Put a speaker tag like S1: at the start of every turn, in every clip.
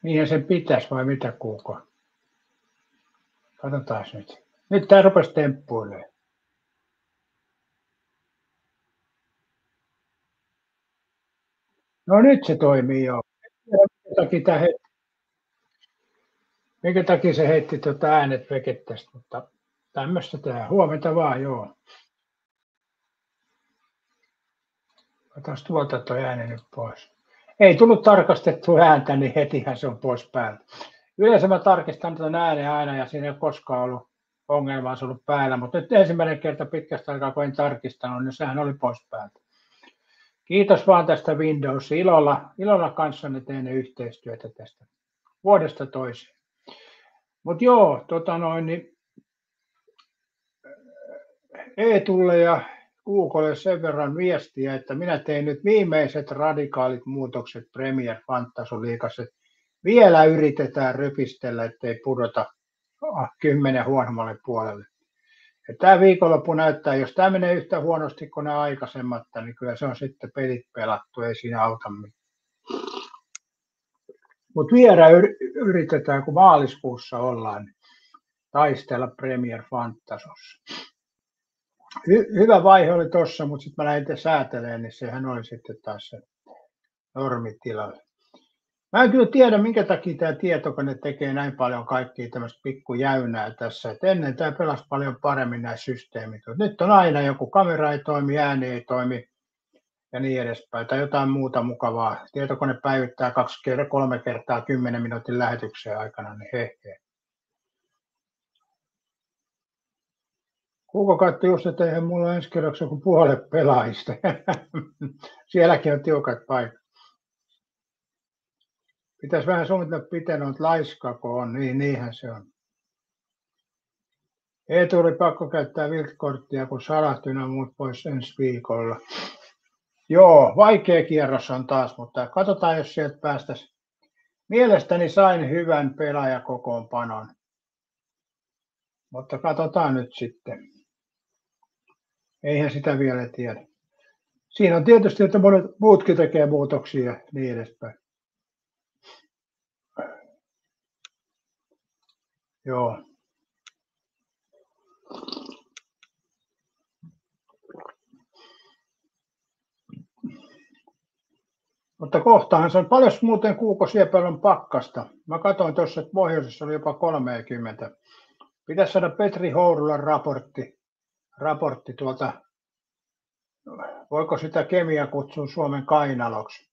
S1: Niinhän sen pitäisi vai mitä kuuko? Katsotaan nyt. Nyt tää rupesi temppuilemaan. No nyt se toimii jo. Minkä takia se heitti äänet veke tästä, mutta tämmöistä tää. Huomenta vaan, joo. Otas tuolta toi ääni nyt pois. Ei tullut tarkastettua ääntä, niin hetihän se on pois päältä. Yleensä mä tarkistan tuon äänen aina ja siinä ei ole koskaan ollut ongelmaa, se on ollut päällä, mutta nyt ensimmäinen kerta pitkästä aikaa, kun en tarkistanut, niin sehän oli pois päältä. Kiitos vaan tästä Windows. Ilolla kanssanne teen yhteistyötä tästä vuodesta toiseen. Mutta joo, niin Eetulle ja Googlelle sen verran viestiä, että minä tein nyt viimeiset radikaalit muutokset Premiere Fantasy-liigassa. Vielä yritetään rypistellä, ettei pudota 10 huonommalle puolelle. Tämä viikonloppu näyttää, jos tämä menee yhtä huonosti kuin nämä aikaisemmat, niin kyllä se on sitten pelit pelattu, ei siinä auta mitään. Mutta vielä yritetään, kun maaliskuussa ollaan, niin taistella Premiere Fantasyssa. Hyvä vaihe oli tuossa, mutta sitten mä lähdin säätelemään, niin sehän oli sitten taas se normitilalle. Mä en kyllä tiedä, minkä takia tämä tietokone tekee näin paljon kaikkia tämmöistä pikkujäynää tässä. Et ennen tämä pelasi paljon paremmin nämä systeemit. Nyt on aina joku kamera ei toimi, ääni ei toimi ja niin edespäin. Tai jotain muuta mukavaa. Tietokone päivittää 2-3 kertaa 10 minuutin lähetyksen aikana, niin he. Kuka katsoi just, että eihän mulla ensi kerroksessa kuin puolet pelaajista. Sielläkin on tiukat paikat. Pitäisi vähän suunnitella piten, että laiskako on, niinhän se on. Eetu oli pakko käyttää viltkorttia, kun Salahtynä muut pois ensi viikolla. Joo, vaikea kierros on taas, mutta katsotaan, jos sieltä päästäisiin. Mielestäni sain hyvän pelaajakokoonpanon, mutta katsotaan nyt sitten. Eihän sitä vielä tiedä. Siinä on tietysti, että monet muutkin tekee muutoksia ja niin edespäin. Joo. Mutta kohtahan se on paljon muuten kuuko siellä on pakkasta. Mä katsoin tuossa, että pohjoisessa oli jopa 30. Pitäisi saada Petri Hourulan raportti tuolta, voiko sitä Kemiä kutsua Suomen kainaloksi?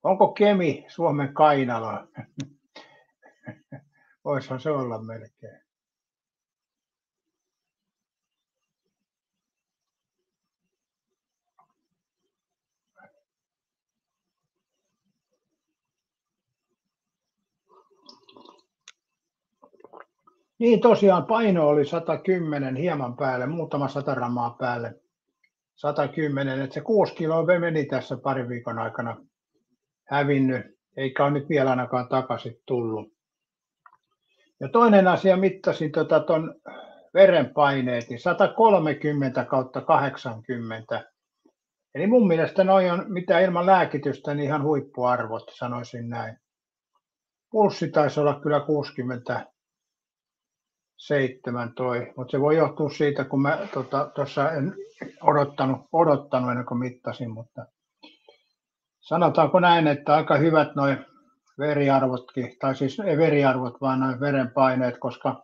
S1: Onko Kemi Suomen kainalo? Voisihan se olla melkein. Niin tosiaan paino oli 110 hieman päälle, muutama 100 grammaa päälle. 110, että se 6 kiloa meni tässä parin viikon aikana hävinnyt, eikä ole nyt vielä ainakaan takaisin tullut. Ja toinen asia, mittasin ton verenpaineet, niin 130/80. Eli mun mielestä noi on, mitä ilman lääkitystä, niin ihan huippuarvot, sanoisin näin. Pulssi taisi olla kyllä 67 mutta se voi johtua siitä, kun mä tuossa en odottanut ennen kuin mittasin, mutta sanotaanko näin, että aika hyvät noi veriarvotkin, tai siis ei veriarvot, vaan noin verenpaineet, koska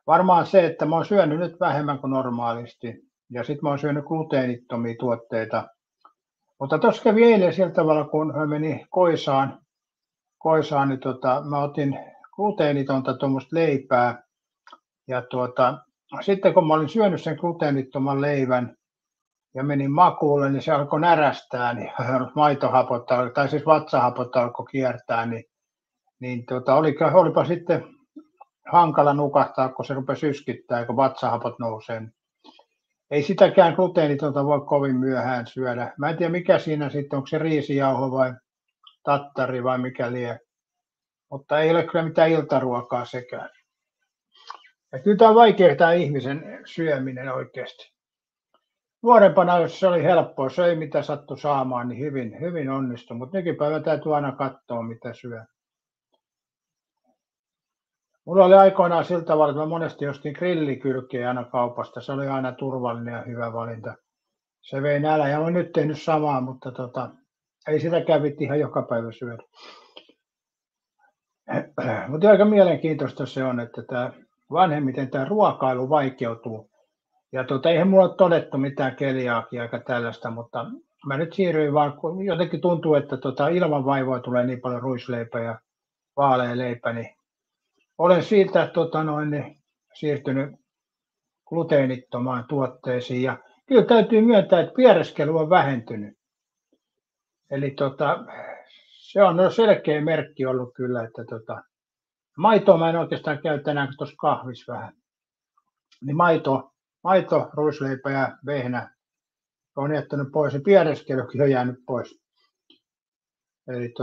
S1: varmaan se, että mä oon syönyt nyt vähemmän kuin normaalisti, ja sitten mä oon syönyt gluteenittomia tuotteita. Mutta tuossa kävi eilen sillä tavalla, kun mä menin Koisaan niin mä otin gluteenitonta tuommoista leipää, ja sitten kun mä olin syönyt sen gluteenittoman leivän, ja menin makuulle, niin se alkoi närästää, niin maitohapot, tai siis vatsahapot alkoi kiertää, niin olipa sitten hankala nukahtaa, kun se rupesi yskittää, kun vatsahapot nousee. Ei sitäkään gluteenitonta voi kovin myöhään syödä. Mä en tiedä mikä siinä sitten, onko se riisijauho vai tattari vai mikä lie. Mutta ei ole kyllä mitään iltaruokaa sekään. Ja kyllä tämä on vaikea tämä ihmisen syöminen oikeasti. Nuorempana, jos se oli helppoa, söi mitä sattui saamaan, niin hyvin onnistui. Mutta nykypäivä täytyy aina katsoa, mitä syö. Mulla oli aikoinaan sillä tavalla, että mä monesti ostin grillikylkeä aina kaupasta. Se oli aina turvallinen ja hyvä valinta. Se vei nälän ja olen nyt tehnyt samaa, mutta ei sitä kävit ihan joka päivä syödä. Mutta aika mielenkiintoista se on, että tämä vanhemmiten tämä ruokailu vaikeutuu. Ja eihän mulla ole todettu mitään keliaakia eikä tällaista, mutta mä nyt siirryin vaan, kun jotenkin tuntuu, että ilman vaivoa tulee niin paljon ruisleipä ja vaalea leipä, niin olen siitä siirtynyt gluteenittomaan tuotteisiin. Ja kyllä täytyy myöntää, että piereskely on vähentynyt. Eli se on selkeä merkki ollut kyllä, että maitoa mä en oikeastaan käy tänään tuossa kahvissa vähän. Niin maito, ruisleipä ja vehnä on jättänyt pois ja piereskelykin on jäänyt pois. Eli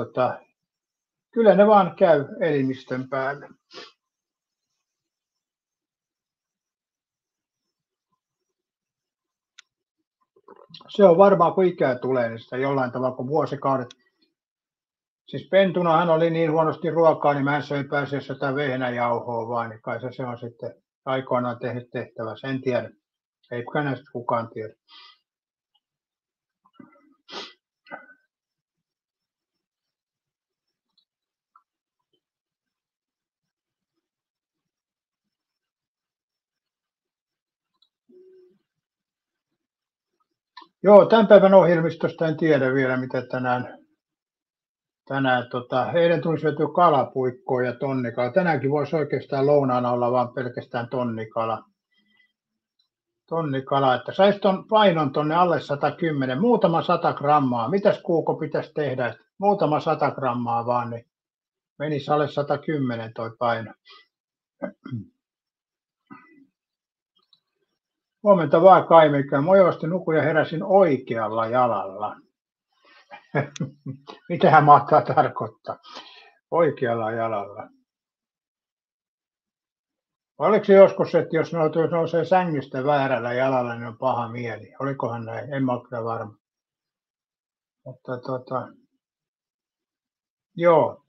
S1: kyllä ne vaan käy elimistön päälle. Se on varmaan, kun ikää tulee, niin sitä jollain tavalla, kun vuosikaudet. Siis pentunahan oli niin huonosti ruokaa, niin mä söin pääasiassa sitä vehnäjauhoa vaan, niin kai se on sitten aikoinaan tehnyt tehtävänsä. En tiedä. Eipä näistä kukaan tiedä. Joo, tämän päivän ohjelmistosta en tiedä vielä, mitä tänään heidän tulisi vetyä kalapuikkoa ja tonnikala. Tänäänkin voisi oikeastaan lounaana olla vaan pelkästään tonnikala. Tonnikala, että saisi ton painon tonne alle 110, muutama 100 grammaa. Mitäs Kuuko pitäisi tehdä? Muutama 100 grammaa vaan, niin menisi alle 110 toi paino. Huomenta vaan Kaimikka. Mojovasti nukuin ja heräsin oikealla jalalla. Mitähän mahtaa tarkoittaa? Oikealla jalalla. Oliko se joskus, että jos nousee sängystä väärällä jalalla, niin on paha mieli? Olikohan näin? En ole kyllä varma. Mutta joo.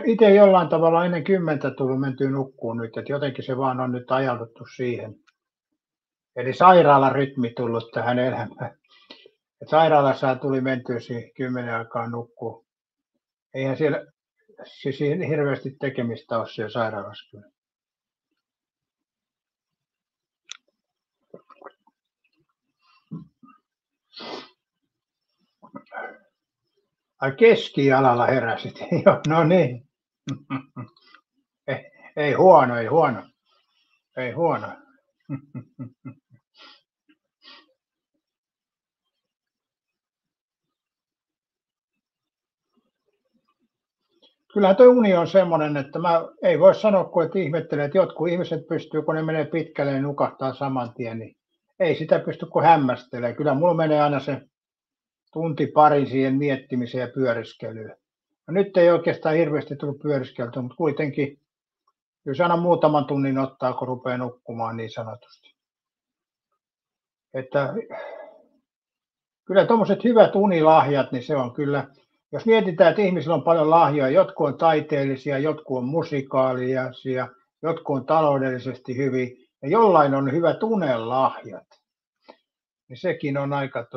S1: Itse jollain tavalla ennen 10 tullut mentyä nukkuun nyt, että jotenkin se vaan on nyt ajauduttu siihen. Eli sairaalarytmi tullut tähän elämään. Et sairaalassa tuli mentyä siihen 10 aikaan nukkuun. Eihän siellä siis hirveästi tekemistä ole siellä sairaalassa kyllä. Ai keskijalalla heräsit. No niin. Ei huono. Ei huono. Kyllähän tuo uni on semmoinen, että ei voi sanoa, kun et ihmettele, että jotkut ihmiset pystyy, kun ne menee pitkälle ja nukahtaa saman tien, niin ei sitä pysty kuin hämmästelemään. Kyllä mulla menee aina se tunti pari siihen miettimiseen ja pyöriskelyyn. No nyt ei oikeastaan hirveästi tullut pyöriskeltyä, mutta kuitenkin kyllä aina muutaman tunnin ottaa, kun rupeaa nukkumaan niin sanotusti. Että kyllä tuommoiset hyvät unilahjat, niin se on kyllä, jos mietitään, että ihmisillä on paljon lahjoja, jotkut on taiteellisia, jotkut on musikaalisia, jotkut on taloudellisesti hyviä, ja jollain on hyvät unelahjat, niin sekin on aika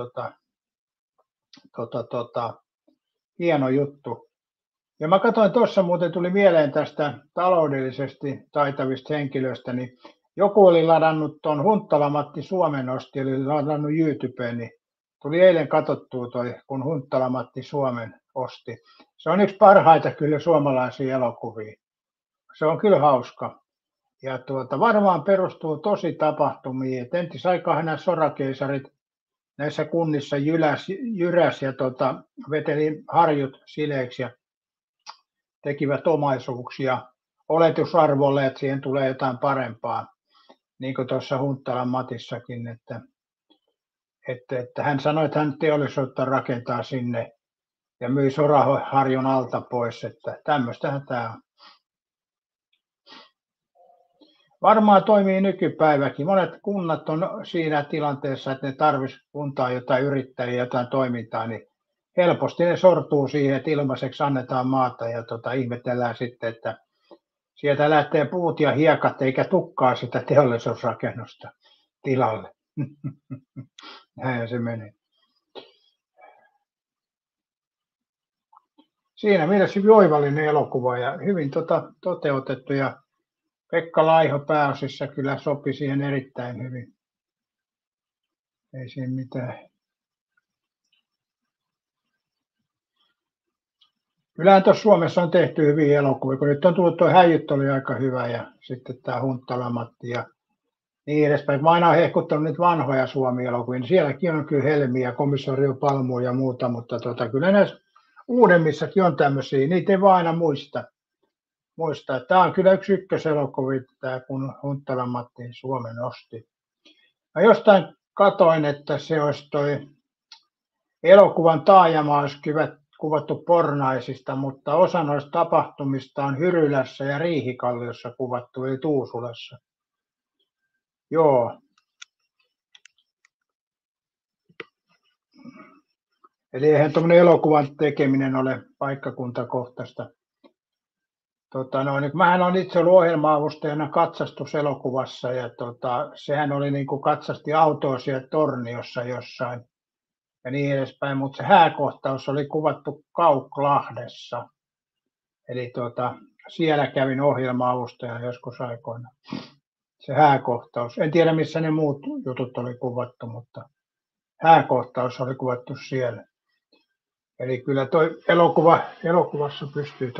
S1: hieno juttu. Ja mä katsoin tuossa, muuten tuli mieleen tästä taloudellisesti taitavista henkilöistä, niin joku oli ladannut tuon Hunttala-Matti Suomen osti, eli ladannut YouTubeen, niin tuli eilen katsottua toi, kun Hunttala-Matti Suomen osti. Se on yksi parhaita kyllä suomalaisia elokuvia. Se on kyllä hauska. Ja varmaan perustuu tosi tapahtumiin. Et entisaikaan nämä sorakeisarit näissä kunnissa jyräs ja veteli harjut sileiksi ja tekivät omaisuuksia oletusarvolle, että siihen tulee jotain parempaa. Niin kuin tuossa Hunttalan Matissakin, että hän sanoi, että hän teollisuutta rakentaa sinne ja myi soraharjun alta pois, että tämmöistähän tämä on. Varmaan toimii nykypäiväkin. Monet kunnat on siinä tilanteessa, että ne tarvitsisivat kuntaa jotain yrittäjiä, jotain toimintaa, niin helposti ne sortuu siihen, että ilmaiseksi annetaan maata ja ihmetellään sitten, että sieltä lähtee puut ja hiekat eikä tukkaa sitä teollisuusrakennusta tilalle. Näin se menee. Siinä mielessä oivallinen elokuva ja hyvin toteutettu ja Pekka Laiho pääosissa kyllä sopi siihen erittäin hyvin. Ei siinä mitään. Kyllähän tuossa Suomessa on tehty hyviä elokuvia, kun nyt on tullut tuo Häijyt oli aika hyvä ja sitten tämä Hunttala Matti ja niin edespäin. Mä aina olen hehkuttanut nyt vanhoja Suomi-elokuvia, niin sielläkin on kyllä Helmiä, Komisario Palmu ja muuta, mutta kyllä näissä uudemmissakin on tämmöisiä, niitä ei vaan aina muista. Tämä on kyllä yksi ykköselokuvia, tämä kun Hunttala Matti Suomen nosti. Mä jostain katoin, että se olisi toi elokuvan taajama olisi kuvattu Pornaisista, mutta osa noista tapahtumista on Hyrylässä ja Riihikalliossa kuvattu, eli Tuusulassa. Joo. Eli eihän tuommoinen elokuvan tekeminen ole paikkakuntakohtaista. Mähän olen itse ollut ohjelma-avustajana katsastuselokuvassa ja sehän oli niin kuin katsasti autoa siellä Torniossa jossain ja niin edespäin, mutta se hääkohtaus oli kuvattu Kauklahdessa. Eli siellä kävin ohjelma-avustajana joskus aikoina. Se hääkohtaus. En tiedä missä ne muut jutut oli kuvattu, mutta hääkohtaus oli kuvattu siellä. Eli kyllä toi elokuvassa pystyy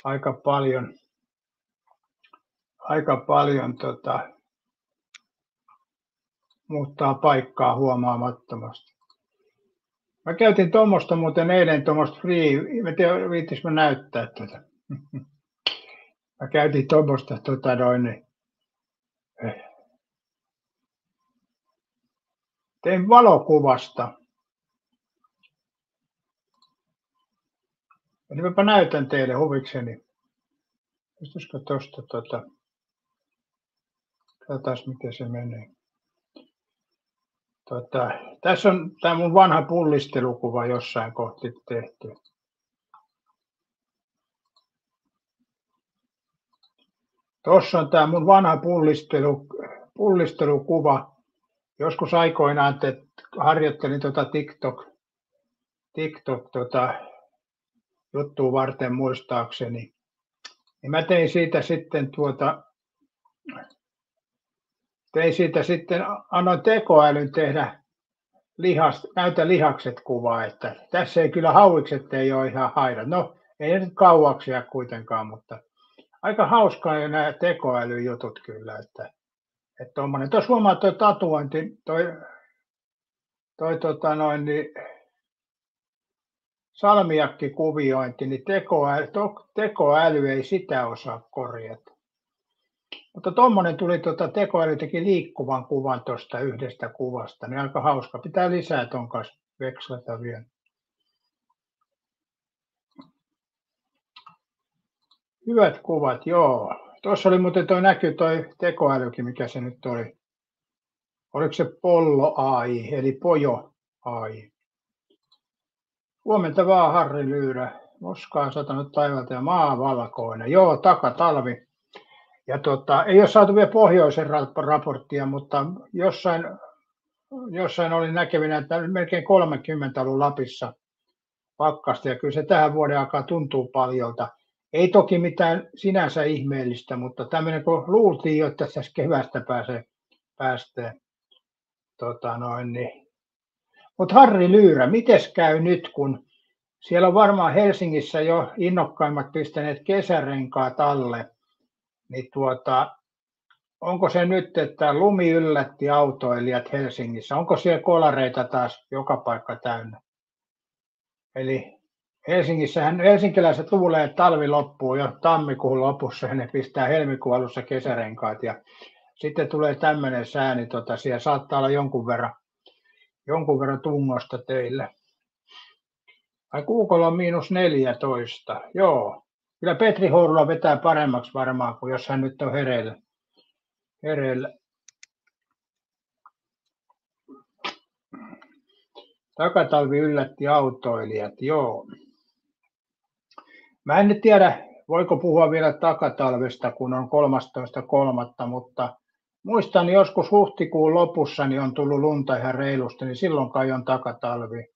S1: aika paljon muuttaa paikkaa huomaamattomasti. Mä käytin tuommoista muuten eilen tuommoista free, en tiedä viittis mä näyttää tätä. Mä käytin tuommoista tein valokuvasta. Eli mäpä näytän teille huvikseni. Pystyisikö tuosta katsotaan miten se menee. Tässä on tämä mun vanha pullistelukuva jossain kohti tehty. Tuossa on tämä mun vanha pullistelukuva. Joskus aikoinaan harjoittelin TikTok juttua varten muistaakseni. Niin mä tein siitä sitten annoin tekoälyn tehdä näytä lihakset kuvaa, että tässä ei kyllä hauikset ei ole ihan haidat. No ei nyt kauaksia kuitenkaan, mutta aika hauskaa nämä tekoälyjutut kyllä, että tommonen. Tuossa huomaa tuo tatuointi, salmiakkikuviointi, niin tekoäly ei sitä osaa korjata. Mutta tuommoinen tuli tekoäly teki liikkuvan kuvan tuosta yhdestä kuvasta, niin aika hauska. Pitää lisää ton kanssa vekslata vielä. Hyvät kuvat, joo. Tuossa oli muuten toi tekoälykin, mikä se nyt oli. Oliko se Pollo AI, eli Pojo AI. Huomenta vaan Harri Lyyrä. Moskaa satanut taivalta ja maa valkoinen. Joo, takatalvi. Ja ei ole saatu vielä pohjoisen raporttia, mutta jossain oli näkevinä, että melkein 30 ollut Lapissa pakkasta. Ja kyllä se tähän vuoden aikaan tuntuu paljolta. Ei toki mitään sinänsä ihmeellistä, mutta tämmöinen kun luultiin jo, että tässä keväästä päästään. Mutta Harri Lyyrä, mites käy nyt, kun siellä on varmaan Helsingissä jo innokkaimmat pistäneet kesärenkaat alle, niin onko se nyt, että lumi yllätti autoilijat Helsingissä? Onko siellä kolareita taas joka paikka täynnä? Eli helsinkiläiset luulee, että talvi loppuu jo tammikuun lopussa ja ne pistää helmikuun alussa kesärenkaat ja sitten tulee tämmöinen sää, niin siellä saattaa olla jonkun verran tungosta teillä. Ai Kuukolla on -14, joo. Kyllä Petri Hourula vetää paremmaksi varmaan kuin jos hän nyt on hereillä. Takatalvi yllätti autoilijat, joo. Mä en nyt tiedä, voiko puhua vielä takatalvesta, kun on 13.3., mutta muistan joskus huhtikuun lopussa niin on tullut lunta ihan reilusti, niin silloin kai on takatalvi.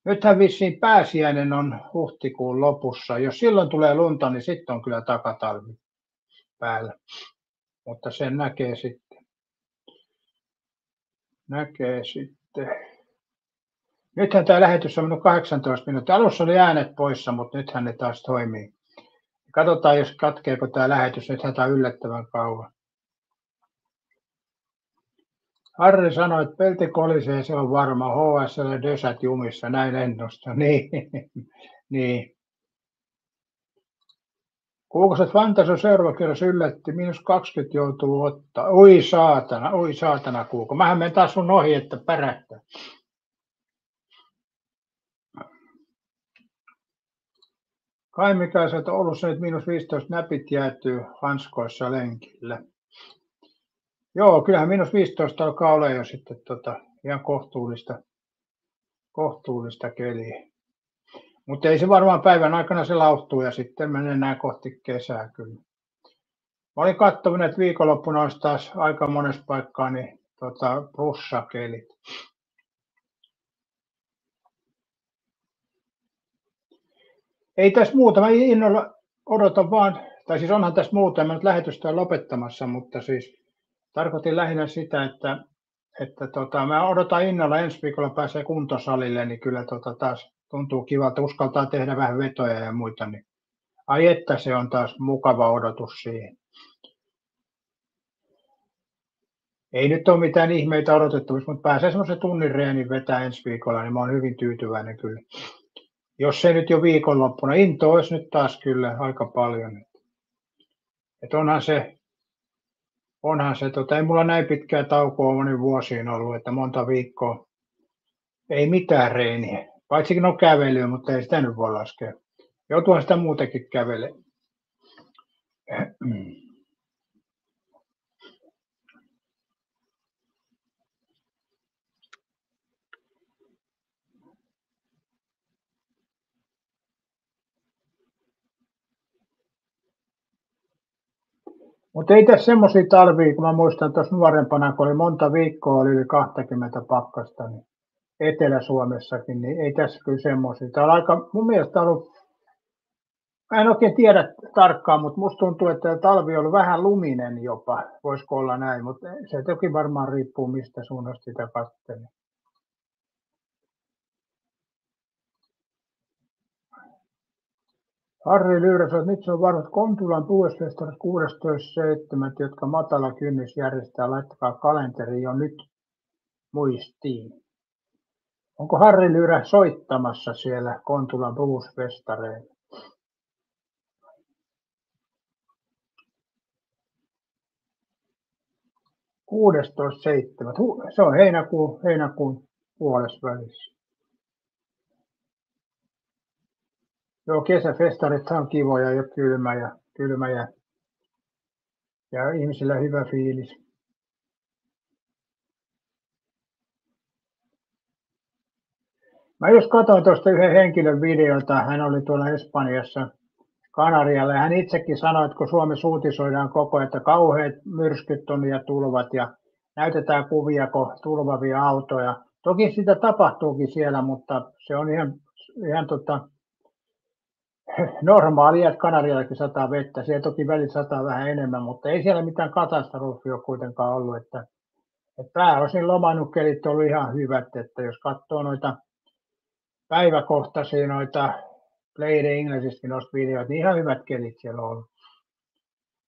S1: Nythän vissiin pääsiäinen on huhtikuun lopussa. Jos silloin tulee lunta, niin sitten on kyllä takatalvi päällä. Mutta sen näkee sitten. Nythän tämä lähetys on mennyt 18 minuuttia. Alussa oli äänet poissa, mutta nythän ne taas toimii. Katsotaan, jos katkeeko tämä lähetys. Nythän tämä on yllättävän kauan. Harri sanoi, että pelti kolisee, se on varma. HSL dösät jumissa, näin ennusta. Niin. Kuukoset Fantaso seuraava kerros yllätti, -20 joutuu ottaa. Oi saatana Kuuko. Mähän menen taas sun ohi, että pärähtää. Kai mikä sä oot Oulussa nyt -15 näpit jäätyy hanskoissa lenkillä. Joo, kyllähän -15 alkaa olla jo sitten ihan kohtuullista keliä. Mutta ei se varmaan päivän aikana se lauhtuu ja sitten mennään kohti kesää kyllä. Mä olin katsonut, että viikonloppuna olisi taas aika monessa paikkaa niin plussakelit. Ei tässä muuta, mä innolla odotan vaan, tai siis onhan tässä muuta, mä nyt lähetystä on lopettamassa, mutta siis tarkoitin lähinnä sitä, että mä odotan innolla, ensi viikolla pääsee kuntosalille, niin kyllä taas tuntuu kivalta, uskaltaa tehdä vähän vetoja ja muita, niin ai että se on taas mukava odotus siihen. Ei nyt ole mitään ihmeitä odotettavissa, mutta pääsee semmoisen tunnin reenin vetää ensi viikolla, niin mä oon hyvin tyytyväinen kyllä. Jos se nyt jo viikonloppuna, into olisi nyt taas kyllä aika paljon. Et onhan se ei mulla näin pitkää taukoa monin vuosiin ollut, että monta viikkoa ei mitään reeniä. Paitsikin on kävelyä, mutta ei sitä nyt voi laskea. Joutuuhan sitä muutenkin kävelemään. Mutta ei tässä semmoisia talvia, kun mä muistan tuossa nuorempana, kun oli monta viikkoa, oli yli 20 pakkasta, niin Etelä-Suomessakin, niin ei tässä kyllä semmoisia. Tämä on aika, mun mielestä ollut, mä en oikein tiedä tarkkaan, mutta musta tuntuu, että talvi on ollut vähän luminen jopa, voisiko olla näin, mutta se toki varmaan riippuu, mistä suunnasta sitä katselee. Harri Lyyrä, nyt se on varma, että Kontulan Puuesfestarit 16.7., jotka matala kynnys järjestää, laittakaa kalenteri jo nyt muistiin. Onko Harri Lyyrä soittamassa siellä Kontulan Bluesfestareilla? Se on heinäkuun puolesvälissä. Joo, kesäfestarit on kivoja ja kylmä ja ihmisillä hyvä fiilis. Mä just katsoin tuosta yhden henkilön videolta, hän oli tuolla Espanjassa Kanarialla ja hän itsekin sanoi, että kun Suomessa uutisoidaan koko ajan, että kauheat myrskyt on ja tulvat ja näytetään kuvia, kun tulvavia autoja. Toki sitä tapahtuukin siellä, mutta se on ihan normaalia, että Kanariallakin sataa vettä. Siellä toki välillä sataa vähän enemmän, mutta ei siellä mitään katastrofia ole kuitenkaan ollut. Että pääosin lomannukkelit on ollut ihan hyvät, että jos katsoo noita päiväkohtaisia noita Play the Englishistä noista videoita, niin ihan hyvät kelit siellä on ollut.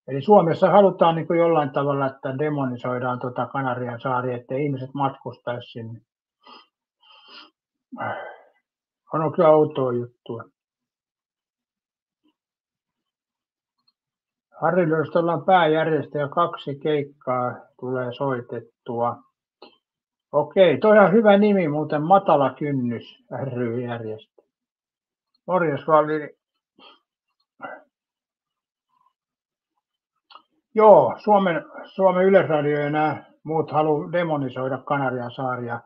S1: Eli Suomessa halutaan niin kuin jollain tavalla, että demonisoidaan Kanarian saari, ettei ihmiset matkustaisi sinne. On kyllä outoa juttua. Harri Lyyristä ollaan pääjärjestäjä, 2 keikkaa tulee soitettua. Okei, toi on hyvä nimi muuten, Matala kynnys ry järjestö. Morjes Valli. Joo, Suomen Yleisradio ja nämä muut haluaa demonisoida Kanarian saaria.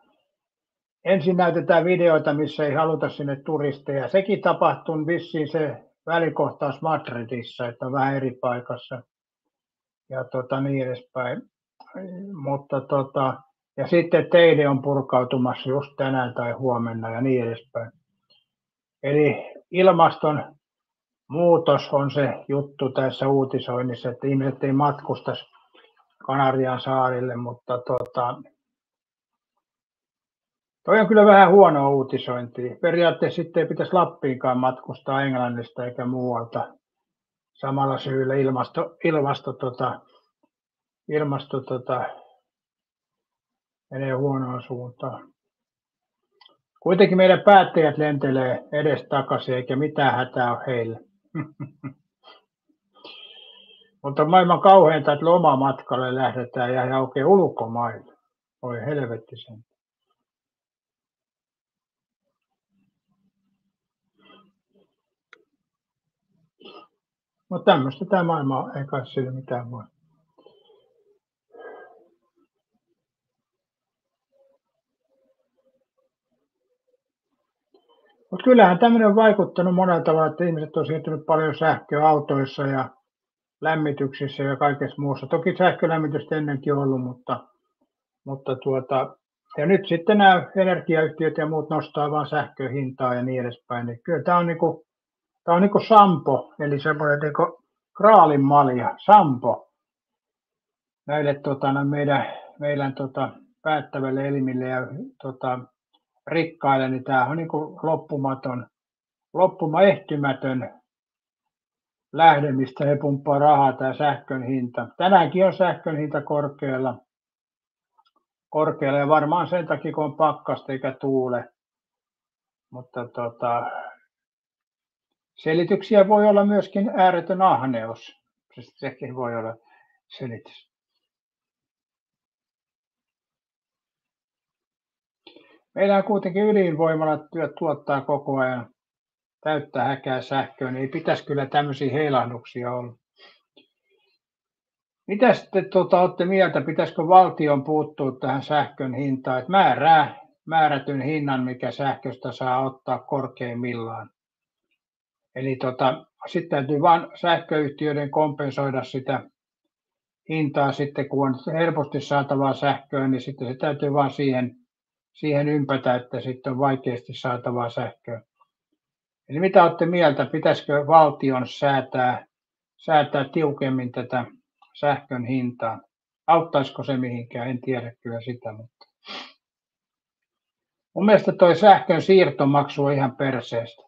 S1: ensin näytetään videoita, missä ei haluta sinne turisteja. Sekin tapahtui vissiin se välikohtaus Madridissa, että on vähän eri paikassa ja niin edespäin. Mutta ja sitten teide on purkautumassa just tänään tai huomenna ja niin edespäin. Eli ilmaston muutos on se juttu tässä uutisoinnissa, että ihmiset ei matkustaisi Kanarian saarille, mutta toi on kyllä vähän huonoa uutisointia. Periaatteessa sitten ei pitäisi Lappiinkaan matkustaa Englannista eikä muualta samalla syyllä ilmasto menee huonoon suuntaan. Kuitenkin meidän päättäjät lentelee edestakaisin eikä mitään hätää ole heille. Mutta maailman kauheinta, että lomamatkalle lähdetään ja oikein ulkomaille. Oi helvetti sen. Mutta tämmöistä tämä maailma on, ei kai sille mitään voi. Mutta kyllähän tämmöinen on vaikuttanut monella tavalla, että ihmiset on siirtynyt paljon sähköautoissa ja lämmityksissä ja kaikessa muussa. Toki sähkölämmitystä ennenkin on ollut, mutta ja nyt sitten nämä energiayhtiöt ja muut nostaa vaan sähkön hintaa ja niin edespäin. Niin kyllä tämä on niinku sampo, eli semmoinen niinku kraalin malja, sampo näille meidän päättäville elimille ja rikkaille, niin tämä on niinku ehtymätön lähde, mistä he pumppaa rahaa, tämä sähkön hinta. Tänäänkin on sähkön hinta korkealla ja varmaan sen takia, kun on pakkasta eikä tuule. Mutta selityksiä voi olla myöskin ääretön ahneus. Sekin voi olla selitys. Meillä kuitenkin ydinvoimalat tuottaa koko ajan täyttä häkää sähköä, niin ei pitäisi kyllä tämmöisiä heilahduksia olla. Mitä sitten olette mieltä, pitäisikö valtion puuttua tähän sähkön hintaan, että määrää määrätyn hinnan, mikä sähköstä saa ottaa korkeimmillaan? Eli sitten täytyy vain sähköyhtiöiden kompensoida sitä hintaa sitten, kun on helposti saatavaa sähköä, niin sitten se täytyy vain siihen ympätä, että sitten on vaikeasti saatavaa sähköä. Eli mitä olette mieltä, pitäisikö valtion säätää tiukemmin tätä sähkön hintaa? Auttaisiko se mihinkään? En tiedä kyllä sitä, mutta mun mielestä toi sähkön siirtomaksu on ihan perseestä.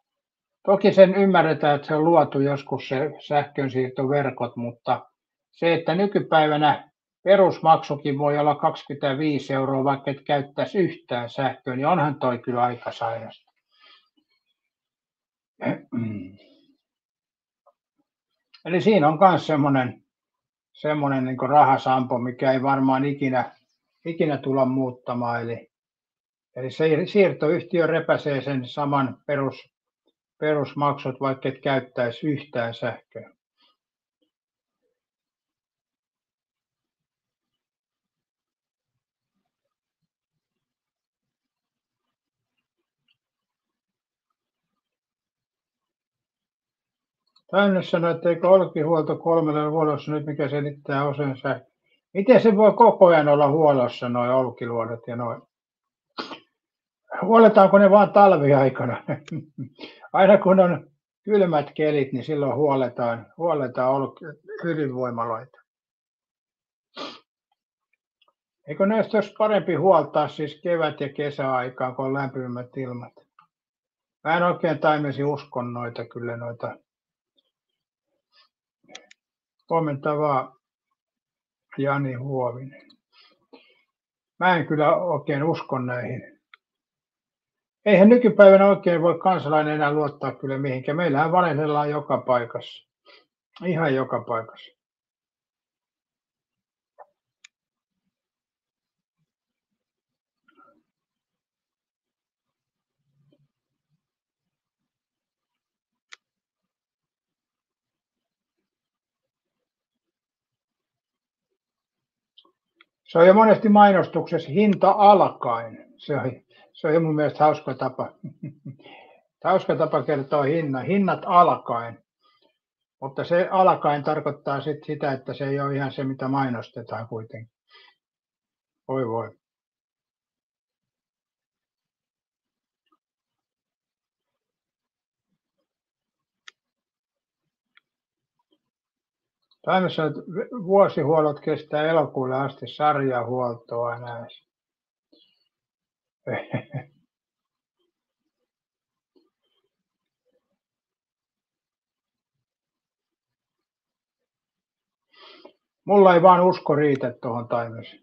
S1: Toki sen ymmärretään, että se on luotu joskus se sähkönsiirtoverkot, mutta se, että nykypäivänä perusmaksukin voi olla 25 €, vaikka et käyttäisi yhtään sähköä, niin onhan toi kyllä aika sairasta. Eli siinä on myös semmoinen niin kuin rahasampo, mikä ei varmaan ikinä tulla muuttamaan. Eli siirtoyhtiö repäsee sen saman perusmaksut, vaikka et käyttäisi yhtään sähköä. Tänne sanoi, että eikö Olkihuolto 3 ole huollossa nyt, mikä selittää osan sähköä. Miten se voi koko ajan olla huollossa, nuo Olkiluodot ja noin? Huoletaanko ne vaan talviaikana? Aina kun on kylmät kelit, niin silloin huoletaan ydinvoimaloita. Eikö näistä olisi parempi huoltaa siis kevät- ja kesäaikaan, kun on lämpimät ilmat? Mä en oikein taimesi uskon noita. Huomenta vaan, Jani Huovinen. Mä en kyllä oikein usko näihin. Eihän nykypäivänä oikein voi kansalainen enää luottaa kyllä mihinkään. Meillähän valehdellaan joka paikassa. Ihan joka paikassa. Se on jo monesti mainostuksessa hinta alkaen. Se on mun mielestä hauska tapa. Hauska tapa kertoa hinnat alkaen. Mutta se alkaen tarkoittaa sitä, että se ei ole ihan se, mitä mainostetaan kuitenkin. Voi voi. Taimessa vuosihuollot kestää elokuulle asti sarjahuoltoa näissä. Mulla ei vaan usko riitä tuohon taimessa.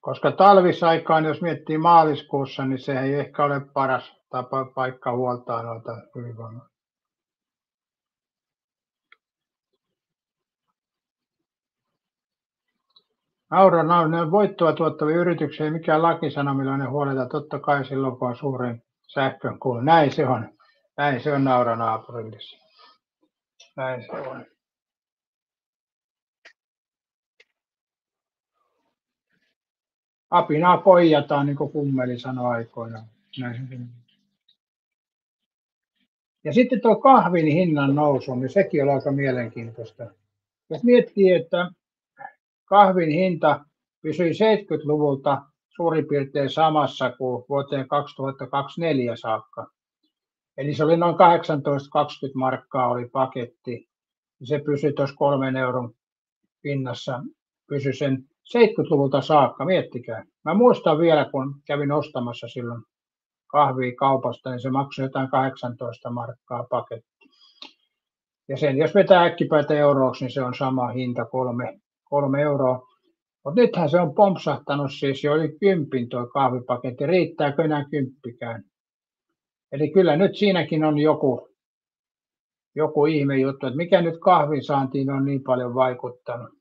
S1: Koska talvisaikaan, jos miettii maaliskuussa, niin se ei ehkä ole paras paikka huoltaa noita hyvinvointia. Ne voittoa tuottavia yrityksiä, ei mikään lakisana, millä ne huoletaan. Totta kai silloin, kun on suurin sähkön kulu. Näin se on. Näin se on nauranaapurillissa. Näin se on. Apinaa koijataan, niin kuin Kummeli sanoi aikoinaan. Näin. Ja sitten tuo kahvin hinnan nousu, niin sekin on aika mielenkiintoista. Jos miettii, että kahvin hinta pysyi 70-luvulta suurin piirtein samassa kuin vuoteen 2024 saakka. Eli se oli noin 18-20 markkaa oli paketti. Se pysyi tuossa 3 euron pinnassa, pysyi sen 70-luvulta saakka, miettikää. Mä muistan vielä, kun kävin ostamassa silloin kahvia kaupasta, niin se maksoi jotain 18 markkaa paketti. Ja sen jos vetää äkkipäätä euroksi, niin se on sama hinta, 3 euroa. Mutta nythän se on pompsahtanut siis jo yli 10 tuo kahvipaketti. Riittääkö enää 10? Eli kyllä nyt siinäkin on joku ihme juttu, että mikä nyt kahvin saantiin on niin paljon vaikuttanut.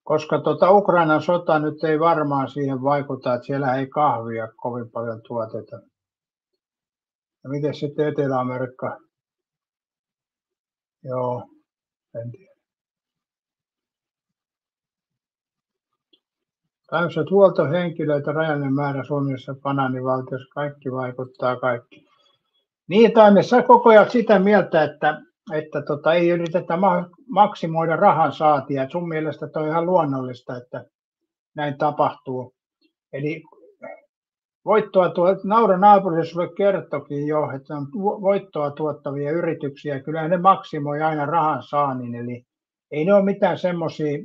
S1: Koska Ukrainan sota nyt ei varmaan siihen vaikuta, että siellä ei kahvia kovin paljon tuoteta. Ja miten sitten Etelä-Amerikka? Joo, en tiedä. Tämmöiset huoltohenkilöitä rajallinen määrä Suomessa banaanivaltiossa, kaikki vaikuttaa kaikki. Niin, Taimessa koko ajan sitä mieltä, että ei yritetä maksimoida rahan saatia. Et sun mielestä toi on ihan luonnollista, että näin tapahtuu. Eli Naura naapurissa sulle kertokin jo, että on voittoa tuottavia yrityksiä. Kyllä ne maksimoi aina rahan saannin, eli ei ne ole mitään semmoisia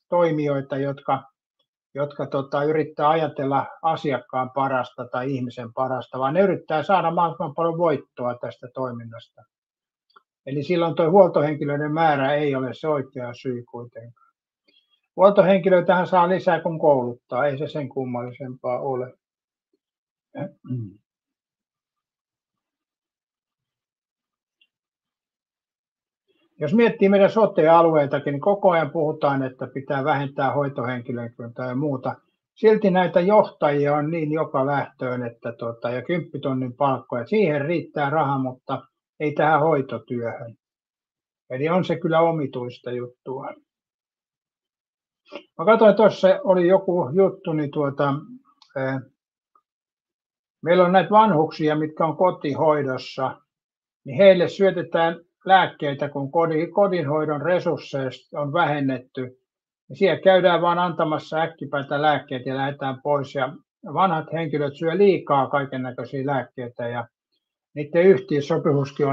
S1: toimijoita, jotka yrittää ajatella asiakkaan parasta tai ihmisen parasta, vaan ne yrittää saada mahdollisimman paljon voittoa tästä toiminnasta. Eli silloin tuo huoltohenkilöiden määrä ei ole se oikea syy kuitenkaan. Huoltohenkilöitähän saa lisää kuin kouluttaa, ei se sen kummallisempaa ole. Jos miettii meidän sote-alueitakin, niin koko ajan puhutaan, että pitää vähentää hoitohenkilökuntaa ja muuta. Silti näitä johtajia on niin joka lähtöön, että ja 10 tonnin palkkoja. Siihen riittää rahaa, mutta ei tähän hoitotyöhön. Eli on se kyllä omituista juttua. Mä katsoin, tuossa oli joku juttu, niin meillä on näitä vanhuksia, mitkä on kotihoidossa, niin heille syötetään lääkkeitä, kun kodinhoidon resursseista on vähennetty. Ja siellä käydään vaan antamassa äkkipäätä lääkkeitä ja lähdetään pois. Ja vanhat henkilöt syö liikaa kaikennäköisiä lääkkeitä ja niiden yhteissopimuskin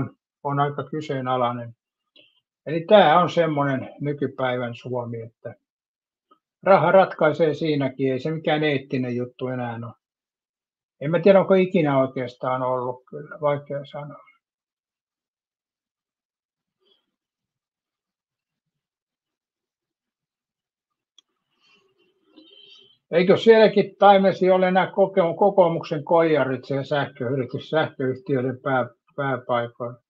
S1: on aika kyseenalainen. Eli tämä on semmoinen nykypäivän Suomi, että raha ratkaisee siinäkin, ei se mikään eettinen juttu enää ole. En mä tiedä, onko ikinä oikeastaan ollut, kyllä, vaikea sanoa. Eikö sielläkin Taimesi ole nämä kokoomuksen koijarit siellä sähköyhtiöiden pääpaikoilla?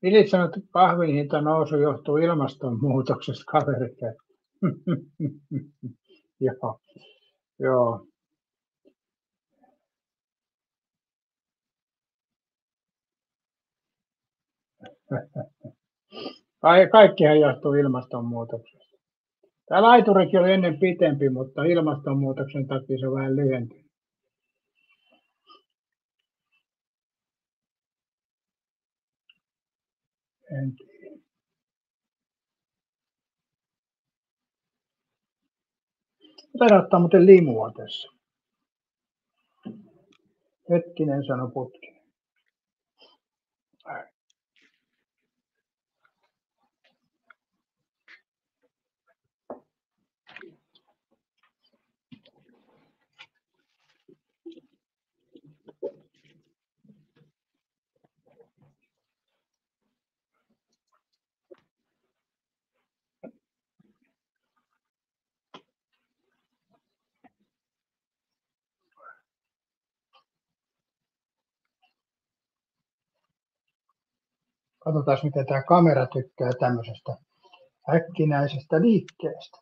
S1: Vilit sanoi, että kahvin hinta nousu johtuu ilmastonmuutoksesta, kaverikään. Joo, joo. Kaikkihan johtuu ilmastonmuutoksesta. Tämä laiturikin oli ennen pitempi, mutta ilmastonmuutoksen takia se on vähän lyhentynyt. En tiedä. Pitää ottaa muuten limua tässä. Hetkinen, sano putki. Katsotaan, miten tämä kamera tykkää tämmöisestä äkkinäisestä liikkeestä.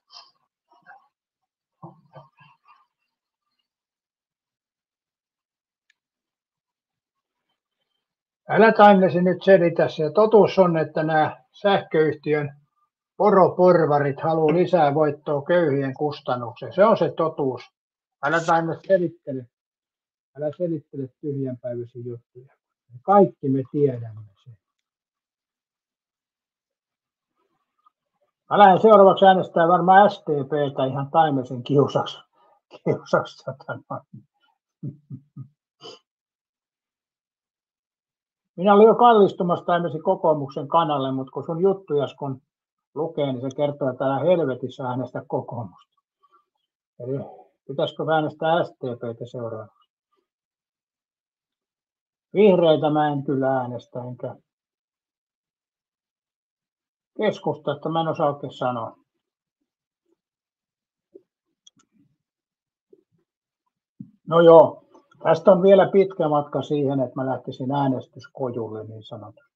S1: Älä Taimesi nyt selitä se. Totuus on, että nämä sähköyhtiön poroporvarit haluaa lisää voittoa köyhien kustannukseen. Se on se totuus. Älä Taimesi selittele. Älä selittele tyhjänpäiväisiä juttuja. Kaikki me tiedämme sen. Mä lähden seuraavaksi äänestää varmaan SDP:tä ihan Taimesen kiusaksi. Minä olin jo kallistumassa Taimesi kokoomuksen kanalle, mutta kun sun juttujas kun lukee, niin se kertoo, että täällä helvetissä äänestä kokoomusta. Eli pitäisikö äänestää SDP:tä seuraavaksi? Vihreitä mä en kyllä äänestä, enkä Keskustasta mä en osaa oikein sanoa. No joo, tästä on vielä pitkä matka siihen, että mä lähtisin äänestyskojulle niin sanotusti.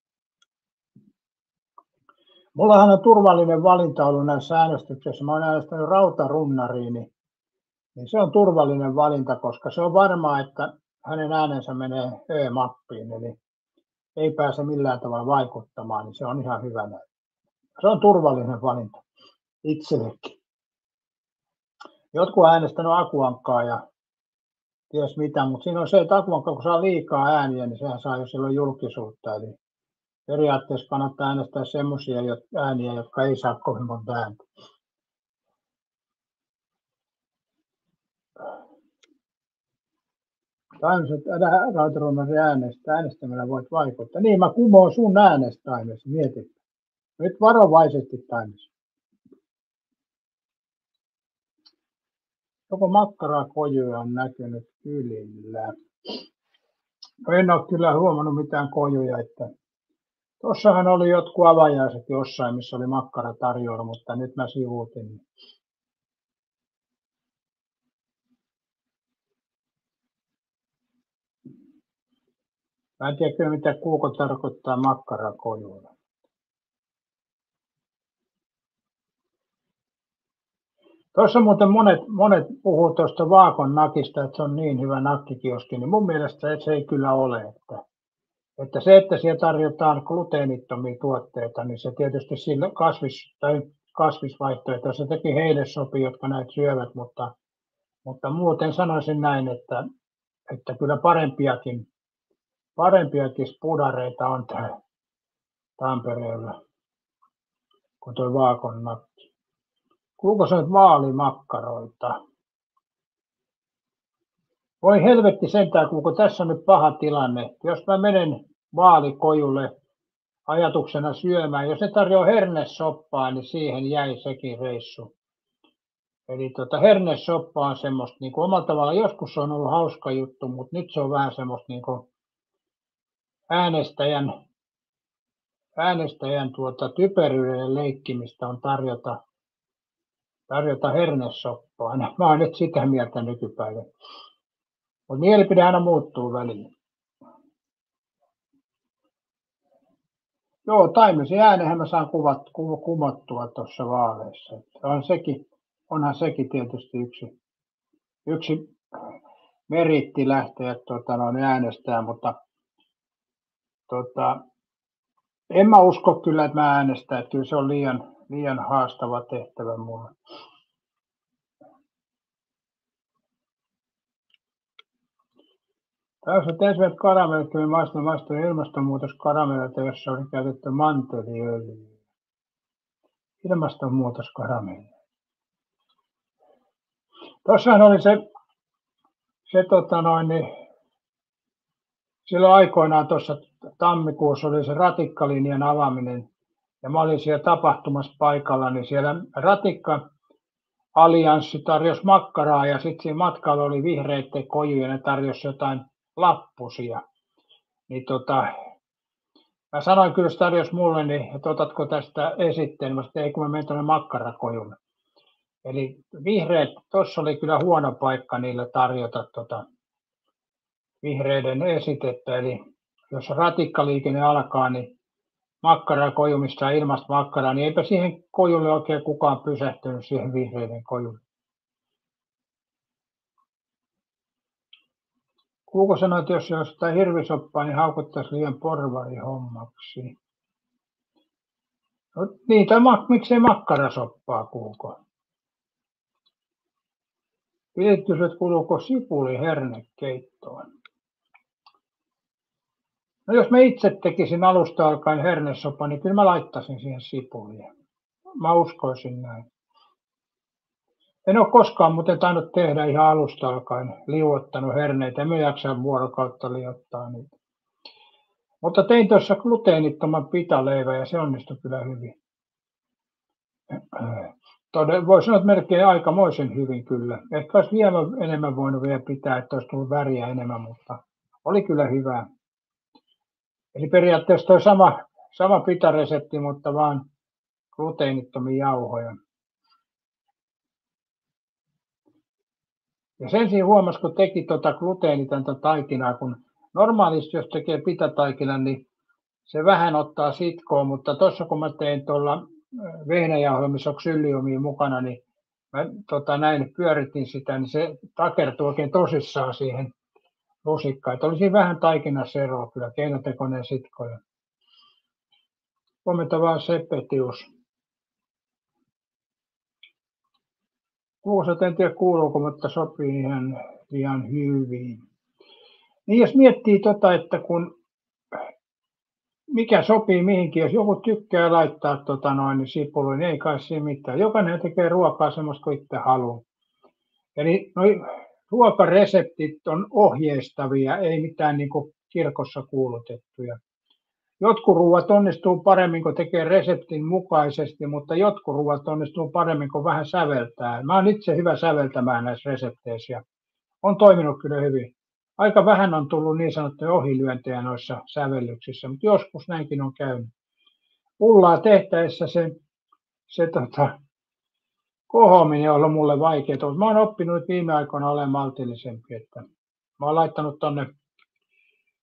S1: Mullahan on turvallinen valinta ollut näissä äänestyksissä. Mä oon äänestänyt rautarunnariin, niin se on turvallinen valinta, koska se on varmaa, että hänen äänensä menee Ö-mappiin, eli ei pääse millään tavalla vaikuttamaan, niin se on ihan hyvä näin. Se on turvallinen valinta itsellekin. Jotkut on äänestänyt Akuankkaa ja ties mitä, mutta siinä on se, että Akuankka kun saa liikaa ääniä, niin sehän saa jo silloin julkisuutta. Eli periaatteessa kannattaa äänestää semmoisia ääniä, jotka ei saa kovin monta ääntä. Taimesi, älä rautarunnari äänestämällä voit vaikuttaa. Niin, mä kumoon sun äänestä, Taimesi, mietit. Nyt varovaisesti, Taimesi. Joko makkarakojuja on näkynyt kylillä? No en ole kyllä huomannut mitään kojuja, että tuossahan oli jotkut avajaiset jossain, missä oli makkara tarjolla, mutta nyt mä sivuutin. Mä en tiedä kyllä, mitä kuuko tarkoittaa makkarakojuilla. Tuossa muuten monet puhuu tuosta Vaakon nakista, että se on niin hyvä nakkikioski, niin mun mielestä se ei kyllä ole. Että se, että siellä tarjotaan gluteenittomia tuotteita, niin se tietysti sillä kasvisvaihtoehto, se teki heille sopii, jotka näitä syövät, mutta muuten sanoisin näin, että kyllä parempiakin spudareita on täällä Tampereella kuin tuo Vaakon nakki. Kuinka se on vaalimakkaroita? Voi helvetti sentään, kuinka tässä on nyt paha tilanne. Jos mä menen vaalikojulle ajatuksena syömään, jos ne tarjoaa hernesoppaa, niin siihen jäi sekin reissu. Eli hernesoppa on semmoista niin kuin omalla tavalla, joskus se on ollut hauska juttu, mutta nyt se on vähän semmoista niin kuin äänestäjän typeryyden leikkimistä on tarjota hernesoppaa. Mä oon nyt sitä mieltä nykypäivänä. Mutta mielipide aina muuttuu väliin. Joo, Taimesi äänehän mä saan kumottua tuossa vaaleissa. On sekin onhan sekin tietysti yksi meritti lähteä äänestää, mutta en mä usko kyllä, että mä äänestän. Kyllä se on liian haastava tehtävä mulle. Tässä ensimmäiset karamellit tuli maistuin ilmastonmuutoskaramelleita, jossa oli käytetty manteliöljyä. Ilmastonmuutoskaramelli. Tuossahan oli se silloin aikoinaan tuossa tammikuussa oli se ratikkalinjan avaaminen, ja mä olin siellä tapahtumassa paikalla, niin siellä Ratikka-allianssi tarjosi makkaraa, ja sitten siinä matkalla oli vihreitten kojuja, ja ne tarjosi jotain lappusia. Niin mä sanoin kyllä, se tarjosi mulle, niin että otatko tästä esitteen, mä sanoin, ei kun mä menen tuonne makkarakojulle. Eli vihreät, tuossa oli kyllä huono paikka niille tarjota vihreiden esitettä, eli jos ratikkaliikenne alkaa, niin makkarakoju, missä on ilmasta makkaraa, niin eipä siihen kojulle oikein kukaan pysähtynyt, siihen vihreiden kojulle. Kuuko sanoi, että jos ei olisi sitä hirvisoppaa, niin haukuttaisi liian porvarihommaksi. No niin, miksei makkarasoppaa, Kuuko? Pilit kysyi, että kuuluuko sipuli hernekeittoon. No jos mä itse tekisin alusta alkaen hernesoppa, niin kyllä mä laittaisin siihen sipulia. Mä uskoisin näin. En ole koskaan muuten tainnut tehdä ihan alusta alkaen liuottanut herneitä. En mä jaksa vuorokautta liottaa niitä. Mutta tein tuossa gluteenittoman pitaleivän ja se onnistui kyllä hyvin. Voi sanoa, että melkein aikamoisen hyvin kyllä. Ehkä olisi vielä enemmän voinut vielä pitää, että olisi tullut väriä enemmän, mutta oli kyllä hyvää. Eli periaatteessa tuo sama pitaresepti, mutta vaan gluteenittomia jauhoja. Ja sen siinä huomasi, kun teki gluteenitonta taikinaa, kun normaalisti jos tekee pitataikinan, niin se vähän ottaa sitkoa, mutta tuossa kun mä tein tuolla vehnäjauhoilla, missä on xylliumia mukana, niin mä näin pyöritin sitä, niin se takertui oikein tosissaan siihen lusikkaan. Että oli siinä vähän taikinassa eroa kyllä, keinotekoinen sitkoja. Huomenta vaan Sepetius. Kuuset en tiedä kuuluuko, mutta sopii ihan hyvin. Niin jos miettii että kun mikä sopii mihinkin, jos joku tykkää laittaa sipulia, niin ei kai siinä mitään. Jokainen tekee ruokaa semmoista kuin itse haluaa. Eli ruokareseptit on ohjeistavia, ei mitään niin kuin kirkossa kuulutettuja. Jotkut ruuat onnistuu paremmin, kun tekee reseptin mukaisesti, mutta jotkut ruuat onnistuu paremmin, kun vähän säveltää. Mä oon itse hyvä säveltämään näissä resepteissä ja on toiminut kyllä hyvin. Aika vähän on tullut niin sanottuja ohilyöntejä noissa sävellyksissä, mutta joskus näinkin on käynyt. Pullaa tehtäessä se kohominen on ollut mulle vaikeaa, mutta mä oon oppinut viime aikoina olemaan maltillisempi, että mä oon laittanut tonne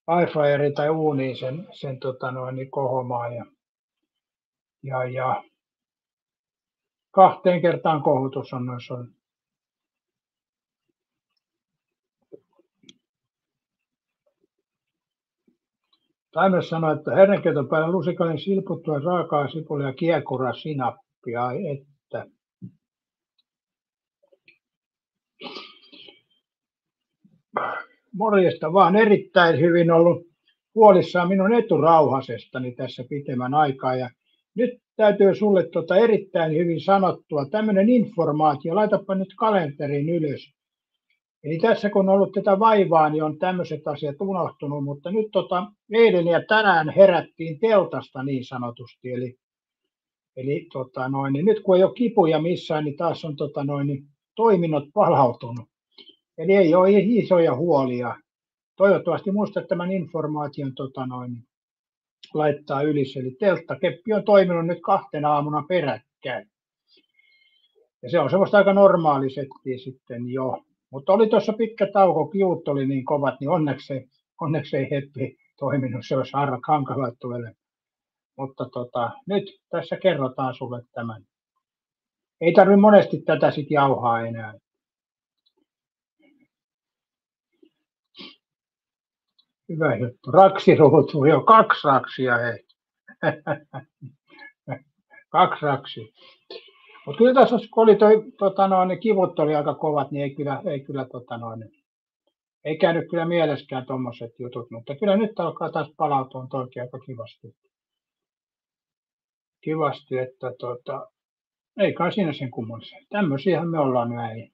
S1: airfryeriin tai uuniin sen kohomaan ja 2 kertaan kohutus on noissa on. Taimes sanoi, että hernekeiton päällä lusikallinen silputtua raakaa sipulia kiekura sinappia, että. Morjesta vaan, erittäin hyvin ollut huolissaan minun eturauhasestani tässä pitemmän aikaa ja nyt täytyy sulle erittäin hyvin sanottua tämmöinen informaatio, laitapa nyt kalenterin ylös. Eli tässä kun on ollut tätä vaivaa, niin on tämmöiset asiat unohtunut, mutta nyt eilen ja tänään herättiin teltasta niin sanotusti, eli niin nyt kun ei ole kipuja missään, niin taas on toiminnot palautunut. Eli ei ole isoja huolia. Toivottavasti muistat tämän informaation laittaa ylis. Eli telttakeppi on toiminut nyt 2 aamuna peräkkäin. Ja se on semmoista aika normaali settiä sitten jo. Mutta oli tuossa pitkä tauko, kiut oli niin kovat, niin onneksi ei heppi toiminut. Se olisi hankala tuelle. Mutta nyt tässä kerrotaan sulle tämän. Ei tarvitse monesti tätä sit jauhaa enää. Hyvä juttu. Raksiruutu, jo 2 raksia, hei. 2 raksia. Mutta kyllä tässä, kun oli ne kivut oli aika kovat, niin ei kyllä ei käynyt kyllä mieleskään tuommoiset jutut, mutta kyllä nyt alkaa taas palautua toikin aika kivasti. Kivasti, että ei kai siinä sen kummallisia. Tämmöisiähän me ollaan näin.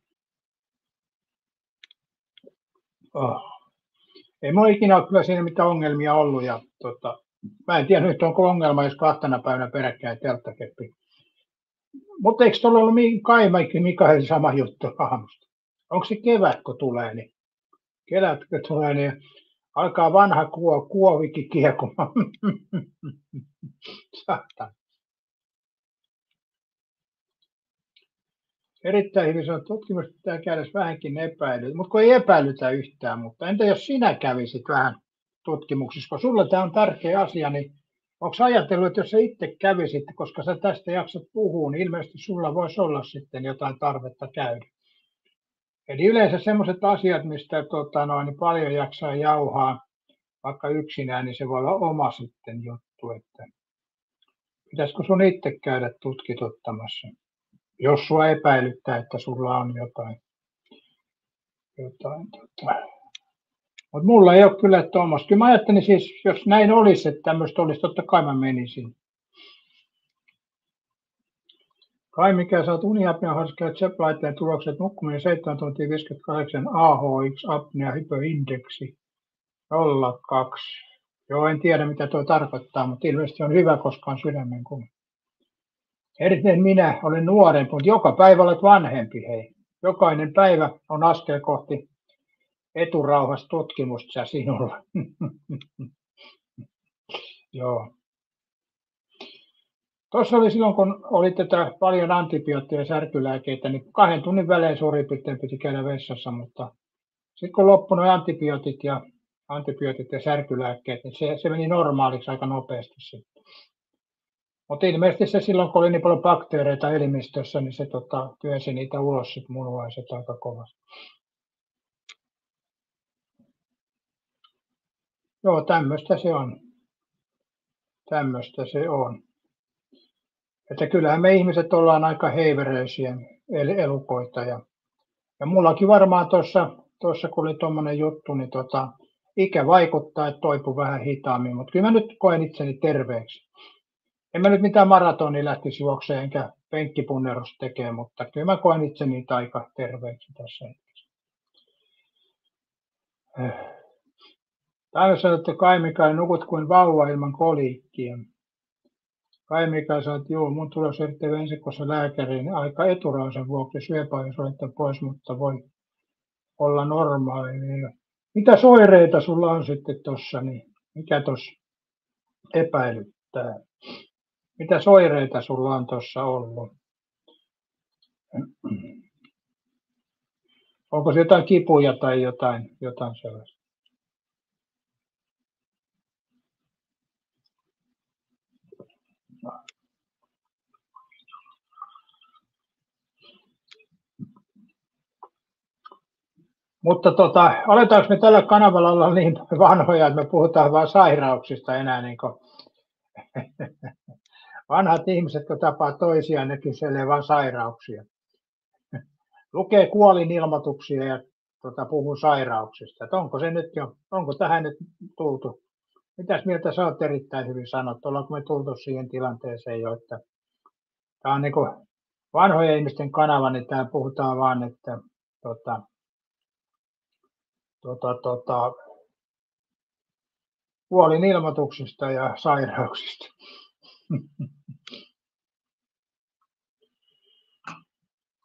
S1: Oh. Ei mulla ikinä ole kyllä siinä mitään ongelmia ollut. Ja, mä en tiedä nyt onko ongelma, jos 2 päivänä peräkkäin telttakeppi. Mutta eikö tuolla ollut Mikael sama juttu aamusta? Onko se kevät, kun tulee, niin alkaa vanha kuovikin kiekumaan. Saatana. Erittäin hyvin se on tutkimus, pitää käydä vähänkin epäilyä, mutta kun ei epäilytä yhtään, mutta entä jos sinä kävisit vähän tutkimuksissa, kun sulle tämä on tärkeä asia, niin onko ajatellut, että jos sä itse kävisit, koska sä tästä jaksat puhua, niin ilmeisesti sulla voisi olla sitten jotain tarvetta käydä. Eli yleensä sellaiset asiat, mistä niin paljon jaksaa jauhaa, vaikka yksinään, niin se voi olla oma sitten juttu, että pitäisikö sun itse käydä tutkituttamassa, jos sua epäilyttää, että sulla on jotain. Mutta mulla ei ole kyllä tuommoista. Kyllä mä ajattelin siis, jos näin olisi, että tämmöistä olisi, totta kai mä menisin. Kai mikä sä oot uniapnean harskea ZEP-laitteen tulokset, nukkuminen 7 tuntia 58, AHX, apnea, hypoindeksi 0,2. Joo, en tiedä mitä tuo tarkoittaa, mutta ilmeisesti on hyvä, koska on sydämen kun. Erityisen minä olen nuorempi, mutta joka päivä olet vanhempi, hei. Jokainen päivä on askel kohti eturauhasta tutkimusta sinulla. Joo. Tuossa oli silloin, kun oli tätä paljon antibiootteja ja särkylääkkeitä, niin 2 tunnin välein suurin piirtein piti käydä vessassa, mutta sitten kun loppui nuo antibiootit ja särkylääkkeet, niin se meni normaaliksi aika nopeasti sitten. Mutta ilmeisesti se silloin, kun oli niin paljon bakteereita elimistössä, niin se työnsi niitä ulos sitten munuaiset aika kovasti. Joo, tämmöistä se on. Että kyllähän me ihmiset ollaan aika heiveröisiä elukoita. Ja mullakin varmaan tuossa kun oli tuommoinen juttu, niin ikä vaikuttaa, että toipuu vähän hitaammin. Mutta kyllä mä nyt koen itseni terveeksi. En mä nyt mitään maratonia lähtisi juokseen enkä penkkipunnerusta tekee, mutta kyllä mä koen itseni aika terveeksi tässä hetkessä. Täällä sanoo, että Kai Mikael nukut kuin vauva ilman koliikkia. Kai Mikael sanoo, että joo, mun tulos erittäin ensikossa lääkäriin aika eturausen vuoksi syöpä, jos olette pois, mutta voi olla normaali. Mitä oireita sulla on sitten tuossa, niin mikä tuossa epäilyttää? Mitä oireita sulla on tuossa ollut? Onko se jotain kipuja tai jotain sellaista? Mutta aletaanko me tällä kanavalla olla niin vanhoja, että me puhutaan vain sairauksista enää, niin kuin vanhat ihmiset, kun tapaa toisiaan, ne kyselee vain sairauksia. Lukee kuolinilmoituksia ja puhuu sairauksista. Että onko tähän nyt tultu? Mitäs mieltä sä oot erittäin hyvin sanottu? Ollaanko me tultu siihen tilanteeseen jo, että tämä on niin kuin vanhojen ihmisten kanava, niin täällä puhutaan vaan, että kuolinilmoituksista ja sairauksista.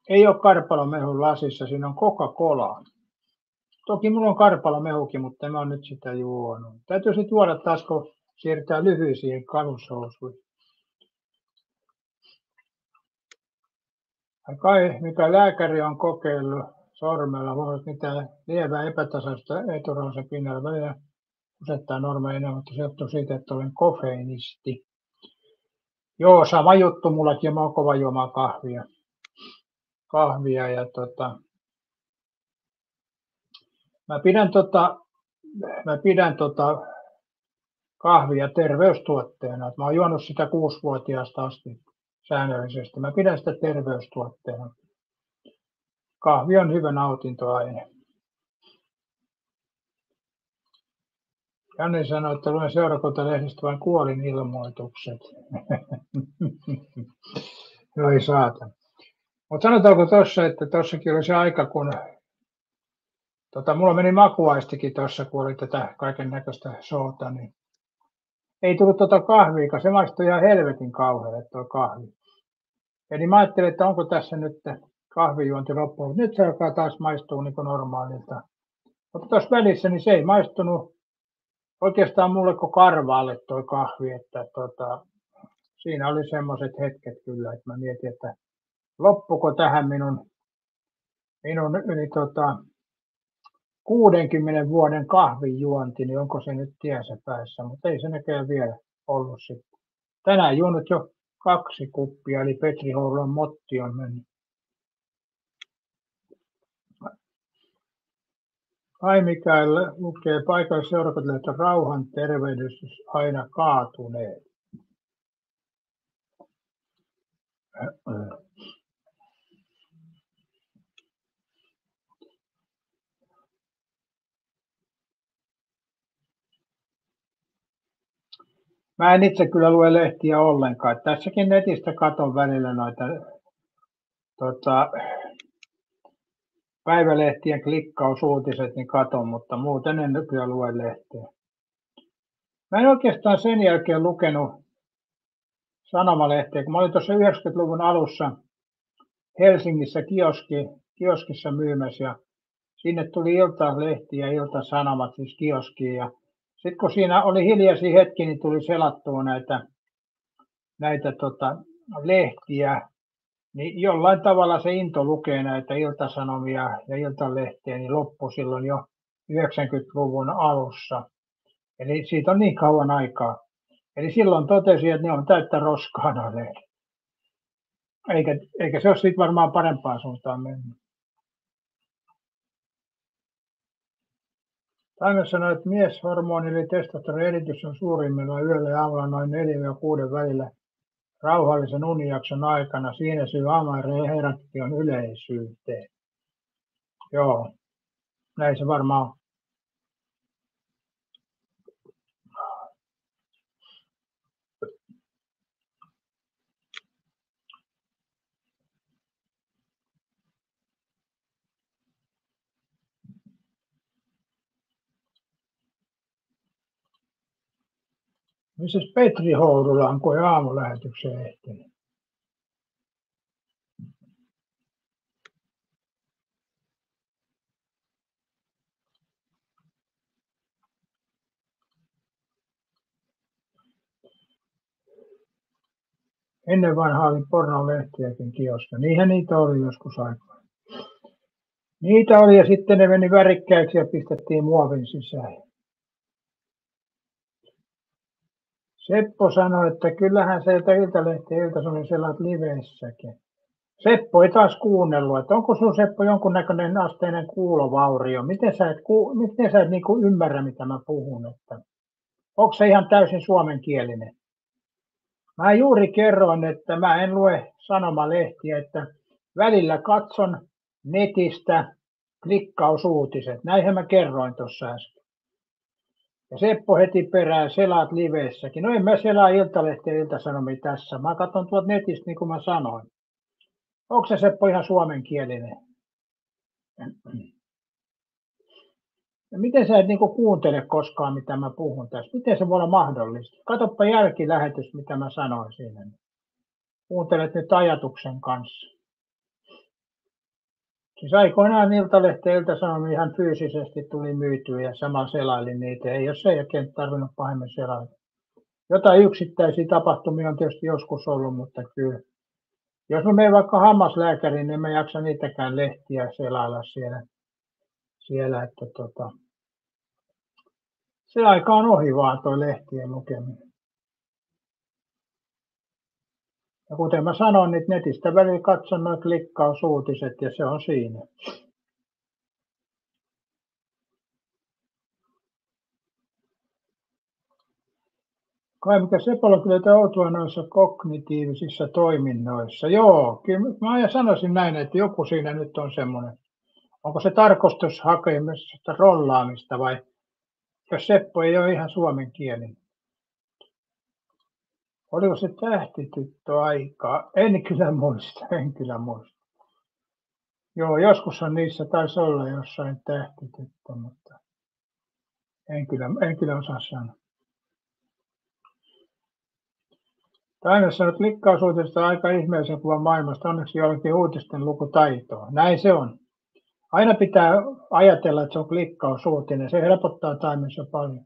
S1: Ei ole karpalomehun lasissa, siinä on Coca-Cola. Toki minulla on karpalomehukin, mutta en ole nyt sitä juonut. Täytyy sitten juoda taas, kun siirrytään lyhyisiin kalushousuihin. Kai, mikä lääkäri on kokeillut sormella, voi olla mitään lievää epätasaista eturauhasen pinnalla välillä useittain normeina, mutta se johtuu siitä, että olen kofeiinisti. Joo, sama juttu mullakin, mä oon kova juomaan kahvia. kahvia ja mä pidän, kahvia terveystuotteena. Mä oon juonut sitä 6-vuotiaasta asti säännöllisesti. Mä pidän sitä terveystuotteena. Kahvi on hyvä nautintoaine. Janne sanoi, että luen seurakuntalehdestä vain kuolinilmoitukset. No ei saata. Mutta sanotaanko tuossa, että tuossakin oli se aika, kun mulla meni makuaistikin tuossa, kun oli tätä kaiken näköistä soota, niin ei tullut kahviikaan. Se maistui ihan helvetin kauhealle tuo kahvi. Eli mä ajattelin, että onko tässä nyt kahvijuonti loppuun. Nyt se alkaa taas maistua niin kuin normaalilta. Mutta tuossa välissä niin se ei maistunut oikeastaan mulle kuin karvaalle tuo kahvi. Että siinä oli semmoiset hetket kyllä, että mä mietin, että loppuko tähän minun yli 60 vuoden kahvijuonti, niin onko se nyt tiensä päässä, mutta ei se näköjään vielä ollut sitten. Tänään juonut jo 2 kuppia, eli Petri Hourulan motti on mennyt. Ai Mikael lukee paikallisseurakuntalehti rauhan tervehdys aina kaatuneet. Mä en itse kyllä lue lehtiä ollenkaan. Tässäkin netistä katon välillä noita päivälehtien klikkausuutiset, niin katon, mutta muuten en kyllä lue lehteä. Mä en oikeastaan sen jälkeen lukenut sanomalehtiä, kun mä olin tuossa 90-luvun alussa Helsingissä kioskissa myymässä ja sinne tuli Iltalehti ja Ilta-Sanomat siis kioskiin ja sitten kun siinä oli hiljaisia hetki, niin tuli selattua näitä lehtiä, niin jollain tavalla se into lukee näitä Ilta-Sanomia ja Iltalehtiä, niin loppui silloin jo 90-luvun alussa. Eli siitä on niin kauan aikaa. Eli silloin totesin, että ne on täyttä roskaa nuo lehdet. Eikä se ole sitten varmaan parempaan suuntaan mennyt. Taime sanoi, että mieshormoni eli testosteron eritys on suurimmillaan yöllä ja aamulla noin 4-6 välillä rauhallisen unijakson aikana. Siinä syy aamulla herättiin on yleisyyteen. Joo, näin se varmaan on. Missäs Petri Hourula on, kun ei aamulähetykseen ehtinyt? Ennen vanhaa oli pornolehtiäkin kioska. Niinhän niitä oli joskus aikaa. Niitä oli ja sitten ne meni värikkäiksi ja pistettiin muovin sisään. Seppo sanoi, että kyllähän se Iltalehti ja Ilta-Sanomi selaat liveissäkin. Seppo ei taas kuunnellut, että onko sun Seppo jonkunnäköinen asteinen kuulovaurio? Miten sä et niinku ymmärrä, mitä mä puhun? Että onko se ihan täysin suomenkielinen? Mä juuri kerroin, että mä en lue sanomalehtiä, että välillä katson netistä klikkausuutiset. Näinhän mä kerroin tuossa äsken. Ja Seppo heti perään selaat liveissäkin. No en mä selaa Iltalehtiä ja Ilta-Sanomia tässä. Mä katson tuolta netistä niin kuin mä sanoin. Onko se Seppo ihan suomenkielinen? Ja miten sä et niinku kuuntele koskaan, mitä mä puhun tässä? Miten se voi olla mahdollista? Katoppa jälkilähetys, mitä mä sanoin siinä. Kuuntelet nyt ajatuksen kanssa. Siis aikoinaan Iltalehti ja Ilta-Sanomia ihan fyysisesti tuli myytyä ja sama selailin niitä. Ei ole sen jälkeen tarvinnut pahemmin selailla. Jotain yksittäisiä tapahtumia on tietysti joskus ollut, mutta kyllä. Jos mä menen vaikka hammaslääkäriin, niin mä jaksa niitäkään lehtiä selailla siellä että se aika on ohi vaan toi lehtien lukeminen. Ja kuten mä sanoin, niin netistä välillä katson noin klikkausuutiset ja se on siinä. Kai mikä Sepolla kyllä outoa noissa kognitiivisissa toiminnoissa. Joo, kyllä mä sanoisin näin, että joku siinä nyt on semmoinen. Onko se tarkoitus hakemista rollaamista vai jos Seppo ei ole ihan suomenkielinen? Oliko se tähtityttö aikaa? En kyllä muista. Joo, joskushan niissä taisi olla jossain tähtityttö, mutta en kyllä osaa sanoa. Taimessa on klikkausuutista aika ihmeellisen kuvan maailmasta, onneksi jollakin uutisten lukutaitoa. Näin se on. Aina pitää ajatella, että se on klikkausuutinen. Se helpottaa taimessa paljon.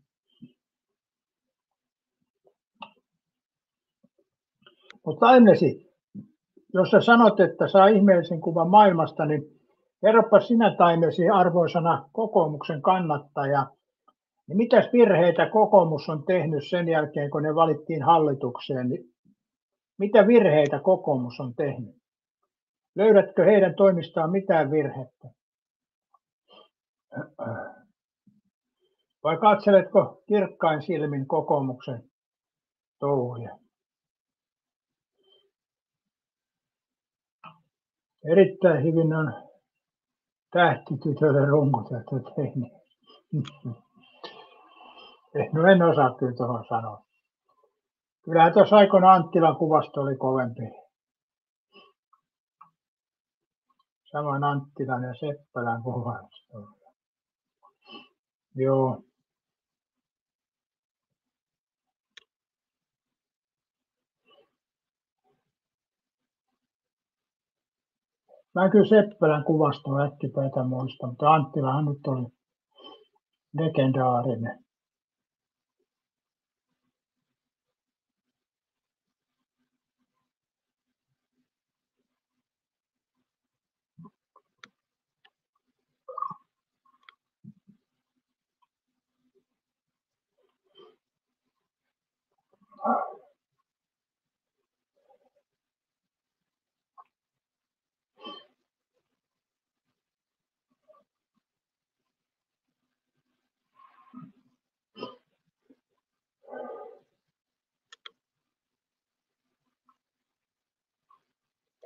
S1: Mutta Taimesi, jos sä sanot, että saa ihmeellisen kuvan maailmasta, niin kerropa sinä Taimesi arvoisana kokoomuksen kannattaja, niin mitäs virheitä kokoomus on tehnyt sen jälkeen, kun ne valittiin hallitukseen? Niin mitä virheitä kokoomus on tehnyt? Löydätkö heidän toimistaan mitään virhettä? Vai katseletko kirkkain silmin kokoomuksen touhuja? Erittäin hyvin on tähtitytölle runkotettu tehnyt. No en osaa kyllä tuohon sanoa. Kyllähän tuossa aikoina Anttilan kuvasto oli kovempi. Samoin Anttilan ja Seppälän kuvasto. Joo. Mä en kyllä Seppälän kuvastoa äkkipäätä muista, mutta Anttilahan nyt oli legendaarinen.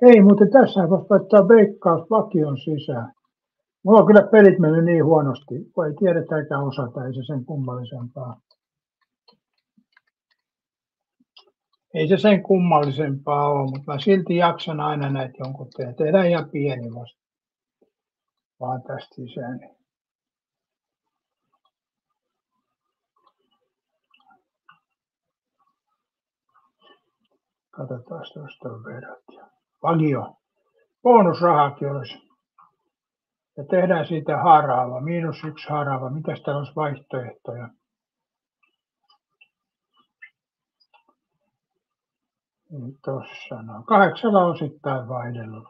S1: Ei muuten tässä voisi laittaa Veikkaus vakion sisään. Mulla on kyllä pelit mennyt niin huonosti, kun ei tiedetä eikä osata, ei se sen kummallisempaa. Ei se sen kummallisempaa ole, mutta mä silti jaksan aina näitä jonkun tehdä. Tehdään ihan pieni vasta. Vaan tästä sisään. Katsotaan tuosta verrat. Vagio. Bonusrahakin olisi. Ja tehdään siitä haraava. -1 haraava. Mitäs täällä olisi vaihtoehtoja? Tuossa no. 8 osittain vaihdellut.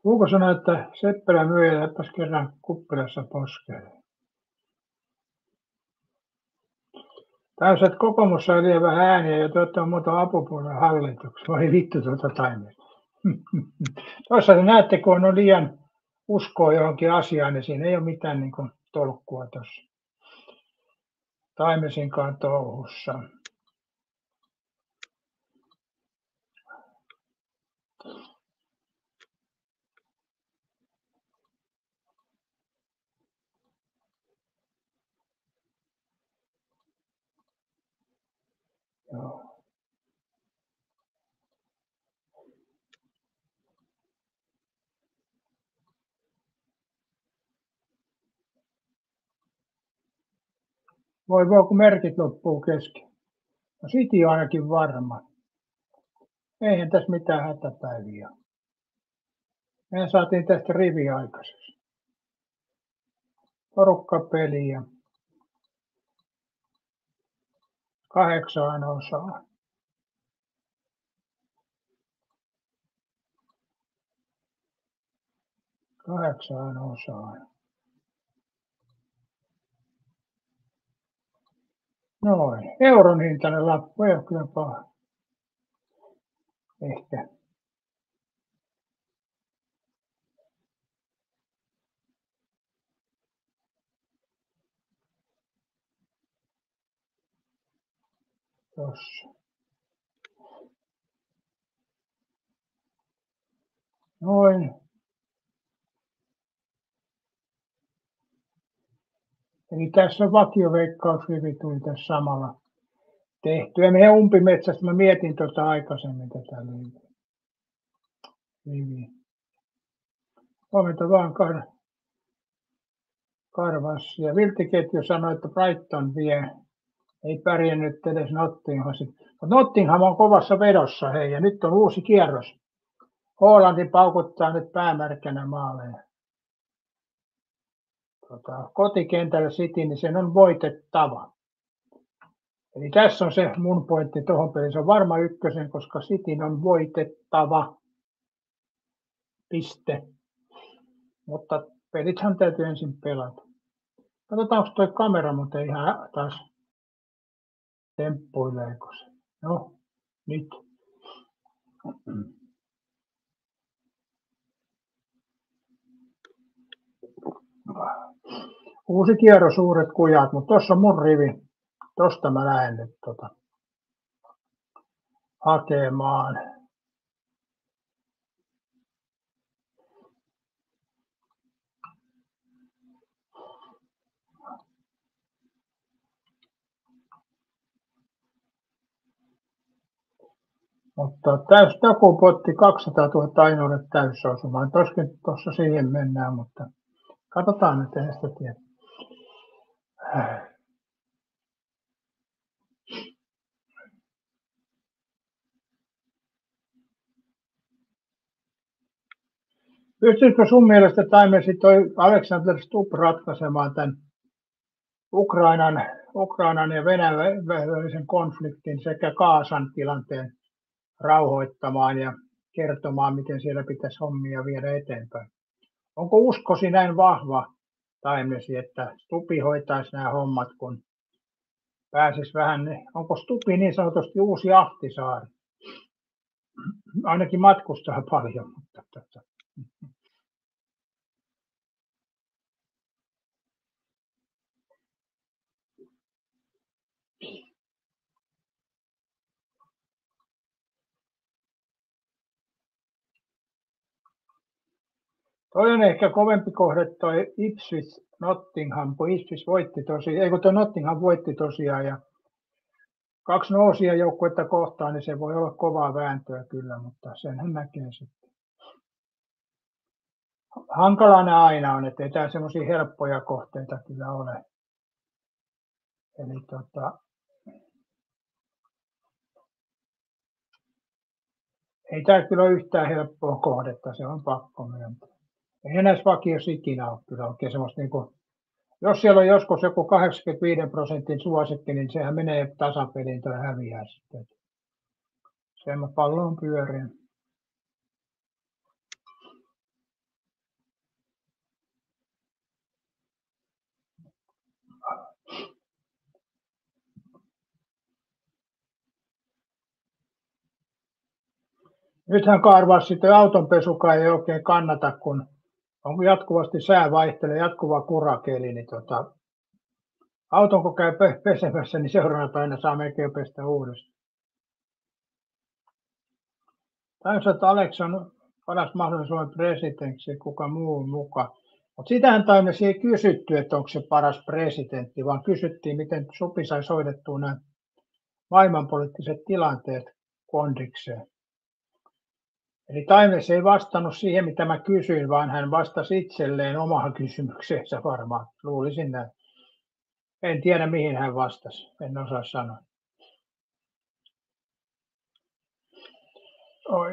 S1: Kuuko sanoi, että Seppälä myy jättäisi kerran kuppilassa poskelle? Taisi, että kokoomus sai liian vähän ääniä ja te olette muuta apupuolueen hallituksessa. Voi vittu tuota Taimesta. Toisaalta näette, kun on liian uskoa johonkin asiaan, niin siinä ei ole mitään niin kuin tolkkua tuossa Taimesinkaan touhussa. Joo. Voi kun merkit loppuu kesken. No City on ainakin varma. Eihän tässä mitään hätäpäiviä. Mehän saatiin tästä rivi aikaiseksi. Porukkapeliä. 8 osaa. 8 osaa. Noin. Euron hintainen lappu ei ole kyllä paha. Ehkä. Tossa. Noin. Eli tässä on vakioveikkausrivi tuli tässä samalla tehty. Ja meidän umpimetsästä mä mietin tuota aikaisemmin tätä riviä. Huomenta vaan Karvassia. Vilttiketju sanoi, että Brighton vie. Ei pärjännyt edes Nottingham. Mutta Nottingham on kovassa vedossa, hei, ja nyt on uusi kierros. Haaland paukuttaa nyt päämärkänä maaleja. Kotikentällä City, niin sen on voitettava. Eli tässä on se mun pointti tuohon peliin. Se on varma ykkösen, koska Cityn on voitettava. Piste. Mutta pelithän täytyy ensin pelata. Katsotaan, onko tuo kamera, mutta ihan taas temppuileeko se. No, nyt. Uusi kierros, suuret kujat, mutta tuossa on mun rivi. Tosta mä lähden nyt hakemaan. Mutta takupotti 200 000 ainoalle täysosumaan. Toskin tuossa siihen mennään, mutta katsotaan nyt, en sitä tiedä. Pystyisikö sun mielestä Taimesi toi Alexander Stubb ratkaisemaan tämän Ukrainan ja Venäjän välisen konfliktin sekä Gazan tilanteen rauhoittamaan ja kertomaan, miten siellä pitäisi hommia viedä eteenpäin? Onko uskosi näin vahva, Taimesi, että Stubbi hoitaisi nämä hommat, kun pääsisi vähän, onko Stubbi niin sanotusti uusi Ahtisaari? Ainakin matkustaa paljon, mutta toi on ehkä kovempi kohde toi Ipswich Nottingham, kun Ipswich voitti tosiaan, kun toi Nottingham voitti tosiaan ja kaksi nousia joukkuetta kohtaan, niin se voi olla kovaa vääntöä kyllä, mutta senhän näkee sitten. Hankala ne aina on, ettei tää semmoisia helppoja kohteita kyllä ole. Eli ei tää kyllä ole yhtään helppoa kohdetta, se on pakko myöntää. Ei näissä vakiossa ikinä ole kyllä oikein semmoista niinku, jos siellä on joskus joku 85% suosikki, niin sehän menee tasapeliin tai häviää sitten. Semmoinen pallo on pyöriä. Nythän Karvassi toi autonpesukaan ei oikein kannata, kun on jatkuvasti sää vaihtelee, jatkuva kurakeli, niin auton kun käy pesemässä, niin seuraavana päivänä saa melkein pestä uudestaan. Taisi, että Alex on paras mahdollinen Suomen presidentti, kuka muu mukaan. Mutta sitähän Taimesi ei kysytty, että onko se paras presidentti, vaan kysyttiin, miten Supi sai hoidettua nämä maailmanpoliittiset tilanteet kondikseen. Eli Taimes ei vastannut siihen, mitä mä kysyin, vaan hän vastasi itselleen omaan kysymykseensä varmaan. Luulisin näin. En tiedä, mihin hän vastasi. En osaa sanoa. Oi.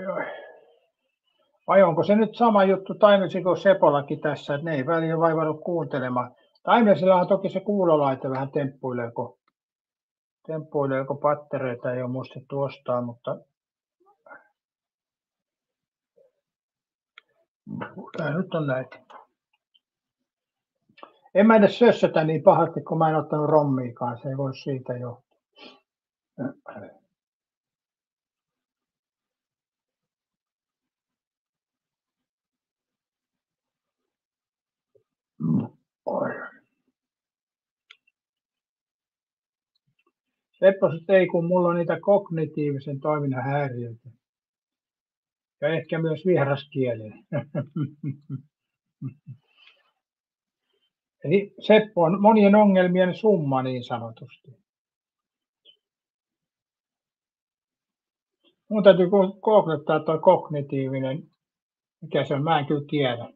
S1: Vai onko se nyt sama juttu Taimesi kuin Sepolakin tässä, että ne ei väliä vaivannut kuuntelemaan. Taimesilla on toki se kuulolaite vähän temppuileeko pattereita, ei ole muistettu ostaa, mutta tämä nyt on näitä. En mä edes sössötä niin pahasti, kun mä en ottanut rommiikaan. Se ei voi siitä johtua. Oi. Sepposet ei, kun mulla on niitä kognitiivisen toiminnan häiriöitä. Ja ehkä myös vieraskielinen. Eli Seppo on monien ongelmien summa niin sanotusti. Mun täytyy googlettaa tuo kognitiivinen, mikä se on, mä en kyllä tiedä.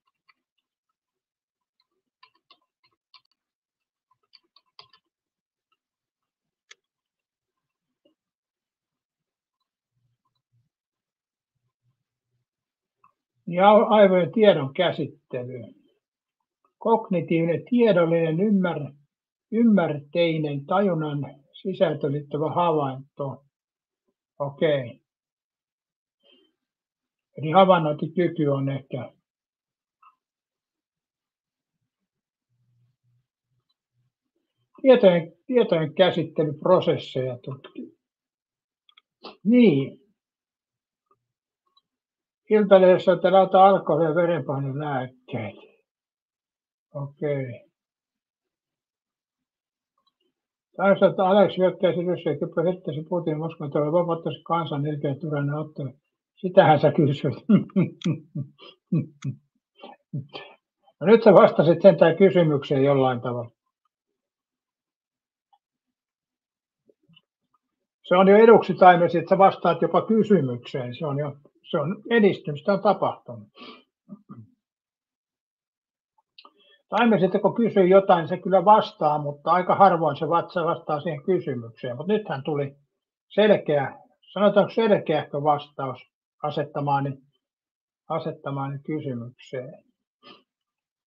S1: Ja aivojen tiedon käsittely. Kognitiivinen tiedollinen ymmärteinen tajunnan sisältöön liittyvä havainto. Okei. Eli havainnointikyky on ehkä. Tietojen käsittelyprosesseja tutkii. Niin. Iltalehdessä on täällä alkoholia ja verenpainelääkkeitä. Okei. Taisi, että Aleksi hyökkäisi Ryssiä, kyllä hettäisi Putin Moskovan tuolla vapauttaisi kansan ilkeä Tyrannin ottelu. Sitähän sä kysyit. No nyt sä vastasit sentään kysymykseen jollain tavalla. Se on jo eduksi Taimesi, että sä vastaat jopa kysymykseen. Se on edistymistä on tapahtunut. Taimesi, että kun kysyy jotain, se kyllä vastaa, mutta aika harvoin se vastaa siihen kysymykseen. Mutta nythän tuli selkeä, sanotaanko selkeäkö vastaus asettamaani kysymykseen.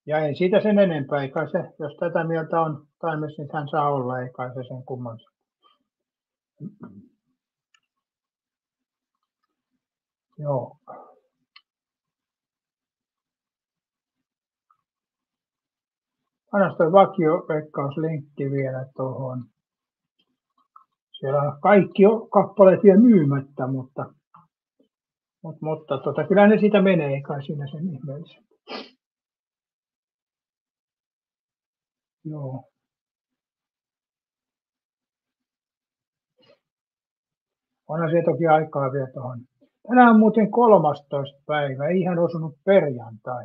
S1: Ja ei siitä sen enempää, ei kai se, jos tätä mieltä on Taimesi, niin hän saa olla, ei kai se sen kummansa. Joo. Annas tuo vakioveikkauslinkki vielä tuohon. Siellä on kaikki kappaleet vielä myymättä, mutta kyllä ne siitä menee, ei kai siinä sen ihmeellisen. Joo. Onhan se toki aikaa vielä tuohon. Tänään on muuten 13. päivä, ei ihan osunut perjantai.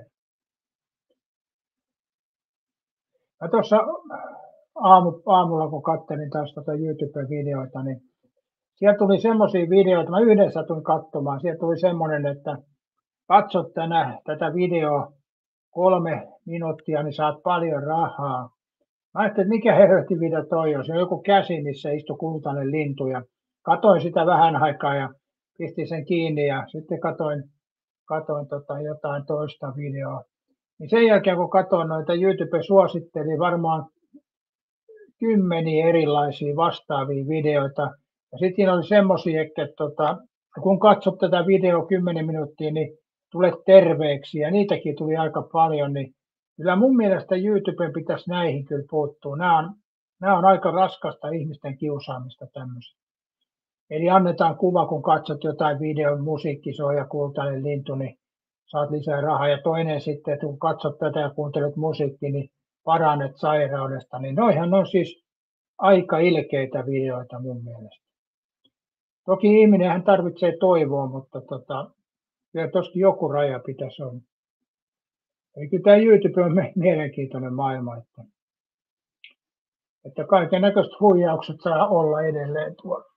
S1: Mä tuossa aamulla, kun katselin taas YouTube-videoita, niin siellä tuli semmoisia videoita, mä yhden satuin katsomaan, siellä tuli semmoinen, että katso tätä videoa 3 minuuttia, niin saat paljon rahaa. Mä ajattelin, että mikä helvetin video toi on. Se on joku käsi, missä istui kultainen lintu ja katoin sitä vähän aikaa ja pistin sen kiinni ja sitten katoin jotain toista videoa. Niin sen jälkeen kun katsoin noita, YouTube suositteli varmaan 10 erilaisia vastaavia videoita. Ja sitten siinä oli semmoisia, että kun katsot tätä videoa 10 minuuttia, niin tulet terveeksi ja niitäkin tuli aika paljon. Niin kyllä mun mielestä YouTuben pitäisi näihin kyllä puuttua. Nämä on aika raskasta ihmisten kiusaamista tämmöistä. Eli annetaan kuva, kun katsot jotain videon, musiikki soi ja kultainen lintu, niin saat lisää rahaa. Ja toinen sitten, että kun katsot tätä ja kuuntelet musiikkia, niin parannet sairaudesta. Niin noihan on siis aika ilkeitä videoita mun mielestä. Toki ihminenhän tarvitsee toivoa, mutta kyllä toskin joku raja pitäisi olla. Eli kyllä tämä YouTube on mielenkiintoinen maailma, että kaiken näköiset huijaukset saa olla edelleen tuolla.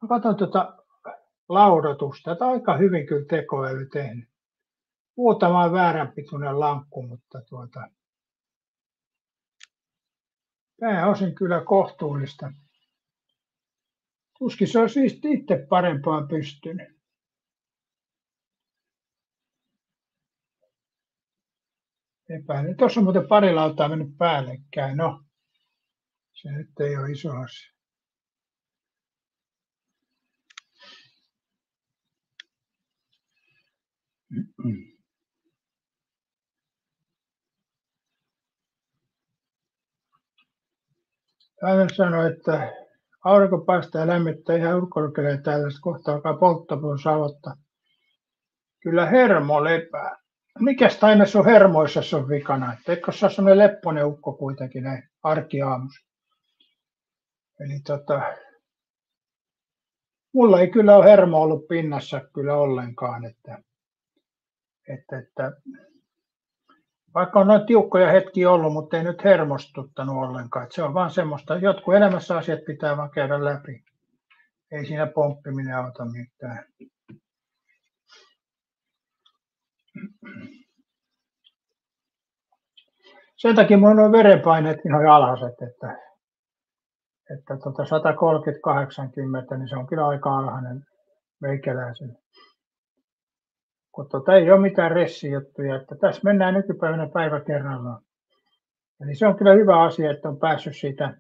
S1: Mä katson laudotusta, että aika hyvin kyllä tekoäly tehnyt. Muutama vääränpituinen lankku, mutta pääosin kyllä kohtuullista. Tuskin se olisi itse parempaan pystynyt. Epäilen. Tuossa on muuten pari lautaa mennyt päällekkäin. No, se nyt ei ole iso asia. Hän sanoi, että aurinko paistaa ja lämmittää ihan ulkoilkeleen täällä, kohta alkaa polttapuun aloittaa. Kyllä hermo lepää. Mikäs taime sun hermoissa on vikana? Eikö sä ole sellainen lepponen ukko kuitenkin näin arkiaamussa? Eli mulla ei kyllä ole hermo ollut pinnassa kyllä ollenkaan, että vaikka on noin tiukkoja hetkiä ollut, mutta ei nyt hermostuttanut ollenkaan. Että se on vaan semmoista, jotkut elämässä asiat pitää vaan käydä läpi. Ei siinä pomppiminen auta mitään. Sen takia minulla on verenpaineetkin noin alhaiset, että 130-80, niin se on kyllä aika alhainen meikäläiselle. Kun ei ole mitään ressijuttuja, että tässä mennään nykypäivänä päivä kerrallaan. Eli se on kyllä hyvä asia, että on päässyt siitä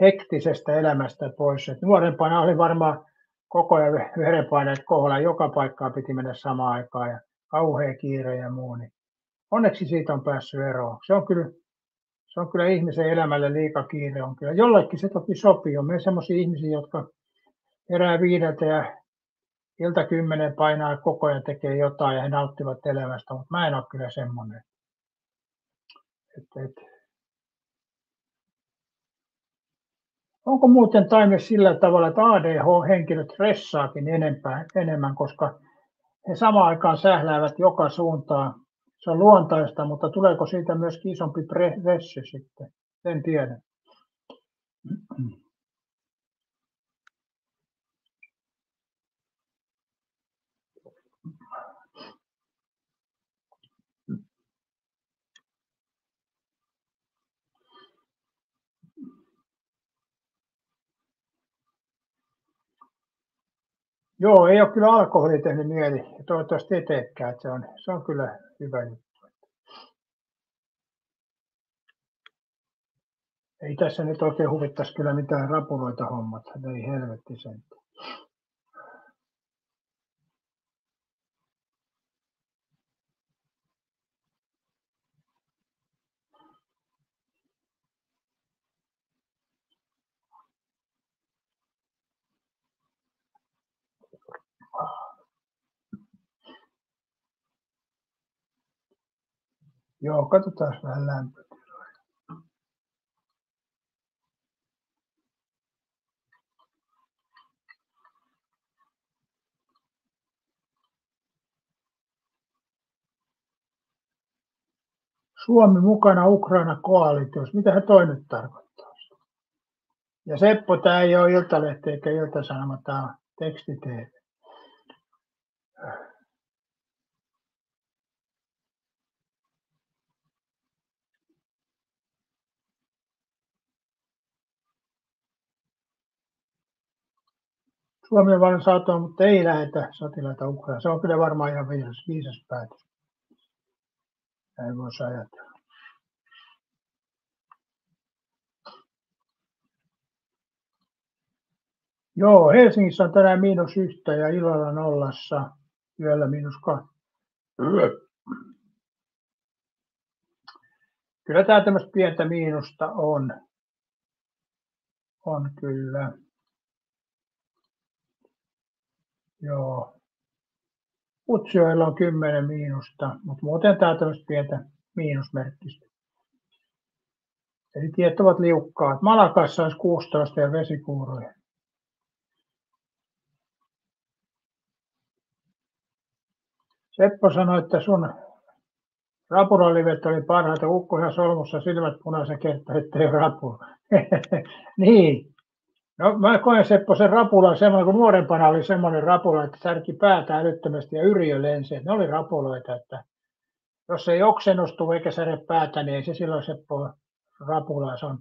S1: hektisestä elämästä pois. Et nuorempana oli varmaan koko ajan verenpaineet kohdalla, joka paikkaa piti mennä samaan aikaan ja kauhea kiire ja muu. Niin onneksi siitä on päässyt eroon. Se on kyllä ihmisen elämälle liika kiire. On kyllä. Jollekin se toki sopii. On myös sellaisia ihmisiä, jotka herää 5 ja ilta 10 painaa koko ajan tekee jotain ja he nauttivat elämästä, mutta mä en ole kyllä semmoinen. Onko muuten taime sillä tavalla, että ADH-henkilöt stressaakin enemmän, koska he samaan aikaan sähläävät joka suuntaan. Se on luontaista, mutta tuleeko siitä myöskin isompi stressi sitten? En tiedä. Joo, ei ole kyllä alkoholi tehnyt mieli. Ja toivottavasti ei teekään. Se on kyllä hyvä juttu. Ei tässä nyt oikein huvittaisi kyllä mitään rapuloita hommat. Ei helvetti sen. Joo, katsotaan vähän lämpöä. Suomi mukana Ukraina-koalitiossa. Mitä toi nyt tarkoittaa? Ja Seppo, tämä ei ole Iltalehti eikä Ilta-Sanoma, tämä on teksti-TV. Suomi on valmis mutta ei lähetä sotilaita Ukrainaan. Se on kyllä varmaan ihan viisas päätös. Näin voisi ajatella. Joo, Helsingissä on tänään -1 ja illalla nollassa, yöllä -2. Kyllä tämä tämmöistä pientä miinusta on. On kyllä. Joo. Utsjoella on 10 miinusta, mutta muuten tämä tämmöistä pientä miinusmerkkistä. Eli tiet ovat liukkaat. Malakassa olisi 16 ja vesikuuroja. Seppo sanoi, että sun rapulalivet oli parhaita. Ukko ihan solmussa, silmät punaisen kertaa, ettei ole rapula. Niin. No mä koen Seppo sen rapulan semmoinen, kun nuorempana oli semmoinen rapula, että särki päätä älyttömästi ja Yrjö lensi. Ne oli rapuloita, että jos ei oksennustu eikä särje päätä, niin ei se silloin Seppo rapula, se on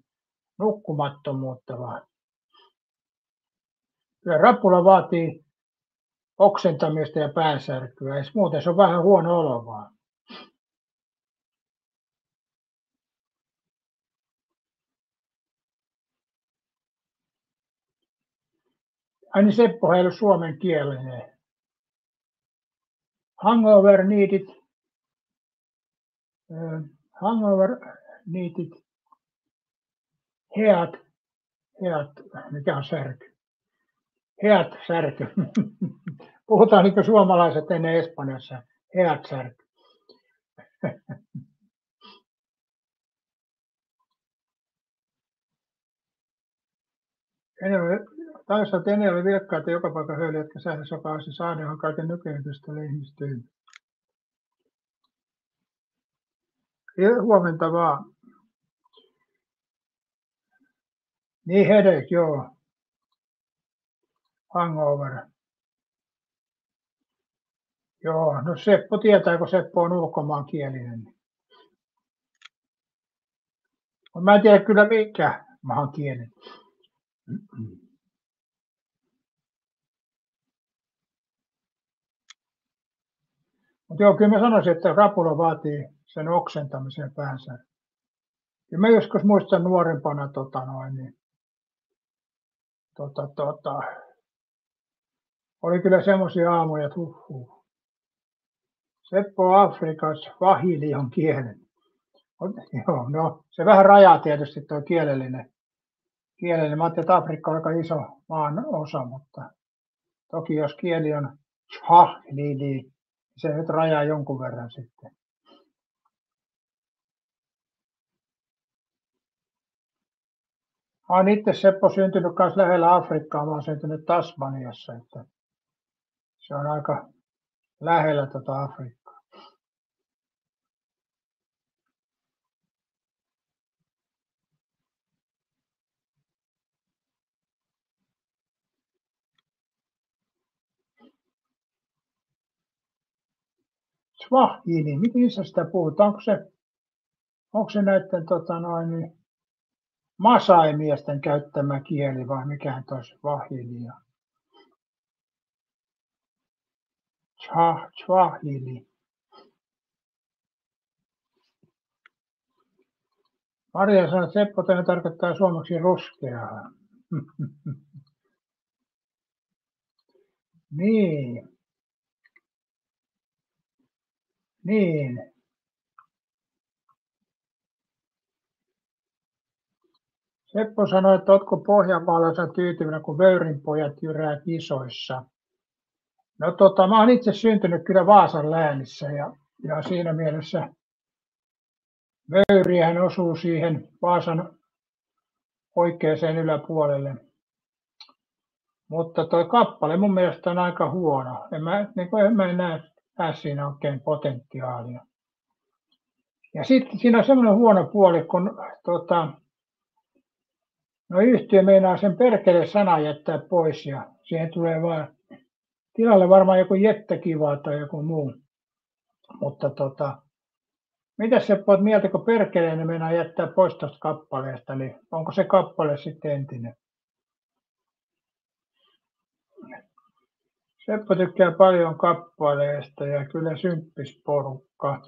S1: nukkumattomuutta vaan. Kyllä rapula vaatii oksentamista ja päänsärkyä, ja muuten se on vähän huono olo vaan. Ai niin Seppo ei ollut suomenkielinen. Hangover needed, hangover needed, heat, mikä on särky? Heat särky. Puhutaan niin kuin suomalaiset ennen Espanjassa. Heat särky. Toisaalta ennen oli vilkkaita joka paikan höyliä, jotka sähkösopaasi saadaan kaiken nykyisestä ihmistyyn. Huomenta vaan. Niin headache, joo. Hangover. Joo, no Seppo tietää, kun Seppo on ulkomaankielinen. Mä en tiedä kyllä mikä maankielinen. Mutta joo, kyllä mä sanoisin, että rapula vaatii sen oksentamisen päänsä. Kyllä mä joskus muistan nuorempana, oli kyllä semmoisia aamuja, että Seppo Afrikassa vahili on kielen. Joo, no se vähän rajaa tietysti tuo kielellinen. Mä ajattelin, että Afrikka on aika iso maan osa, mutta toki jos kieli on niin se nyt rajaa jonkun verran sitten. Mä oon itse Seppo syntynyt myös lähellä Afrikkaa, mä oon syntynyt Tasmaniassa, että se on aika lähellä Afrikkaa. Swahili, miten sä sitä puhut? Onko se näiden Masai-miesten käyttämä kieli vai mikähän toi Swahili on? Swahili. Maria sanoi, että Seppo tämä tarkoittaa suomeksi ruskeaa. Niin. Seppo sanoi, että oletko Pohjanmaalla tyytyväinen, kun Vöyrin pojat jyrää kisoissa. No mä olen itse syntynyt kyllä Vaasan läänissä ja siinä mielessä Vöyriähän osuu siihen Vaasan oikeaan yläpuolelle. Mutta tuo kappale mun mielestä on aika huono. En mä näe siinä oikein potentiaalia. Ja sitten siinä on semmoinen huono puoli, kun yhtiö meinaa sen perkele sana jättää pois ja siihen tulee vaan tilalle varmaan joku Jettekivaa tai joku muu. Mutta mitäs Seppo oot mieltä, kun perkeleen ne meinaa jättää pois tuosta kappaleesta, niin onko se kappale sitten entinen? Seppo tykkää paljon kappaleesta ja kyllä symppisporukkaa.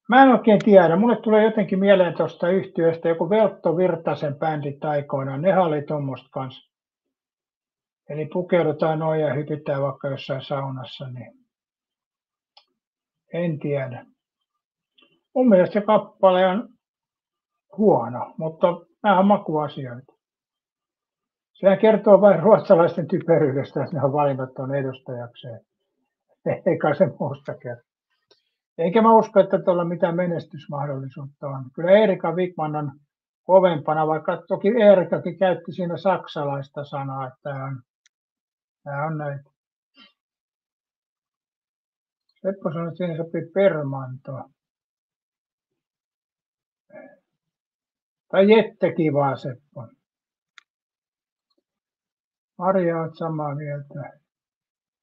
S1: Mä en oikein tiedä. Mulle tulee jotenkin mieleen tuosta yhtiöstä joku Veltto Virtasen bändit aikoinaan. Nehän oli tuommoista kanssa. Eli pukeudutaan noin ja hypitään vaikka jossain saunassa, niin en tiedä. Mun mielestä se kappale on huono, mutta nämä on makuasioita. Sehän kertoo vain ruotsalaisten typeryydestä, että ne on valinnut tuon edustajakseen. Eikä se muusta kertaa. Eikä mä usko, että tuolla mitään menestysmahdollisuutta on. Kyllä Erika Wigman on kovempana, vaikka toki Erikakin käytti siinä saksalaista sanaa, että tämä on näitä. Seppo sanoi, että siinä sopii permantoa. Tai Jettekivaa, Seppo. Maria on samaa mieltä.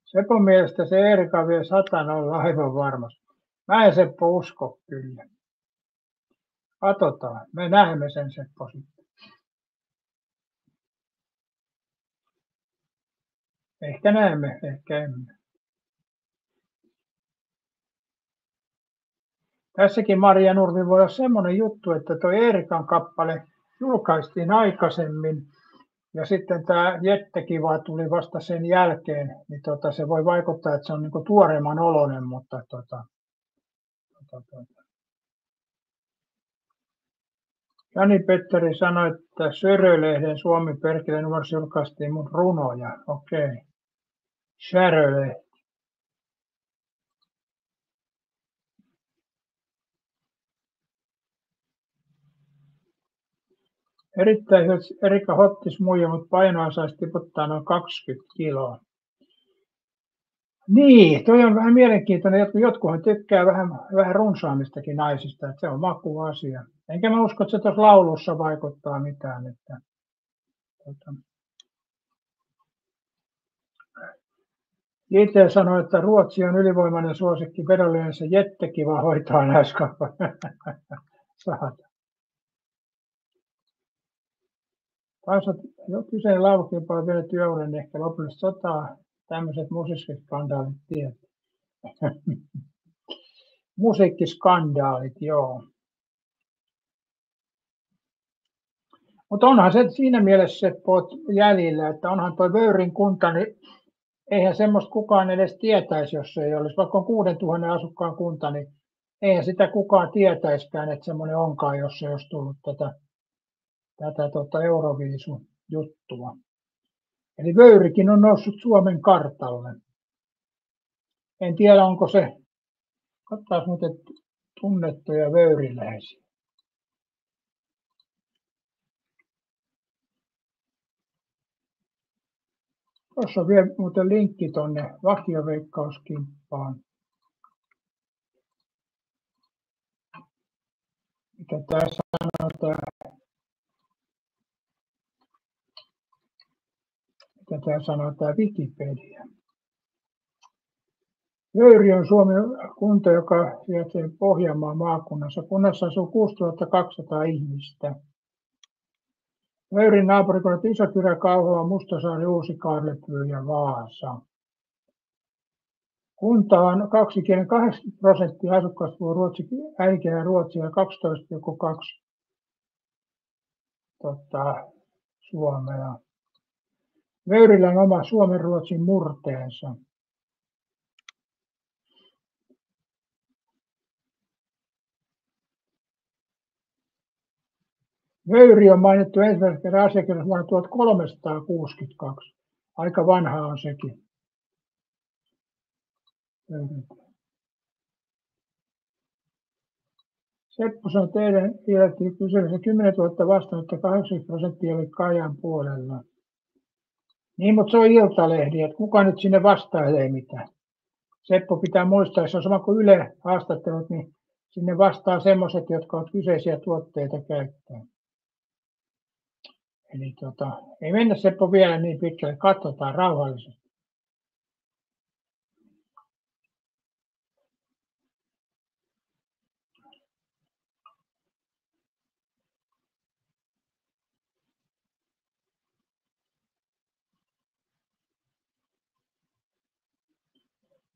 S1: Sepon mielestä se Erika vie 100 on aivan varmasti. Mä en Seppo usko kyllä. Katsotaan. Me näemme sen Seppo sitten. Ehkä näemme, ehkä emme. Tässäkin Maria Nurmi voi olla semmoinen juttu, että tuo Erikan kappale julkaistiin aikaisemmin Ja sitten tämä Jettekiva tuli vasta sen jälkeen, niin se voi vaikuttaa, että se on niin tuoreemman oloinen, mutta Jani-Petteri sanoi, että Sörölehden Suomi perkele numerossa julkaistiin mun runoja. Okei. Särölehti. Erittäin hyvä Erika Hottis muija, mutta painoa saisi tiputtaa noin 20 kiloa. Niin, toi on vähän mielenkiintoinen. Jotkuhan tykkää vähän runsaammistakin naisista, että se on makuasia. Enkä mä usko, että se tuossa laulussa vaikuttaa mitään. JT sanoi, että Ruotsi on ylivoimainen suosikki vedollinen, se Jettekiva hoitaa naiskaupan. Kyseinen laulukilpailu vielä työuran ehkä lopullista sotaa. Tämmöiset musiikkiskandaalit tietää. Musiikkiskandaalit, joo. Mutta onhan se siinä mielessä Seppo jäljellä, että onhan tuo Vöyrin kunta, niin eihän semmoista kukaan edes tietäisi, jos se ei olisi. Vaikka on 6000 asukkaan kunta, niin eihän sitä kukaan tietäiskään, että semmoinen onkaan, jos se olisi tullut tätä Euroviisun juttua. Eli Vöyrikin on noussut Suomen kartalle. En tiedä, onko se, katsotaan muuten tunnettuja vöyriläisiä. Tuossa on vielä muuten linkki tuonne vakioveikkauskimppaan. Mitä tämä sanoo tämä Wikipedia. Vöyri on Suomen kunta, joka sijaitsee Pohjanmaan maakunnassa. Kunnassa asuu 6200 ihmistä. Vöyrin naapurikunnat Isokyrö, Kauhava, Mustasaari, Uusi-Kaarlepyy ja Vaasa. Kunta on kaksikielinen, 80% asukkaista puhuu äidinkielellä ruotsia ja 12,2 suomea. Vöyrillä on oma suomen-ruotsin murteensa. Vöyri on mainittu ensimmäisen kerran asiakirjassa vuonna 1362. Aika vanha on sekin. Seppo sanoi teidän kiellettiin kyselyssä 10 000 vastannutta, 80% oli Kajan puolella. Niin, mutta se on Iltalehdi, että kuka nyt sinne vastailee mitään. Seppo pitää muistaa, se on sama kuin Yle haastattelut, niin sinne vastaa semmoiset, jotka ovat kyseisiä tuotteita käyttäen. Eli ei mennä Seppo vielä niin pitkälle, katsotaan rauhallisesti.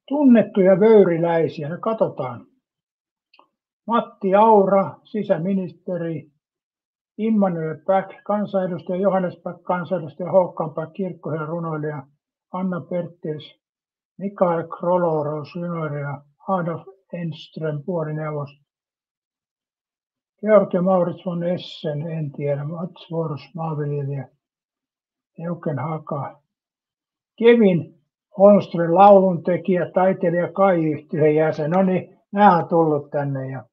S1: Tunnettuja vöyriläisiä, no katsotaan. Matti Aura, sisäministeri, Immanuel Back, kansanedustaja, Johannes Back, kansanedustaja, Håkan Back, kirkkoherra, runoilija, Anna Pertils, Mikael Kroloros, runoilija, Adolf Enström, vuorineuvos, Georg ja Maurits von Essen, en tiedä, Mats Fors, maanviljelijä, Eugen Haka, Kevin Holmström, lauluntekijä, taiteilija, Kai-yhtiön jäsen. No niin, nämä on tullut tänne. Ja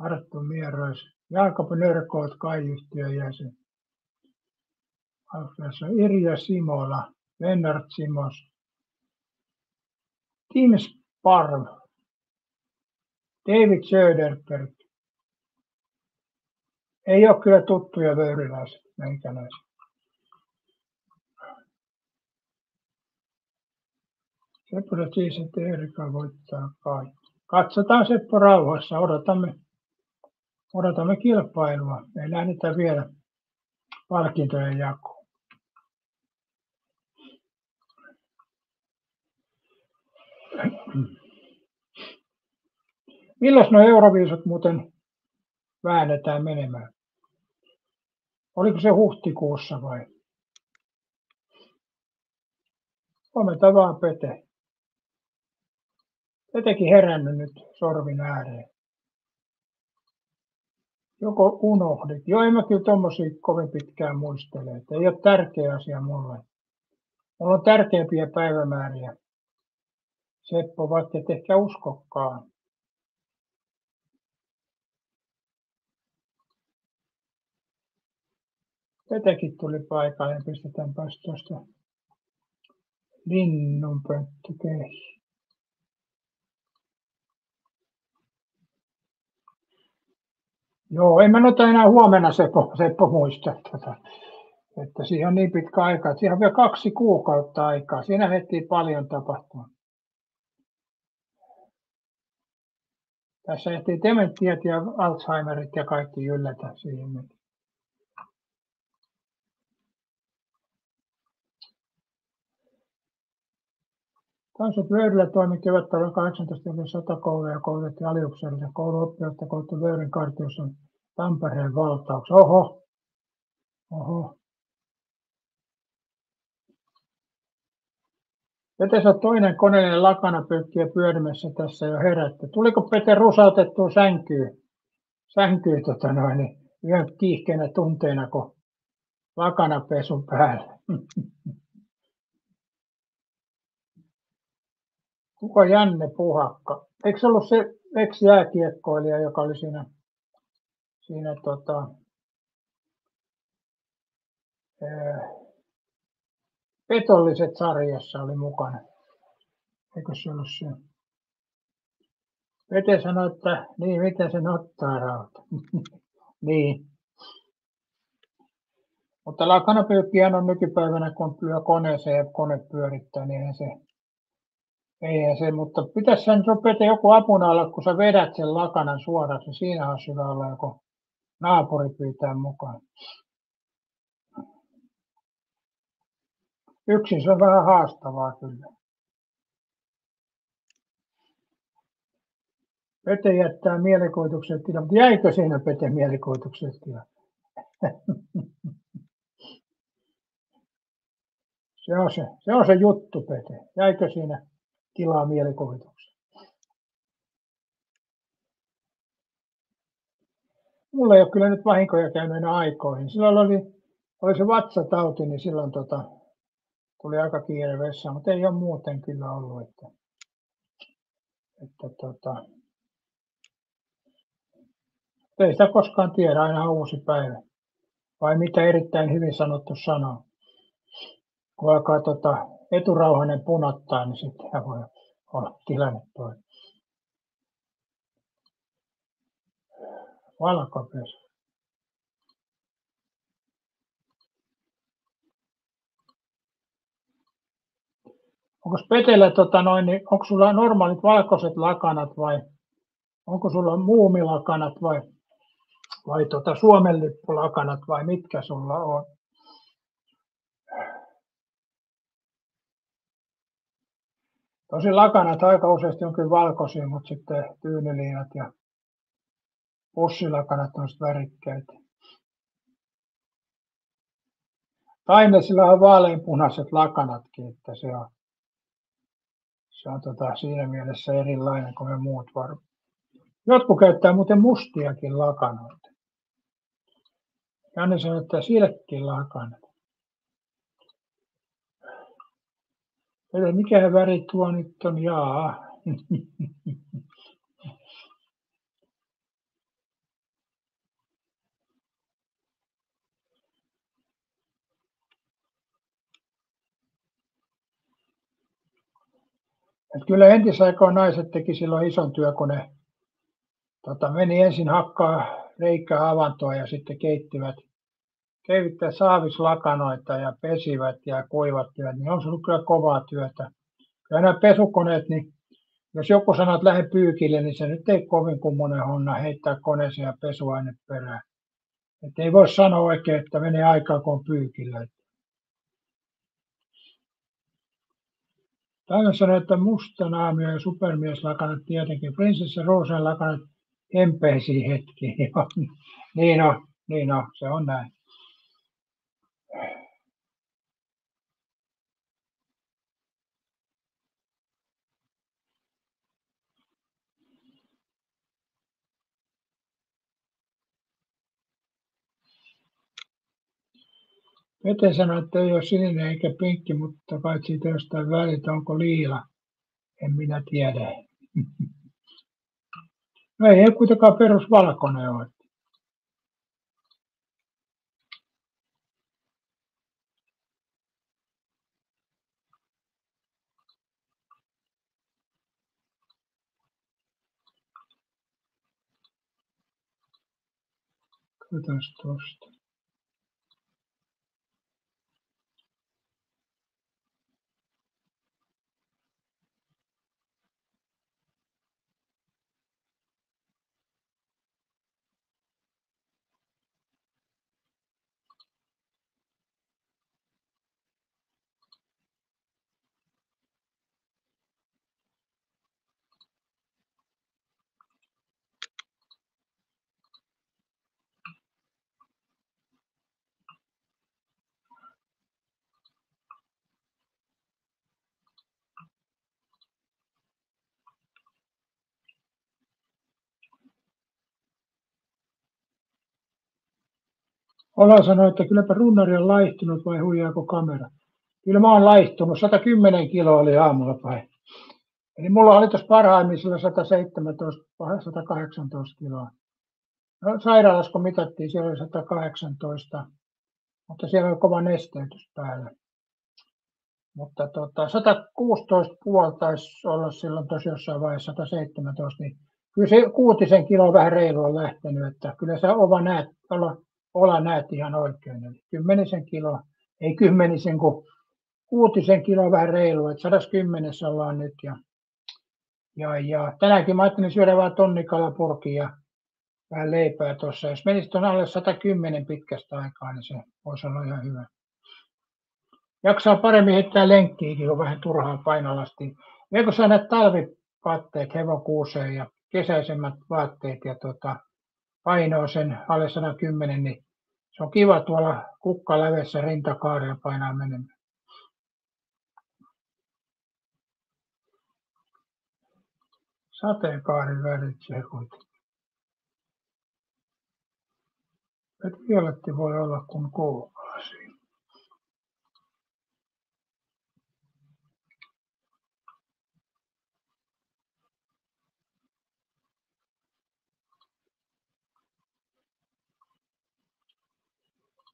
S1: Arttu Mierois, Jaakob Nörkoot, Kai-yhtiön jäsen. Irja Simola, Lennart Simos, Tim Sparv, David Söderberg. Ei ole kyllä tuttuja vöyriläiset, meikäläiset. Seppo siis, että Erika voittaa kaikki. Katsotaan Seppo rauhassa, odotamme kilpailua. Me lähdetään vielä palkintojen jakoon. Milloin nuo Euroviisut muuten väännetään menemään? Oliko se huhtikuussa vai? Huomenta vaan, Pete. Petekin herännyt nyt sorvin ääreen. Joko unohdit? Joo, en mä kyllä tommosia kovin pitkään muistele. Että ei ole tärkeä asia mulle. Mulla on tärkeämpiä päivämääriä. Seppo, vaikka et ehkä uskokkaan. Petekin tuli paikalle ja pistetäänpäs tuosta linnunpönttö kehiin. Joo, en mä noita enää huomenna Seppo muista että siihen on niin pitkä aika. Siihen on vielä 2 kuukautta aikaa. Siinä heti paljon tapahtuu. Tässä ehtii dementiat ja Alzheimerit ja kaikki yllätä siihen nyt. Kansa Vöyrillä toimi kevättalven 18 sotakouluja ja koulutettiin aliupseerillisen kouluoppilaita koulutettu Vöyrin kartiossa Tampereen valtauksessa. Oho. Pete on toinen koneellinen lakanapyykkiä pyörimässä tässä jo herätty. Tuliko Pete rusautettua sänkyyn yhden kiihkeänä tunteena, kun lakanapesun päällä? Kuka Janne Puhakka? Eikö se ollut se ex-jääkiekkoilija, joka oli siinä Petolliset sarjassa oli mukana? Eikö se ollut se? Pete sanoi, että niin, miten sen ottaa rauta. Niin. Mutta lakanapyykkihän on nykypäivänä, kun lyö koneeseen ja kone pyörittää, niin eihän se, mutta pitäisi sen Pete joku apuna olla, kun sä vedät sen lakanan suoraksi, niin siinä on hyvä olla joku naapuri pyytää mukaan. Yksin se on vähän haastavaa kyllä. Pete jättää mielikuvituksen tila, mutta jäikö siinä Pete mielikuvituksen tila? Se on se juttu, Pete. Jäikö siinä tilaa mielikuvitukseen? Mulla ei ole kyllä nyt vahinkoja käynyt enää aikoihin. Silloin oli se vatsatauti, niin silloin tuli aika kiire vessaan, mutta ei ole muuten kyllä ollut. Ei sitä koskaan tiedä, aina uusi päivä. Vai mitä erittäin hyvin sanottu sana. Kun alkaa eturauhanen punottaa, niin sitten voi olla tilanne toinen. Valkopesu. Onko Petellä, niin onko sulla normaalit valkoiset lakanat vai onko sulla muumilakanat vai Suomen lippulakanat vai mitkä sulla on? Tosin lakanat aika useasti on kyllä valkoisia, mutta sitten tyyneliinat ja pussilakanat on värikkäitä. Taimesilla on vaaleanpunaiset lakanatkin, että se on siinä mielessä erilainen kuin me muut varmaan. Jotkut käyttää muuten mustiakin lakanoita. Janne sanoi, että silkkiin lakanat. Eli mikä väri tuo nyt on? Jaa. Kyllä entisaikaan naiset teki silloin ison työ, kun ne meni ensin hakkaa reikää avantoa ja sitten keittivät saavislakanoita ja pesivät ja kuivattivat, niin on se ollut kyllä kovaa työtä. Ja nämä pesukoneet, niin jos joku sanoo, että lähde pyykille, niin se nyt ei kovin kummonen honna heittää koneeseen ja pesuaine perään. Että ei voi sanoa oikein, että menee aikaa, kun on pyykillä. Täällä sanoo, että mustanaamio ja supermieslakanat tietenkin, prinsessa Roosen lakanat hempeisiin hetkiin. Niin on, se on näin. Pete sanoi, että ei ole sininen eikä pinkki, mutta kai siitä jostain välitä, onko liila. En minä tiedä. No ei kuitenkaan perusvalkoinen ole. Katsotaan tuosta. Ola sanoi, että kylläpä runnari on laihtunut vai huijaako kamera. Kyllä mä oon laihtunut, 110 kiloa oli aamulla päin. Eli mulla oli tuossa parhaimmillaan 117, 118 kiloa. No, sairaalassa kun mitattiin, siellä oli 118, mutta siellä oli kova nesteytys päällä. Mutta 116,5 taisi olla silloin tosi jossain vaiheessa 117, niin kyllä se 6 kiloa vähän reilu on lähtenyt, että kyllä se Ola näet ihan oikein. Eli 10 kiloa, ei 10, kun 6 kiloa vähän reilu, että 110 ollaan nyt. Ja tänäänkin mä ajattelin syödä vaan tonnikalapurkin ja vähän leipää tuossa. Jos menisi tuon alle 110 pitkästä aikaa, niin se voisi olla ihan hyvä. Jaksaa paremmin heittää lenkkiäkin, kun vähän turhaa painolastia. Ja kun saa näitä talvivaatteet hevokuuseen ja kesäisemmät vaatteet ja painoa sen alle 110, niin se on kiva tuolla kukkalävessä rintakaarella painaa menemään. Sateenkaaren värit se kuitenkin. Et violetti voi olla kuin koululaisia.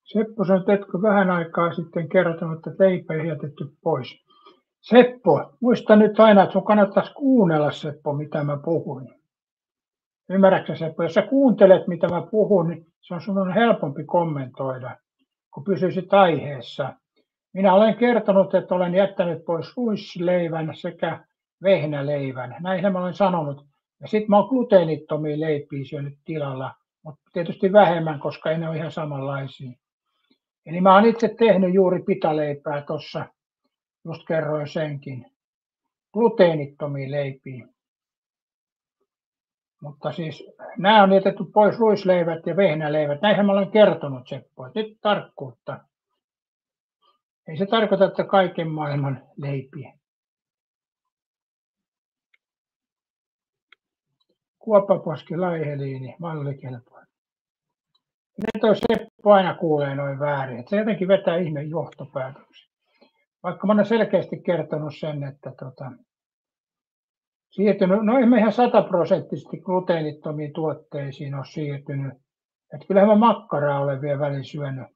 S1: Seppo sanoi, että etkö vähän aikaa sitten kertonut, että leipä ei jätetty pois. Seppo, muista nyt aina, että sun kannattaisi kuunnella, Seppo, mitä mä puhuin. Ymmärrätkö, Seppo? Jos sä kuuntelet, mitä mä puhun, niin se on sun helpompi kommentoida, kun pysyisit aiheessa. Minä olen kertonut, että olen jättänyt pois ruisleivän sekä vehnäleivän. Näinhän mä olen sanonut. Ja sitten mä oon gluteenittomia leipiä syönyt tilalla, mutta tietysti vähemmän, koska ei ne ole ihan samanlaisia. Eli mä oon itse tehnyt juuri pitaleipää tuossa, just kerroin senkin. Gluteenittomia leipiä. Mutta siis nämä on jätetty pois ruisleivät ja vehnäleivät. Näinhän mä olen kertonut, Seppo. Nyt tarkkuutta. Ei se tarkoita, että kaiken maailman leipiä. Kuoppaposki, laiheliini, mallikelpoinen. Ne toi Seppo aina kuulee noin väärin. Että se jotenkin vetää ihmeen johtopäätöksiä. Vaikka mä olen selkeästi kertonut sen, että siirtynyt, no emme ihan 100% gluteenittomiin tuotteisiin ole siirtynyt. Että kyllähän mä makkaraa olen vielä välillä syönyt.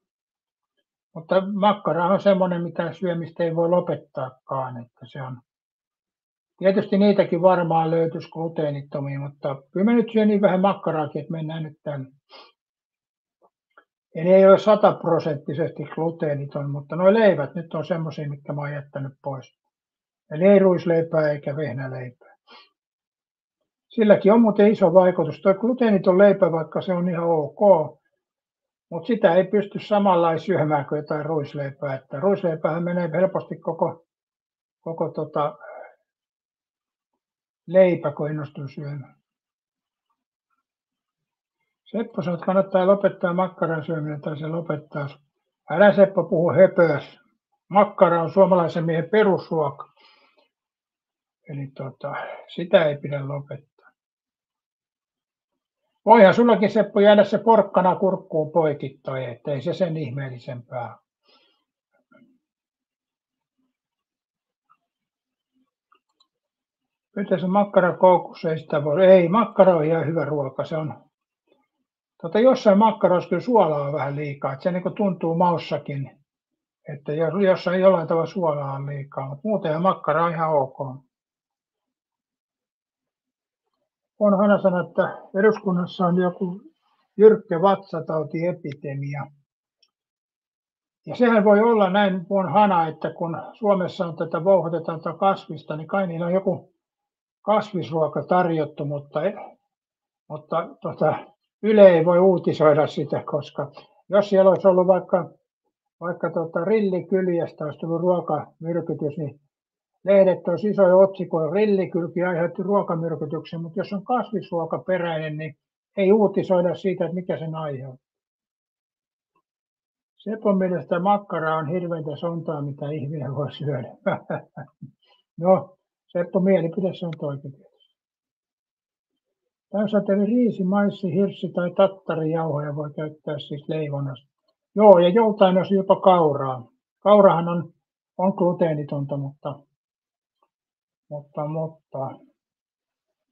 S1: Mutta makkara on semmoinen, mitä syömistä ei voi lopettaakaan. Että se on. Tietysti niitäkin varmaan löytyisi gluteenittomia, mutta kyllä mä nyt syön niin vähän makkaraakin, että mennään nyt tänne. Eli ei ole 100% gluteeniton, mutta nuo leivät nyt on semmoisia, mitkä mä oon jättänyt pois. Eli ei ruisleipää eikä vehnäleipää. Silläkin on muuten iso vaikutus. Tuo gluteeniton leipä, vaikka se on ihan ok, mutta sitä ei pysty samalla syömään kuin jotain ruisleipää. Että ruisleipähän menee helposti koko leipä, kun innostuu syömään. Seppo sanoo, että kannattaa lopettaa makkaran syöminen tai se lopettaa. Älä Seppo puhu höpöäs. Makkara on suomalaisen miehen perusruoka. Eli sitä ei pidä lopettaa. Voihan sullakin Seppo jäädä se porkkana kurkkuun poikittain, ettei se sen ihmeellisempää. Miten se makkarakoukussa ei sitä voi? Ei, makkara on ihan hyvä ruoka. Se on, jossain makkaroissa kyllä suolaa on vähän liikaa. Että se niin tuntuu maussakin, että jossain jollain tavalla suolaa on liikaa. Mutta muuten makkara on ihan ok. Onhan sanonut, että eduskunnassa on joku jyrkkä vatsatautiepidemia. Ja sehän voi olla näin vuon hana, että kun Suomessa on tätä vouhotetaan kasvista, niin kai niillä on joku kasvisruoka tarjottu, mutta Yle ei voi uutisoida sitä, koska jos siellä olisi ollut vaikka rillikyljestä olisi tullut ruokamyrkytys, niin lehdet olisi isoja otsikoja, rillikylki aiheutti ruokamyrkytyksen, mutta jos on kasvisruokaperäinen, niin ei uutisoida siitä, että mikä sen aiheuttaa. Sepon mielestä makkara on hirveäntä sontaa, mitä ihminen voi syödä. No, Seppo mielipide se on toikin. Täysateinen riisi, maissi, hirssi tai tattarijauhoja voi käyttää siis leivonnassa. Joo, ja joltain olisi jopa kauraa. Kaurahan on gluteenitonta, mutta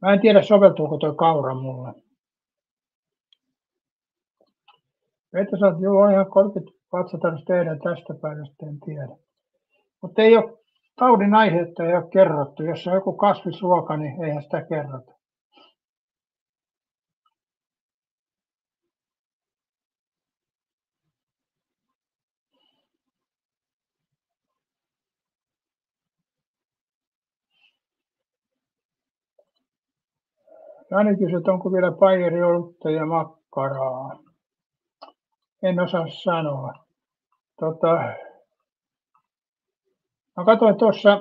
S1: mä en tiedä soveltuuko tuo kaura mulle. Että sä oot ihan 30 vatsatarvitsisi tehdä tästä päivästä, en tiedä. Mutta ei ole taudin aihetta ei ole kerrottu. Jos on joku kasvisruoka, niin eihän sitä kerrota. Jani kysyi, että onko vielä pajeriolutta ja makkaraa. En osaa sanoa. Mä katsoin tuossa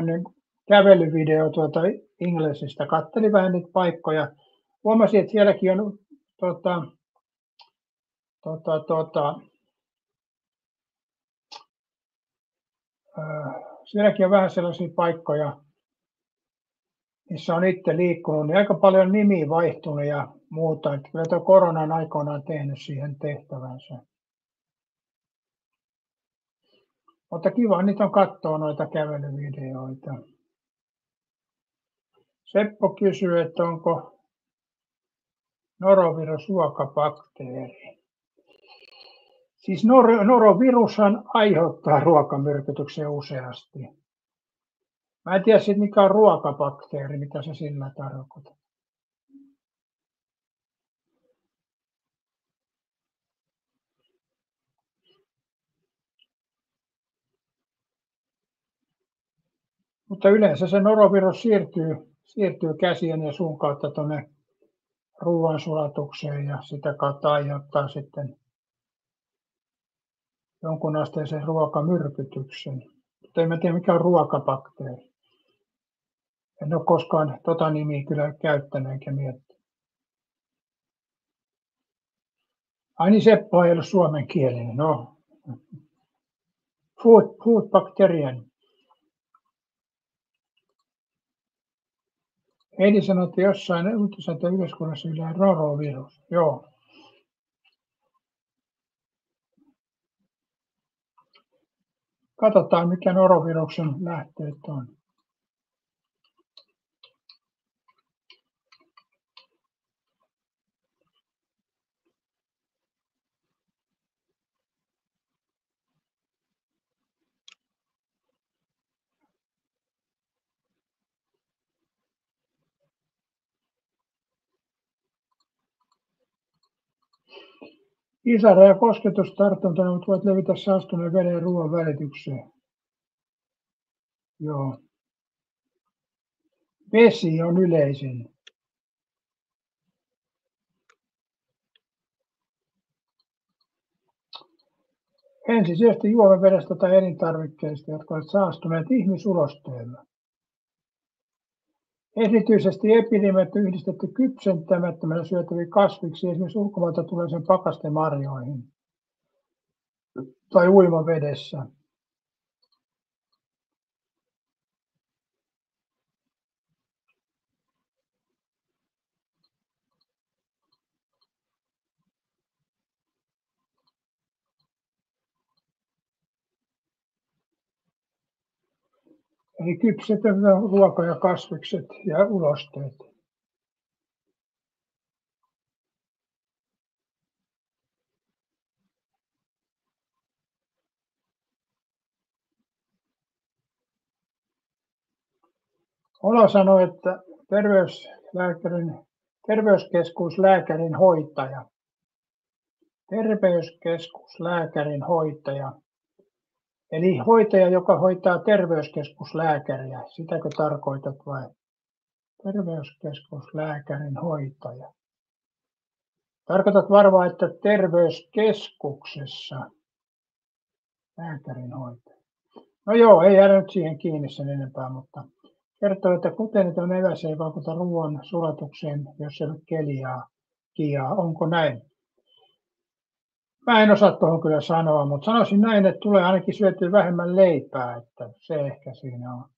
S1: niin kävelyvideo Inglesistä. Katselin vähän niitä paikkoja. Huomasin, että sielläkin on sielläkin on vähän sellaisia paikkoja, missä on itse liikkunut, niin aika paljon nimiä vaihtunut ja muuta. Että kyllä tuo koronan aikoinaan tehnyt siihen tehtävänsä. Mutta kiva niitä on katsoa noita kävelyvideoita. Seppo kysyy, että onko norovirus ruokabakteeri. Siis norovirushan aiheuttaa ruokamyrkytyksen useasti. Mä en tiedä sit mikä on ruokabakteeri, mitä se sillä tarkoittaa. Mutta yleensä se norovirus siirtyy käsien ja suun kautta tuonne ruoansulatukseen ja sitä kautta aiheuttaa sitten jonkun asteisen ruokamyrkytyksen. Mutta en mä tiedä mikä on ruokabakteeri. En ole koskaan tota nimiä kyllä käyttänyt enkä miettinyt. Ai niin, Seppo ei ollut suomenkielinen. No. Food bacterian. Heidi sanoi, että jossain uutisessa yhdyskunnassa ylää norovirus. Joo. Katsotaan mikä noroviruksen lähteet on. Isara- ja kosketustartuntana voivat levitä saastuneen veden ja ruoan välitykseen. Joo. Vesi on yleisin. Ensisijaisesti juomavedestä tai elintarvikkeista, jotka ovat saastuneet ihmisulosteella. Erityisesti epidemiat on yhdistetty kypsentämättömänä syötäviin kasviksi, esimerkiksi ulkomailta tulleeseen pakastemarjoihin tai uimavedessä. Eli kypsetetään ruoka ja kasvikset ja ulosteet. Ola sanoi, että terveyskeskuslääkärin hoitaja. Terveyskeskuslääkärin hoitaja. Eli hoitaja, joka hoitaa terveyskeskuslääkäriä. Sitäkö tarkoitat vai? Terveyskeskuslääkärin hoitaja. Tarkoitat varmaan, että terveyskeskuksessa lääkärin hoitaja. No joo, ei jäädä nyt siihen kiinni sen enempää, mutta kertoo, että gluteenit on eväs ei vaikuta ruoan sulatukseen, jos ei ole keliakiaa. Onko näin? Mä en osaa tuohon kyllä sanoa, mutta sanoisin näin, että tulee ainakin syötyä vähemmän leipää, että se ehkä siinä on.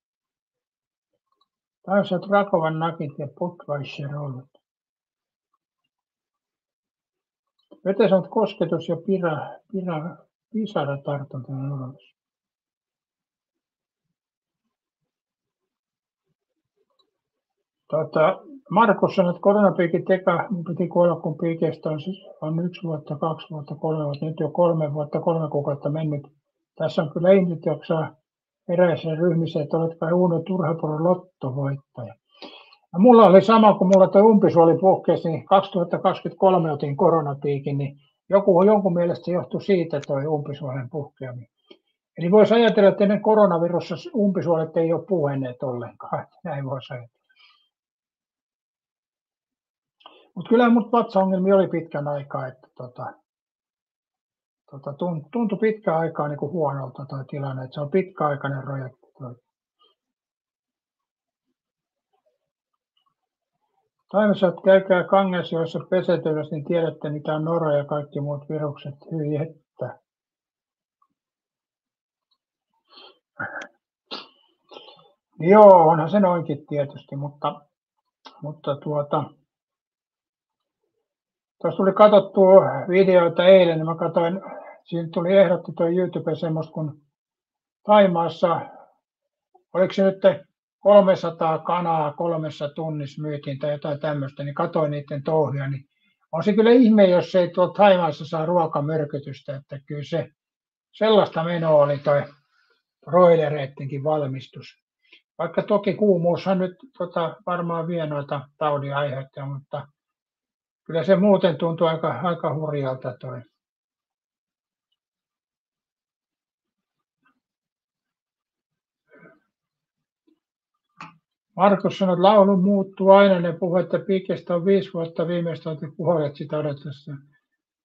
S1: Tansat Rakovan nakit ja Budweiser-olut. Vetesanot kosketus ja pisaratartunta on olemassa. Markus sanoi, että koronapiikin teka piti kuolla, kun piikeistä on 1 vuotta, 2 vuotta, 3 vuotta, nyt jo 3 vuotta, 3 kuukautta mennyt. Tässä on kyllä ihmiset, jotka eräissä ryhmissä, että olet kai Uno Turhapuron lottovoittaja. Ja mulla oli sama, kun mulla tuo umpisuoli puhkesi, niin 2023 otin koronapiikin, niin jonkun mielestä se johtui siitä tuo umpisuolen puhkeaminen. Eli voisi ajatella, että ennen koronavirusta umpisuolet ei ole puhenneet ollenkaan. Näin voisi ajatella. Mutta kyllä mut vatsaongelmia oli pitkän aikaa, että tuntui pitkän aikaa niin kuin huonolta tuo tilanne, että se on pitkäaikainen projekti. Taimessa, käykää Kangasjoessa pesetyössä, niin tiedätte mitä on noro ja kaikki muut virukset. Hyi että. Joo, onhan se noinkin tietysti, mutta tuossa tuli katsottua videoita eilen, niin mä katsoin, siinä tuli ehdotti tuo YouTube semmoista, kun Thaimaassa, oliko se nyt 300 kanaa 3 tunnissa myytiin tai jotain tämmöistä, niin katsoin niiden touhuja, niin on se kyllä ihme, jos ei tuolla Thaimaassa saa ruokamyrkytystä, että kyllä se sellaista menoa oli toi broilereittenkin valmistus. Vaikka toki kuumuushan nyt varmaan vie noita taudin aiheuttajia, mutta kyllä se muuten tuntuu aika hurjalta toi. Markus sanoi, että laulu muuttuu aina, ne puhuu, että piikestä on 5 vuotta viimeistä oltiin puhuneet sitä odotessa.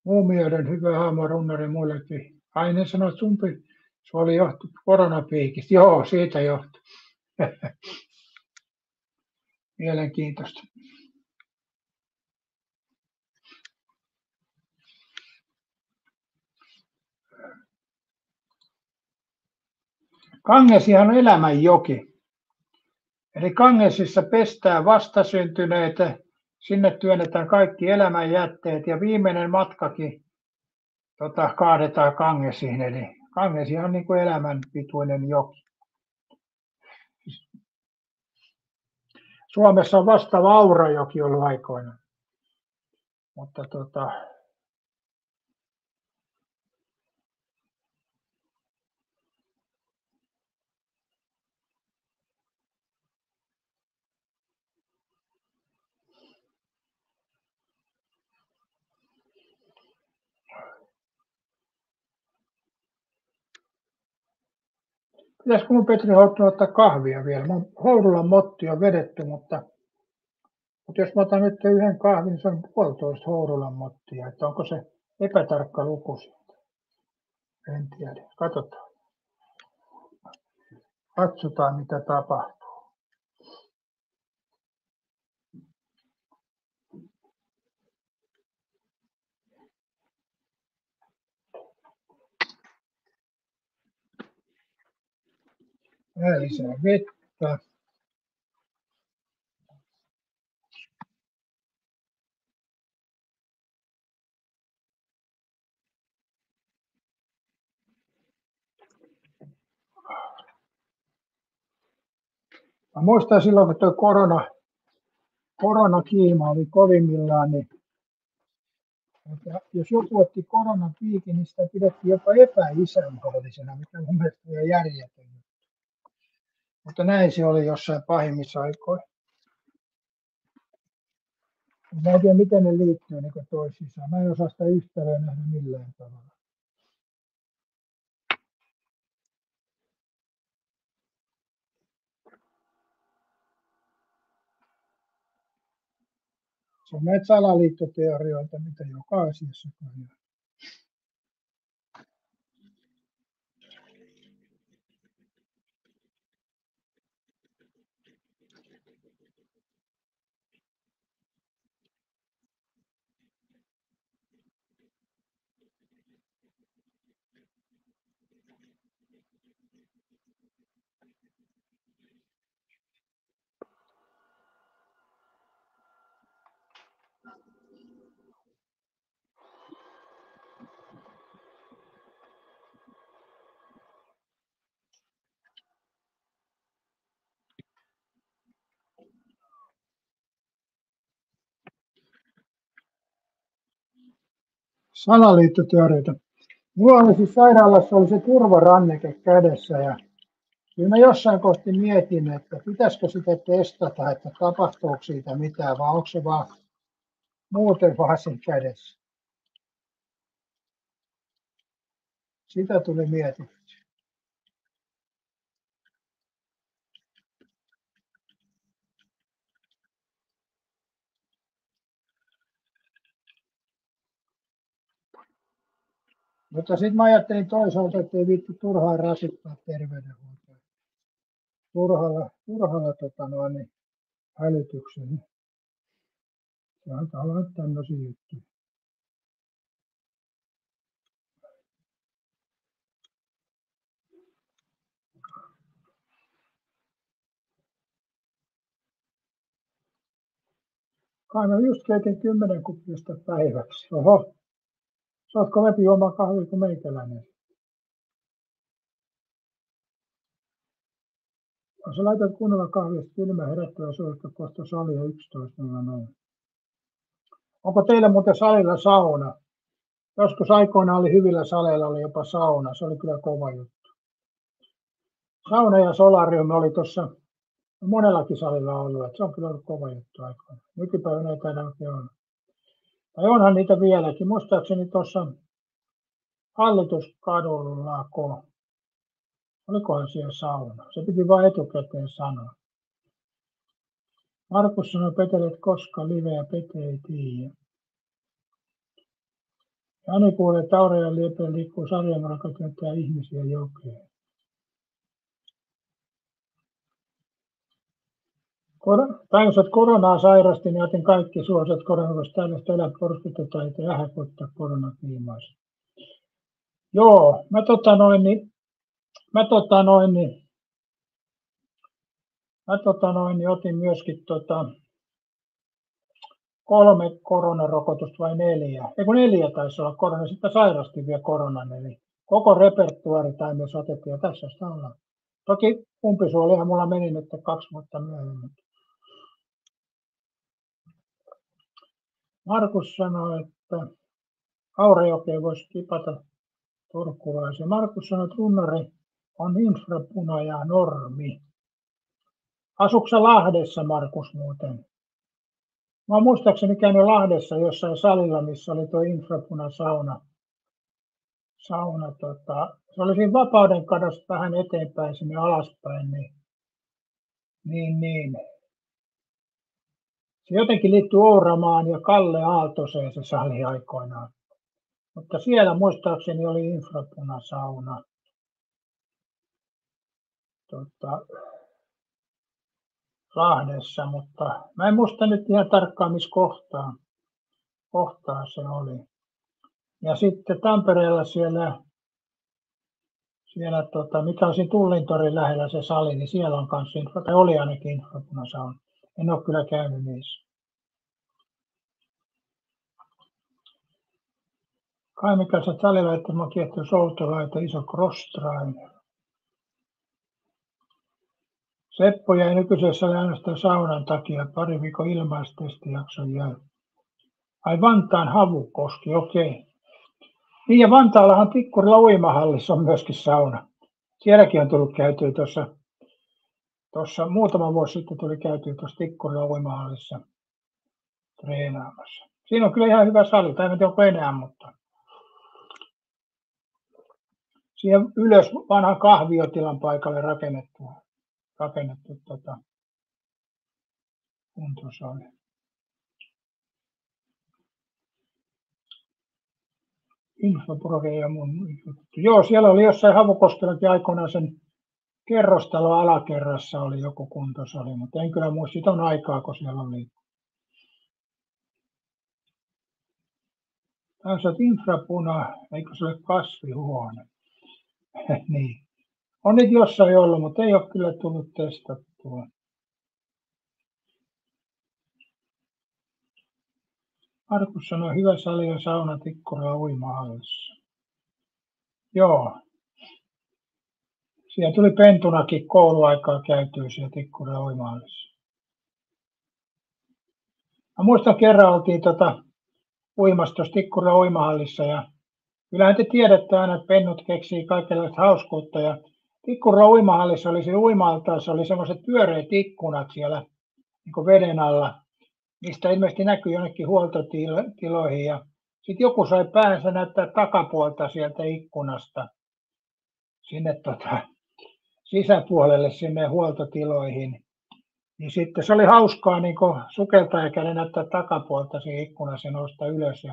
S1: Muumioiden hyvä haamo runnari muillekin. Aine sanoi, että suoli johtui koronapiikistä. Joo, siitä johtui. Mielenkiintoista. Kangesihan on elämänjoki. Eli Kangesissa pestään vastasyntyneitä, sinne työnnetään kaikki elämänjätteet ja viimeinen matkakin kaadetaan Kangesiin. Eli Kangesi on niin kuin elämänpituinen joki. Suomessa on vastaava Aurajoki ollut aikoina. Mutta pitäisikö mun Petri ottaa kahvia vielä? Mun Hourulan motti on vedetty, mutta jos mä otan nyt yhden kahvin, niin se on 1,5 Hourulan mottia. Että onko se epätarkka luku siitä? En tiedä. Katsotaan. Katsotaan mitä tapahtuu. Lisää vettä. Mä muistan silloin, kun tuo koronakiima oli kovimmillaan, niin että jos joku otti koronan piikin, niin sitä pidettiin jopa epäisänmaallisena, mikä mun mielestä oli järjetöntä. Mutta näin se oli jossain pahimmissa aikoina. Mä en tiedä, miten ne liittyy niin toisiinsa. Mä en osaa sitä yhtälöä nähdä millään tavalla. Se on näitä salaliittoteorioita, mitä joka asiassa on. Salaliittoteorioita. Mulla oli siis sairaalassa oli se turvaranneke kädessä ja kyllä mä jossain kohti mietin, että pitäisikö sitä testata, että tapahtuuko siitä mitään vai onko se vaan muuten vaan sen kädessä. Sitä tuli mietittyä. Mutta sitten mä ajattelin toisaalta, että ei viitty turhaan rasittaa terveydenhuoltoa. Turhalla hälytyksellä. Se alkaa olla tämmöisiä juttuja. Kai mä just keitin 10 kuppista päiväksi. Oho, sä oot kovempi juomaan kahvia kuin meikäläinen. Jos sä laitat kunnolla kahvista kylmä herättävä suosittu kohta salia 11.00. Onko teillä muuten salilla sauna? Joskus aikoina oli hyvillä saleilla oli jopa sauna. Se oli kyllä kova juttu. Sauna ja solarium oli tuossa monellakin salilla ollut. Että se on kyllä ollut kova juttu aikoina. Nykypäivänä ei taida oikein olla. Tai onhan niitä vieläkin. Muistaakseni tuossa Hallituskadulla, olikohan siellä sauna? Se piti vain etukäteen sanoa. Markus sanoi Petelle, että koska live ja Pete ei tiedä. Jani kuulee, että Aurean liepeen liikkuu sarjamalla, työntää ihmisiä jokeen. Päivässä koronaa sairastin ja otin kaikki suoset koronavirus tällaista elää porskutetaan eikä ähäkoittaa koronakiimaisia. Joo, mä otin myöskin 3 koronarokotusta vai 4. Ei kun 4 taisi olla korona, sitten sairastin vielä koronan, eli koko repertuaari taimessa otettiin ja tässä sitä ollaan. Toki umpisuolihan mulla meni nyt 2 vuotta myöhemmin. Markus sanoi, että Aurajokeen voisi kipata turkulaisia. Markus sanoi, että runnari on infrapuna ja normi. Asuksa Lahdessa, Markus, muuten? Mä oon muistaakseni käynyt Lahdessa jossain salilla, missä oli tuo infrapuna sauna. Se oli siinä Vapauden kadosta vähän eteenpäin sinne alaspäin. Niin. Se jotenkin liittyy Ouramaan ja Kalle Aaltoseen se sali aikoinaan. Mutta siellä muistaakseni oli infrapunasauna. Lahdessa, mutta mä en muista nyt ihan tarkkaan missä kohtaa se oli. Ja sitten Tampereella siellä mikä on siinä Tullintorin lähellä se sali, niin siellä on kanssa tai oli ainakin infrapunasauna. En ole kyllä käynyt niissä. Kai mikä se salilla, että mä kiehtyy Soutola, että iso cross-trainer. Seppo jäi nykyisessä ainoastaan saunan takia pari viikon ilmaistestijakson jälkeen. Ai Vantaan Havukoski, okei. Niin ja Vantaallahan Tikkurilla uimahallissa on myöskin sauna. Sielläkin on tullut käytyä tuossa muutama vuosi sitten tuli käytyä tuossa Tikkurilla uimahallissa treenaamassa. Siinä on kyllä ihan hyvä sali, tai en tiedä onko enää, mutta siihen ylös vanhan kahviotilan paikalle rakennettu kuntosali. Infoproge ja mun juttu. Joo, siellä oli jossain Havukoskellakin aikoinaan sen kerrostalo alakerrassa oli joku kuntosali, mutta en kyllä muista, siitä on aikaa, kun siellä oli. Tässä on infrapuna, eikö se ole kasvihuone? Niin. On nyt jossain ollut, mutta ei ole kyllä tullut testattua. Markus sanoi, hyvä sali ja sauna Tikkurilla uimahallissa. Joo. Siellä tuli pentunakin kouluaikaa käytyä siellä Tikkurilla uimahallissa. Mä muistan kerran oltiin uimassa tuossa Tikkurilla uimahallissa ja kyllähän te tiedätte aina, että pennut keksii kaikenlaista hauskuutta ja Tikkurilla uimahallissa oli se uima-altaassa, oli semmoiset pyöreät ikkunat siellä niin kuin veden alla, mistä ilmeisesti näkyi jonnekin huoltotiloihin ja sitten joku sai päänsä näyttää takapuolta sieltä ikkunasta sinne sisäpuolelle sinne huoltotiloihin. Niin sitten se oli hauskaa niin sukeltajakäden näyttää takapuolta siihen ikkunassa ja nousta ylös.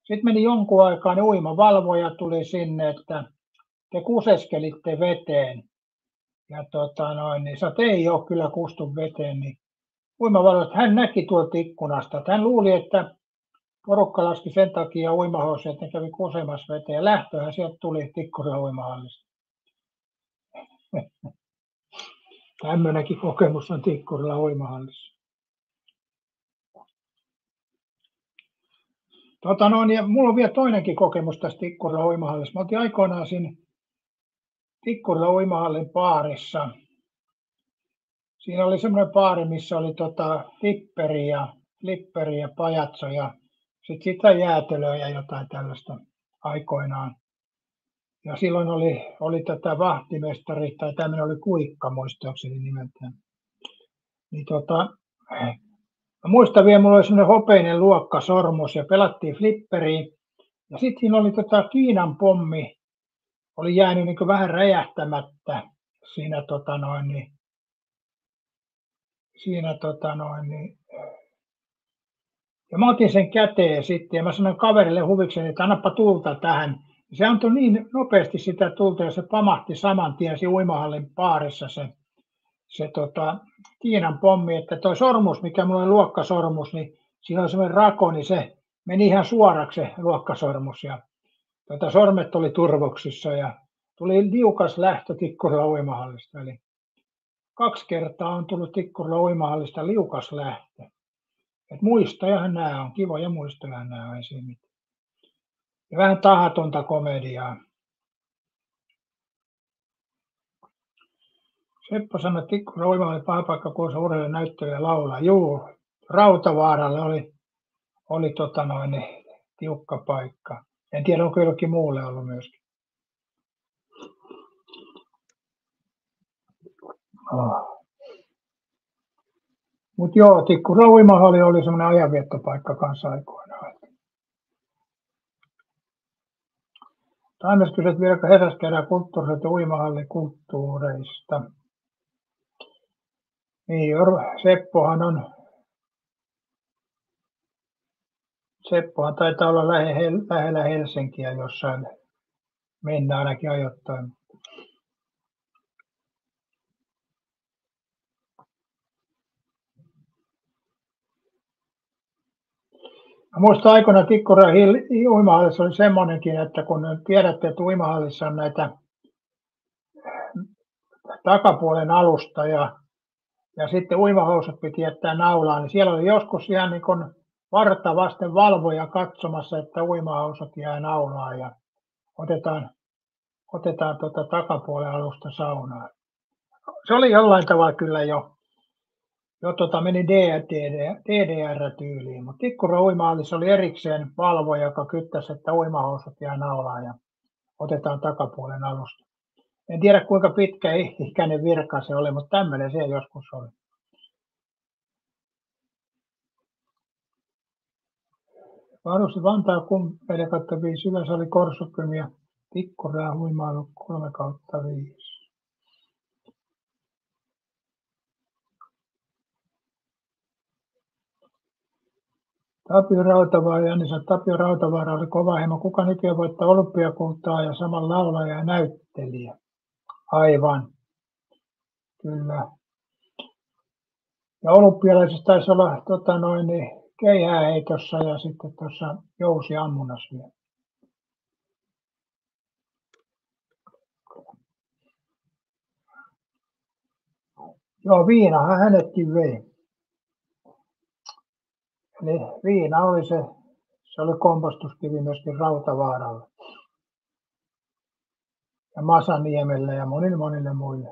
S1: Sitten meni jonkun aikaa, niin uimavalvoja tuli sinne, että te kuseskelitte veteen. Ja niin sä ei ole kyllä kustu veteen. Niin uimavalvoja, hän näki tuolta ikkunasta. Hän luuli, että porukka laski sen takia uimahousuja, että ne kävi kusemassa veteen. Ja lähtöhän sieltä tuli Tikkurilla uimahallista. Tämmöinenkin kokemus on Tikkurilla uimahallissa. Ja mulla on vielä toinenkin kokemus tästä Tikkurilla uimahallissa. Me oltiin aikoinaan siinä Tikkurilla uimahallin baarissa. Siinä oli semmoinen baari, missä oli flipperi ja pajatso ja sitten sitä jäätelöä ja jotain tällaista aikoinaan. Ja silloin oli tätä vahtimestari, tai tämmöinen oli Kuikka muistaakseni nimeltään. Niin mä muistan vielä, mulla oli semmoinen hopeinen luokkasormus ja pelattiin flipperiin. Ja sitten siinä oli Kiinan pommi, oli jäänyt niin vähän räjähtämättä siinä ja mä otin sen käteen sitten ja mä sanoin kaverille huvikseni, että annapa tulta tähän. Se antoi niin nopeasti sitä tulta ja se pamahti saman tien siinä uimahallin baarissa se Kiinan pommi, että toi sormus, mikä mulla oli luokkasormus, niin siinä oli semmoinen rako, niin se meni ihan suoraksi se luokkasormus ja sormet oli turvoksissa ja tuli liukas lähtö Tikkurilla uimahallista. Eli 2 kertaa on tullut Tikkurilla uimahallista liukas lähtö. Et muistojahan nämä on, kivoja muistoja nämä on, ei siinä mitään. Ja vähän tahatonta komediaa. Seppo sanoi, että Tikkurilla uimahallin paha paikka, kun se urheilija näyttelee ja laulaa. Juu, Rautavaaralle oli tiukka paikka. En tiedä, onko jollekin muulle ollut myöskin. Mutta joo, Tikkurilla uimahalli oli semmoinen ajanviettopaikka kanssa aikoinaan. Taimes kysyt vieläkö Hesässä käydään kulttuuriset uimahallikulttuureista. Niin, Seppohan taitaa olla lähellä Helsinkiä jossain, mennään ainakin ajoittain. Mä muistan aikoina Tikkurilla uimahallissa oli semmoinenkin, että kun tiedätte, että uimahallissa on näitä takapuolen alusta ja sitten uimahousut piti jättää naulaan, niin siellä oli joskus ihan niin kuin varta vasten valvoja katsomassa, että uimahousut jää naulaan ja otetaan takapuolen alusta saunaan. se oli jollain tavalla kyllä jo meni DDR-tyyliin, mutta Tikkuran uimahallissa oli erikseen valvoja, joka kyttäsi, että uimahousut jää naulaan ja otetaan takapuolen alusta. En tiedä kuinka pitkä ikäinen virka se oli, mutta tämmöinen se joskus oli. Varusti Vantaa kumppeille 5 Yläsali Korsukymi ja Tikkuraa huimailu 3/5. Tapio Rautavaara ja Janisa Tapio Rautavaara oli kova hemo. Kuka nykyään voittaa olympiakultaa ja saman laulaja ja näyttelijä? Aivan, kyllä. Ja olympialaisissa taisi olla keihääheitossa ja sitten tuossa jousiammunnassa vielä. Joo, viinahan hänetkin vei. Eli viina oli se oli kompostuskivi myöskin Rautavaaralle. Ja Masaniemelle ja monille muille.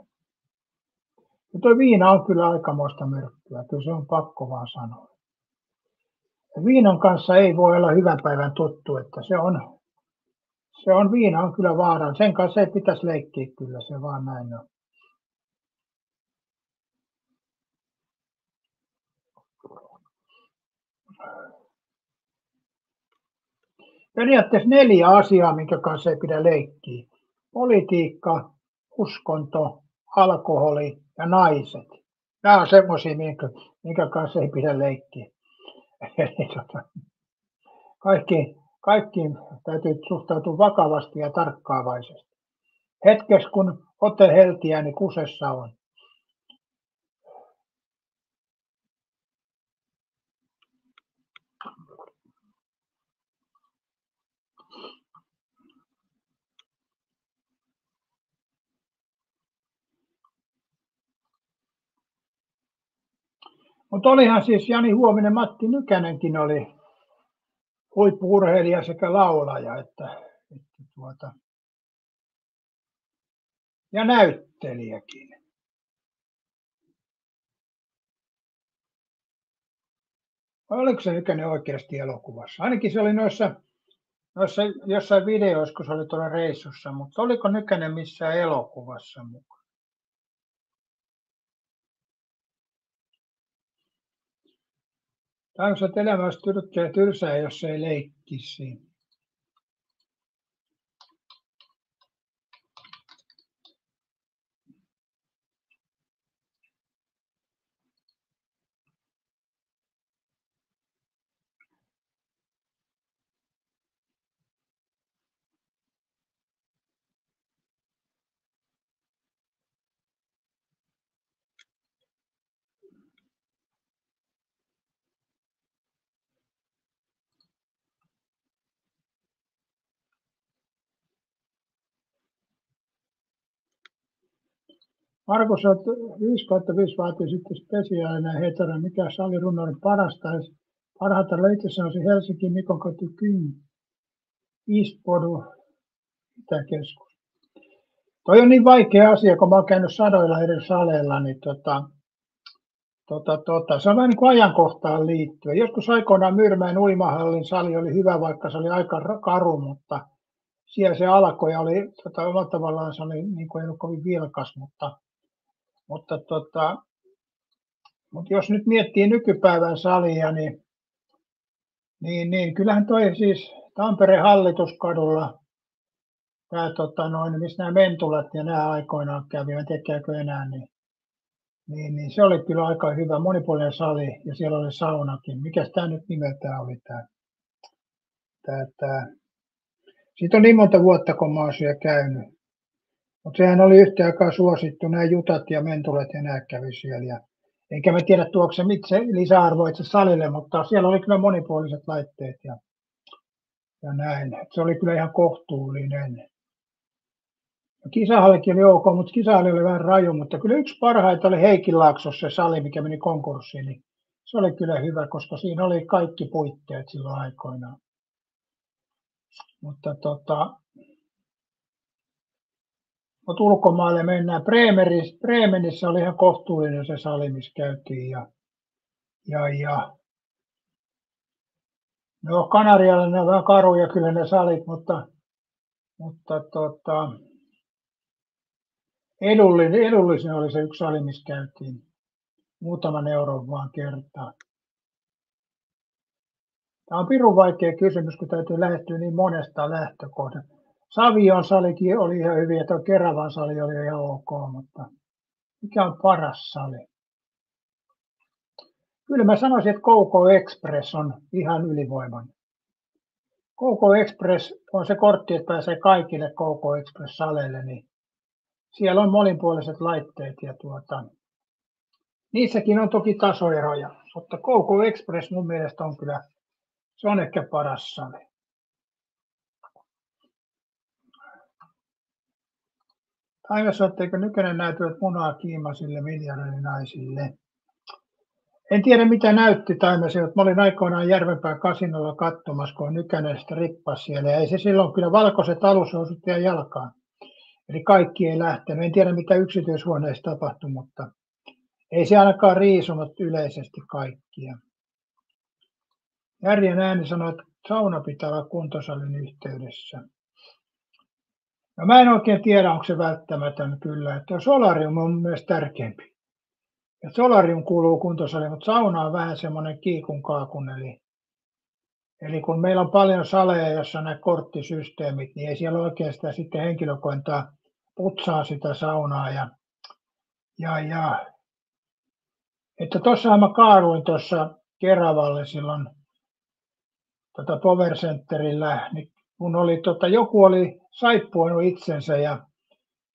S1: Ja tuo viina on kyllä aikamoista myrkkyä, kyllä se on pakko vaan sanoa. Ja viinan kanssa ei voi olla hyvän päivän tuttu, että viina on kyllä vaarallinen. Sen kanssa ei pitäisi leikkiä kyllä, se vaan näin on. Periaatteessa 4 asiaa, minkä kanssa ei pidä leikkiä. Politiikka, uskonto, alkoholi ja naiset. Nämä on semmoisia, minkä kanssa ei pidä leikkiä. Kaikkiin täytyy suhtautua vakavasti ja tarkkaavaisesti. Hetkessä kun ote heltiää, niin kusessa on. Mutta olihan siis Jani Huovinen, Matti Nykänenkin oli huippu-urheilija sekä laulaja ja näyttelijäkin. Vai oliko se Nykänen oikeasti elokuvassa? Ainakin se oli noissa jossain videoissa, kun se oli tuolla reissussa, mutta oliko Nykänen missään elokuvassa mukaan? Tansat elämässä tyrkkää tylsää, jos ei leikkisi. Markus, 5/5 vaatii sitten spesiaalinen hetero. Mikä salirunnauden parhaita löytyy, se on se Helsinki Mikon koti Kyn Eastbodu Itäkeskus. Toi on niin vaikea asia, kun mä oon käynyt sadoilla eri saleilla, niin se on vähän niin kuin ajankohtaan liittyen. Joskus aikoinaan Myyrmäen uimahallin sali oli hyvä, vaikka se oli aika karu, mutta siellä se alkoi ja oli omalla tavallaan se oli niin kuin ei ollut kovin vilkas, mutta jos nyt miettii nykypäivän salia, niin kyllähän toi siis Tampereen Hallituskadulla, missä nämä Mentulat ja nämä aikoinaan kävi, en tiedä käykö enää, niin se oli kyllä aika hyvä monipuolinen sali ja siellä oli saunakin. Mikäs tämä nyt nimeltään oli tämä. Siitä on niin monta vuotta, kun mä oon siellä käynyt. Mutta sehän oli yhtä aikaa suosittu, nämä Jutat ja Mentulat ja nämä kävi siellä. Enkä mä tiedä tuoko se lisäarvoa itse salille, mutta siellä oli kyllä monipuoliset laitteet ja näin. Se oli kyllä ihan kohtuullinen. Kisahallikin oli ok, mutta kisahalli oli vähän raju, mutta kyllä yksi parhaita oli Heikinlaaksossa se sali, mikä meni konkurssiin. Niin se oli kyllä hyvä, koska siinä oli kaikki puitteet silloin aikoinaan. Mutta Mutta ulkomaille mennään. Bremenissä oli ihan kohtuullinen se sali, missä käytiin. Ja no Kanarialla ne on vähän karuja kyllä ne salit, mutta edullisin oli se yksi sali, missä käytiin muutaman euron vaan kertaa. Tämä on pirun vaikea kysymys, kun täytyy lähestyä niin monesta lähtökohdasta. Savion salikin oli ihan hyviä, tuo Keravan sali oli ihan ok, mutta mikä on paras sali? Kyllä mä sanoisin, että Kouko Express on ihan ylivoimainen. Kouko Express on se kortti, että pääsee kaikille Kouko Express-saleille, niin siellä on moninpuoliset laitteet ja niissäkin on toki tasoeroja, mutta Kouko Express mun mielestä on kyllä, se on ehkä paras sali. Taivas, etteikö nykyinen näytöt munaa kiimaisille miljardinaisille? En tiedä mitä näytti Taimesi, mutta mä olin aikoinaan Järvenpään kasinolla katsomassa, kun Nykänen sitä rippasi siellä. Ja ei se silloin kyllä valkoiset alushousut ja jalkaan. Eli kaikki ei lähtenyt. En tiedä mitä yksityishuoneissa tapahtui, mutta ei se ainakaan riisunut yleisesti kaikkia. Järjen ääni sanoi, että sauna pitää olla kuntosalin yhteydessä. No mä en oikein tiedä, onko se välttämätön kyllä. Että solarium on myös tärkeämpi. Ja solarium kuuluu kuntosaliin, mutta sauna on vähän semmoinen kiikun kaakun. Eli kun meillä on paljon saleja, jossa on nämä korttisysteemit, niin ei siellä oikein sitä sitten henkilökointaa putsaa sitä saunaa. Että tuossahan mä kaaduin tuossa Keravalle silloin Power Centerillä, niin kun oli, joku oli saippuanut itsensä ja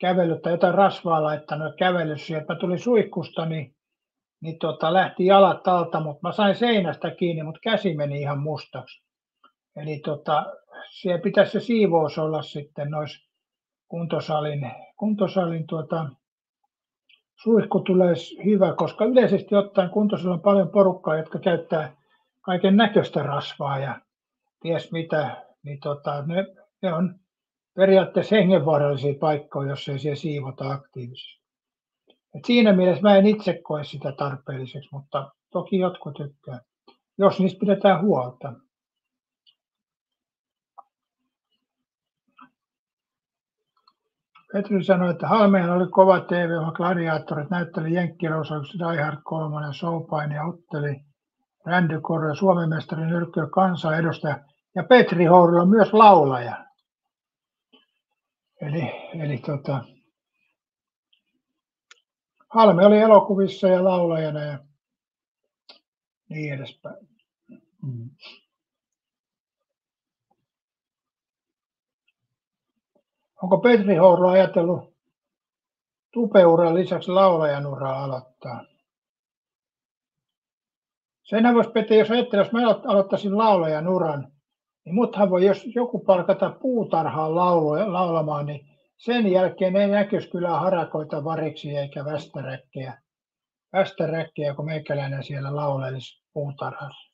S1: kävellyt tai jotain rasvaa laittanut ja kävellyt sieltä. Mä tulin suihkusta, niin lähti jalat alta, mutta mä sain seinästä kiinni, mutta käsi meni ihan mustaksi. Eli siellä pitäisi se siivous olla sitten noissa kuntosalin suihku tulee hyvä, koska yleisesti ottaen kuntosalilla on paljon porukkaa, jotka käyttää kaiken näköistä rasvaa ja ties mitä, niin ne on periaatteessa hengenvaarallisia paikkoja, jos ei siellä siivota aktiivisesti. Et siinä mielessä mä en itse koe sitä tarpeelliseksi, mutta toki jotkut tykkää, jos niistä pidetään huolta. Petri sanoi, että Halmeen oli kova TV, johon gladiaattorit näytteli jenkkirousaukset Die Hard 3, Showpain ja otteli Randy Korre, Suomen mestari nyrkkyä kansanedustaja ja Petri Hourila myös laulaja. Eli Halme oli elokuvissa ja laulajana ja niin edespäin. Onko Petri Hourila ajatellut tupeuran lisäksi laulajan uraa aloittaa? Senhän voisi Petri, jos ajattelee, jos mä aloittaisin laulajan uran, niin muthan voi, jos joku palkata puutarhaan laulamaan, niin sen jälkeen ei näkyisi kyllä harakoita, variksi eikä västäräkkejä, kun meikäläinen siellä laulelisi puutarhassa.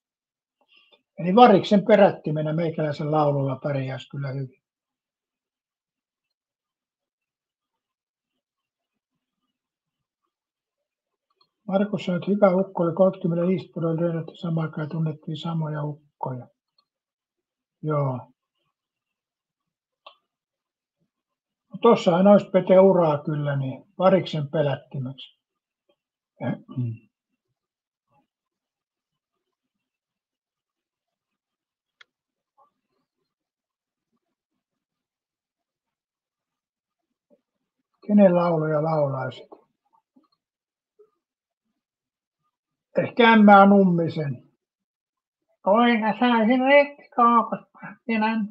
S1: Eli variksen perättimenä meikäläisen laululla pärjäisi kyllä hyvin. Markus sanoi, että hyvä ukko oli 35 vuoden lyönyt samaan aikaan tunnettiin samoja ukkoja. Joo. Tuossahan olisi Pete uraa kyllä, niin variksen pelättimeksi. Kenen lauluja laulaisit? Ehkä Ämmää Nummisen. Kuinka saisin rikkikoukospähkinän?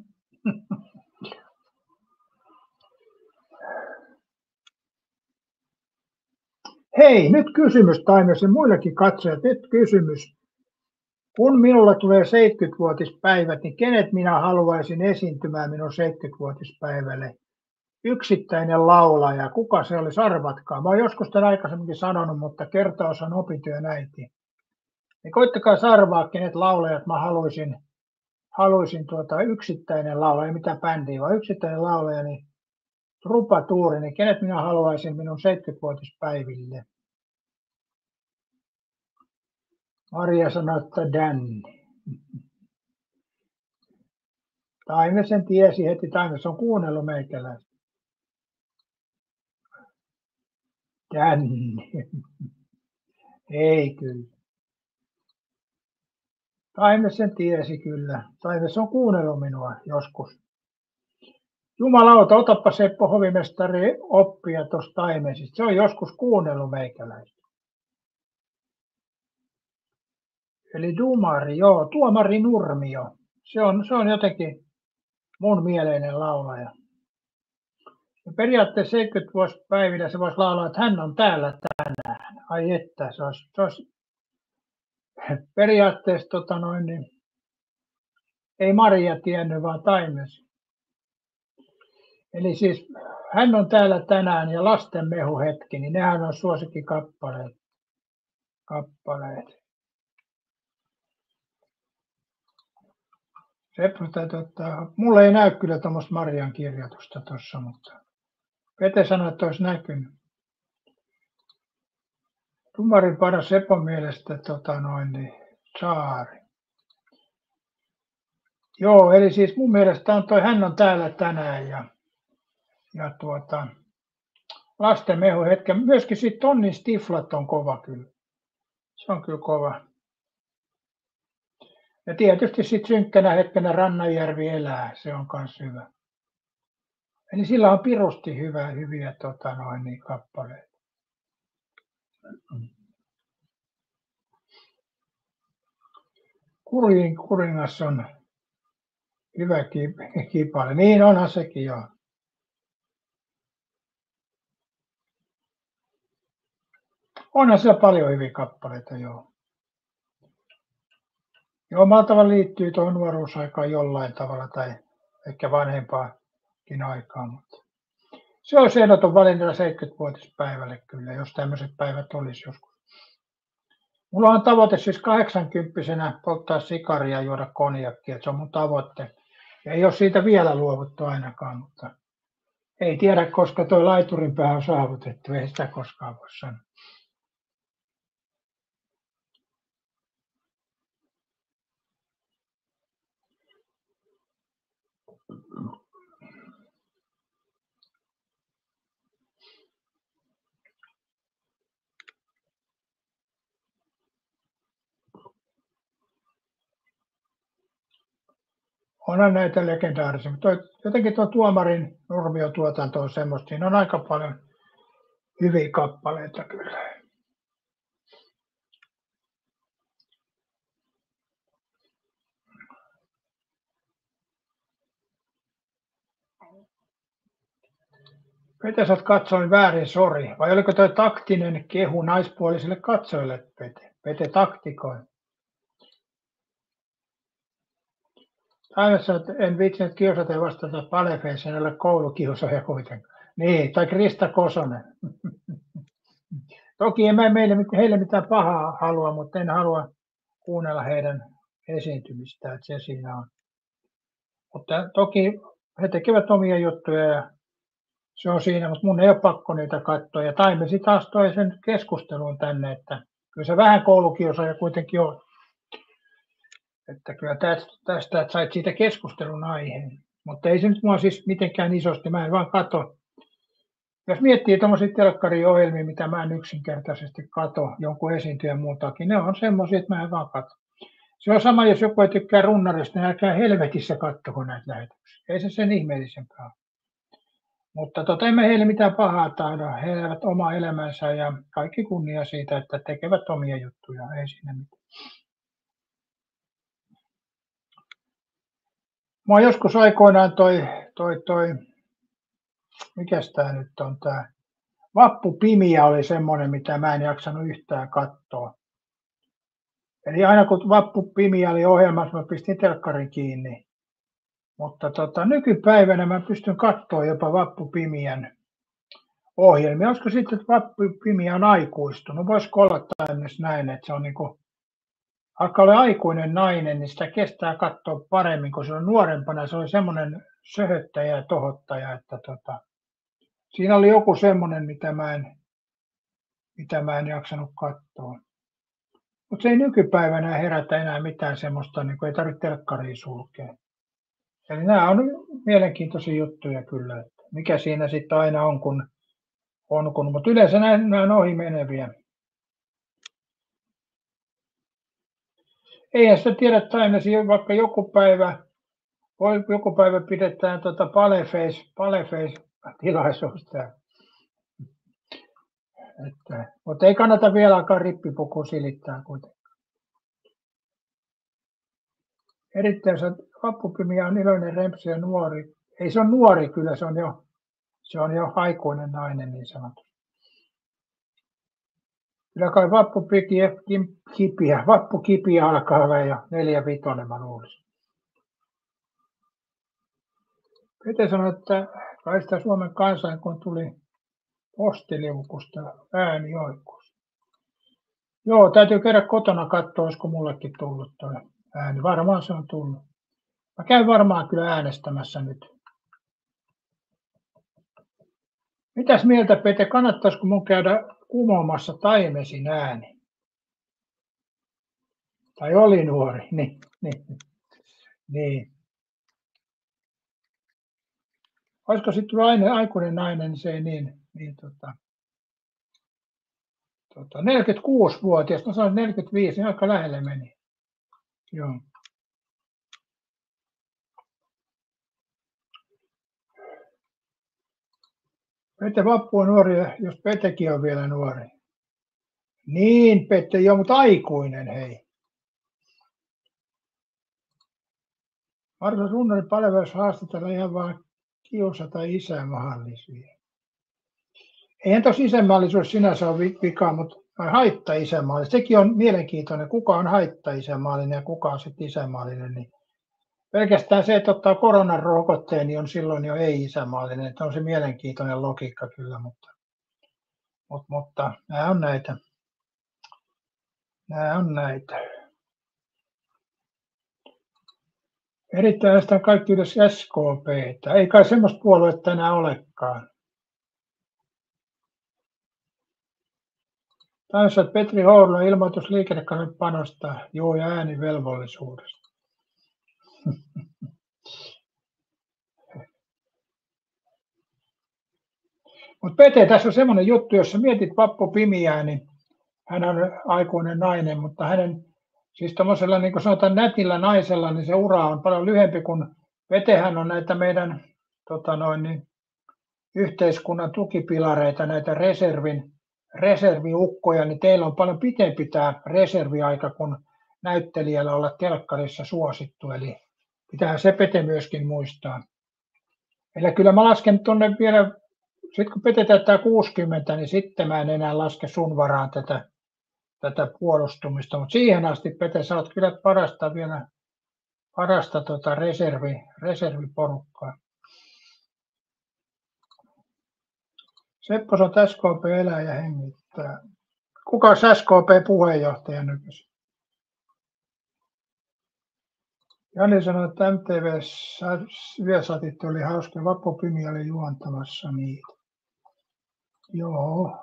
S1: Hei, nyt kysymys Taimiossa ja muillekin katsojat, nyt kysymys. Kun minulla tulee 70-vuotispäivät, niin kenet minä haluaisin esiintymään minun 70-vuotispäivälle? Yksittäinen laulaja, kuka se olisi, arvatkaa. Mä oon joskus tämän aikaisemminkin sanonut, mutta kertaus on opintyön äiti. Niin koittakaa arvaa, kenet laulajat mä haluaisin yksittäinen laulaja, ei mitään bändiä, vaan yksittäinen laulaja, niin Trupatuuri, niin kenet minä haluaisin minun 70-vuotispäiville? Maria sanoi, että Danny. Taime sen tiesi heti, Taime on kuunnellut meikäläistä. Danny. Ei kyllä. Taime sen tiesi kyllä. Taime on kuunnellut minua joskus. Jumalauta, otappa Seppo hovimestari oppia tuosta Taimesista. Se on joskus kuunnellut meikäläistä. Eli Dumari, joo, Tuomari Nurmio. Se on jotenkin mun mieleinen laulaja. Ja periaatteessa 70-vuotispäivillä se voisi laulaa, että hän on täällä tänään. Ai että, se olisi periaatteessa niin, ei Maria tiennyt, vaan Taimes. Eli siis hän on täällä tänään ja lasten mehuhetki, niin nehän on suosikkikappaleet. Seppo täytyy ottaa. Mulla ei näy kyllä tuommoista Marian kirjoitusta tuossa, mutta Pete sanoi, että olisi näkynyt. Tumarin paras Sepon mielestä niin, Saari. Joo, eli siis mun mielestä on hän on täällä tänään ja lasten mehuhetki. Myöskin sitten Tonnin Stiflat on kova kyllä. Se on kyllä kova. Ja tietysti sitten synkkänä hetkenä Rannanjärvi elää, se on myös hyvä. Eli sillä on pirusti hyviä niin kappaleita. Kurjin kuningas on hyvä kipale. Niin onhan sekin joo. Onhan siellä paljon hyviä kappaleita joo. Ja omalla tavalla liittyy tuohon nuoruusaikaan jollain tavalla tai ehkä vanhempaakin aikaan, mutta se olisi ehdoton valinta 70-vuotispäivälle kyllä, jos tämmöiset päivät olisi joskus. Mulla on tavoite siis 80-vuotiaana polttaa sikaria ja juoda konjakkia, se on mun tavoite. Ja ei ole siitä vielä luovuttu ainakaan, mutta ei tiedä, koska tuo laiturin pää on saavutettu, ei sitä koskaan voi sanoa. Onhan näitä legendaarisia, mutta jotenkin tuo Tuomarin Nurmio-tuotanto on semmoista, siinä on aika paljon hyviä kappaleita kyllä. Pete, sä oot katsoin väärin, sori. Vai oliko tuo taktinen kehu naispuolisille katsojille, Pete? Pete taktikoi. Taimessa en viitsinyt kiusata ja vastata Palefeeseen, en ole koulukiusaaja kuitenkaan. Niin, tai Krista Kosonen. Toki en mä heille mitään pahaa halua, mutta en halua kuunnella heidän esiintymistään, että se siinä on. Mutta toki he tekevät omia juttuja ja se on siinä, mutta mun ei ole pakko niitä katsoa. Ja Taimesi taas toi sen keskusteluun tänne, että kyllä se vähän koulukiusaaja kuitenkin on. Että kyllä tästä että sait siitä keskustelun aiheen. Mutta ei se nyt mua siis mitenkään isosti, mä en vaan katso. Jos miettii tuommoisia telkkariohjelmia, mitä mä en yksinkertaisesti katso, jonkun esiintyjän muutakin, ne on semmoisia, että mä en vaan katso. Se on sama, jos joku ei tykkää runnarista, niin älkää helvetissä kattoko näitä lähetyksiä. Ei se sen ihmeellisempää ole. Mutta emme heille mitään pahaa tahdo. He elävät omaa elämänsä ja kaikki kunnia siitä, että tekevät omia juttuja. Ei siinä mitään. Mua joskus aikoinaan mikäs tää nyt on tää? Vappu Pimiä oli semmoinen, mitä mä en jaksanut yhtään katsoa. Eli aina kun Vappu Pimiä oli ohjelmassa, mä pistin telkkarin kiinni. Mutta nykypäivänä mä pystyn katsoa jopa Vappu Pimiän ohjelmia. Olisiko sitten, että Vappu Pimiä on aikuistunut? Voisiko olla tämmöistä näin, että se on niinku, alkaa olla aikuinen nainen, niin sitä kestää katsoa paremmin, kun se on nuorempana. Se oli semmoinen söhöttäjä ja tohottaja, että Siinä oli joku semmoinen, mitä mä en jaksanut katsoa. Mutta se ei nykypäivänä herätä enää mitään semmoista, niin kuin ei tarvitse telkkaria sulkea. Eli nämä on mielenkiintoisia juttuja kyllä, että mikä siinä sitten aina on, mutta yleensä nämä on ohi meneviä. Eihän sitä tiedä taimesi, vaikka joku päivä pidetään paleface-tilaisuus. Mutta ei kannata vielä alkaa rippipukua silittää kuitenkaan. Erittäin Vappupimiä on iloinen, rempsi ja nuori. Ei se on nuori kyllä, se on jo aikuinen nainen niin sanotusti. Kyllä kai vappukipiä alkaa olla jo 4-5, mä luulisin. Pete sanoi, että kai sitä Suomen kansain, kun tuli postiliukusta äänioikeus. Joo, täytyy käydä kotona katsoa, olisiko mullekin tullut tuo ääni. Varmaan se on tullut. Mä käyn varmaan kyllä äänestämässä nyt. Mitäs mieltä, Pete, kannattaisiko mun käydä kumoamassa Taimesin ääni? Tai oli nuori, niin. Olisiko sitten tullut aikuinen nainen, niin se ei niin 46-vuotias, no sanoin 45, niin aika lähelle meni. Joo. Pete Vappu on nuori, jos Petekin on vielä nuori. Niin, Pete, joo, mutta aikuinen, hei. Marta Runnarin palvelus haastatella ihan vaan kiusata isänmaallisia. Eihän tuossa isänmaallisuus sinänsä ole vikaa, mutta haitta-isänmaallinen. Sekin on mielenkiintoinen, kuka on haitta-isänmaallinen ja kuka on sitten isänmaallinen. Niin pelkästään se, että ottaa koronan rokotteen, niin on silloin jo ei-isänmaallinen. Että on se mielenkiintoinen logiikka kyllä, mutta nämä on näitä. Erittäin äänestetään kaikki yhdessä SKP:tä. Ei kai semmoista puoluetta enää olekaan. Taisi, että Petri Hourlan ilmoitus liikennekannepanosta, joo, ja äänivelvollisuudesta. Mutta Pete, tässä on semmoinen juttu, jos sä mietit Vappupimiää, niin hän on aikuinen nainen, mutta hänen, siis tommosella niin kuin sanotaan nätillä naisella, niin se ura on paljon lyhempi kuin Petehän on näitä meidän yhteiskunnan tukipilareita, näitä reserviukkoja, niin teillä on paljon pitempi tämä reserviaika kuin näyttelijällä olla telkkarissa suosittu, eli pitää se Pete myöskin muistaa. Eli kyllä mä lasken tuonne vielä, sitten kun Pete täyttää 60, niin sitten mä en enää laske sun varaan tätä puolustumista, mutta siihen asti Pete, sä oot kyllä parasta reserviporukkaa. Seppo on SKP elää ja hengittää. Kuka on SKP-puheenjohtaja nykyisin? Jani sanoi, että MTV-yösatit oli hauska. Vappupimi oli juontamassa niitä. Joo.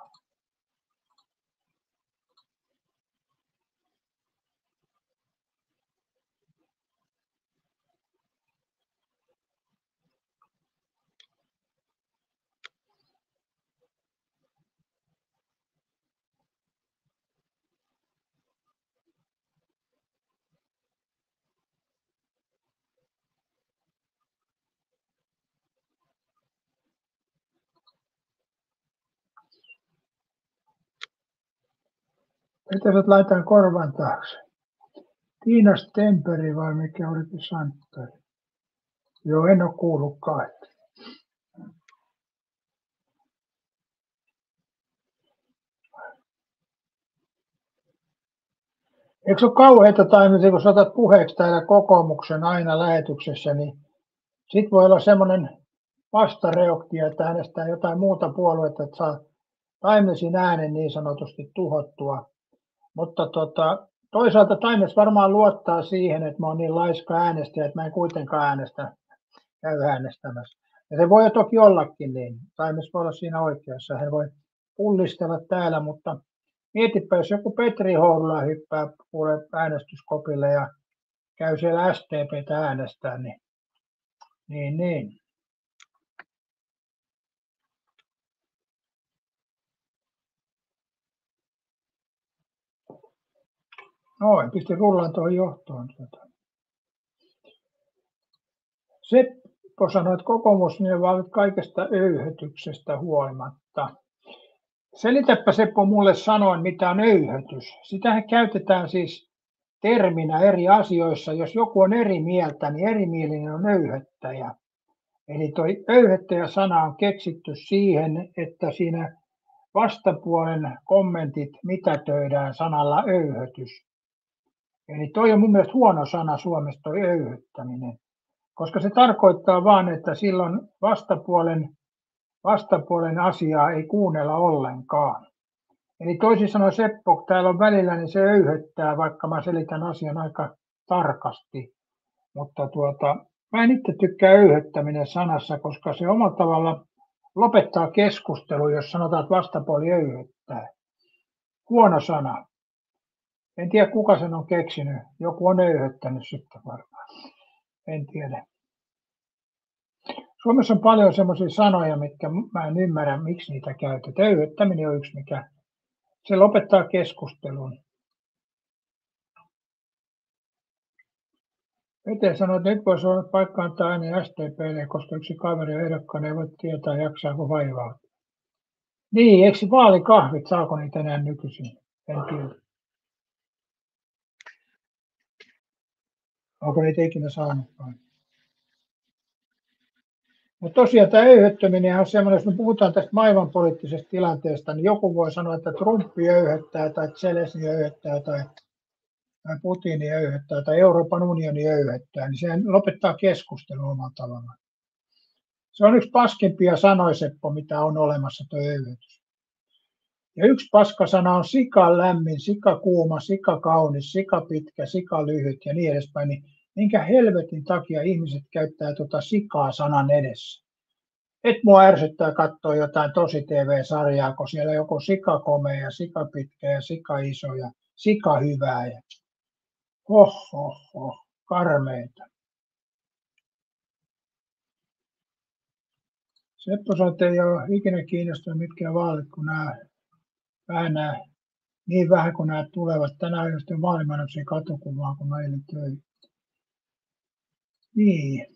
S1: Pitäisit laittaa korvan taakse. Tiina Stemperi vai mikä olikin Santteri? Joo, en ole kuullutkaan. Eikö se ole kauheita taimisia, kun otat puheeksi täällä kokoomuksen aina lähetyksessä, niin sitten voi olla semmoinen vastareaktio, että äänestää jotain muuta puoluetta, että saa Taimesin äänen niin sanotusti tuhottua. Mutta toisaalta Taimes varmaan luottaa siihen, että mä oon niin laiska äänestäjä, että mä en kuitenkaan käy äänestämässä. Ja se voi toki ollakin niin. Taimes voi olla siinä oikeassa. Hän voi pullistella täällä, mutta mietipä, jos joku Petri Hourula hyppää kuule äänestyskopille ja käy siellä STP:tä äänestää, niin. Noin, pisti rullan tuohon johtoon. Seppo sanoi, että kokoomusmiehet ovat kaikesta öyhötyksestä huolimatta. Selitäpä Seppo mulle sanoin, mitä on öyhötys. Sitähän käytetään siis terminä eri asioissa. Jos joku on eri mieltä, niin erimielinen on öyhöttäjä. Eli tuo öyhöttäjä-sana on keksitty siihen, että siinä vastapuolen kommentit mitätöidään sanalla öyhötys. Eli toi on mun mielestä huono sana Suomessa, toi öyhöttäminen, koska se tarkoittaa vaan, että silloin vastapuolen asiaa ei kuunnella ollenkaan. Eli toisin sanoen Seppo, kun täällä on välillä, niin se öyhöttää, vaikka mä selitän asian aika tarkasti. Mutta mä en itse tykkää öyhöttäminen sanassa, koska se omalla tavalla lopettaa keskustelun, jos sanotaan, että vastapuoli öyhöttää. Huono sana. En tiedä, kuka sen on keksinyt. Joku on öyhöttänyt sitten varmaan. En tiedä. Suomessa on paljon semmoisia sanoja, mitkä mä en ymmärrä, miksi niitä käytetään. Öyhöttäminen on yksi, mikä se lopettaa keskustelun. Pete sanoi, että nyt voisi olla paikka antaa ääni SDP:lle, koska yksi kaveri ehdokkaan ei voi tietää, jaksaako vaivaa. Niin, eikö vaalikahvit, saako niitä enää nykyisin? En tiedä. Onko niitä ikinä saanutkaan? Mutta tosiaan tämä öyhöttäminen on semmoinen, jos me puhutaan tästä maailmanpoliittisesta tilanteesta, niin joku voi sanoa, että Trumpi öyhöttää tai Zelensky öyhöttää tai Putin öyhöttää tai Euroopan unioni öyhöttää, niin sehän lopettaa keskustelun omalla tavallaan. Se on yksi paskimpia sanoja, Seppo, mitä on olemassa tuo öyhötys. Ja yksi paskasana on sika lämmin, sika kuuma, sika kaunis, sika pitkä, sika lyhyt ja niin edespäin. Niin minkä helvetin takia ihmiset käyttää tuota sikaa sanan edessä? Et mua ärsyttää katsoa jotain tosi TV-sarjaa, kun siellä joku sika komea ja sika pitkä ja sika iso ja sika hyvää. Ja karmeita. Seppo sanoi, että ei ole ikinä kiinnostunut mitkään vaalit, kun nämä niin vähän kuin nämä tulevat. Tänään on sitten vaalimainoksia katukuvaa, kun mä eilen töihin. Niin.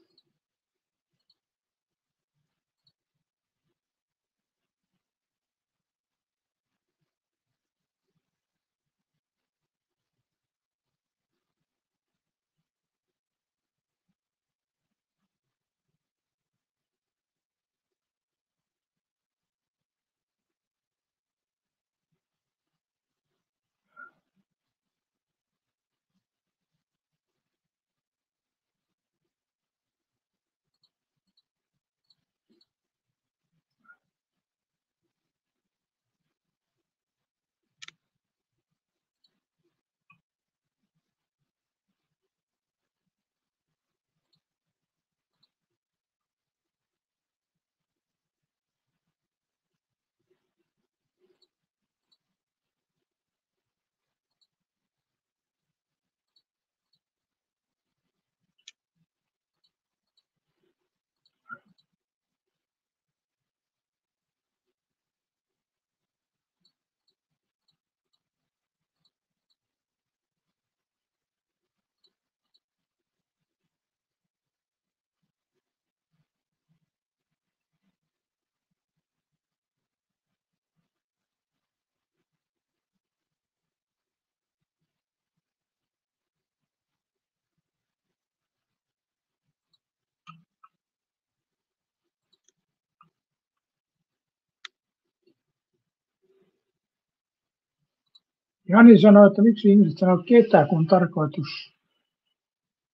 S1: Jani sanoi, että miksi ihmiset sanoo ketä, kun tarkoitus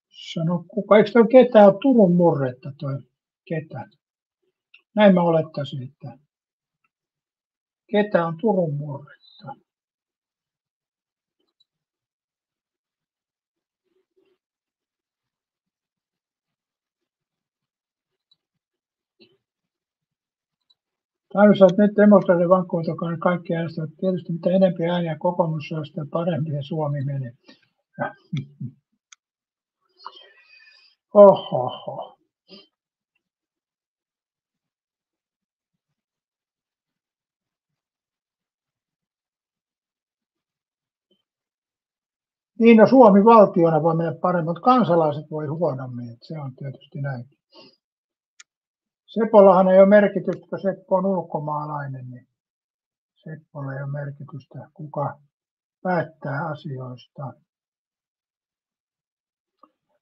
S1: sanoa kuka. Eikö tuo ketä ole Turun murretta toi ketä? Näin mä olettaisin, että ketä on Turun murretta. Taimissa, että nyt demonstraatio vankkuutokaan niin kaikki äänestävät. Tietysti mitä enempi ääniä kokoomus saa, sitä parempi ja Suomi menee. Ohoho. Niin, no Suomi valtiona voi mennä paremmin, mutta kansalaiset voi huonommin. Että se on tietysti näin. Sepollahan ei ole merkitystä, kun Seppo on ulkomaalainen, niin Seppolla ei ole merkitystä, kuka päättää asioista.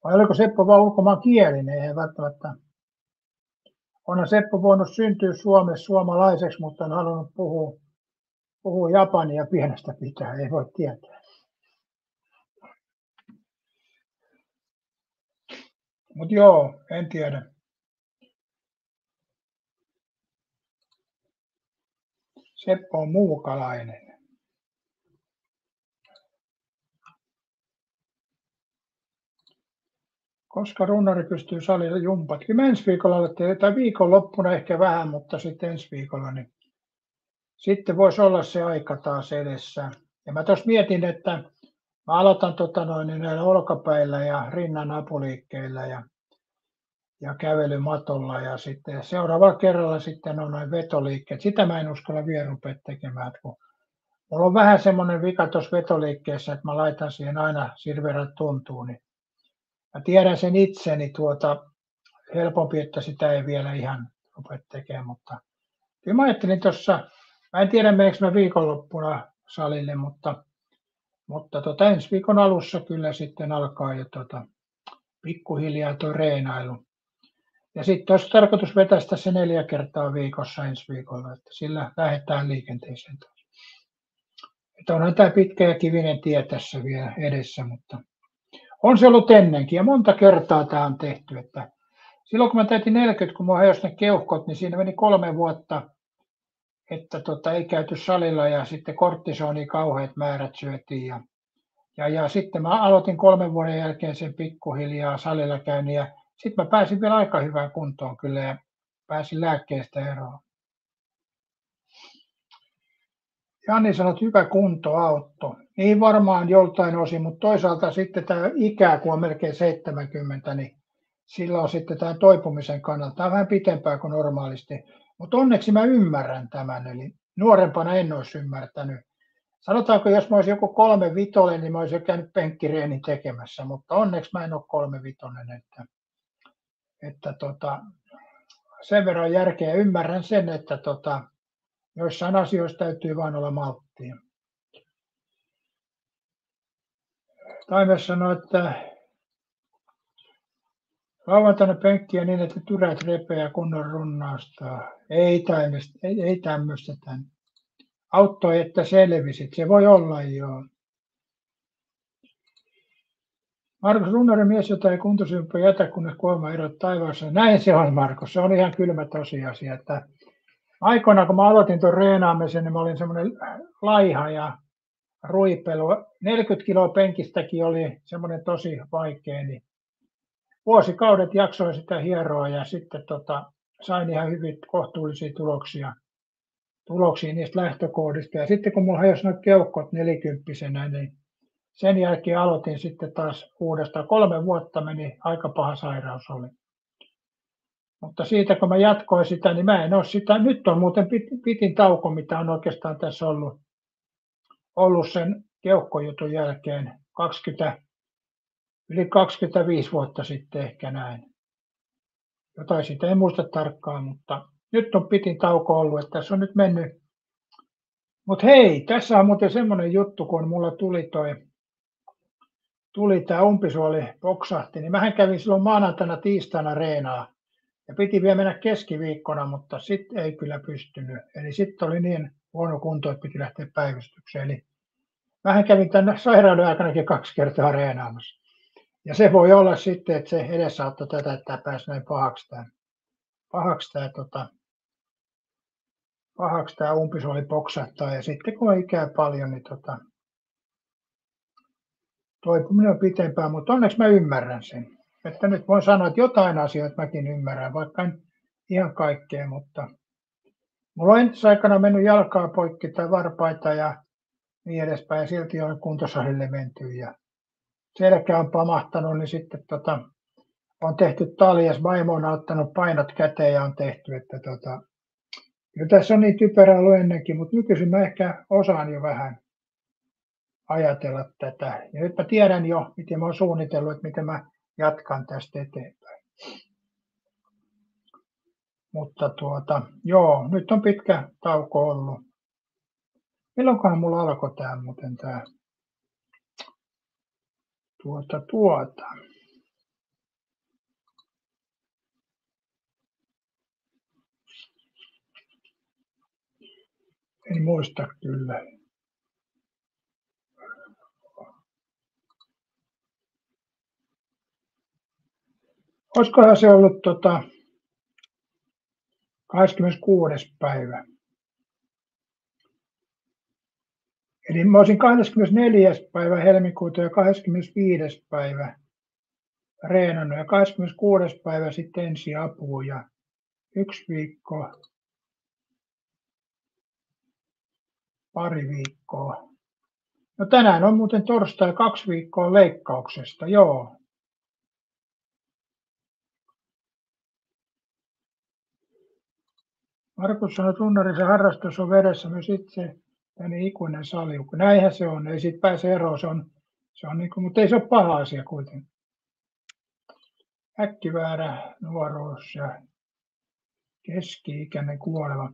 S1: Vai oliko Seppo vain ulkomaankielinen? Eihän välttämättä. Onhan Seppo voinut syntyä Suomessa suomalaiseksi, mutta on halunnut puhua japania pienestä pitää, ei voi tietää. Mutta joo, en tiedä. Seppo on muukalainen. Koska runnari pystyy salilla jumpat. Kyllä ensi viikolla, tai viikonloppuna ehkä vähän, mutta sitten ensi viikolla, niin sitten voisi olla se aika taas edessä. Ja mä tuossa mietin, että mä aloitan niin näillä olkapäillä ja rinnan apuliikkeillä ja kävelymatolla ja sitten seuraavalla kerralla sitten on noin vetoliikkeet. Sitä mä en uskalla vielä rupea tekemään, kun mulla on vähän semmoinen vika tuossa vetoliikkeessä, että mä laitan siihen aina sen verran tuntuu, niin mä tiedän sen itseni helpompi, että sitä ei vielä ihan rupea tekemään, mutta kyllä mä ajattelin tuossa, mä en tiedä meneekö mä viikonloppuna salille, mutta ensi viikon alussa kyllä sitten alkaa jo pikkuhiljaa tuo reenailu. Ja sitten olisi tarkoitus vetästä se 4 kertaa viikossa ensi viikolla, että sillä lähdetään liikenteeseen taas. Että onhan tämä pitkä ja kivinen tie tässä vielä edessä, mutta on se ollut ennenkin ja monta kertaa tämä on tehty. Että silloin kun mä täytin 40, kun mä hajosi ne keuhkot, niin siinä meni 3 vuotta, että ei käyty salilla ja sitten kortisoni kauheat määrät syötiin. Ja sitten mä aloitin 3 vuoden jälkeen sen pikkuhiljaa salilla käynnin ja sitten mä pääsin vielä aika hyvään kuntoon kyllä ja pääsin lääkkeestä eroon. Jani sanoi, että hyvä kunto auttoi. Niin varmaan joltain osin, mutta toisaalta sitten tämä ikä, kun on melkein 70, niin sillä on sitten tämän toipumisen kannalta vähän pitempää kuin normaalisti. Mutta onneksi mä ymmärrän tämän, eli nuorempana en olisi ymmärtänyt. Sanotaanko, jos mä olisin joku 3-vitonen, niin mä olisin jo käynyt penkkireenin tekemässä, mutta onneksi mä en ole 3-vitonen, että sen verran järkeä ymmärrän sen, että joissain asioissa täytyy vain olla malttia. Taime sanoi, että lauantaina penkkiä niin, että tyrät repeää kunnon runnausta. Ei tämmöistä tämän. Auttoi, että selvisit. Se voi olla joo. Markus Runnarin mies, jota ei kuntosympä jätä, kunnes kuolema erot taivaassa. Näin se on, Markus. Se on ihan kylmä tosiasia. Että aikoinaan, kun mä aloitin tuon reenaamisen, niin mä olin semmoinen laiha ja ruipelu. 40 kiloa penkistäkin oli semmoinen tosi vaikea. Niin vuosikaudet jaksoin sitä hieroa ja sitten sain ihan hyvin kohtuullisia tuloksia niistä lähtökohdista. Ja sitten kun mulla hajosi nuo keuhkot 40-vuotiaana, niin sen jälkeen aloitin sitten taas uudestaan. 3 vuotta meni, aika paha sairaus oli. Mutta siitä kun mä jatkoin sitä, niin mä en ole sitä, nyt on muuten pitin tauko, mitä on oikeastaan tässä ollut sen keuhkojutun jälkeen yli 25 vuotta sitten ehkä näin. Jotain siitä ei muista tarkkaan, mutta nyt on pitin tauko ollut, että tässä on nyt mennyt. Mutta hei, tässä on muuten semmoinen juttu, kun mulla tuli tämä umpisuoli poksahti, niin mähän kävin silloin maanantaina tiistaina reenaa. Ja piti vielä mennä keskiviikkona, mutta sitten ei kyllä pystynyt. Eli sitten oli niin huono kunto, että piti lähteä päivystykseen. Eli mähän kävin tänne sairauden aikanakin 2 kertaa reenaamassa. Ja se voi olla sitten, että se edesauttoi tätä, että pääsi näin pahaksi tämä umpisuoli poksahtaa. Ja sitten kun on ikää paljon, niin toipuminen on pitempään, mutta onneksi mä ymmärrän sen. Että nyt voin sanoa, että jotain asioita mäkin ymmärrän, vaikka en ihan kaikkea, mutta Mulla on entisaikana mennyt jalkaa poikki tai varpaita ja niin edespäin, ja silti on kuntosalille menty. Ja selkä on pamahtanut, niin sitten on tehty taljas. Vaimo on ottanut painot käteen ja on tehty, että kyllä tässä on niin typerää ollut ennenkin, mutta nykyisin mä ehkä osaan jo vähän ajatella tätä. Ja nyt mä tiedän jo, miten mä oon suunnitellut, että miten mä jatkan tästä eteenpäin. Mutta joo, nyt on pitkä tauko ollut. Milloinkohan mulla alkoi tää muuten tää En muista kyllä. Olisikohan se ollut 26. päivä. Eli mä olisin 24. päivä helmikuuta ja 25. päivä reenannut ja 26. päivä sitten ensiapua ja 1 viikko, pari viikkoa. No tänään on muuten torstai, 2 viikkoa leikkauksesta, joo. Markus sanoi, että runnarisen harrastus on veressä myös itse tänne ikuinen saliuku. Näinhän se on, ei siitä pääse eroon, se on niin kuin, mutta ei se ole paha asia kuitenkin. Äkkiväärä nuoruus ja keski-ikäinen kuolema.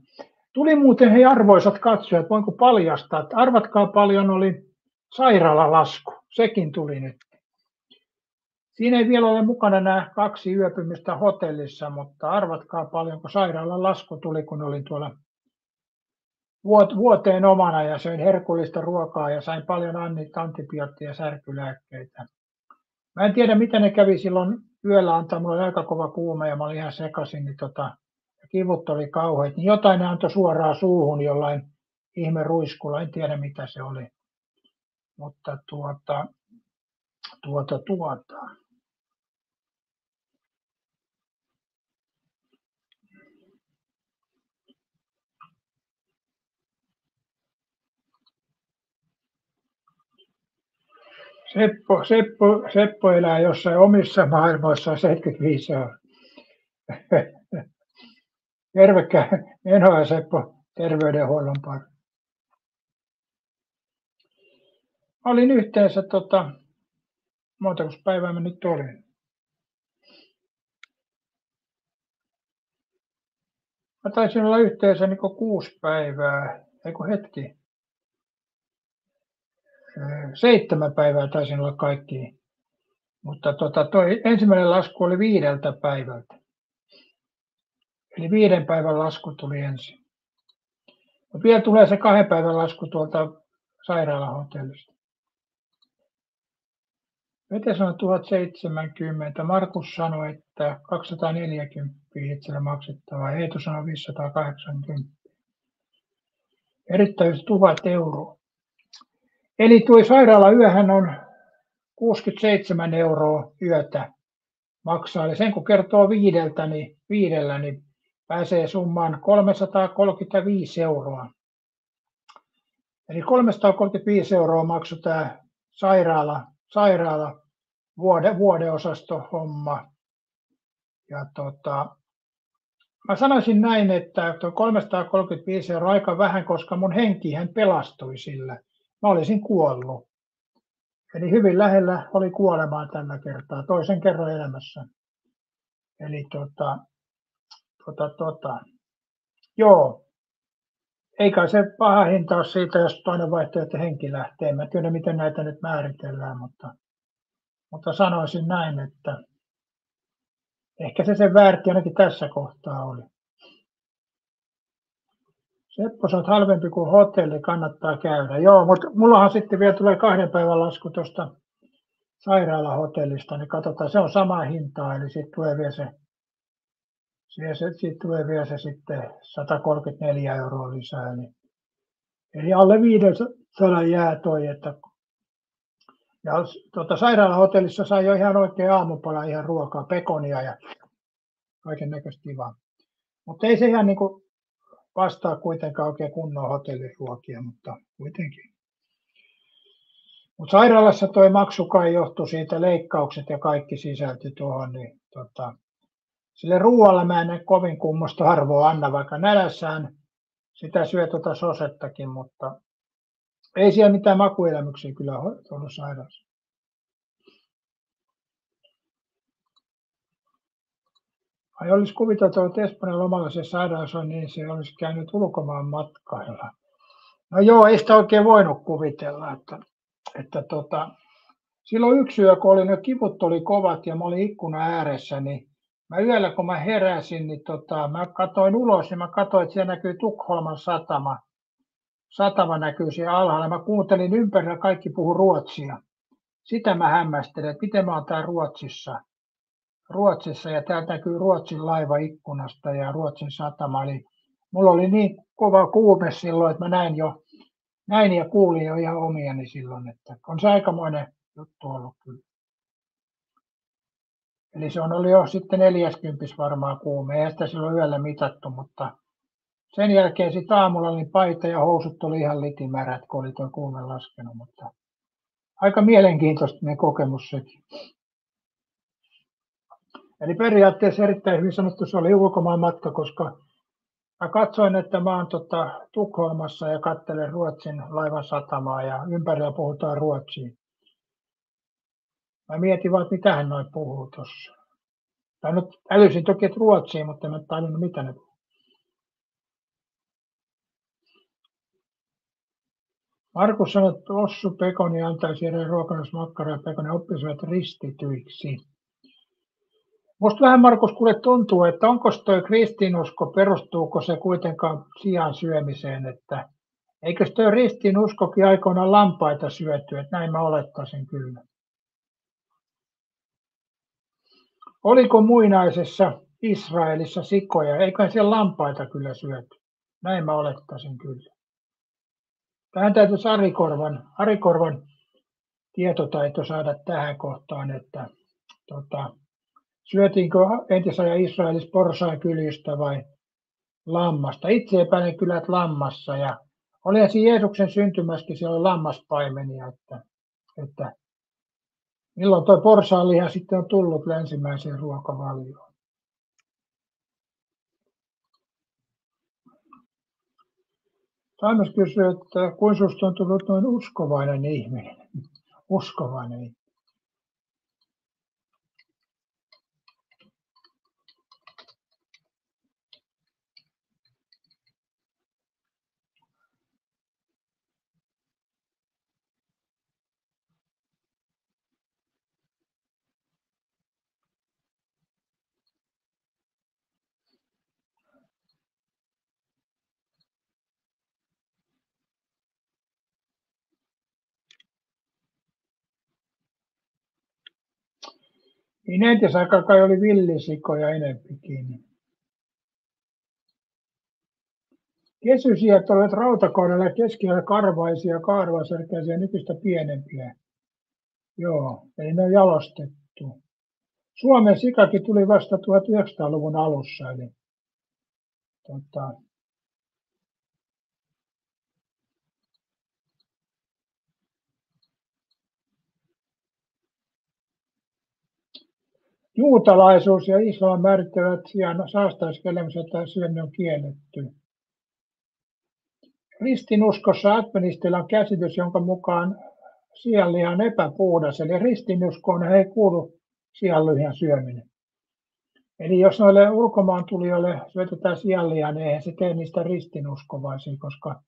S1: Tuli muuten, hei arvoisat katsojat, voinko paljastaa, että arvatkaa paljon oli sairaalalasku, sekin tuli nyt. Siinä ei vielä ole mukana nämä 2 yöpymistä hotellissa, mutta arvatkaa paljonko sairaalalasku tuli, kun olin tuolla vuoteen omana ja söin herkullista ruokaa ja sain paljon antibioottia ja särkylääkkeitä. Mä en tiedä, mitä ne kävi silloin yöllä antaa, mulla oli aika kova kuume ja mä olin ihan sekaisin, niin kivut oli kauheat, niin jotain ne antoi suoraan suuhun jollain ihme ruiskulla, en tiedä mitä se oli. Mutta Seppo elää jossain omissa maailmoissaan 75 on. Tervekään Eno ja Seppo terveydenhuollon pari. Olin yhteensä montako päivää mä nyt olin. Mä taisin olla yhteensä niin 6 päivää, eikö hetki. 7 päivää taisin olla kaikki. Mutta toi ensimmäinen lasku oli 5 päivältä. Eli 5 päivän lasku tuli ensin. Mutta vielä tulee se 2 päivän lasku tuolta sairaalahotellista. Vete sanoi 1070. Markus sanoi, että 240 itselle maksettavaa. Eetu sanoi 580. Erittäin 1000 euroa. Eli tuo sairaalayöhän on 67 euroa yötä maksaa. Eli sen kun kertoo 5, niin pääsee summaan 335 euroa. Eli 335 euroa maksoi tämä sairaala vuodeosastohomma. Ja mä sanoisin näin, että tuo 335 euroa aika vähän, koska mun henkihän pelastui sillä. Mä olisin kuollut. Eli hyvin lähellä oli kuolemaa tällä kertaa, toisen kerran elämässä. Eli joo. Eikä se paha hinta ole siitä, jos toinen vaihtoehto henki lähtee. Mä tiedän, miten näitä nyt määritellään, mutta sanoisin näin, että ehkä se sen väärti ainakin tässä kohtaa oli. Seppo sanoo, että halvempi kuin hotelli, kannattaa käydä. Joo, mutta mullahan sitten vielä tulee 2 päivän lasku tuosta sairaalahotellista, niin katsotaan, se on sama hintaa, eli siitä tulee vielä se sitten 134 euroa lisää. Eli alle 500 jää toi, että ja sairaalahotellissa sai jo ihan oikein aamupala, ihan ruokaa, pekonia ja kaiken näköistä kivaa. Mutta ei se ihan niin kuin vastaa kuitenkaan oikein kunnon hotelliruokia, mutta kuitenkin. Mutta sairaalassa tuo maksu kai johtui siitä, leikkaukset ja kaikki sisältyi tuohon, niin sille ruoalla mä en näe kovin kummosta arvoa anna, vaikka nälässään sitä syö tuota sosettakin, mutta ei siellä mitään makuelämyksiä kyllä ollut sairaalassa. Ai olisi kuviteltu, että Espanjan lomalla se sairaus on, niin se olisi käynyt ulkomaan matkailla. No joo, ei sitä oikein voinut kuvitella, että silloin yksi yö, kun ne kivut oli kovat ja mä olin ikkuna ääressä, niin mä yöllä kun mä heräsin, niin mä katsoin ulos ja mä katsoin, että siellä näkyy Tukholman satama. Satama näkyy siellä alhaalla. Mä kuuntelin ympärillä, kaikki puhu ruotsia. Sitä mä hämmästelen, että miten mä oon täällä Ruotsissa ja täältä näkyy Ruotsin laiva ikkunasta ja Ruotsin satama. Eli mulla oli niin kova kuume silloin, että mä näin ja kuulin jo ihan omiani silloin, että on se aikamoinen juttu ollut kyllä. Eli se on ollut jo sitten 40 varmaan kuume, eihän sitä silloin yöllä mitattu, mutta sen jälkeen sitten aamulla niin paita ja housut oli ihan litimärät, kun oli tuo kuume laskenut, mutta aika mielenkiintoista kokemus sekin. Eli periaatteessa erittäin hyvin sanottu, se oli ulkomaan matka, koska mä katsoin, että mä oon Tukholmassa ja katselen Ruotsin laivan satamaa ja ympärillä puhutaan ruotsia. Mä mietin vaan, että mitähän noin puhuu tuossa. Tai nyt älysin toki, että ruotsia, mutta en tajunnut mitä ne puhuu. Markus sanoi, että Ossu Pekoni antaisi edelleen ruokannosmakkaraa ja Pekoni oppisivat ristityiksi. Musta vähän, Markus, kuule tuntuu, että onko toi kristinusko, perustuuko se kuitenkaan sian syömiseen, että eikö toi ristinuskokin aikoinaan lampaita syöty, että näin mä olettaisin kyllä. Oliko muinaisessa Israelissa sikoja, eikä siellä lampaita kyllä syöty, näin mä olettaisin kyllä. Tähän täytyisi Ari Korvan tietotaito saada tähän kohtaan, että syötiinkö entisajan Israelissa porsaankylistä vai lammasta. Itse epäilen kyllä, että lammassa. Ja olihan siinä Jeesuksen syntymässäkin, siellä oli lammaspaimenia, että milloin tuo porsaanliha sitten on tullut länsimäiseen ruokavalioon. Saimas kysyä, että kuinka sinusta on tullut noin uskovainen ihminen? Uskovainen ihminen. Niin entisaikaan kai oli villisikoja enempikin. Kesysijat olivat rautakaudella keskellä karvaisia, kaarvasärkäisiä nykyistä pienempiä. Joo, eli ne on jalostettu. Suomen sikakin tuli vasta 1900-luvun alussa, eli juutalaisuus ja islam määrittävät sian saastaiskelemisen tai syönnin on kielletty. Ristinuskossa adventisteilla on käsitys, jonka mukaan sianliha on epäpuhdas, eli ristinuskoon ei kuulu sianlihan syöminen. Eli jos noille ulkomaan tulijoille syötetään sianlihaa, niin eihän se tee niistä ristinuskovaisia, koska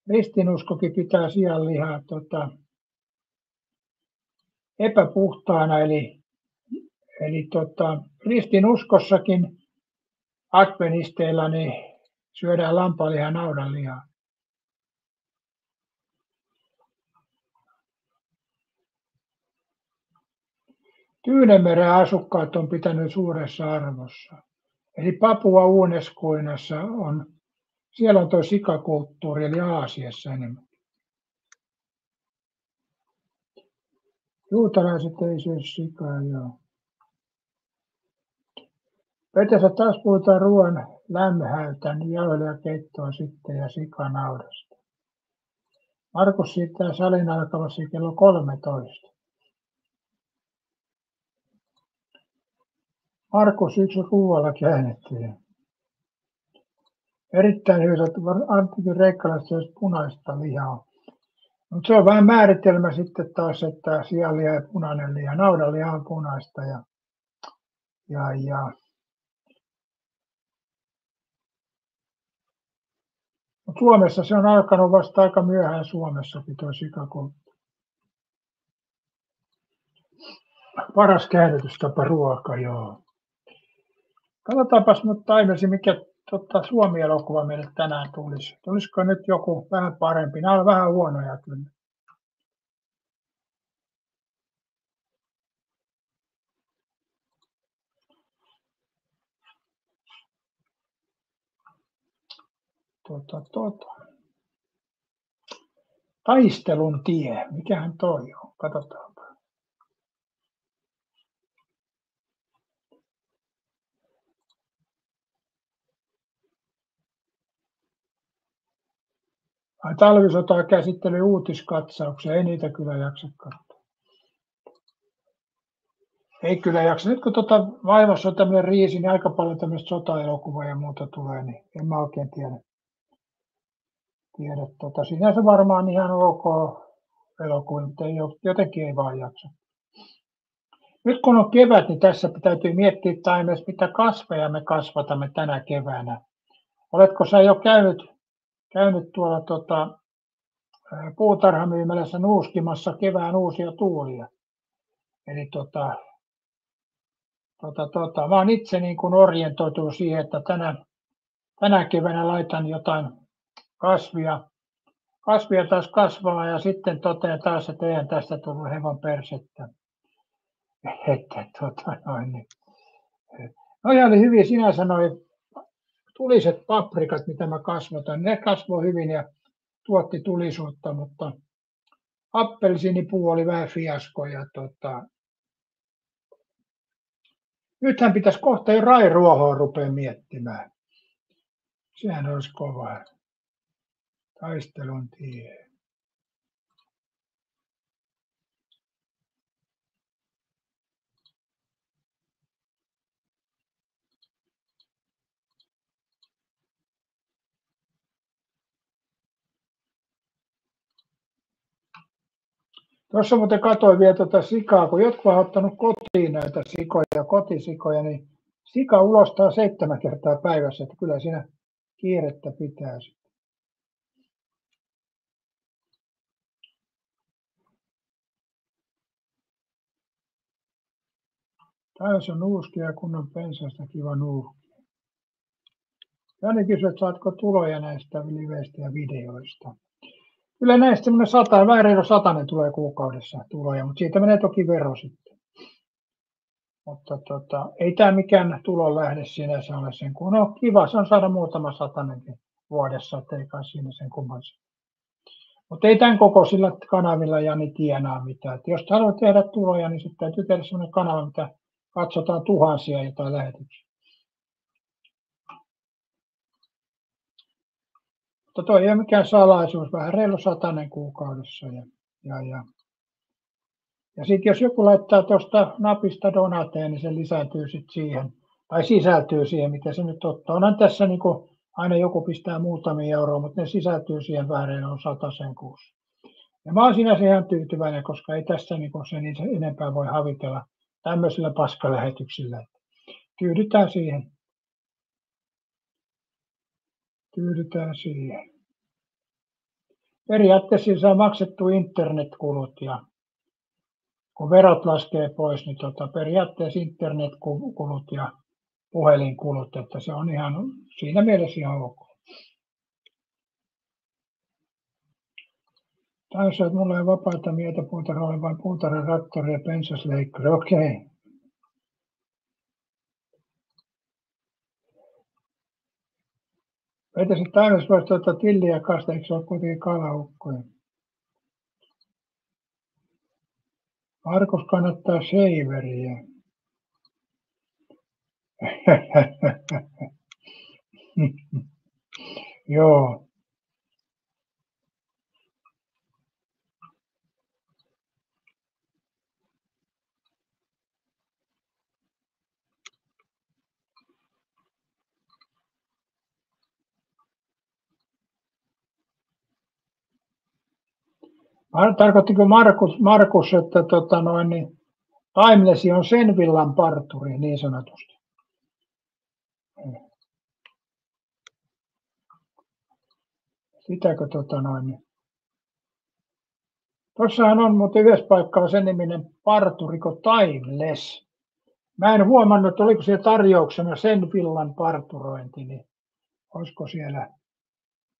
S1: ristinuskokin pitää sianlihaa epäpuhtaana, eli ristinuskossakin adventisteilla niin syödään lampaanlihaa ja naudanlihaa. Tyynenmeren asukkaat on pitänyt suuressa arvossa. Eli Papua Uudessa-Guineassa siellä on tuo sikakulttuuri, eli Aasiassa enemmän. Juutalaiset ei syö sikaa, joo. Petässä taas puhutaan ruoan lämmähäytän jauhelihakettua sitten ja sikanaurasta. Markus siirtää salin alkavassa kello 13. Markus 1.6 käännettiin. Erittäin hyvä, että Anttikin Reikkalasta olisi punaista lihaa. Mutta se on vähän määritelmä sitten taas, että sianliha ja punainen liha. Naudanliha on punaista ja Mut Suomessa se on alkanut vasta aika myöhään Suomessakin tuo sikakoutto. Paras käännetystapa ruoka, joo. Katsotaanpas nyt Taimesi, mikä Suomi-elokuva meille tänään tulisi. Tulisiko nyt joku vähän parempi? Nämä on vähän huonoja kyllä. Taistelun tie. Mikähän toi on? Katsotaanpa. Talvisotaa käsitteli uutiskatsauksia. Ei niitä kyllä jaksa katsoa. Ei kyllä jaksa. Nyt kun maailmassa on tämmöinen riisi, niin aika paljon tämmöistä sotaelokuvaa ja muuta tulee, niin en mä oikein tiedä. Sinänsä varmaan ihan ok elokuva, mutta jotenkin ei vaan jaksa. Nyt kun on kevät, niin tässä täytyy miettiä Taimesi, mitä kasveja me kasvatamme tänä keväänä. Oletko sä jo käynyt tuolla puutarhamyymälässä nuuskimassa kevään uusia tuulia? Eli mä oon itse niin kuin orientoitunut siihen, että tänä keväänä laitan jotain kasvia taas kasvaa ja sitten totean taas, että eihän tästä tullut hevon persettä. No oli hyvin sinänsä noi tuliset paprikat, mitä mä kasvatan. Ne kasvoi hyvin ja tuotti tulisuutta, mutta appelsiinipuu oli vähän fiasko. Ja nythän pitäisi kohta jo rairuohoa rupea miettimään. Sehän olisi kova. Taistelun tie. Tuossa muuten katsoin vielä sikaa, kun jotkut on ottanut kotiin näitä kotisikoja, niin sika ulostaa 7 kertaa päivässä, että kyllä siinä kiirettä pitää. Taas on nuuskia kunnon pensasta, kiva nuuhkia. Jani kysyi, että saatko tuloja näistä liveistä ja videoista. Kyllä näistä semmoinen vähän reilu 100 tulee kuukaudessa tuloja, mutta siitä menee toki vero sitten. Mutta ei tämä mikään tulonlähde sinänsä ole sen, kun on kiva, se on saada muutama 100 vuodessa, ettei kai siinä sen kummallisen. Mutta ei tämän kokoisilla kanavilla Jani tienaa mitään. Et jos haluat tehdä tuloja, niin sitten täytyy tehdä sellainen kanava, mitä katsotaan tuhansia jotain lähetyksiä. Mutta toi ei ole mikään salaisuus, vähän reilu 100 kuukaudessa. Ja sitten jos joku laittaa tuosta napista donateen, niin se lisääntyy sitten siihen, tai sisältyy siihen, mitä se nyt ottaa. Onhan tässä niin kuin aina joku pistää muutamia euroa, mutta ne sisältyy siihen vähän reiluun 100 kuussa. Ja mä oon sinänsä ihan tyytyväinen, koska ei tässä niin sen enempää voi havitella tämmöisillä paskalähetyksillä. Tyydytään siihen. Periaatteessa saa maksettu internetkulut ja kun verot laskee pois, niin periaatteessa internetkulut ja puhelinkulut, että se on ihan siinä mielessä ihan ok. Taisi, että mulla ei vapaita mieltä puutarha, oli vain puutarhan traktori ja pensasleikkuri. Okei. Vetäisi Taimessa voisi tilliä kasta, eikö se ole kuitenkin kalaukkoja? Markus kannattaa seiveriä. Joo. Tarkoittiko Markus, että niin Timeless on sen villan parturi niin sanotusti? Sitäkö niin. Tuossahan on muuten yhdessä paikkaa sen niminen parturi kuin Timeless. Mä en huomannut, että oliko siellä tarjouksena sen villan parturointi, niin olisiko siellä.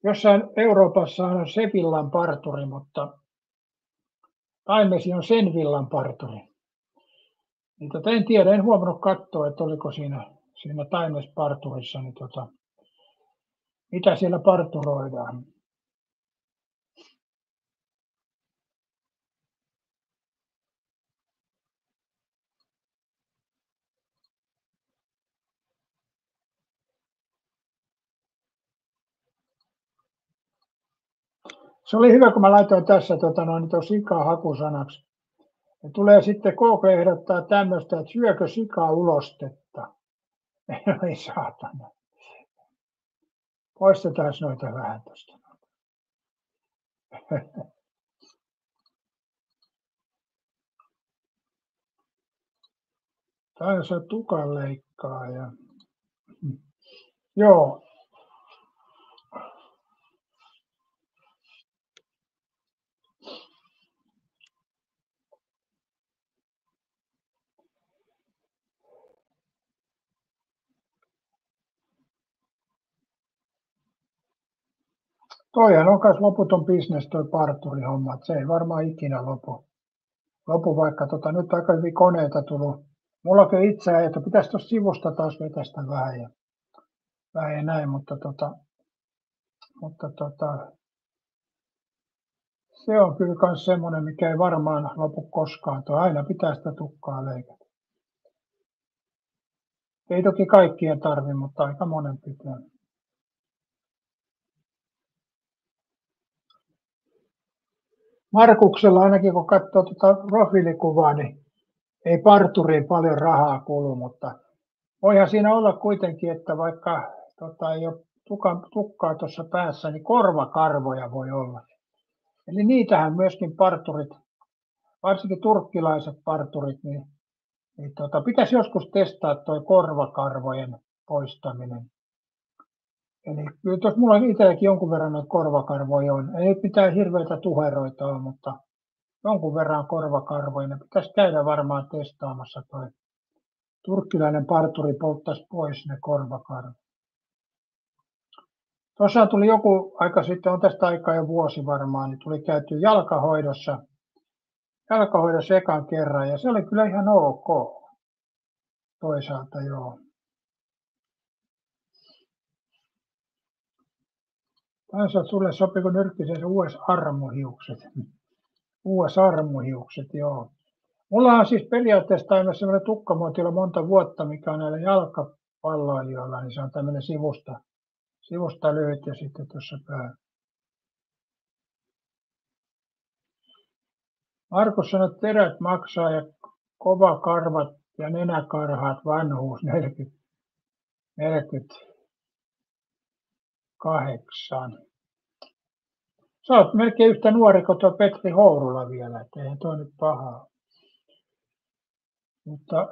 S1: Jossain Euroopassa on se villan parturi, mutta Timeless on sen villan parturi. Niin en tiedä, en huomannut katsoa, että oliko siinä Timeless parturissa, niin mitä siellä parturoidaan. Se oli hyvä, kun mä laitoin tässä tuon sikaa hakusanaksi. Ja tulee sitten KK ehdottaa tämmöistä, että syökö sika ulostetta. Ei saatana. Poistetaan noita vähän tuosta. Taisi tukan leikkaa. Ja... Joo. Toihan on myös loputon bisnes toi parturihomma. Se ei varmaan ikinä lopu vaikka nyt aika hyvin koneita tullut. Mulla on itse, että pitäisi tuosta sivusta taas vetästä vähän ja näin, mutta se on kyllä myös semmoinen, mikä ei varmaan lopu koskaan. Tuo aina pitää sitä tukkaa leikata. Ei toki kaikkien tarvi, mutta aika monen pitää. Markuksella ainakin kun katsoo profiilikuvaa, niin ei parturiin paljon rahaa kulu, mutta voihan siinä olla kuitenkin, että vaikka ei ole tukkaa tuossa päässä, niin korvakarvoja voi olla. Eli niitähän myöskin parturit, varsinkin turkkilaiset parturit, niin pitäisi joskus testaa tuo korvakarvojen poistaminen. Eli kyllä tuossa mulla on itselläkin jonkun verran noita korvakarvoja on. Ei mitään hirveitä tuheroita ole, mutta jonkun verran korvakarvoja. Ne pitäisi käydä varmaan testaamassa toi turkkilainen parturi polttaisi pois ne korvakarvot. Tuossa tuli joku aika sitten, on tästä aikaa jo vuosi varmaan, niin tuli käyty jalkahoidossa ekan kerran ja se oli kyllä ihan ok. Toisaalta joo. Taisi sulle sopii, kun nyrkkisessä US-armuhiukset, joo. Mulla on siis periaatteessa tainnut sellainen tukkamuotila monta vuotta, mikä on näillä jalkapalloilijoilla, niin se on tämmöinen sivusta lyhyt ja sitten tuossa päällä. Markus sanoi, että terät maksaa ja kova karvat ja nenäkarhaat vanhuus 48. Sä oot melkein yhtä nuori kuin tuo Petri Hourula vielä, että eihän tuo nyt pahaa. Mutta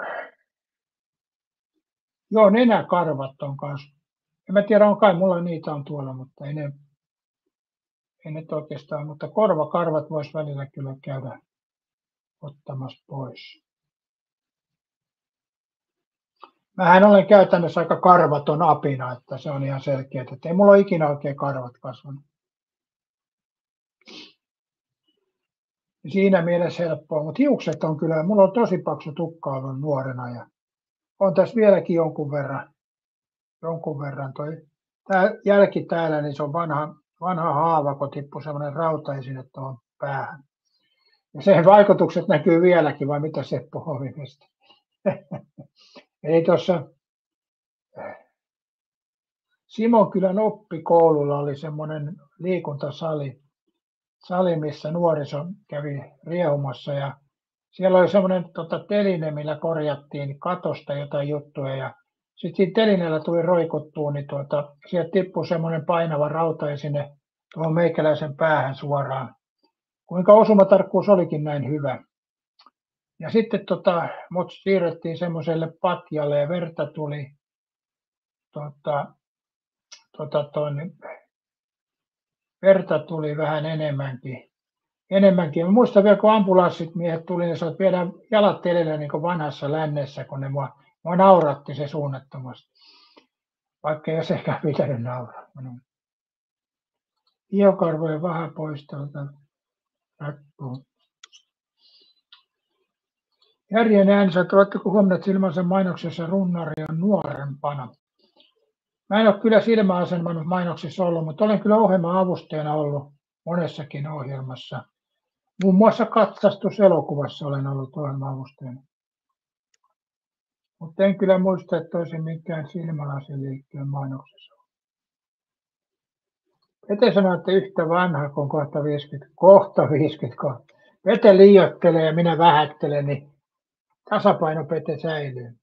S1: joo, nenäkarvat on kanssa. En mä tiedä, on kai mulla niitä on tuolla, mutta ei ne oikeastaan, mutta korvakarvat vois välillä kyllä käydä ottamassa pois. Mähän olen käytännössä aika karvaton apina, että se on ihan selkeä, että ei mulla ole ikinä oikein karvat kasvanut. Siinä mielessä helppoa, mutta hiukset on kyllä, mulla on tosi paksu tukka ollut nuorena ja on tässä vieläkin jonkun verran tää jälki täällä, niin se on vanha haava, kun tippui semmoinen rautaesine tuohon päähän. Ja sen vaikutukset näkyy vieläkin, vai mitä Seppo Hovimesta? Ei tuossa, Simonkylän oppikoululla oli semmoinen liikuntasali, missä nuoriso kävi riehumassa ja siellä oli semmoinen teline, millä korjattiin katosta jotain juttuja ja sitten siinä telineellä tuli roikuttua, niin sieltä tippui semmoinen painava rauta ja sinne tuohon meikäläisen päähän suoraan. Kuinka osumatarkkuus olikin näin hyvä. Ja sitten mut siirrettiin semmoiselle patjalle ja verta tuli niin verta tuli vähän enemmänkin. Mä muistan vielä, kun ambulanssit miehet tuli, niin sanoivat, että viedään jalat telille niin kuin vanhassa lännessä, kun ne mua nauratti se suunnattomasti. Vaikka ei olisi ehkä pitänyt nauraa. Iokarvojen vähän pois tuolta rattuun. Järjen äänsä, oletteko huomannut Silmäasen mainoksessa runnari on nuorempana? Mä en ole kyllä Silmäasen mainoksissa ollut, mutta olen kyllä ohjelma-avustajana ollut monessakin ohjelmassa. Muun muassa katsastuselokuvassa olen ollut ohjelma-avustajana. Mutta en kyllä muista, että olisin mikään Silmälasin liikkeen mainoksessa. Pete sanoi, että yhtä vanha kuin kohta 50. Pete liioittelee ja minä vähättelen, niin tasapaino Pete säilyy.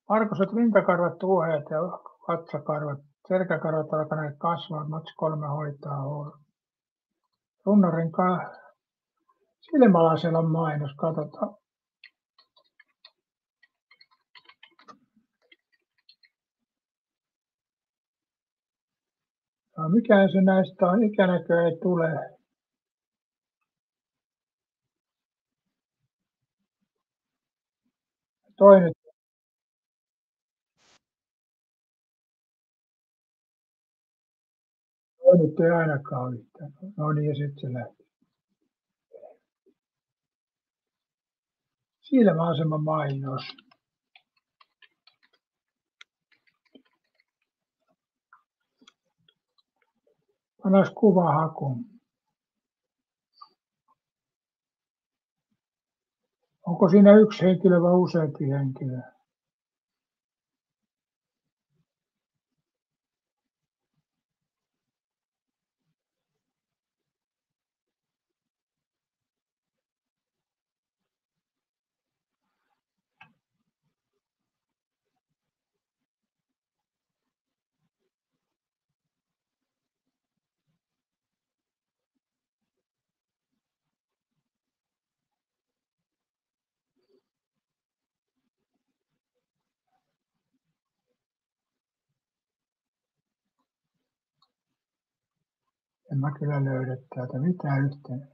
S1: Markus, että rintakarvat, tuoheet ja vatsakarvat, selkäkarvat alkaneet kasvaa, mats 3 hoitaa olla. Runnarin Silmälasella mainos, katsotaan. No, mikään se näistä on, ikänäkö ei tule. Toinen. Nyt ei ainakaan ole yhtään. No niin, ja sitten se lähti. Silmäasema mainos. Panas kuvahakuun. Onko siinä yksi henkilö vai useampi henkilö? En mä kyllä löydä täältä mitään yhteen.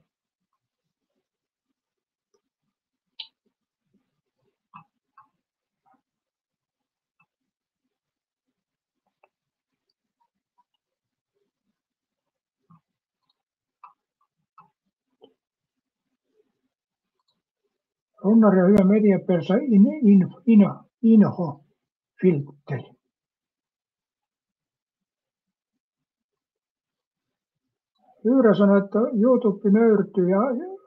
S1: Runnari on hyvä mediapersa inho-filtteri. Lyyrä sanoi, että YouTube nöyrtyy ja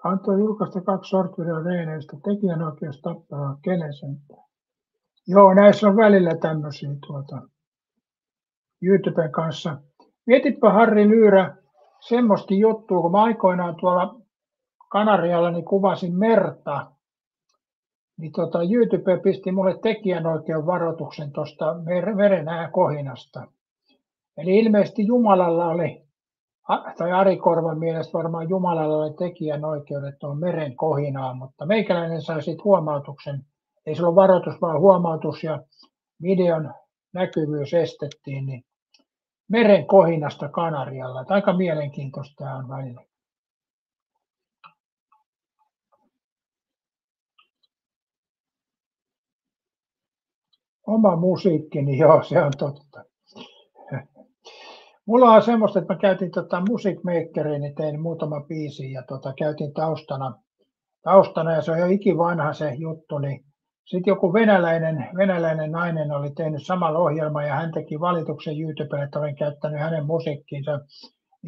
S1: antoi julkaista 2 sortvideon reeneistä tekijänoikeus tappaa kenesentää. Joo, näissä on välillä tämmöisiä YouTuben kanssa. Mietipä Harri Lyyrä semmoista juttua, kun mä aikoinaan tuolla Kanarialla niin kuvasin merta, niin YouTube pisti mulle tekijänoikeuden varoituksen tuosta meren kohinasta. Eli ilmeisesti Jumalalla oli, tai Ari Korvan mielestä varmaan Jumalalla oli tekijänoikeudet tuon meren kohinaan, mutta meikäläinen sai siitä huomautuksen. Ei se ollut varoitus, vaan huomautus ja videon näkyvyys estettiin, niin meren kohinasta Kanarialla. Aika mielenkiintoista tämä on välillä. Oma musiikki, niin joo, se on totta. Mulla on semmoista, että mä käytin Music Makeria, niin tein muutama biisi ja käytin taustana ja se on jo ikivanha se juttu, niin sitten joku venäläinen nainen oli tehnyt samalla ohjelman ja hän teki valituksen YouTubelle, että olen käyttänyt hänen musiikkiinsa.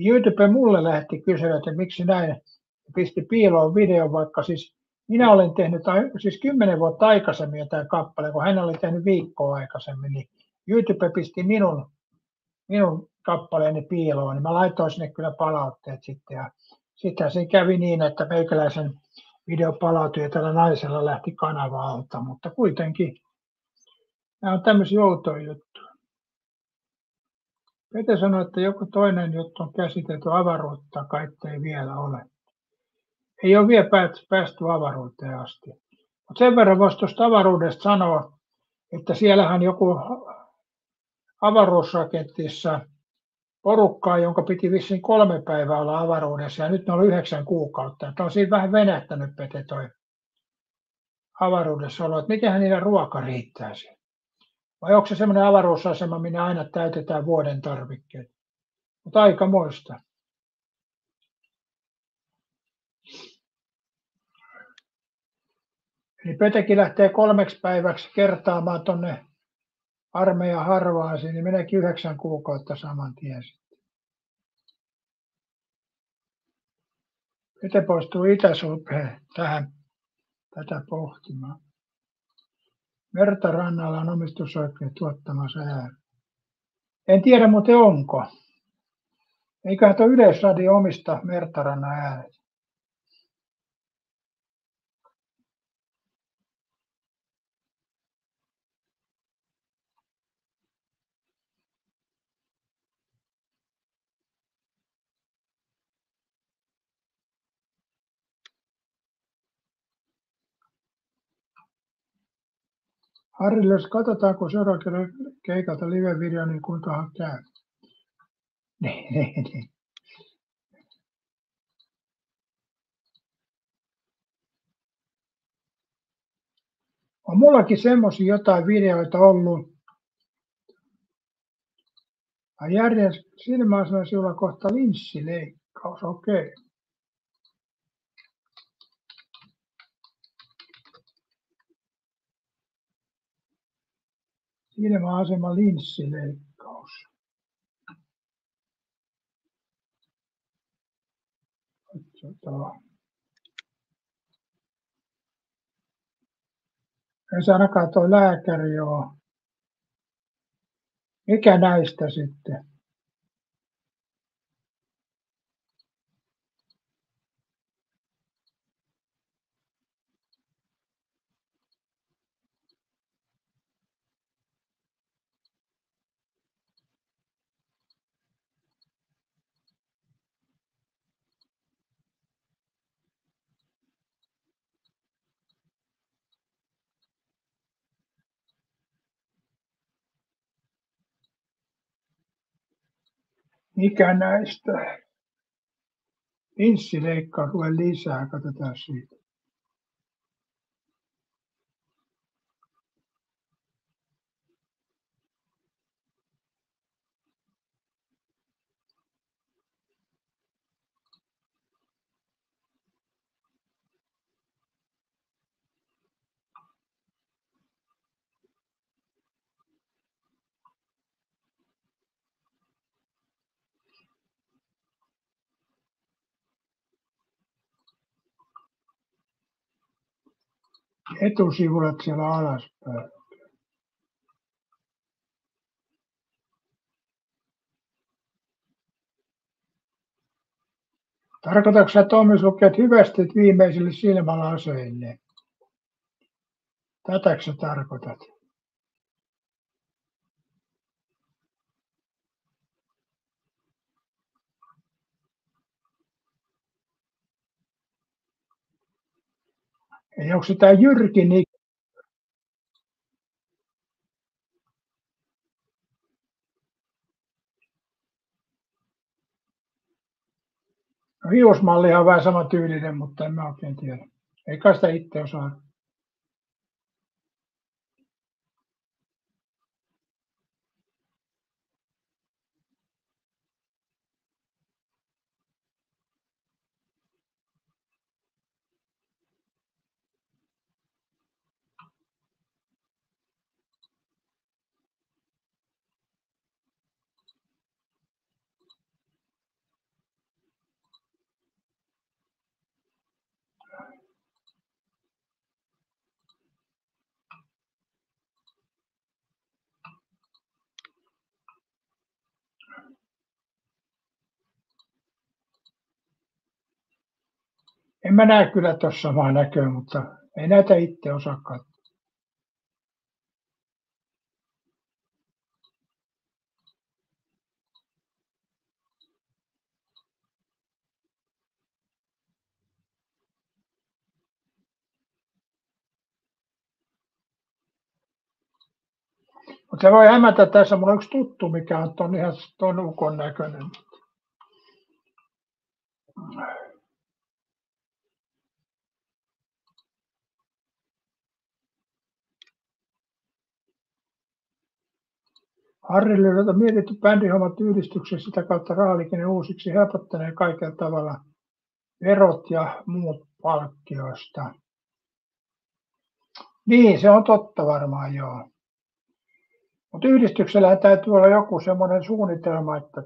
S1: YouTube mulle lähti kysyä, että miksi näin, pisti piiloon videon, vaikka siis minä olen tehnyt siis 10 vuotta aikaisemmin jotain kappaleen, kun hän oli tehnyt viikkoa aikaisemmin, niin YouTube pisti minun kappaleeni piiloon, niin mä laitoin sinne kyllä palautteet sitten. Ja sitten se kävi niin, että meikäläisen video palautui ja tällä naisella lähti kanava alta, mutta kuitenkin nämä on tämmöisiä outoja juttuja. Pete sanoi, että joku toinen juttu on käsitelty avaruutta, kai ei vielä ole. Ei ole vielä päästy avaruuteen asti. Mutta sen verran voisi tuosta avaruudesta sanoa, että siellähän joku avaruusraketissa porukkaa, jonka piti vissiin 3 päivää olla avaruudessa, ja nyt ne on 9 kuukautta. Tämä on siinä vähän venähtänyt, Pete, toi avaruudessa olo, että mitenhän niillä ruoka riittäisi. Vai onko se semmoinen avaruusasema, minne aina täytetään vuoden tarvikkeet? Mutta aikamoista. Eli Petekin lähtee 3 päiväksi kertaamaan tuonne armeijan harvaasiin, niin meneekin 9 kuukautta saman tien. Pete poistuu Itä-Suomeen tätä pohtimaan. Mertarannalla on omistusoikeus tuottamassa ääni. En tiedä muuten onko. Eiköhän tuo Yleisradio omista Mertarannan äänet. Harrille, jos katsotaan, kun seuraavalla keikalta live-video, niin kuinkahan käy. Niin. On mullakin semmoisia jotain videoita ollut. Järjen silmäasema sinulla kohta linssileikkaus, okei. Silmäasema linssileikkaus. Ei se ainakaan tuo lääkäri ole. Mikä näistä sitten? Mikä näistä? Linssileikkaus, lue lisää, katsotaan siitä. Etusivulle siellä alaspäin. Tarkoitatko sä, Tommi, luket hyvästit viimeisille silmälaseille? Tätäkö sä tarkoitat? Ei onko se tää Jyrki niin? No, hiusmallihan on vähän samantyylinen, mutta en mä oikein tiedä. Ei kai sitä itse osaa. En mä näe kyllä tuossa samaa näköä, mutta ei näitä itse osaakaan. Mutta se voi hämätä tässä. Mulla on yksi tuttu, mikä on ihan ton ukon näköinen. Harrille on mietitty bändihommat yhdistyksessä sitä kautta rahaliikenne uusiksi helpottaneen kaikella tavalla verot ja muut palkkioista. Niin, se on totta varmaan, joo. Mutta yhdistyksellä täytyy olla joku semmoinen suunnitelma, että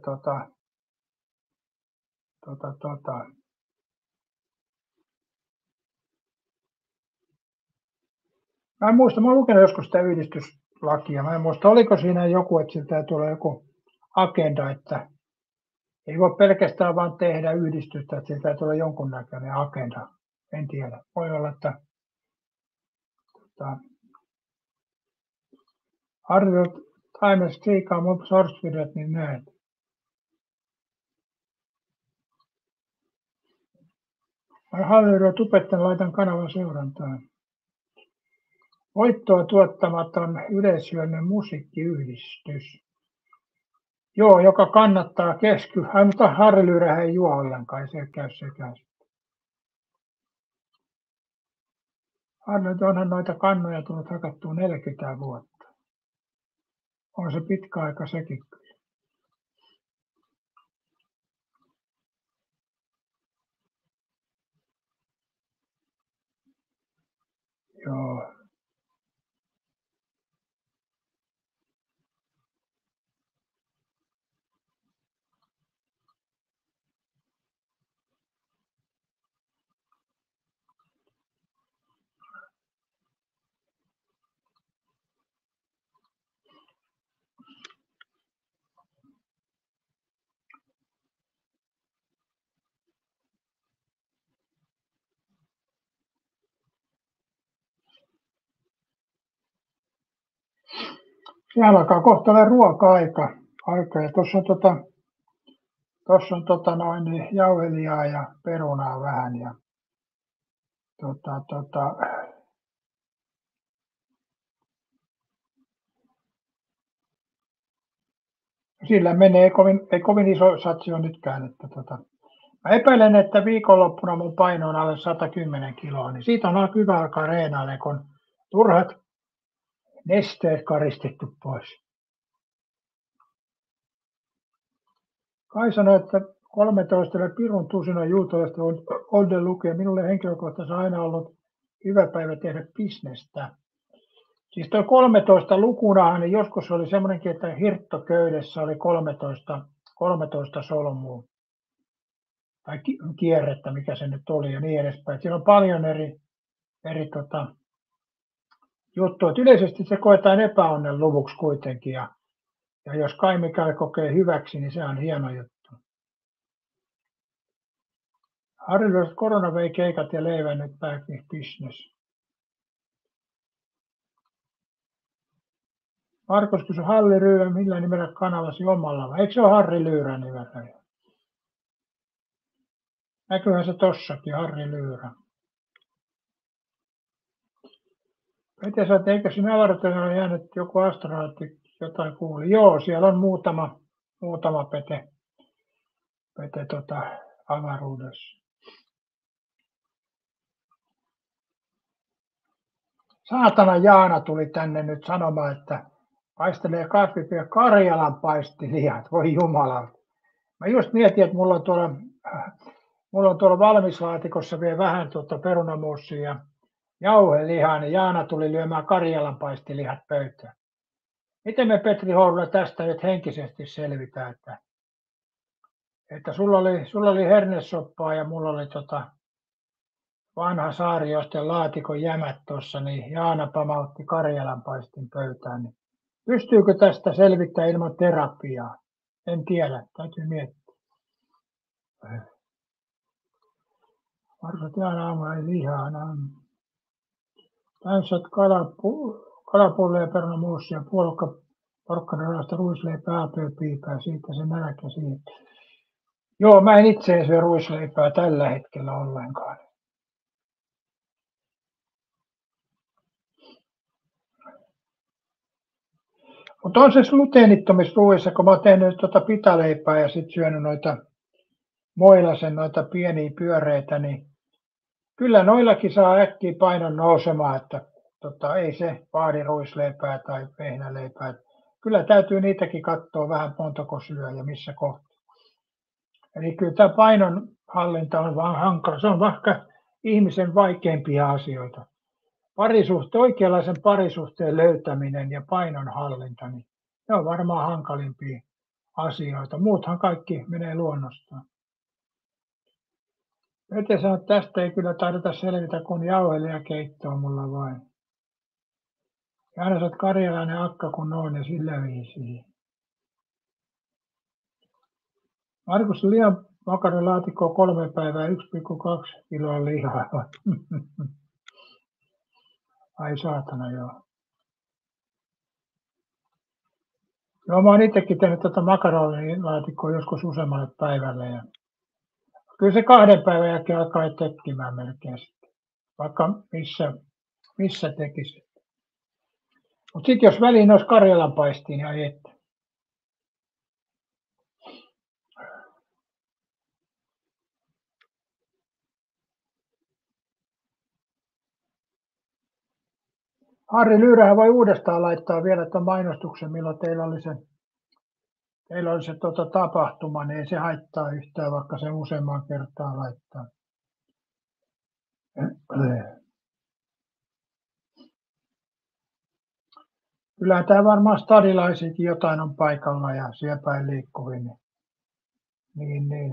S1: mä en muista, mä olen lukenut joskus sitä yhdistyslakia. Mä en muista, oliko siinä joku, että sillä täytyy olla joku agenda, että ei voi pelkästään vaan tehdä yhdistystä, että sillä täytyy olla jonkunnäköinen agenda. En tiedä. Voi olla, että arviot Times kriikaa mun source-videot, niin näet. Halliro tubetten laitan kanavan seurantaan. Voittoa tuottamaton yleishyödyllinen musiikkiyhdistys. Joo, joka kannattaa mutta Harri Lyyrä ei juo ollenkaan, se käy sekään. Harri, onhan noita kannoja tullut hakattua 40 vuotta. On se pitkä aika sekin. Joo. Siellä alkaa kohta olla ruoka-aika. Ja tuossa on niin jauhelijaa ja perunaa vähän. Ja, sillä menee, ei kovin iso satsi on nytkään. Mä epäilen, että viikonloppuna mun paino on alle 110 kiloa, niin siitä on hyvä alkaa reenailemaan, kun turhat nesteet karistettu pois. Kai sanoi, että 13 pirun tusina juutalaista Olden lukee. Minulle henkilökohtaisesti on aina ollut hyvä päivä tehdä bisnestä. Siis tuo 13 lukunahan, niin joskus oli semmoinenkin, että hirttoköydessä oli 13 solmua. Tai kierrettä, mikä se nyt oli ja niin edespäin. Siinä on paljon eri juttuja. Yleisesti se koetaan epäonnen luvuksi kuitenkin. Ja jos kai mikäli kokee hyväksi, niin se on hieno juttu. Harrilaiset korona vei keikat ja leivän, nyt back in business. Markus kysyi Halli Lyyrä, millä nimellä kanavasi omalla vai? Eikö se ole Harri Lyyrä nimellä? Näkyyhän se tossakin, Harri Lyyrä. Miten sä, eikö sinä avaruuteen jäänyt joku astronautti jotain kuuli? Joo, siellä on muutama pete avaruudessa. Saatana Jaana tuli tänne nyt sanomaan, että paistelee kasvipia Karjalan paistilihat. Voi jumala. Mä just mietin, että mulla on tuolla valmislaatikossa vielä vähän perunamuussia ja jauhelihaa, niin Jaana tuli lyömään Karjalan paistilihat pöytään. Miten me Petri Hourula tästä nyt henkisesti selvitään, että sulla oli hernesoppaa ja mulla oli vanha Saarioisten laatikon jämät tuossa, niin Jaana pamautti Karjalan paistin pöytään. Niin pystyykö tästä selvittämään ilman terapiaa? En tiedä, täytyy miettiä. Marsat aina aamulla ei lihaa. Täysät kalapulleja, perunamuusia, puolukka, porkkanaraista, ruisleipää, aapiopiipää, siitä se nälkä siitä. Joo, mä en itse syö ruisleipää tällä hetkellä ollenkaan. Mutta on se gluteenittomissa ruuissa, kun mä oon tehnyt pitaleipää ja sitten syönyt noita Moilasen noita pieniä pyöreitä, niin kyllä noillakin saa äkkiä painon nousemaan, että ei se vaadi ruisleipää tai vehnäleipää. Kyllä täytyy niitäkin katsoa vähän montako syö ja missä kohtaa. Eli kyllä tämä painonhallinta on vaan hankala. Se on vaikka ihmisen vaikeimpia asioita. Oikeanlaisen parisuhteen löytäminen ja painonhallinta, niin ne on varmaan hankalimpia asioita. Muuthan kaikki menee luonnostaan. Meten sanoo, että tästä ei kyllä taideta selvitä, kun jauhelijakeitto on mulla vain. Ja aina sä oot karjalainen akka kun on ja sillä viisiin. Markus lihan makaronilaatikkoa 3 päivää 1,2 kiloa lihaa. Ai saatana joo. Joo, mä oon itsekin tehnyt makaronilaatikkoa joskus useammalle päivälle. Ja kyllä se 2 päivän jälkeen alkaa tekkimään melkein sitten. Vaikka missä tekisi. Mutta sitten jos väliin olisi karjalanpaistiin, niin ai että. Harri Lyyrähän voi uudestaan laittaa vielä tuon mainostuksen, milloin teillä oli se tapahtuma, niin ei se haittaa yhtään, vaikka se useamman kertaa laittaa. Kyllä tämä varmaan stadilaisiakin jotain on paikalla ja siellä päin liikkuvin. Niin.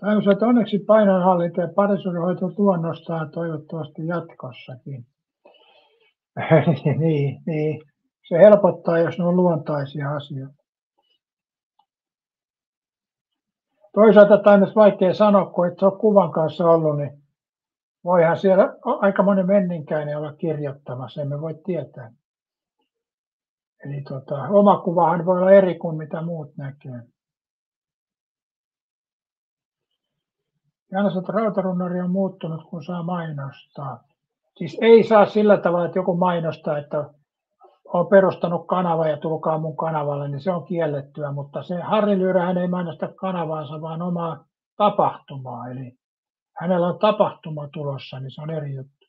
S1: Tämmöiset onneksi painonhallinta ja parisuudenhoito luonnostaan toivottavasti jatkossakin. niin. Se helpottaa, jos ne on luontaisia asioita. Toisaalta tämä on vaikea sanoa, kun et ole kuvan kanssa ollut, niin voihan siellä aika monen menninkäinen olla kirjoittamassa, emme voi tietää. Eli oma kuvahan voi olla eri kuin mitä muut näkee. Janset rautarunnari on muuttunut, kun saa mainostaa. Siis ei saa sillä tavalla, että joku mainostaa, että on perustanut kanava ja tulkaa mun kanavalle, niin se on kiellettyä, mutta se Harri Lyyrähän ei mainosta kanavaansa, vaan omaa tapahtumaa. Eli hänellä on tapahtuma tulossa, niin se on eri juttu.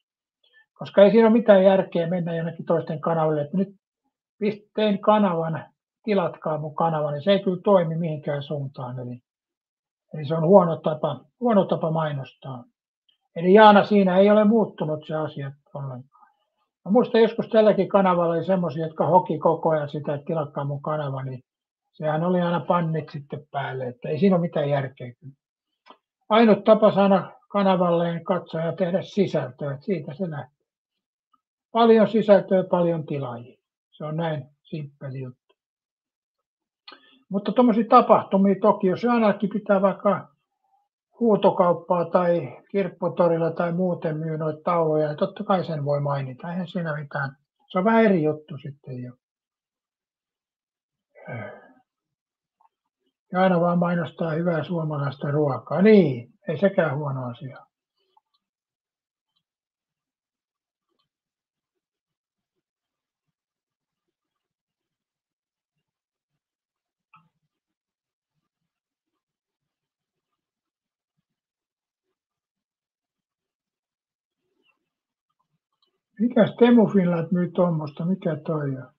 S1: Koska ei siinä ole mitään järkeä mennä jonnekin toisten kanavalle, että nyt tein kanavan, tilatkaa mun kanava, niin se ei kyllä toimi mihinkään suuntaan. Eli se on huono tapa mainostaa. Eli Jaana, siinä ei ole muuttunut se asia ollenkaan. Mä muistan joskus tälläkin kanavalla oli semmoisia, jotka hoki koko ajan sitä, että tilatkaa mun kanava, niin sehän oli aina pannit sitten päälle, että ei siinä ole mitään järkeä. Ainut tapa saada kanavalleen katsoa ja tehdä sisältöä, että siitä se lähtee. Paljon sisältöä, paljon tilaajia. Se on näin simppeli juttu. Mutta tuommoisia tapahtumia toki, jos ainakin pitää vaikka huutokauppaa tai kirpputorilla tai muuten myy noita tauluja, niin totta kai sen voi mainita. Eihän siinä mitään. Se on vähän eri juttu sitten jo. Ja aina vaan mainostaa hyvää suomalaista ruokaa. Niin, ei sekään huono asia. Mikäs Teemu Finland myy tuommoista? Mikä toi on?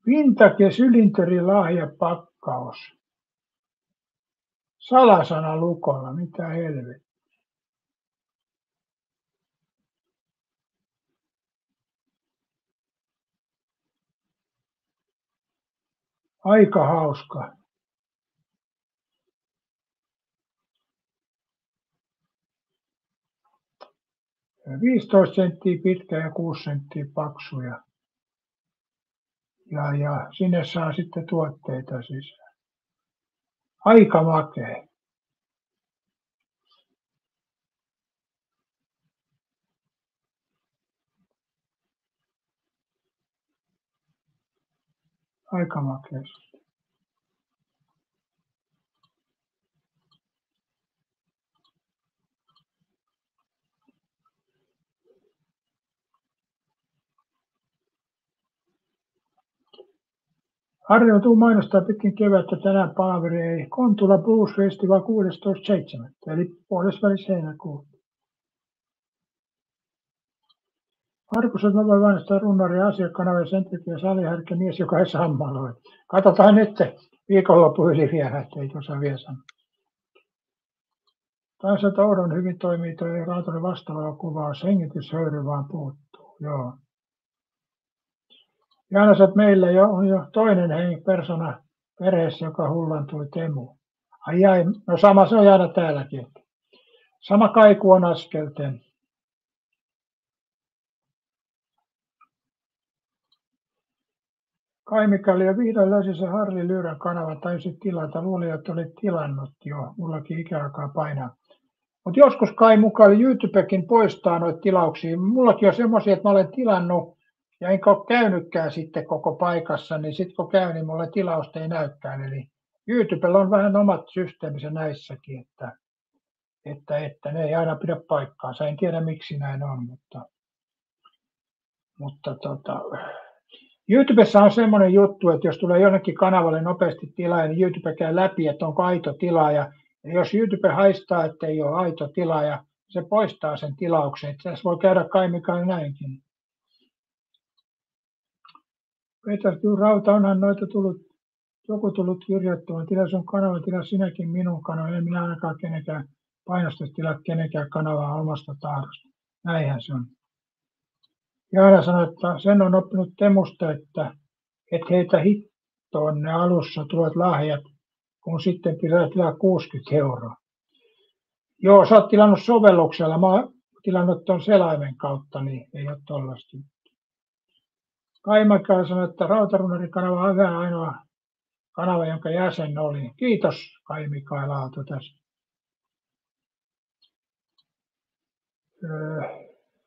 S1: Vintage Cylinderi lahjapakkaus. Salasana lukolla, mitä helvettiä. Aika hauska. Ja 15 senttiä pitkä ja 6 senttiä paksu ja sinne saa sitten tuotteita sisään. Aika makea. Aika makea. Harri tuu mainostaa pitkin kevättä tänään palaveri ei Kontula Blues Festival 16.7. eli puolesvälis heinäkuuta. Markus on nopea mainostaa runnari asiakkaana ja sen takia salihärkä mies, joka ei sammaloi. Katsotaan nyt viikonloppu yli vielä, ettei tuossa vielä sano. Toisaalta Oudon hyvin toimii tuo Raatonen vastaava kuvaus, hengityshöyry vaan puuttuu. Joo. Jaanas, että meillä on jo toinen persona perheessä, joka hullantui Temu. Ai, no sama se on aina täälläkin. Sama kaiku on askelten. Kai Mikael jo vihdoin löysi se Harri Lyyrän kanava, taisi tilata. Luulin, että olit tilannut jo. Mullakin ikä alkaa painaa. Mutta joskus Kai mukaan YouTubekin poistaa noita tilauksia. Mullakin on semmoisia, että mä olen tilannut ja enkä ole käynytkään sitten koko paikassa, niin sitten kun käyn, niin mulle tilausta ei näykään. Eli YouTubella on vähän omat systeeminsä näissäkin, että ne ei aina pidä paikkaansa. En tiedä miksi näin on, mutta YouTubessa on semmoinen juttu, että jos tulee jonnekin kanavalle nopeasti tilaaja, niin YouTube käy läpi, että onko aito tilaaja. Ja jos YouTube haistaa, että ei ole aito tilaaja, se poistaa sen tilauksen. Että tässä voi käydä Kai Mikael näinkin. Peter Rauta, onhan noita joku tullut kirjoittamaan. Tila sun kanava, tila sinäkin minun kanava. En minä ainakaan kenenkään painosta tilaa kenenkään kanavaa omasta tahdosta. Näinhän se on. Jaana sanoi, että sen on oppinut Temusta, että heitä hittoon ne alussa tulevat lahjat, kun sitten pitää tilaa 60 €. Joo, sä oot tilannut sovelluksella. Mä oon tilannut tuon selaimen kautta, niin ei ole tollaista. Kai Mikael sanoi, että Rautarunnari kanava on hyvä ainoa kanava, jonka jäsen oli. Kiitos Kai Mikael Aalto tässä.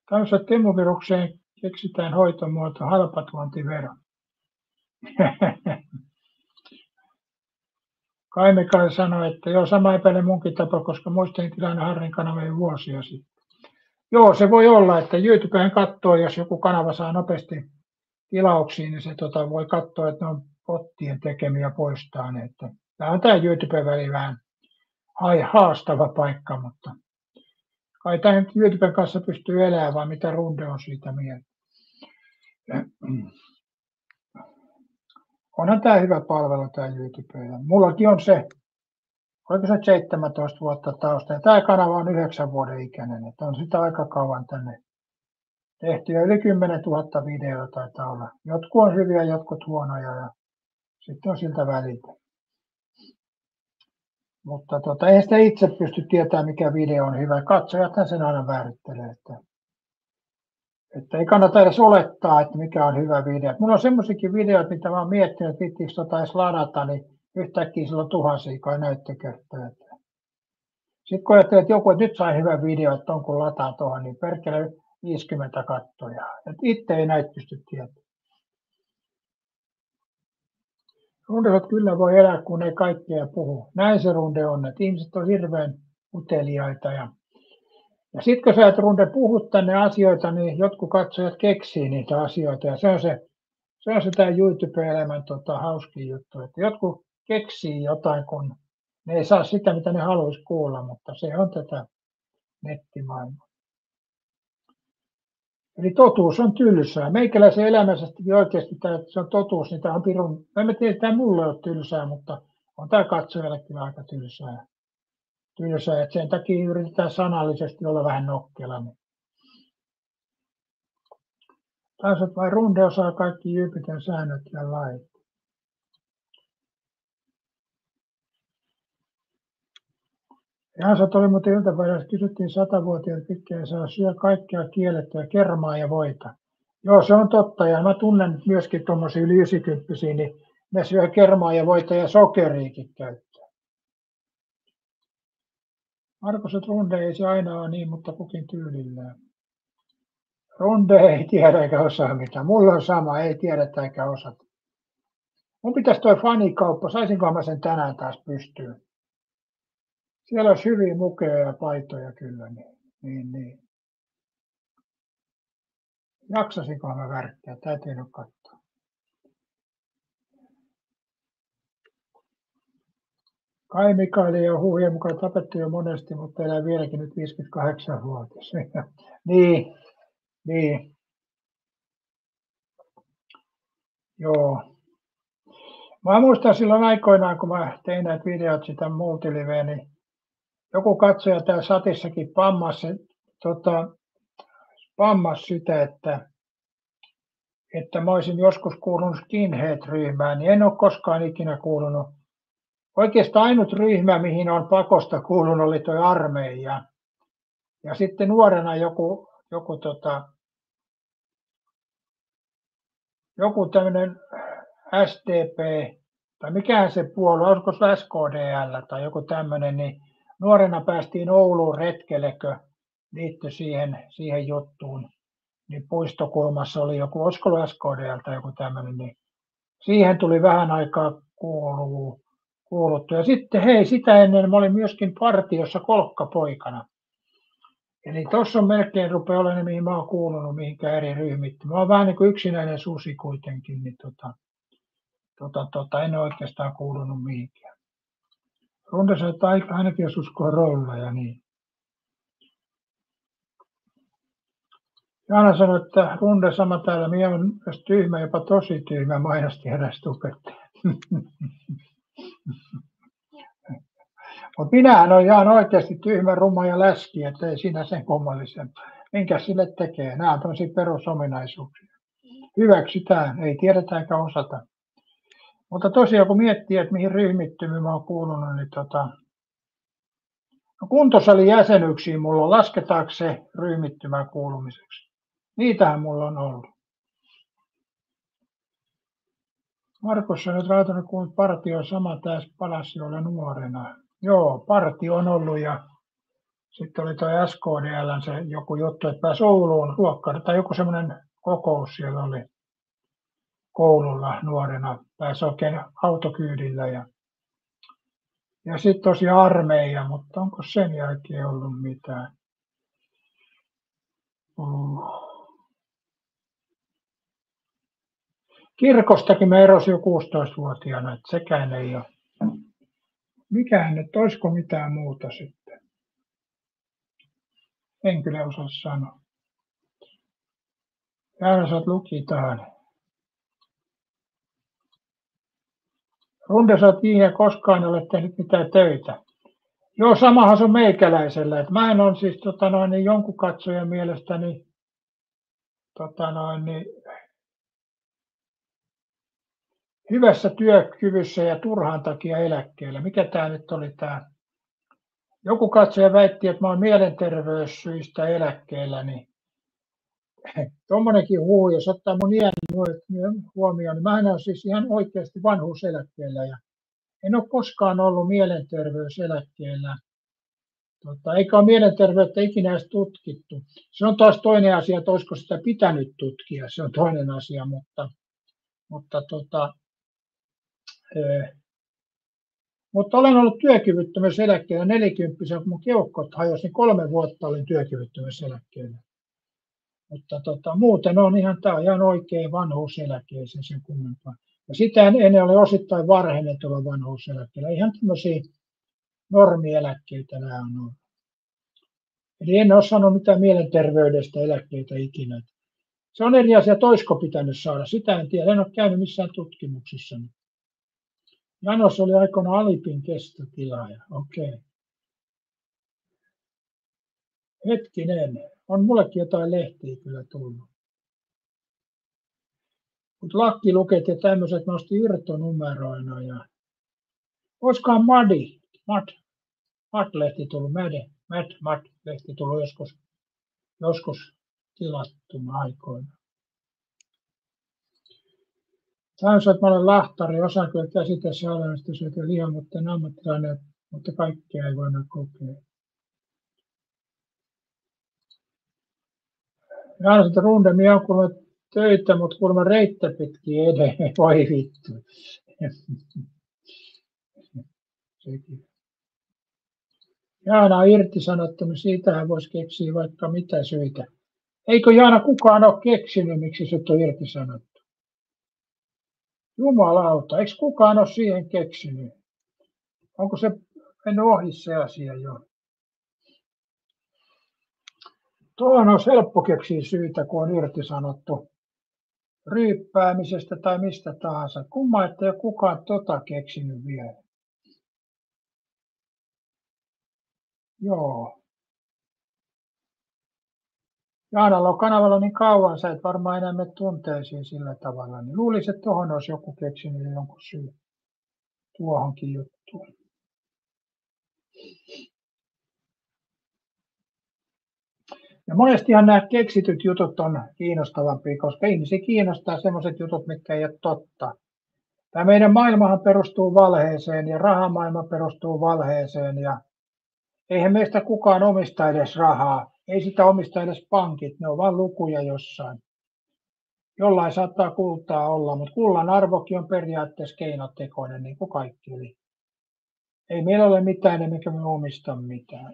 S1: Tämmöiseen Temuvirukseen keksitään hoitomuoto halpatuontivero. Kai Mikael sanoi, että joo, sama epäilen munkin tapa, koska muistelin tilanne Harrin kanavien vuosia sitten. Joo, se voi olla, että YouTubeen katsoo, jos joku kanava saa nopeasti tilauksiin, niin se voi katsoa, että ne on bottien tekemiä poistaa ne. Tämä on tämä YouTube-väli vähän haastava paikka, mutta kai tämä nyt YouTuben kanssa pystyy elämään, vaan mitä Runde on siitä mieltä. Onhan tämä hyvä palvelu tämä YouTube. Mullakin on se, oliko se 17 vuotta tausta, ja tämä kanava on 9 vuoden ikäinen, että on sitä aika kauan tänne tehty, ja yli 10 000 videoa taitaa olla. Jotkut on hyviä, jotkut huonoja, ja sitten on siltä väliltä. Mutta ei sitä itse pysty tietämään, mikä video on hyvä. Katsojathan sen aina määrittelee, että ei kannata edes olettaa, että mikä on hyvä video. Mulla on semmoisiakin videoita, mitä mä oon miettinyt, että pittikö tota edes ladata, niin yhtäkkiä sillä on tuhansia kai näyttökertoja. Sitten kun ajattelee, että joku, että nyt sai hyvän video, että on kun lataa tuohon, niin perkele 50 kattojaa. Että itse ei näitä pysty tietämään. Rundelot kyllä voi elää, kun ei kaikkea puhu. Näin se Runde on, että ihmiset on hirveän uteliaita. Ja sitten kun sä et Runde puhut tänne asioita, niin jotkut katsojat keksii niitä asioita. Ja se on se tämä YouTube-elämän hauskin juttu, että jotkut keksii jotain, kun ne ei saa sitä, mitä ne haluaisi kuulla, mutta se on tätä nettimaailmaa. Eli totuus on tylsää. Meikäläisen elämässäkin oikeasti se on totuus, niin tämä on pirun, en mä tiedä, että tämä mulle ole tylsää, mutta on tämä katsojalle kyllä aika tylsää. Että sen takia yritetään sanallisesti olla vähän nokkela. Taas, että vain Runde osaa kaikki Jupitern säännöt ja lait. Jansat oli muuten iltapäivässä, kysyttiin 100-vuotiaat, pitkä saa syö kaikkea kiellettyä, kermaa ja voita. Joo, se on totta, ja mä tunnen myöskin tuommoisia yli 90, niin ne syö kermaa ja voita ja sokeriikin käyttää. Markus, että runde ei se aina ole niin, mutta kukin tyylillään. Runde ei tiedä eikä osaa mitään. Mulla on sama, ei tiedetä eikä osata. Mun pitäisi toi fanikauppa, saisinko mä sen tänään taas pystyyn? Siellä olisi hyviä mukeja ja paitoja kyllä, niin. Jaksasinko mä värkkää, täytyy nyt katsoa. Kai Mikael on huhujen mukaan tapettu jo monesti, mutta elää vieläkin nyt 58-vuotias. niin, joo. Mä muistan silloin aikoinaan, kun mä tein näitä videot sitä multiliveä, niin joku katsoja täällä satissakin pammas sitä, että mä olisin joskus kuulunut skinhead-ryhmään, niin en ole koskaan ikinä kuulunut. Oikeastaan ainut ryhmä, mihin on pakosta kuulunut, oli tuo armeija. Ja sitten nuorena joku tämmöinen SDP, tai mikähän se puolue, olisiko se SKDL tai joku tämmöinen, niin nuorena päästiin Ouluun retkellekö liittyi siihen juttuun. Niin puistokulmassa oli joku, olisiko ollut SKDL tai joku tämmöinen, niin siihen tuli vähän aikaa kuuluttu. Ja sitten hei, sitä ennen mä olin myöskin partiossa kolkkapoikana. Eli tuossa on melkein rupeaa olemaan, mihin mä oon kuulunut, mihinkään eri ryhmittymään. Mä oon vähän niin kuin yksinäinen susi kuitenkin, niin en oikeastaan kuulunut mihinkään. Runde sanoi, että ainakin jos uskoo rolleja, niin. Jaana sanoi, että Runde sama täällä, minä on myös tyhmä, jopa tosi tyhmä, mainosti eräs tubettaja. Mutta minähän olen ihan oikeasti tyhmä, ruma ja läski, että ei siinä sen kummallisempaa. Minkä sille tekee? Nämä on tämmöisiä perusominaisuuksia. Hyväksytään, ei tiedetä eikä osata. Mutta tosiaan kun miettii, että mihin ryhmittymiin mä oon kuulunut, niin kuntosalin jäsenyksiin mulla on, lasketaanko se ryhmittymään kuulumiseksi? Niitähän mulla on ollut. Markus on nyt rautanut, kun partio on sama tässä Palassiolla nuorena. Joo, partio on ollut ja sitten oli tuo SKDL se joku juttu, että pääsi Ouluun luokkaan, tai joku semmoinen kokous siellä oli koululla nuorena, pääsi oikein autokyydillä ja sitten tosiaan armeija, mutta onko sen jälkeen ollut mitään? Kirkostakin mä erosin jo 16-vuotiaana, että sekään ei ole. Mikähän nyt, olisiko mitään muuta sitten? En kyllä osaa sanoa. Täällä saat lukitaan. Runde saat ja koskaan ole tehnyt mitään töitä. Joo, samahan se on meikäläisellä. Et mä en ole siis jonkun katsojan mielestäni hyvässä työkyvyssä ja turhan takia eläkkeellä. Mikä tämä nyt oli tämä? Joku katsoja väitti, että mä oon mielenterveyssyistä eläkkeellä, niin tuommoinenkin huhu, jos ottaa mun iän huomioon, niin mä olen siis ihan oikeasti vanhuuseläkkeellä ja en ole koskaan ollut mielenterveyseläkkeellä. Eikä ole mielenterveyttä ikinä edes tutkittu. Se on taas toinen asia, että olisiko sitä pitänyt tutkia, se on toinen asia, mutta olen ollut työkyvyttömyyseläkkeellä 40, kun mun keuhkot hajosi, niin 3 vuotta olin työkyvyttömyyseläkkeellä. Mutta muuten on tämä on ihan oikein vanhuuseläkkeeseen sen kummempaa. Ja sitä en ole osittain varhennetulla vanhuuseläkkeellä. Ihan tämmöisiä normieläkkeitä nämä on ollut. Eli en ole sanonut mitään mielenterveydestä eläkkeitä ikinä. Se on eri asia, että olisiko pitänyt saada. Sitä en tiedä, en ole käynyt missään tutkimuksissa. Janos oli aikoinaan Alipin kestotilaaja. Okei. Hetkinen, on mullekin jotain lehtiä kyllä tullut. Mutta lakkiluket ja tämmöiset nosti irtonumeroina. Ja olisikohan MAD?
S2: Mad-lehti tullut, Mad-lehti tullut joskus tilattuna aikoina. Sanoisin, että mä olen lahtari, osaan kyllä käsitellä sellaista syötä lihaa, mutta en ammattilainen, mutta kaikkea ei voida kokea. Ja aina sitä rundemia on kuulemma töitä, mutta kuulemma reittä pitkin edelleen, voi vittu. Sekin. Jaana on irtisanottu, siitähän voisi keksiä vaikka mitä syitä. Eikö Jaana kukaan ole keksinyt, miksi sut on irtisanottu? Jumalauta, eikö kukaan ole siihen keksinyt? Onko se mennyt ohi se asia jo? Tuohon on helppo keksiä syitä, kun on irtisanottu ryyppäämisestä tai mistä tahansa. Kumma, että ei ole kukaan keksinyt vielä. Joo. Jaanalla on kanavalla niin kauan, sä et varmaan enää mene tunteisiin sillä tavalla. Niin luulisin, että tuohon olisi joku keksinyt jonkun syy tuohonkin juttuun. Ja monestihan nämä keksityt jutut on kiinnostavampia, koska ihmisiä kiinnostaa sellaiset jutut, mitkä ei ole totta. Tämä meidän maailmahan perustuu valheeseen ja rahamaailma perustuu valheeseen ja eihän meistä kukaan omista edes rahaa. Ei sitä omista edes pankit, ne on vain lukuja jossain. Jollain saattaa kultaa olla, mutta kullan arvokin on periaatteessa keinotekoinen, niin kuin kaikki. Eli ei meillä ole mitään, emmekä me omista mitään.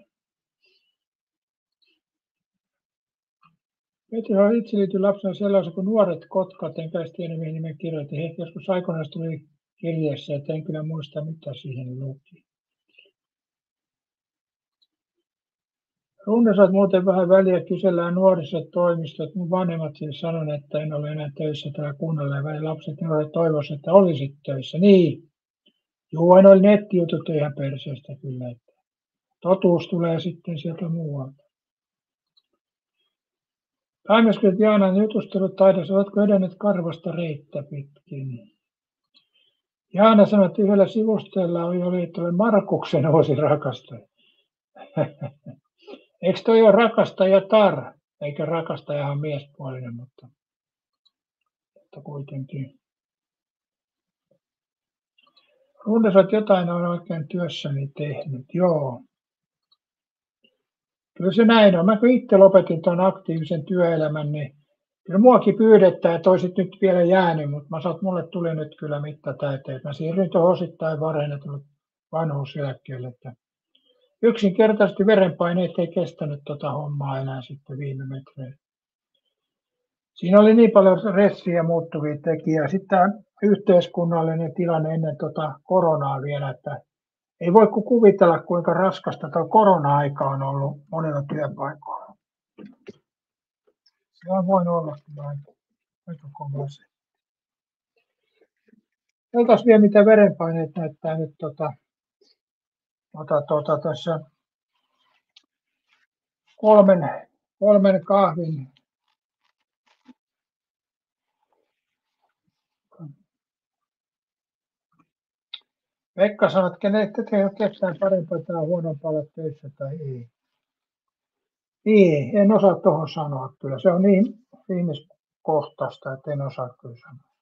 S2: Petri on itse liittynyt lapsena sellaisen kuin nuoret kotkat, enkä edes tiedä mihin nimen kirjoitin. He joskus aikoinaan tuli kirjeessä, että en kyllä muista mitä siihen luki. Runnassa muuten vähän väliä kysellään nuorisotoimistot. Mun vanhemmat siis sanoneet, että en ole enää töissä täällä kunnalla ja välillä lapset minulle toivoisivat, että olisit töissä. Niin. Juu, noilla nettijutut ihan perseestä kyllä. Että totuus tulee sitten sieltä muualta. Taimeskyt Jaanan jutustelutaidossa, oletko edennyt karvasta reittä pitkin? Jaana sanoi, että yhdellä sivusteella oli, että olen Markuksen Oosi rakastaja. Eikö toi ole rakastajatar? Eikä rakastajahan miespuolinen, mutta kuitenkin. Rundesat jotain on oikein työssäni tehnyt, joo. Kyllä se näin on. Mä kun itse lopetin tuon aktiivisen työelämän, niin kyllä muakin pyydetään, että olisit nyt vielä jäänyt, mutta mä sanoin, että mulle tuli nyt kyllä mitta täyteen. Mä siirryin tuohon osittain varhennetulle vanhuuseläkkeelle. Että yksinkertaisesti verenpaineet ei kestänyt tuota hommaa enää sitten viime metreillä. Siinä oli niin paljon stressiä ja muuttuvia tekijää. Sitten tämä yhteiskunnallinen tilanne ennen koronaa vielä, että ei voi kuvitella, kuinka raskasta tuo korona-aika on ollut monilla työpaikoilla. Se on voinut olla aika kova se. Katsotaan vielä, mitä verenpaineet näyttää nyt tässä kolmen kahvin. Pekka sanoi, että kenet tekee ketään parempaa tai huonompaa olla töissä tai ei. Ei, en osaa tuohon sanoa kyllä. Se on niin ihmiskohtaista, että en osaa kyllä sanoa.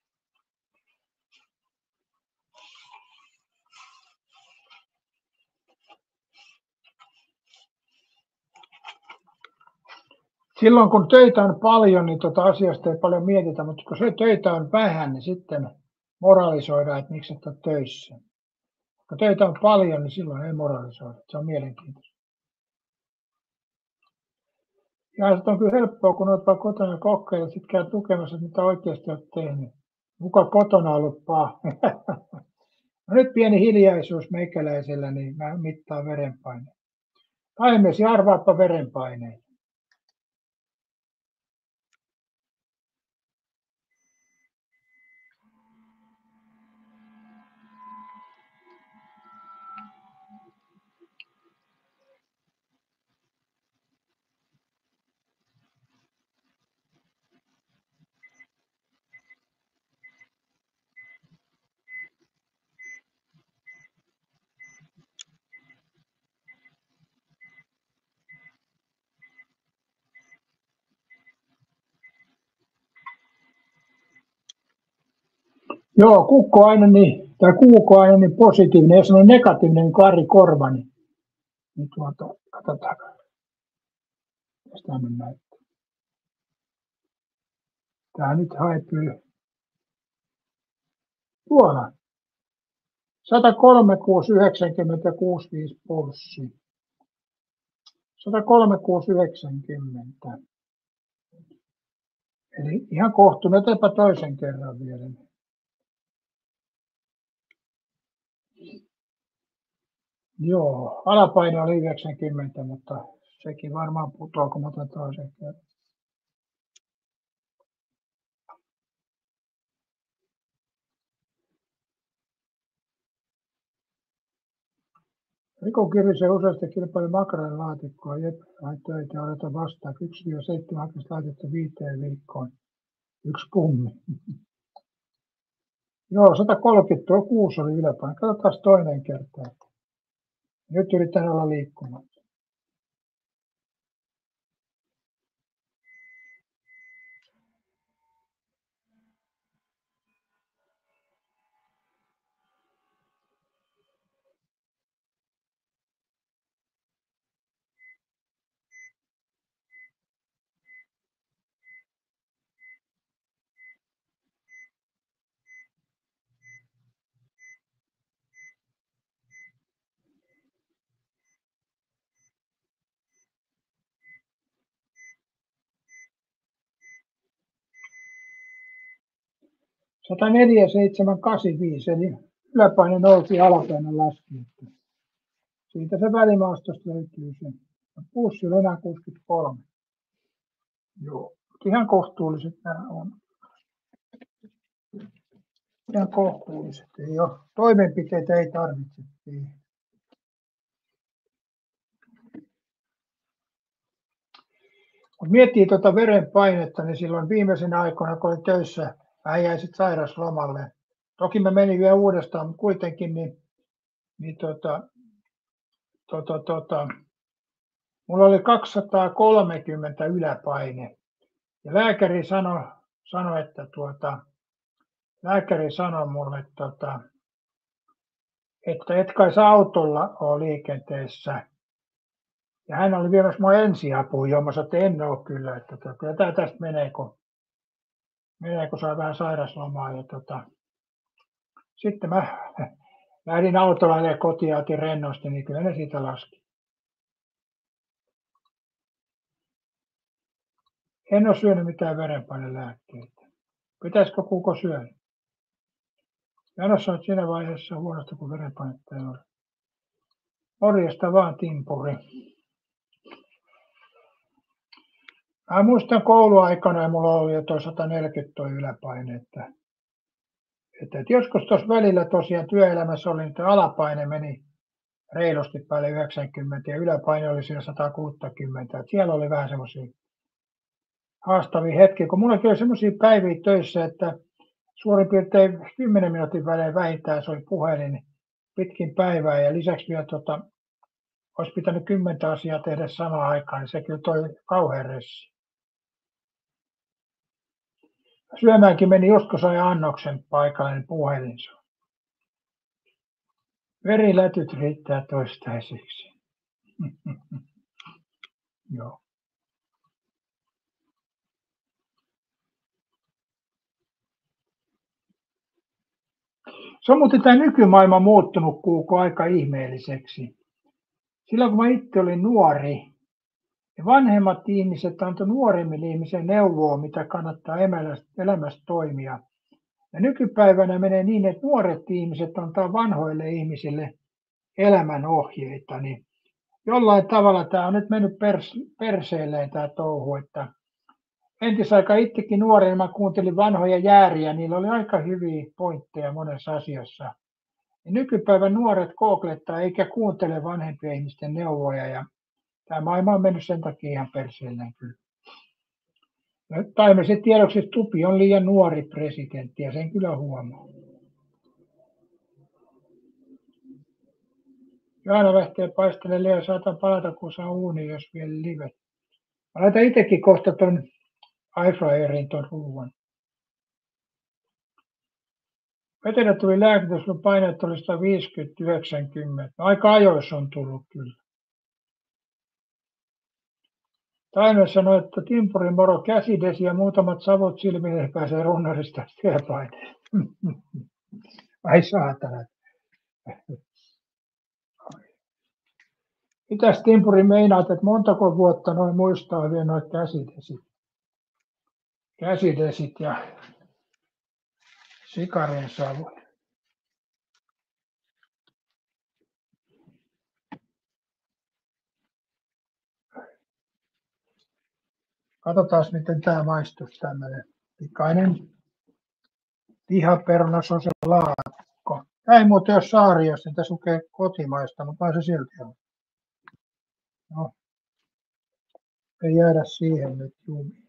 S2: Silloin kun töitä on paljon, niin asiasta ei paljon mietitä, mutta kun se töitä on vähän, niin sitten moralisoidaan, että miksi et ole töissä. Kun töitä on paljon, niin silloin ei moralisoida. Se on mielenkiintoista. Ja se on kyllä helppoa, kun olet vaan kotona kokeilla, sitten käy tukemassa, mitä oikeasti olet tehnyt. Muka kotona ollut paha. No nyt pieni hiljaisuus meikäläisellä, niin mä mittaan verenpaineen. Taimesi, arvaappa verenpaineen. Joo, kukkoaine, tai kuukoaine, niin positiivinen, jos on negatiivinen, niin kuin Ari Korva, niin katsotaan, mistä hän näyttää. Tämä nyt häipyy tuolla. 103,696 pulssi. 103,690. Eli ihan kohtuullinen, otetaanpa toisen kerran vielä. Joo, alapaine oli 90, mutta sekin varmaan putoaa, kun otan toisen kerran. Riko Kirisen useasti kilpaili makaron laatikkoa. Jep, hain töitä ja odota vastaan. 1-7 hakisi laitetta 5 viikkoon. 1 pummi. Joo, 130 tuo 6 oli yläpaine. Katsotaan toinen kerta. Nyt yritän olla liikkumatta. Sata 4,785, eli yläpaine nousi ja alapaine laski. Siitä se välimaastosta löytyy se. Pulssi on enää 63. Joo, ihan kohtuulliset nämä on. Ihan kohtuulliset. Ei ole. Toimenpiteitä ei tarvitse. Kun miettii tuota verenpainetta, niin silloin viimeisenä aikoina, kun olin töissä, mä jäin sitten sairaslomalle. Toki mä menin vielä uudestaan, mutta kuitenkin mulla oli 230 yläpaine. Ja lääkäri sanoi että lääkäri sanoi mulle, että et kai sä autolla ole liikenteessä. Ja hän oli viemässä mua ensiapuun, johon mä sanoin, että en ole kyllä, että kyllä tämä tästä menee, kun saa vähän sairaslomaa. Ja sitten mä lähdin autolla ja kotiin ja otin rennosti, niin kyllä ne siitä laski. En ole syönyt mitään verenpainelääkkeitä. Pitäisikö kuko syödä? Janossa on siinä vaiheessa huonosta, kun verenpainetta ei ole. Morjesta vaan, Timpuri. Mä muistan kouluaikana ja mulla oli jo tuo 140 tuo yläpaine. Että joskus tuossa välillä tosiaan työelämässä oli, että alapaine meni reilusti päälle 90 ja yläpaine oli siinä 160. Että siellä oli vähän semmoisia haastavia hetkiä, kun mullakin oli semmoisia päiviä töissä, että suurin piirtein 10 minuutin välein vähintään soi puhelin pitkin päivää ja lisäksi vielä olisi pitänyt 10 asiaa tehdä samaan aikaan, niin se kyllä toi kauhean ressi. Syömäänkin meni joskus ajan annoksen paikalle, niin puhelin soi. Verilätyt riittää toistaiseksi. Joo. Se on muuten tämä nykymaailma muuttunut kuulko aika ihmeelliseksi. Silloin kun mä itse olin nuori, ja vanhemmat ihmiset antoi nuoremmille ihmisille neuvoa, mitä kannattaa elämässä toimia. Ja nykypäivänä menee niin, että nuoret ihmiset antaa vanhoille ihmisille elämänohjeita. Niin jollain tavalla tämä on nyt mennyt perseelleen tämä touhu, että entisaika itsekin nuorena mä kuuntelin vanhoja jääriä, niillä oli aika hyviä pointteja monessa asiassa. Ja nykypäivän nuoret googlettaa eikä kuuntele vanhempien ihmisten neuvoja ja tämä maailma on mennyt sen takia ihan perseelleen kyllä. Taimisen tiedoksi Stubb on liian nuori presidentti ja sen kyllä huomaa. Jaana lähtee paistelemaan ja saatan palata kun saa uuni, jos vielä live. Mä laitan itsekin kohta ton airfryerin ton ruuan. Vetelle tuli lääkitys, kun paineet oli 150-90. Aika ajoissa on tullut kyllä. Taime sanoi, että timpurin moro käsidesi ja muutamat savut silmille pääsee runnarista työpaineen. Ai saatana. Mitäs timpuri meinaat, että montako vuotta noin muistaa vielä noita käsidesit ja sikarin savut? Katsotaan, miten tämä maistuisi, tämmöinen pikainen lihaperunasoselaatko. Tämä ei muuten ole Saariossa, niin tässä lukee kotimaista, mutta vaan se silti on. No, ei jäädä siihen nyt jumiin.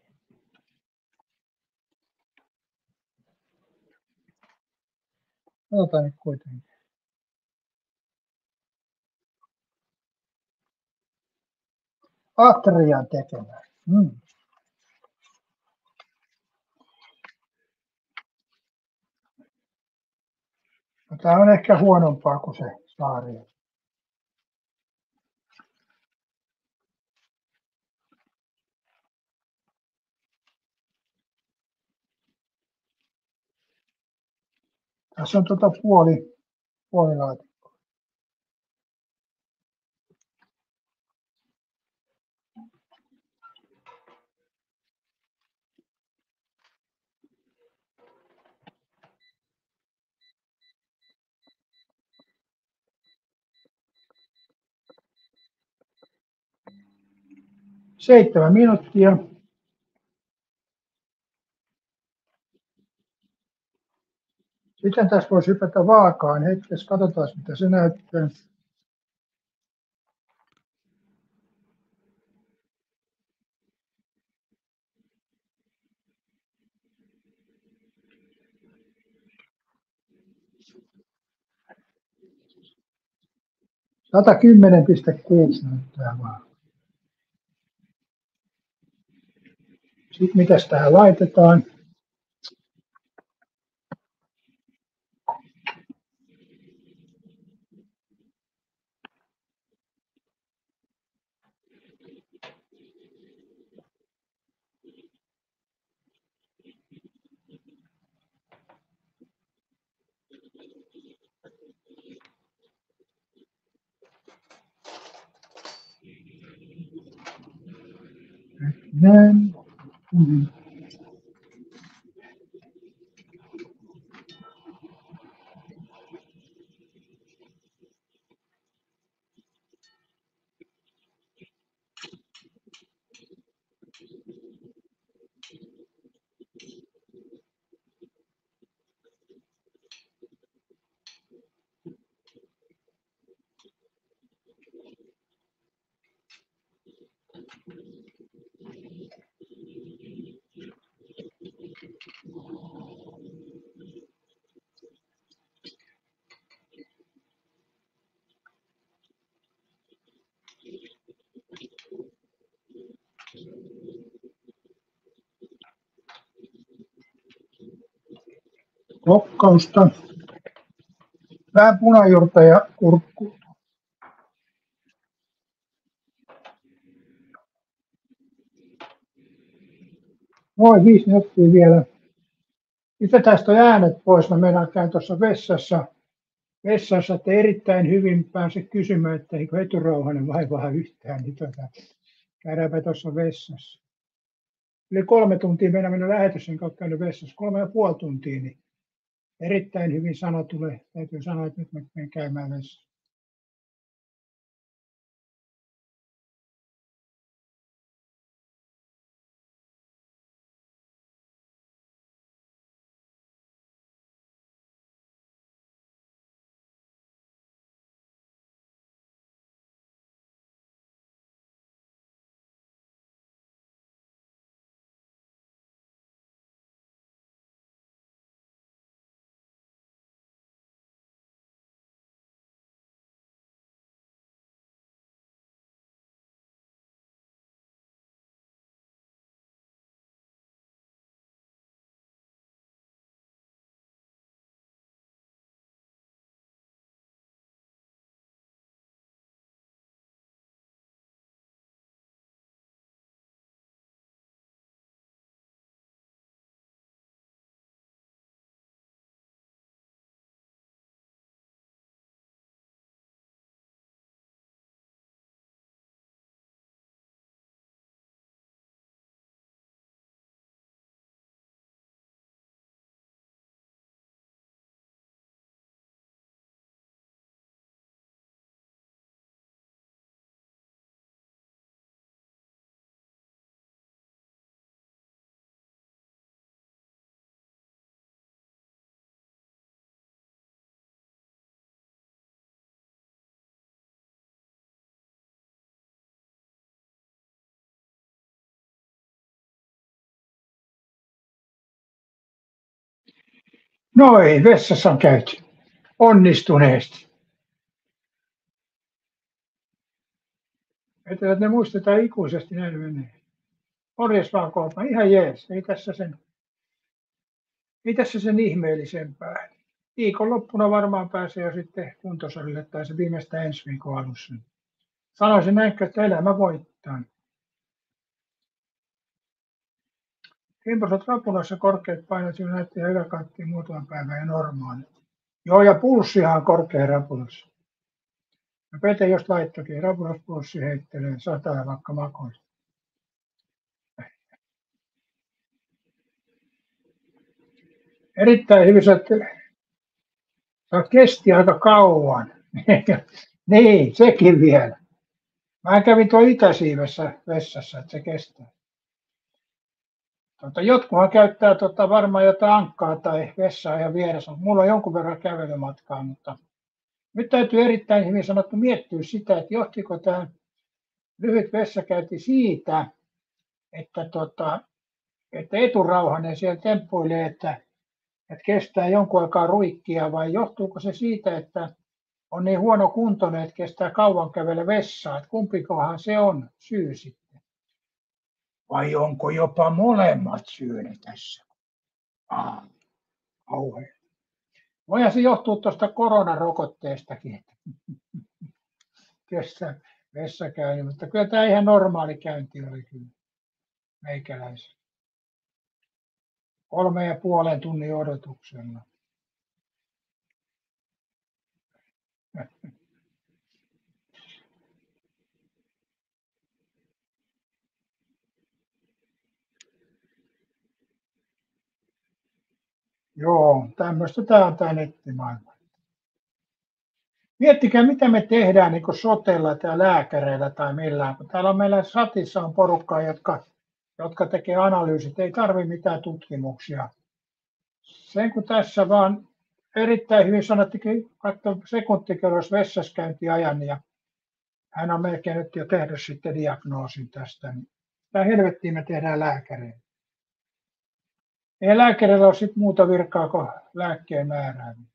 S2: Otetaan nyt kuitenkin. Atrian tekemään. No, tämä on ehkä huonompaa kuin se Saario. Tässä on puolilaatikkoa. Seitsemän minuuttia. Sitten tässä voisi hypätä vaakaan hetkessä. Katsotaan, mitä se näyttää. — 110,6 näyttää vaan. Sitten mitäs tähän laitetaan? Näin. Lokkausta. Vähän punajuurta ja kurkkua. Noin 5 minuuttia vielä. Mitä tästä on äänet pois? Mä meinaan käyn tuossa vessassa, että erittäin hyvin pääse kysymään, että eikö eturauhanen vaivaa yhtään. Niin käydäänpä tuossa vessassa. Yli 3 tuntia meidän mennyt lähetys, enkä ole käynyt vessassa. 3,5 tuntia, niin erittäin hyvin sana tulee. Täytyy sanoa, että nyt mä menen käymään vessassa. Noin, vessassa on käyty. Onnistuneesti. Että ne muistetaan ikuisesti näin menee. Morjes vaan Koopma, ihan jees. Ei tässä sen ihmeellisempää. Viikonloppuna varmaan pääsee jo sitten kuntosalille tai se viimeistään ensi viikon alussa. Sanoisin näin, että elämä voittaa. Kimposat rapunassa korkeat painot, siinä näytti yläkanttiin muutaman päivän ja normaali. Joo, ja pulssihan on korkea rapunassa. Ja Pete jos laittokin, rapunaspulssi heittelee 100 ja vaikka makoista. Erittäin hyvin, sä kesti aika kauan. Niin, sekin vielä. Mä kävin tuolla itäsiivessä vessassa, että se kestää. Jotkuhan käyttää varmaan jotain ankkaa tai vessaa ihan vieressä. Mulla on jonkun verran kävelymatkaa, mutta nyt täytyy erittäin hyvin sanottu miettiä sitä, että johtiko tämä lyhyt vessakäynti siitä, että eturauhanen siellä temppuilee, että kestää jonkun aikaa ruikkia, vai johtuuko se siitä, että on niin huono kuntoinen, että kestää kauan kävellä vessaan, että kumpikohan se on syy sitten? Vai onko jopa molemmat syynä tässä? Kauhean. Voihan se johtua tuosta koronarokotteestakin, että kestää vessakäynnin, mutta kyllä tämä ihan normaali käynti oli kyllä meikäläisen. 3,5 tunnin odotuksella. Joo, tämmöistä tämä on tämä nettimaailma. Miettikää, mitä me tehdään niin kuin sotella tai lääkäreillä tai millään. Kun täällä on meillä satissa on porukkaa, jotka tekee analyysit, ei tarvitse mitään tutkimuksia. Sen kun tässä vaan erittäin hyvin sanottikin, katso sekuntikerros vessaskäyntiajan ja hän on melkein nyt jo tehnyt sitten diagnoosin tästä. Mitä helvettiä me tehdään lääkäreillä? Ei lääkärillä ole sitten muuta virkaa kuin lääkkeen määrääminen.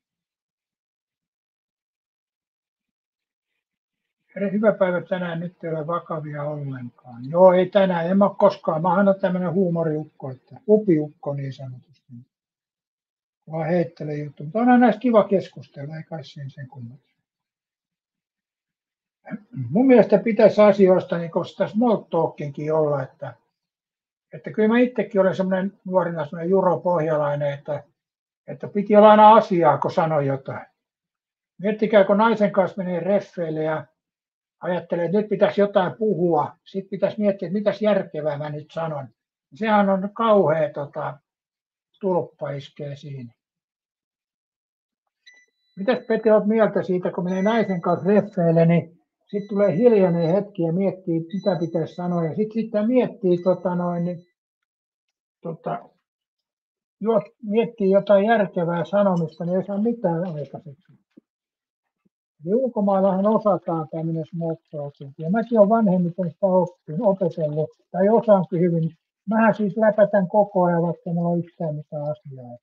S2: Hyvä päivä tänään, nyt ei ole vakavia ollenkaan. Joo, ei tänään, en mä ole koskaan. Mä oon tämmöinen huumoriukko, upiukko niin sanotusti. Vaan heittelen juttu. Mutta onhan näistä kiva keskustella, ei kai sen kummemmin. Mun mielestä pitäisi asioista niin kuin sitä small talkinkin olla, että kyllä mä itsekin olen semmoinen nuorina semmoinen Juro Pohjalainen, että piti olla aina asiaa, kun sanoi jotain. Miettikää, kun naisen kanssa menee reffeille ja ajattelee, että nyt pitäisi jotain puhua, sitten pitäisi miettiä, että mitäs järkevää mä nyt sanon. Sehän on kauhea tulppa iskee siinä. Mitäs Pete olet mieltä siitä, kun menee naisen kanssa reffeille, niin sitten tulee hiljainen hetki ja miettii, mitä pitäisi sanoa. Ja sitten miettii, miettii jotain järkevää sanomista, niin ei saa mitään aikaiseksi. Eli ulkomaillahan osataan tämmöinen small talking. Ja mäkin olen vanhemmiten sitä opetellut, tai osaankin hyvin. Mähän siis läpätän koko ajan, vaikka mulla on yhtään mitään asiaa.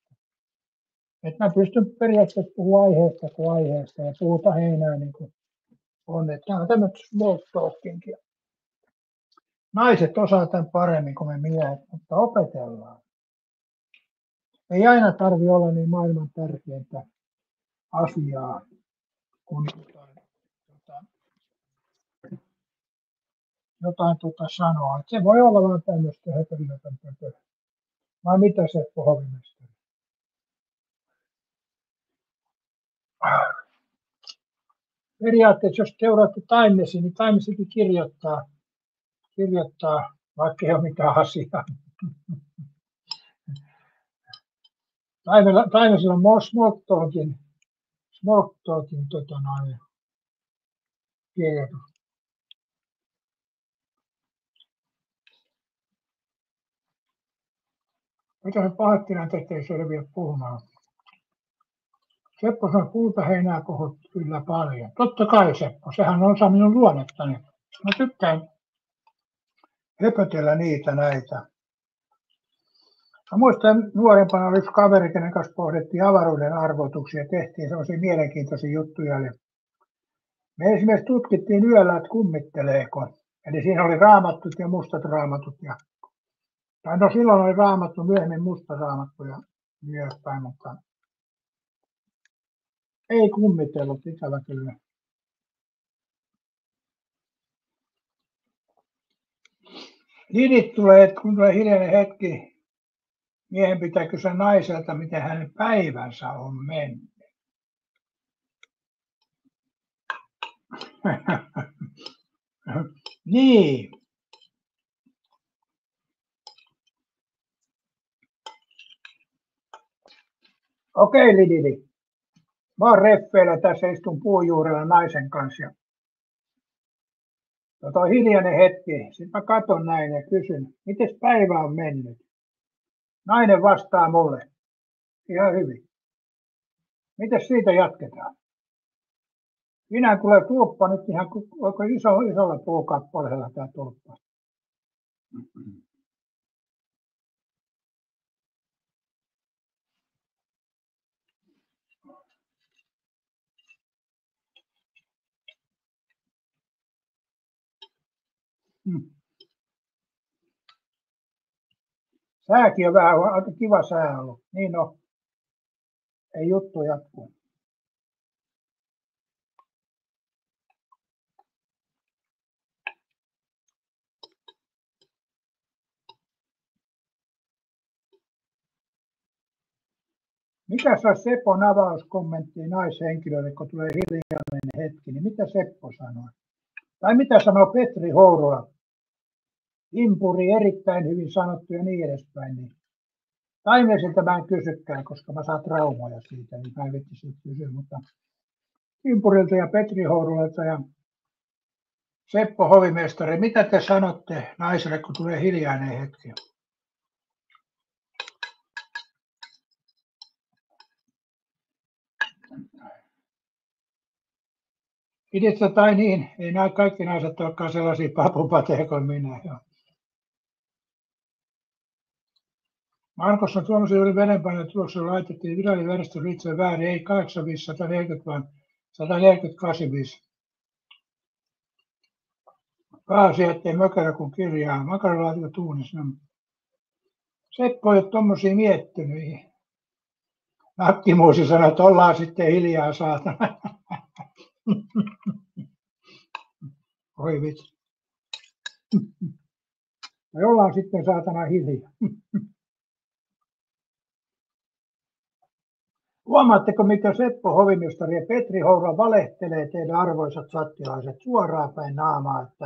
S2: Että mä pystyn periaatteessa puhumaan aiheesta kuin aiheesta ja puhuta heinää niin kuin on. Tämä on tämmöistä small talkingia. Naiset osaa tämän paremmin kuin me miehet, mutta opetellaan. Ei aina tarvitse olla niin maailman tärkeintä asiaa kuin jotain sanoa. Se voi olla vain tämmöistä höpölyöpömpöä. Vai mitä se Hovimestari? Periaatteessa jos seuraatte Timesi, niin Timesikin kirjoittaa, vaikka ei ole mitään asiaa. Timesilla on small talkin kirjoitus. Mitä se Pahattinen tekee selviä puhumaan? Seppo sanoo, kultaheinää kohot kyllä paljon. Totta kai Seppo, sehän on osa minun luonnettani. Mä tykkään höpötellä niitä näitä. Mä muistan nuorempana oli yksi kaveri, kenen kanssa pohdittiin avaruuden arvotuksia ja tehtiin sellaisia mielenkiintoisia juttuja. Eli me esimerkiksi tutkittiin yöllä, että kummitteleeko. Eli siinä oli raamatut ja mustat raamatut. Tai no silloin oli raamattu, myöhemmin musta raamattu ja myöhemmin, mutta ei kummitellut ikävä kyllä. Lidit tulee, että kun tulee hiljainen hetki, miehen pitää kysyä naiselta, miten hänen päivänsä on mennyt. Niin. Okei, Lididi. Mä oon reffeillä tässä, istun puujuurella naisen kanssa. Ja on hiljainen hetki. Sitten mä katon näin ja kysyn, miten päivä on mennyt? Nainen vastaa mulle. Ihan hyvin. Miten siitä jatketaan? Minä tulee tulppa nyt ihan isolla puukappaleella tämä tulppa. Sääkin on vähän aika kiva sää ollut. Niin on. Ei juttu jatkuu. Mikä se olisi Sepon avauskommentti naishenkilölle, kun tulee hiljainen hetki, niin mitä Seppo sanoi? Tai mitä sanoo Petri Hourula? Impuri erittäin hyvin sanottu ja niin edespäin. Niin. Taimeisilta mä en kysykään, koska mä saan traumoja siitä, niin mä en vitti siitä kysyä, mutta Impurilta ja Petri Hourulalta ja Seppo Hovimestari, mitä te sanotte naiselle, kun tulee hiljainen hetki? Itse tai niin, ei nämä kaikki naiset olekaan sellaisia papupateja kuin minä. Jo. Markossa Tuomas oli vedenpaineen tuloksella laitettiin virallinen järjestys itse väärin, ei 8540, vaan 148. Pääasia, ettei mökärä kun kirjaa. Makaralaatikko tuunissa. Seppo ei ole tuommoisia miettinyt. Nakkimuusi sanoi, että ollaan sitten hiljaa saatana. Oi vitsi. Me ollaan sitten saatana hiljaa. Huomaatteko, mitä Seppo Hovimestari ja Petri Hourula valehtelee teidän arvoisat sattilaiset suoraan päin naamaa, että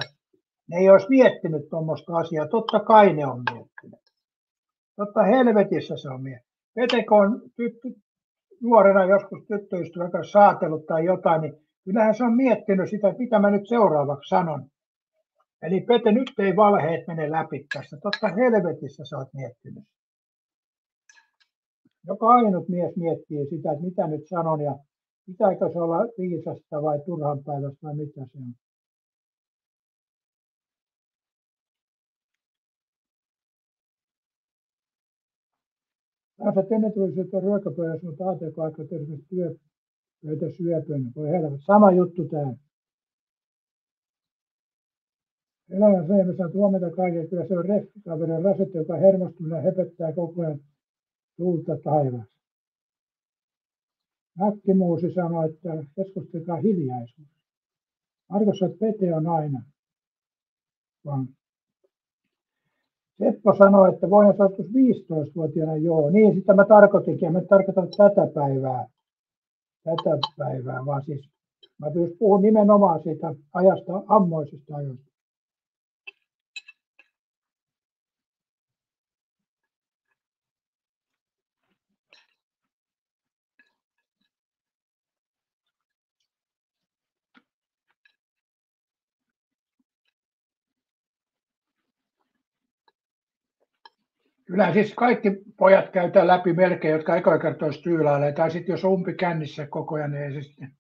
S2: ne ei olisi miettinyt tuommoista asiaa. Totta kai ne on miettinyt. Totta helvetissä se on miettinyt. Peteko on nuorena joskus tyttöystävän kanssa saatellut tai jotain, niin kyllähän se on miettinyt sitä, että mitä mä nyt seuraavaksi sanon. Eli Pete, nyt ei valheet mene läpi tästä. Totta helvetissä sä oot miettinyt. Joka ainut mies miettii sitä, että mitä nyt sanon ja pitääkö se olla viisasta vai turhanpäiväistä vai mitä se on. Tässä ennen tuli sitten ruokapöydässä, mutta ajatelko aika terveesti työpöitä syöpön. Voi helvetti. Sama juttu täällä. Elämän seemessä huomenta kaiken. Kyllä se on reffikaverin rasette, joka hermostuu ja höpöttää koko ajan tuulta taivaassa. Nakkimuusi sanoi, että keskustelkaa hiljaisuus. Markossa Pete on aina. Vaan Seppo sanoi, että voin saada 15-vuotiaana, joo. Niin, sitä mä tarkoitinkin. Ja mä tarkoitan tätä päivää, vaan siis mä puhun nimenomaan siitä ajasta, ammoisesta ajoista. Kyllä siis kaikki pojat käytää läpi melkein, jotka eka kertaa tyylailee. Tai sitten jos umpi kännissä koko ajan, niin ei se sitten.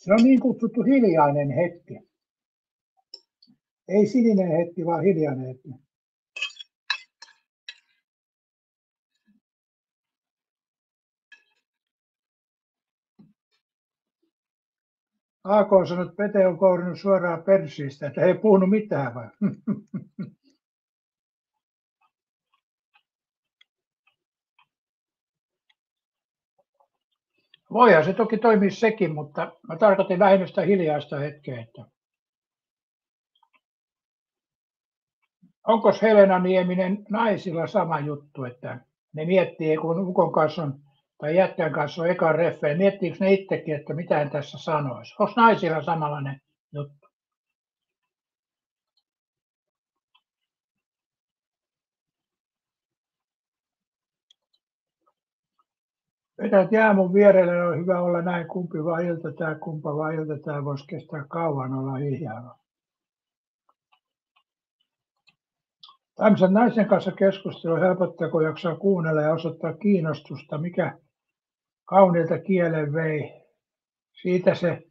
S2: Se on niin kutsuttu hiljainen hetki. Ei sininen hetki, vaan hiljainen hetki. AK sanoi, että Pete on kourinut suoraan persiistä, että ei puhunut mitään vai? Voihan se toki toimia sekin, mutta mä tarkoitin lähinnä sitä hiljaista hetkeä. Että onko Helena Nieminen naisilla sama juttu, että ne miettii, kun ukon kanssa on, tai jätkän kanssa on eka reffe, niin miettiikö ne itsekin, että mitä en tässä sanoisi? Onko naisilla samanlainen juttu? Vedät jää mun vierelle, on hyvä olla näin, kumpi vaan ilta tää, kumpa vaan ilta tää, voisi kestää kauan olla hiljaa. Tämmöisen naisen kanssa keskustelu helpottaa, kun jaksaa kuunnella ja osoittaa kiinnostusta, mikä kauniilta kielen vei. Siitä se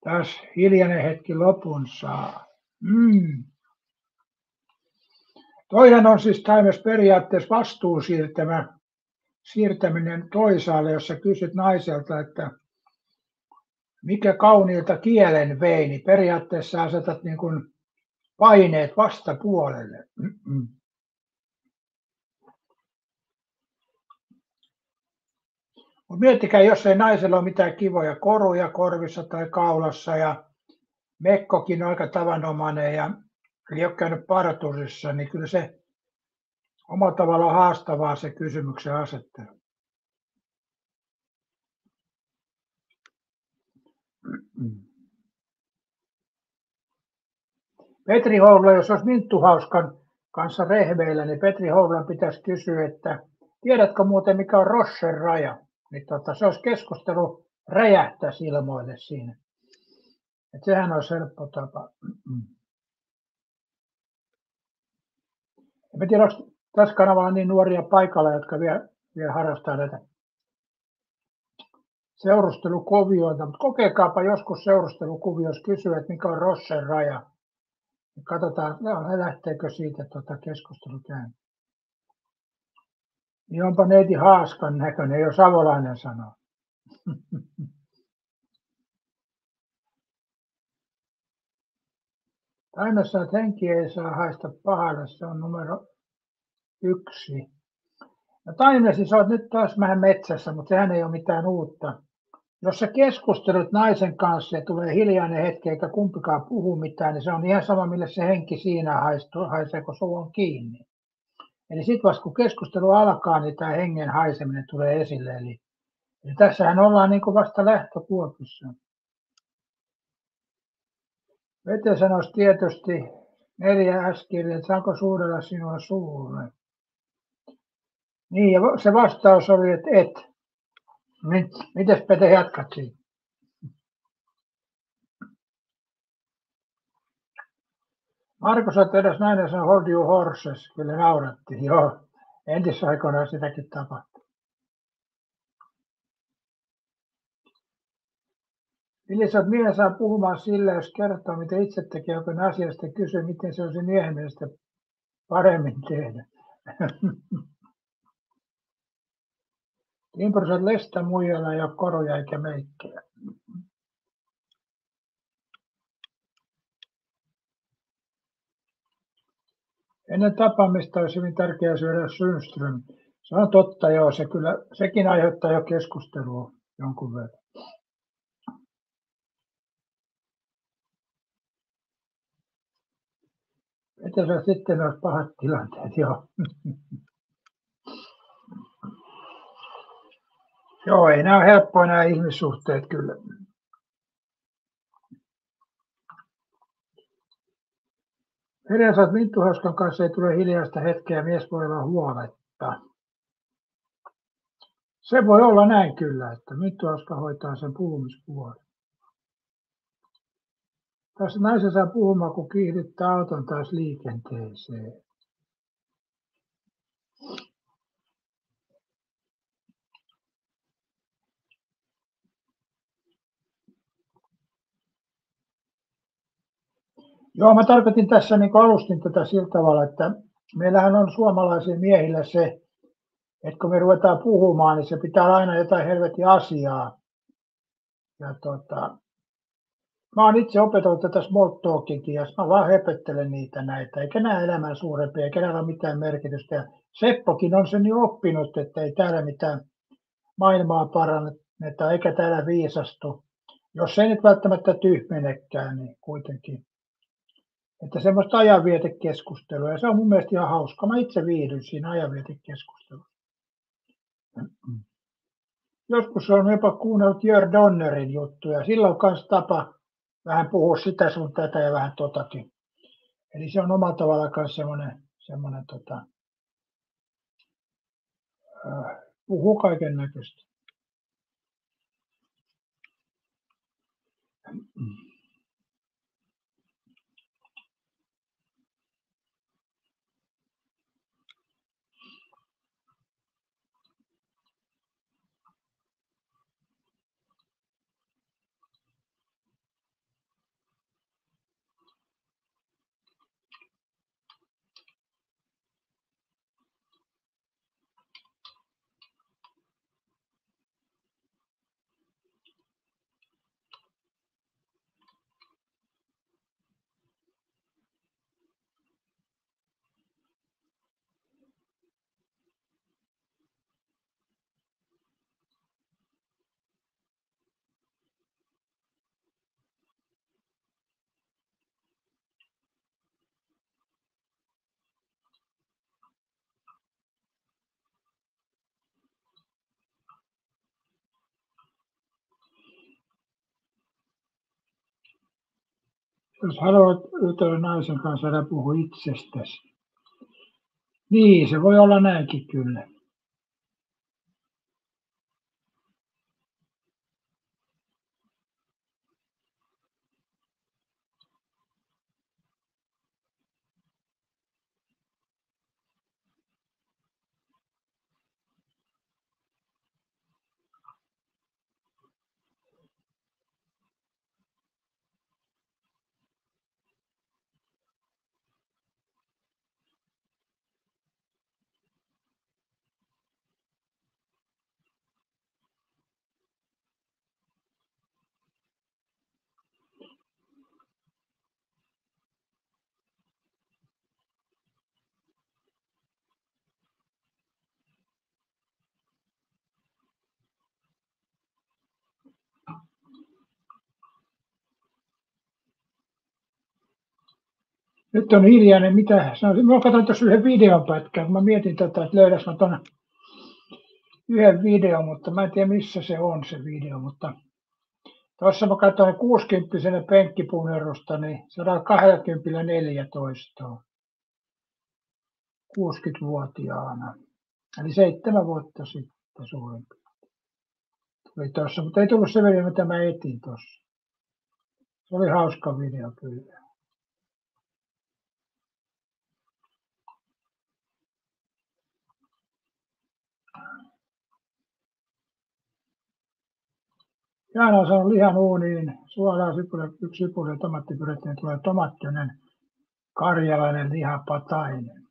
S2: taas hiljainen hetki lopun saa. Toinen on siis Times periaatteessa vastuun siirtäminen toisaalle, jos sä kysyt naiselta, että mikä kauniilta kielen vei, niin periaatteessa asetat niin kuin paineet vastapuolelle. Mutta miettikää, jos ei naisella ole mitään kivoja koruja korvissa tai kaulassa ja mekkokin on aika tavanomainen ja ei ole käynyt parturissa, niin kyllä se omalla tavalla haastavaa se kysymyksen asettelu. Petri Houvelan, jos olisi Minttu Hauskan kanssa rehveillä, niin Petri Houvelan pitäisi kysyä, että tiedätkö muuten mikä on Rochen raja? Niin se olisi keskustelu räjähtäisi ilmoille siinä. Että sehän olisi helppo tapa. En tiedä, onko tässä kanavalla niin nuoria paikalla, jotka vielä harrastaa näitä seurustelukuvioita, mutta kokeikaapa joskus seurustelukuvioissa kysyä, että mikä on Rochen raja. Katsotaan, lähteekö siitä keskustelu käyntiin. Niin onpa neiti haaskan näköinen, jo savolainen sanoo. Taimessa, että henki ei saa haista pahalle, se on numero 1. No Taimesi, sä oot nyt taas vähän metsässä, mutta sehän ei ole mitään uutta. Jos sä keskustelut naisen kanssa ja tulee hiljainen hetki eikä kumpikaan puhu mitään, niin se on ihan sama, mille se henki siinä haisee, kun suu on kiinni. Eli sitten vasta kun keskustelu alkaa, niin tämä hengen haiseminen tulee esille. Eli tässähän ollaan niin kuin vasta lähtökuopissa. Vete sanoisi tietysti 4 S-kirjaa, että saanko suudella sinua suulle. Niin, ja se vastaus oli, että et. Mites Pete jatkat siitä? Markus otti edes nainen sanoi hold you horses, kyllä naurattiin, joo. Entisaikoina sitäkin tapahtui. Yleensä miehen saa puhumaan sillä, jos kertoo, mitä itse tekee jokin asiasta ja kysyy, miten se olisi miehen mielestä paremmin tehdä. Timprosat lestä muijalla ei ole koruja eikä meikkejä. Ennen tapaamista olisi hyvin tärkeää syödä Sundström. Se on totta, joo, sekin aiheuttaa jo keskustelua jonkun verran. Että se sitten olisi pahat tilanteet, joo. Joo, ei nämä ole helppoja nämä ihmissuhteet kyllä. Yleensä Minttu Hauskan kanssa ei tule hiljaista hetkeä, mies voi olla huoletta. Se voi olla näin kyllä, että Minttu Hauska hoitaa sen puhumispuolen. Tässä naisen saa puhumaan, kun kiihdyttää auton taas liikenteeseen. Joo, mä tarkoitin tässä, niin alustin tätä sillä tavalla, että meillähän on suomalaisilla miehillä se, että kun me ruvetaan puhumaan, niin se pitää olla aina jotain helvetin asiaa. Ja mä oon itse opetellut tätä small talkingia, ja mä vaan höpöttelen niitä näitä, eikä näe elämän suurempia, eikä näillä ole mitään merkitystä. Ja Seppokin on sen jo oppinut, että ei täällä mitään maailmaa paranneta, eikä täällä viisastu. Jos ei nyt välttämättä tyhmenekään, niin kuitenkin. Että semmoista ajanvietekeskustelua, ja se on mun mielestä ihan hauska. Mä itse viihdyn siinä ajanvietekeskustelussa. Joskus on jopa kuunnellut Jörg Donnerin juttuja. Silloin kanssa tapa vähän puhua sitä sun tätä ja vähän totakin. Eli se on omalla tavallaan myös semmoinen puhuu kaiken näköistä. Jos haluat jutella naisen kanssa, älä puhu itsestäsi. Niin, se voi olla näinkin kyllä. Nyt on hiljainen, mitä sanoisin. Mä katsoin tuossa yhden videopätkän, kun mä mietin että löydäs mä tuon yhden videon, mutta mä en tiedä missä se on se video, mutta tuossa mä katsoin 60-vuotiaana penkkipunnerusta, niin 120 60-vuotiaana. Eli 7 vuotta sitten suurin piirtein. Tuli tuossa, mutta ei tullut se video, mitä mä etin tuossa. Se oli hauska video kyllä. Jaana on saanut lihan uuniin, suolaa, yksi sipuli, tomaattipyrettä, niin tulee tomaattinen karjalainen lihapatainen.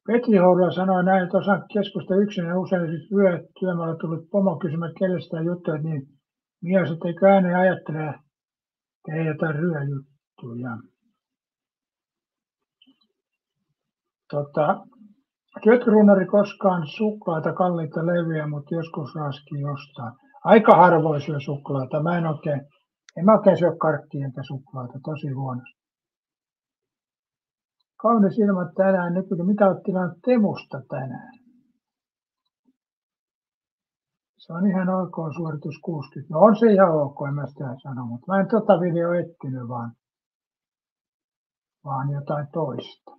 S2: Petri Hourila sanoi näin, että osaan keskustella yksin ja usein siis työmaalla tullut pomo kysymään kellestään juttuja, niin mies, että eikö ääneen ajattele tehdä jotain ryöjuttuja. Syötkö Runnari koskaan suklaata, kalliita levyjä, mutta joskus raskii jostain? Aika harvoin syö suklaata. En mä oikein syö karkkia enkä suklaata, tosi huonosti. Kaunis ilma tänään nykyään. Mitä olet tilannut Temusta tänään? Se on ihan ok suoritus 60. No on se ihan ok, en mä sitä sano, mutta mä en tota video etsinyt, vaan jotain toista.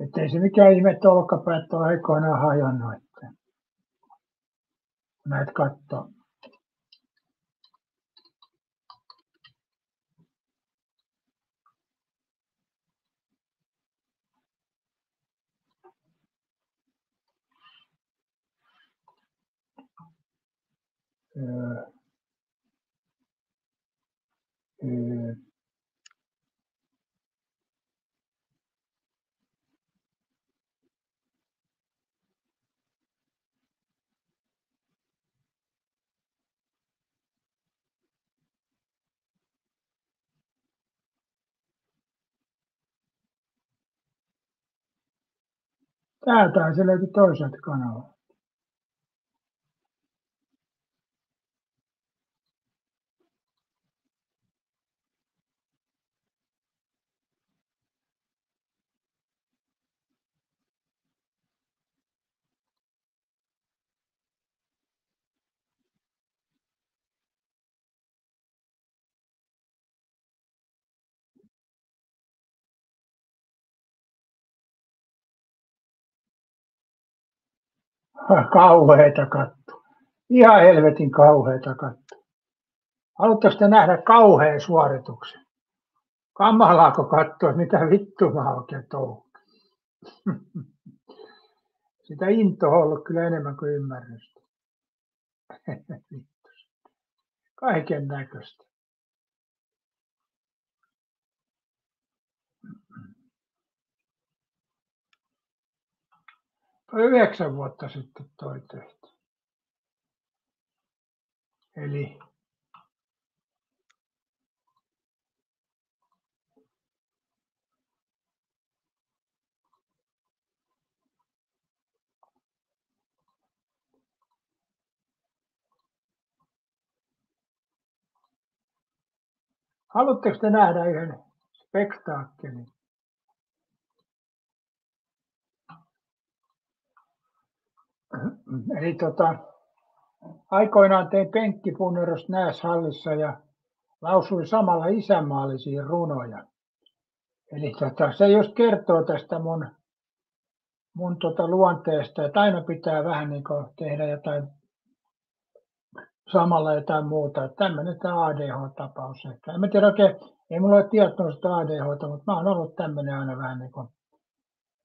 S2: Että ei se mikään ihme, että olkapäät on aikoinaan hajonnut, että näet kattoo. Täältä se löytyi toiselta kanavalta. Kauheeta katto. Ihan helvetin kauheeta katto. Haluatteko te nähdä kauhean suorituksen? Kamalaako katsoa, mitä vittua mä oikein touhuan? Sitä intoa on ollut kyllä enemmän kuin ymmärrystä. Kaiken näköistä. Toi 9 vuotta sitten toi tehty. Eli haluatteko te nähdä yhden spektaakkelin? Eli aikoinaan tein penkkipunnerusta Nääshallissa ja lausuin samalla isänmaallisia runoja. Eli se just kertoo tästä mun luonteesta, että aina pitää vähän niin kuin tehdä jotain samalla jotain muuta. Tämmöinen tämä ADH-tapaus ehkä. En mä tiedä oikein, ei mulla ole diagnoosta ADH:ta, mutta mä oon ollut tämmöinen aina vähän niin kuin,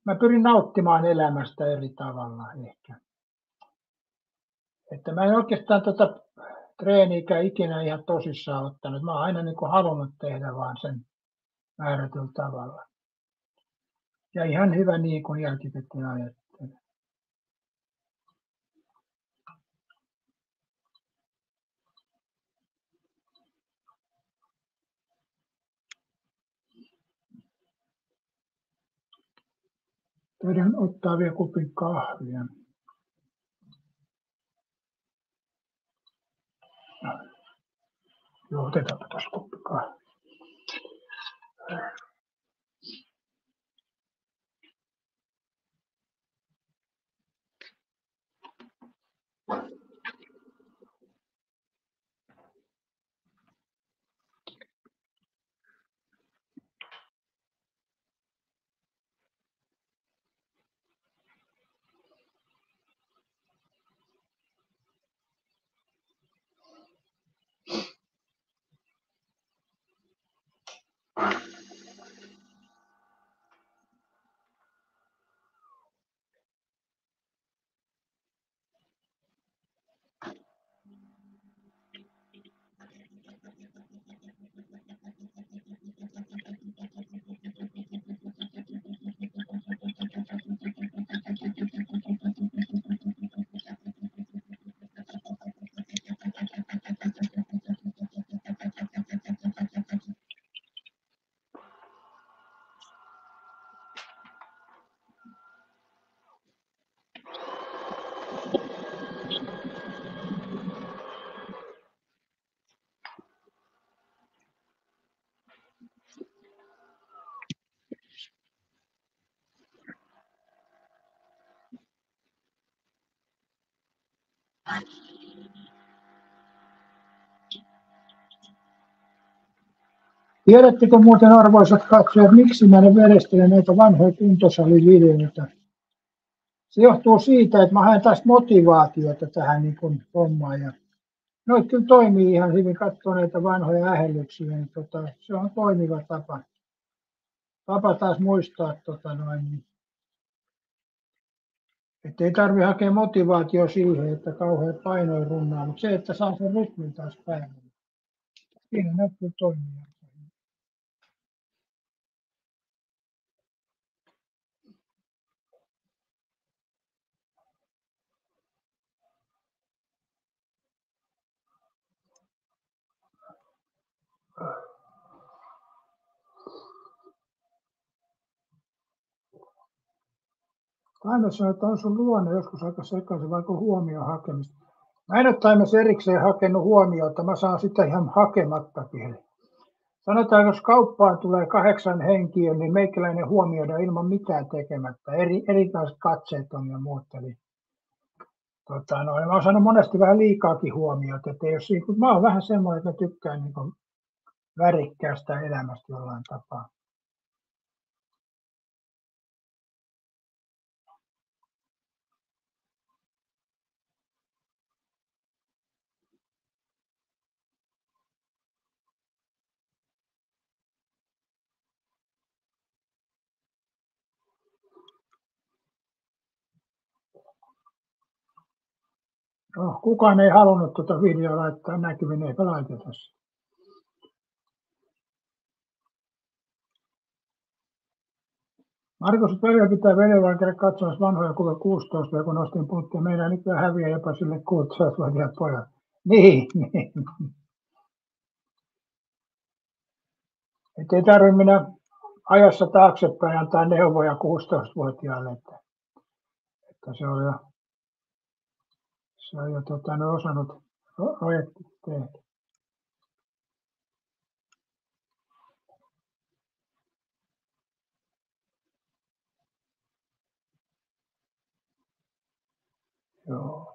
S2: mä pyrin nauttimaan elämästä eri tavalla ehkä. Että mä en oikeastaan treeniikään ikinä ihan tosissaan ottanut. Mä oon aina niin kuin halunnut tehdä vaan sen määrätyllä tavalla. Ja ihan hyvä niin kuin jälkikäteen ajattelen. Voidaan ottaa vielä kupin kahvia. Joo, otetaanpa taas kuppi kahvia. Tiedättekö muuten, arvoisat katsojat, miksi mä ne verestelen näitä vanhoja kuntosalivideoita? Se johtuu siitä, että mä haen taas motivaatiota tähän niin kuin hommaan. Ja noit kyllä toimii ihan hyvin, katsoo näitä vanhoja ähellyksiä, niin se on toimiva tapa. Tapa taas muistaa Että ei tarvitse hakea motivaatio siihen, että kauhean painoin runnaa, mutta se, että saa sen rytmin taas päälle. Siinä näkyy toimia. Taime sanoi, että on sun luonne joskus aika sekaisin, vaikka huomioon hakemista. Mä en ole Taimessa erikseen hakenut huomiota, mä saan sitä ihan hakemattakin. Sanotaan, jos kauppaan tulee 8 henkiä, niin meikäläinen huomioidaan ilman mitään tekemättä. Erilaiset katseet on ja muut. Eli, mä oon saanut monesti vähän liikaakin huomiota. Että jos, mä oon vähän semmoinen, että mä tykkään niin värikkäästä elämästä jollain tapaa. No, kukaan ei halunnut tuota videoa laittaa näkyviin, eipä laiteta sitä. Markus Pölyä pitää veljevaan käydä katsomassa vanhoja kuvia 16, kun nostin puhuttiin, meidän nykyään häviää jopa sille 16-vuotiaat pojat. Niin. Että ei tarvitse mennä ajassa taaksepäin antaa neuvoja 16-vuotiaalle, että se on jo osannut projektit tehdä. Joo.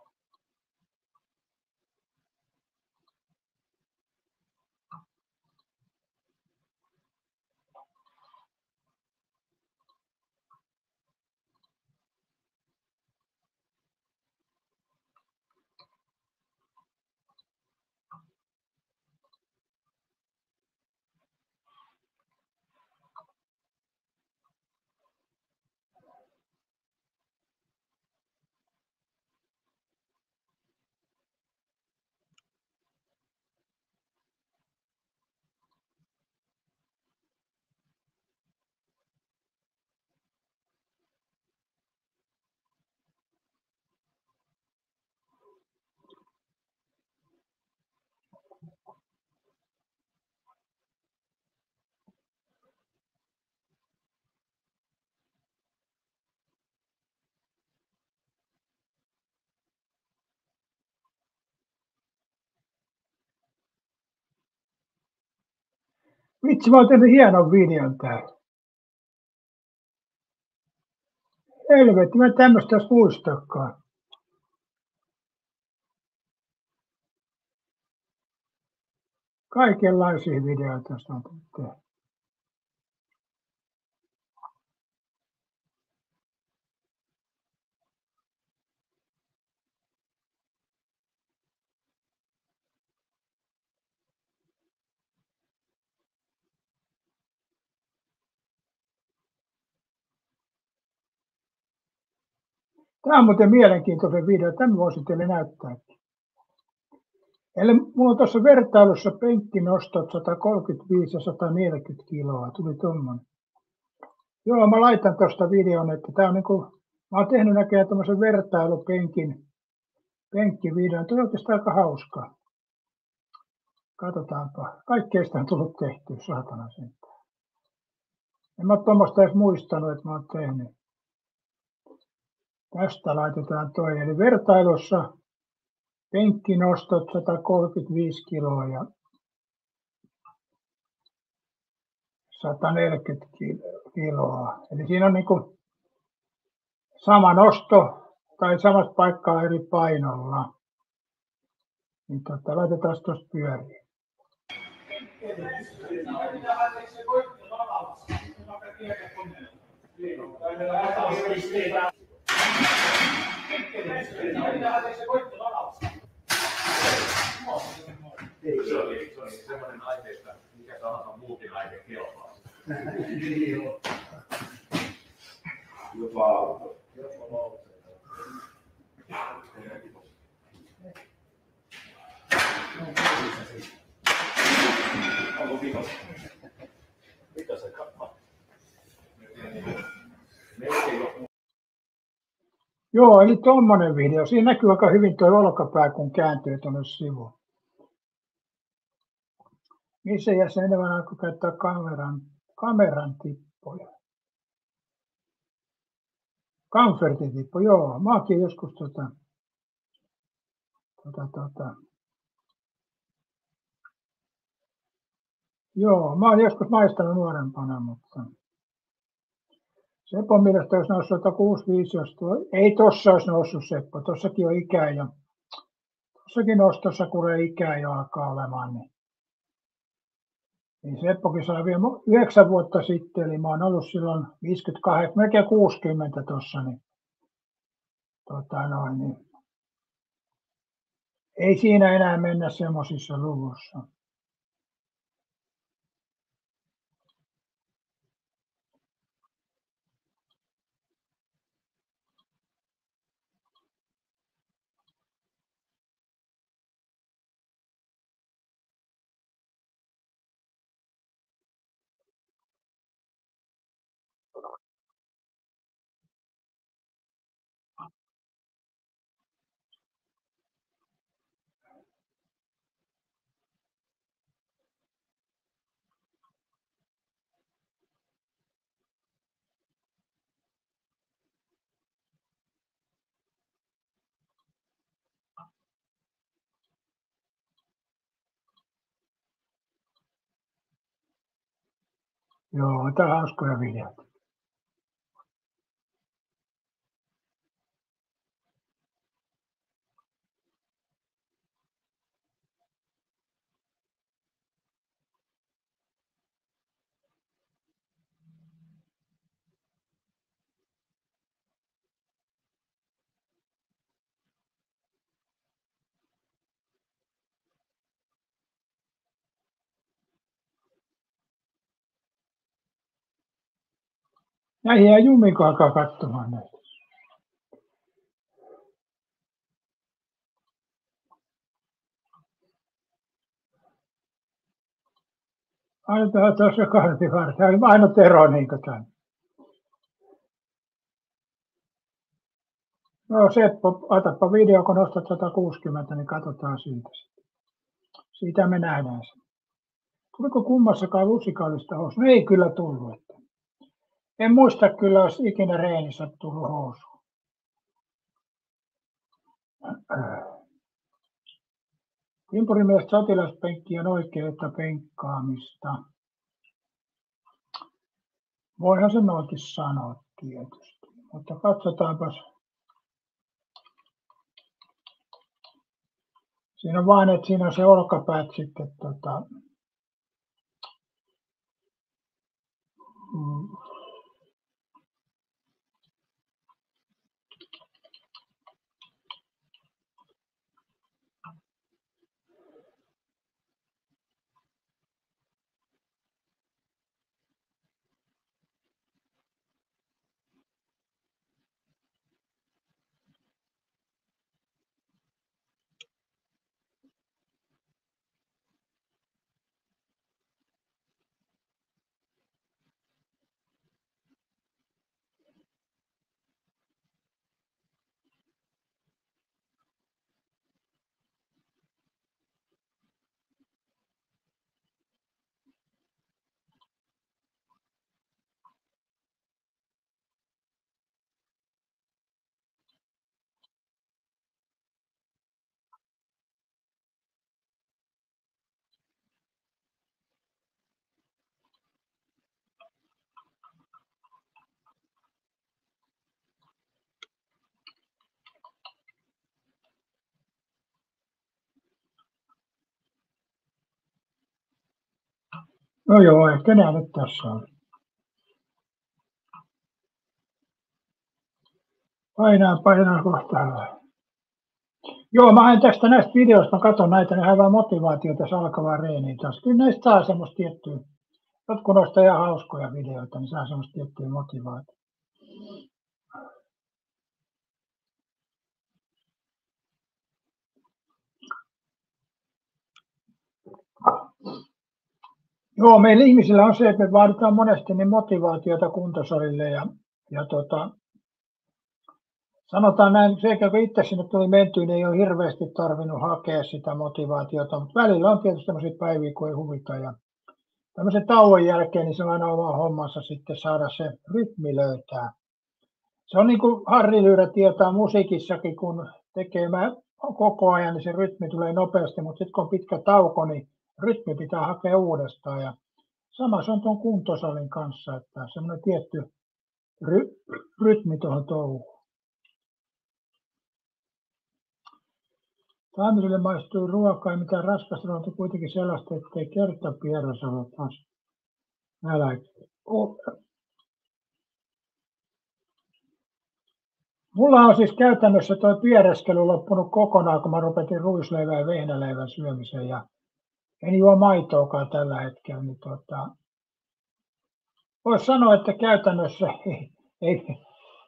S2: Vitsi, mä oon tehnyt hienon videon täällä. Helvetti, mä en tämmöistä edes muistakaan. Kaikenlaisia videoita on tehty. Tämä on muuten mielenkiintoinen video, tämän voisin teille näyttää. Eli mulla on tuossa vertailussa penkkinostot 135 ja 140 kiloa, tuli tuommoinen. Joo, mä laitan tuosta videon, että tää on niinku, mä oon tehnyt näköjään tämmöisen penkkivideon, tuo on oikeastaan aika hauskaa. Katsotaanpa, kaikkea sitä on tullut tehtyä, saatana sentään. En mä tuommoista edes muistanut, että mä oon tehnyt. Tästä laitetaan toi, eli vertailussa penkkinostot 135 kiloa ja 140 kiloa. Eli siinä on niinku sama nosto tai samassa paikkaa eri painolla. Niin laitetaan tuosta pyöriin.
S3: Se oli semmoinen aihe, että mikä tahansa muukin aihe kelpaa. Jopa auto.
S2: Joo, eli tuommoinen video. Siinä näkyy aika hyvin tuo olkapää, kun kääntyy tuonne sivuun. Missä iässä enemmän alkoi käyttää kameran tippoja? Comfortin-tippo, joo. Mäkin joskus joo, mä oon joskus maistanut nuorempana, mutta Sepon mielestä olisi noussut 165, jos ei tossa olisi noussut Seppo. Tossakin on ikää ja tossakin nostossa kuule ikää jo alkaa olemaan. Niin Seppokin sai vielä 9 vuotta sitten, eli mä oon ollut silloin 58, melkein 60 tuossa, niin, niin ei siinä enää mennä semmoisissa luvussa. Joo, tämä on hauskoja videoita. Näihin jää Jumiko alkaa katsomaan näitä. Aina tuossa kartivarta. Tämä oli ainut ero niin tämän. No Seppo, otapa video, kun nostat 160, niin katsotaan siitä. Siitä me nähdään se. Tuliko kummassakaan lusikallista housu? No ei kyllä tullut. En muista kyllä, jos ikinä reenissä tullut housu. Timpurin mielestä sotilaspenkki on oikeaa penkkaamista. Voihan se noinkin sanoa tietysti, mutta katsotaanpas. Siinä on vain, että siinä on se olkapäät sitten no joo, ehkä nää nyt tässä on. Painaa kohtaa. Joo, mä haen tästä näistä videoista, mä katson näitä, ne hyvää motivaatiota tässä alkavaa reeniä taas. Kyllä näistä saa semmoista tiettyä, jotkut noista ihan hauskoja videoita, niin saa semmoista tiettyä motivaatiota. Joo, meillä ihmisillä on se, että me vaaditaan monesti niin motivaatiota kuntosalille ja sanotaan näin, sekä kun itse sinne tuli mentyä, niin ei ole hirveästi tarvinnut hakea sitä motivaatiota, mutta välillä on tietysti sellaisia päiviä, kun ei huvita. Ja tämmöisen tauon jälkeen niin se on aina oma hommansa sitten saada se rytmi löytää. Se on niin kuin Harri Lyyrä tietää musiikissakin, kun tekee koko ajan, niin se rytmi tulee nopeasti, mutta sitten kun on pitkä tauko, niin rytmi pitää hakea uudestaan. Ja sama se on tuon kuntosalin kanssa, että semmoinen tietty rytmi tuohon touhuun. Taimille maistuu ruokaa, ei mitään raskasta, mutta kuitenkin sellaista, ettei kertapierros ole taas nälkä. Mulla on siis käytännössä tuo piereskely loppunut kokonaan, kun mä rupetin ruisleivän ja vehnäleivän syömiseen ja en juo maitoakaan tällä hetkellä. Niin voisi sanoa, että käytännössä ei.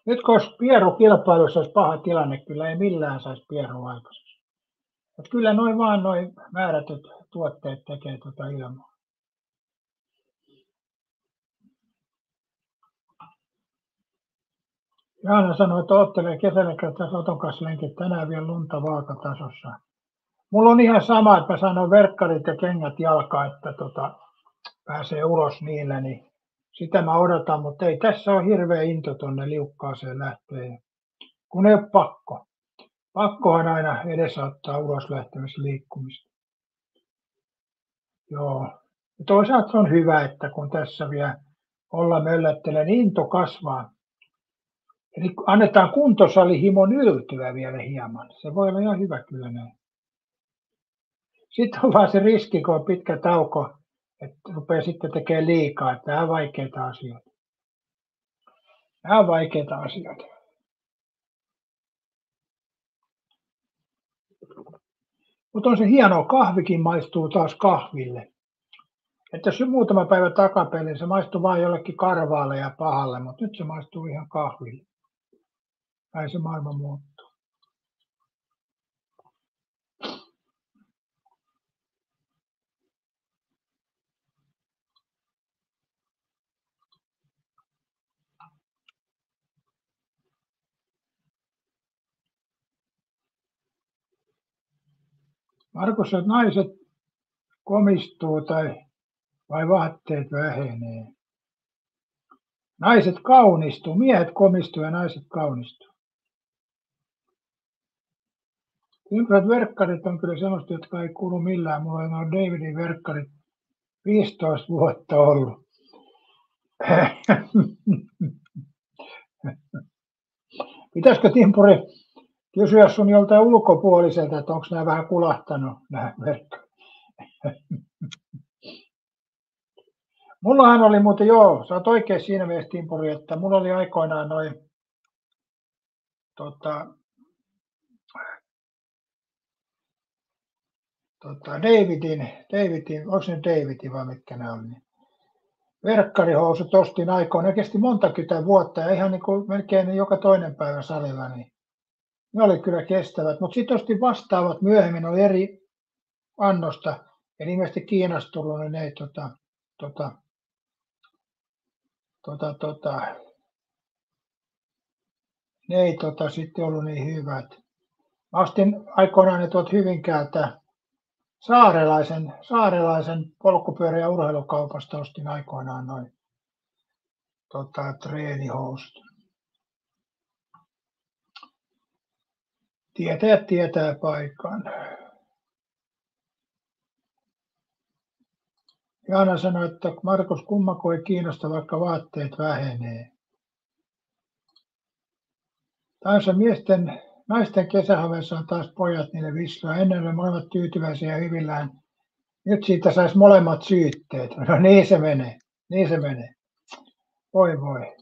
S2: Nyt kun olisi pierukilpailussa olisi paha tilanne, kyllä ei millään saisi pierua aikaiseksi. Että kyllä noin vaan noin määrätyt tuotteet tekee ilmaa. Jaana sanoi, että ottelee kesällä kertaa Oton kanssa lenkit tänään vielä lunta vaakatasossa. Mulla on ihan sama, että mä sanon verkkarit ja kengät jalkaan, että pääsee ulos niillä, niin sitä mä odotan, mutta ei tässä ole hirveä into tonne liukkaaseen lähtöön, kun ei ole pakko. Pakkohan aina edesauttaa ulos lähtemistä liikkumista. Joo. Ja toisaalta on hyvä, että kun tässä vielä olla möllättelee, niin into kasvaa. Eli annetaan kuntosalihimon yltyä vielä hieman. Se voi olla ihan hyvä kyllä näin. Sitten on vaan se riski, kun on pitkä tauko, että rupeaa sitten tekemään liikaa. Että nämä on vaikeita asioita. Nämä on vaikeita asioita. Mutta on se hienoa, kahvikin maistuu taas kahville. Että jos muutama päivä takaperin, se maistuu vain jollekin karvaalle ja pahalle, mutta nyt se maistuu ihan kahville. Näin se maailma muuttuu. Markus, että naiset komistuu vai vaatteet vähenee? Naiset kaunistuu, miehet komistuu ja naiset kaunistuu. Ympärät verkkarit on kyllä sellaista, jotka ei kuulu millään. Mulla on Davidin verkkarit 15 vuotta ollut. Pitäisikö, Timpuri, kysyä sun joltain ulkopuoliselta, että onko nämä vähän kulahtanut nämä verkkarit? Mullahan oli muuten, joo, sä oot oikein siinä mielessä, Timpuri, että mulla oli aikoinaan noin Davidin, onko se Davidin vai mitkä ne on, niin verkkarihousut ostin aikoina, kesti montakymmentä vuotta ja ihan niin kuin melkein joka toinen päivä salilla, niin ne oli kyllä kestävät, mutta sitten ostin vastaavat myöhemmin, oli eri annosta, ja ilmeisesti Kiinasta tullut, niin ne ei ne ei sitten ollut niin hyvät. Mä ostin aikoinaan ne tuolta Hyvinkäältä Saarelaisen polkupyörä- ja urheilukaupasta ostin aikoinaan noin treenihousut. Tietäjät tietää paikan. Jaana sanoi, että Markus kummako ei kiinnosta, vaikka vaatteet vähenee. Taas naisten kesähaveissa on taas pojat niille vissaa. Ennen oli molemmat tyytyväisiä ja hyvillään. Nyt siitä saisi molemmat syytteet. No niin se menee. Niin se menee. Voi.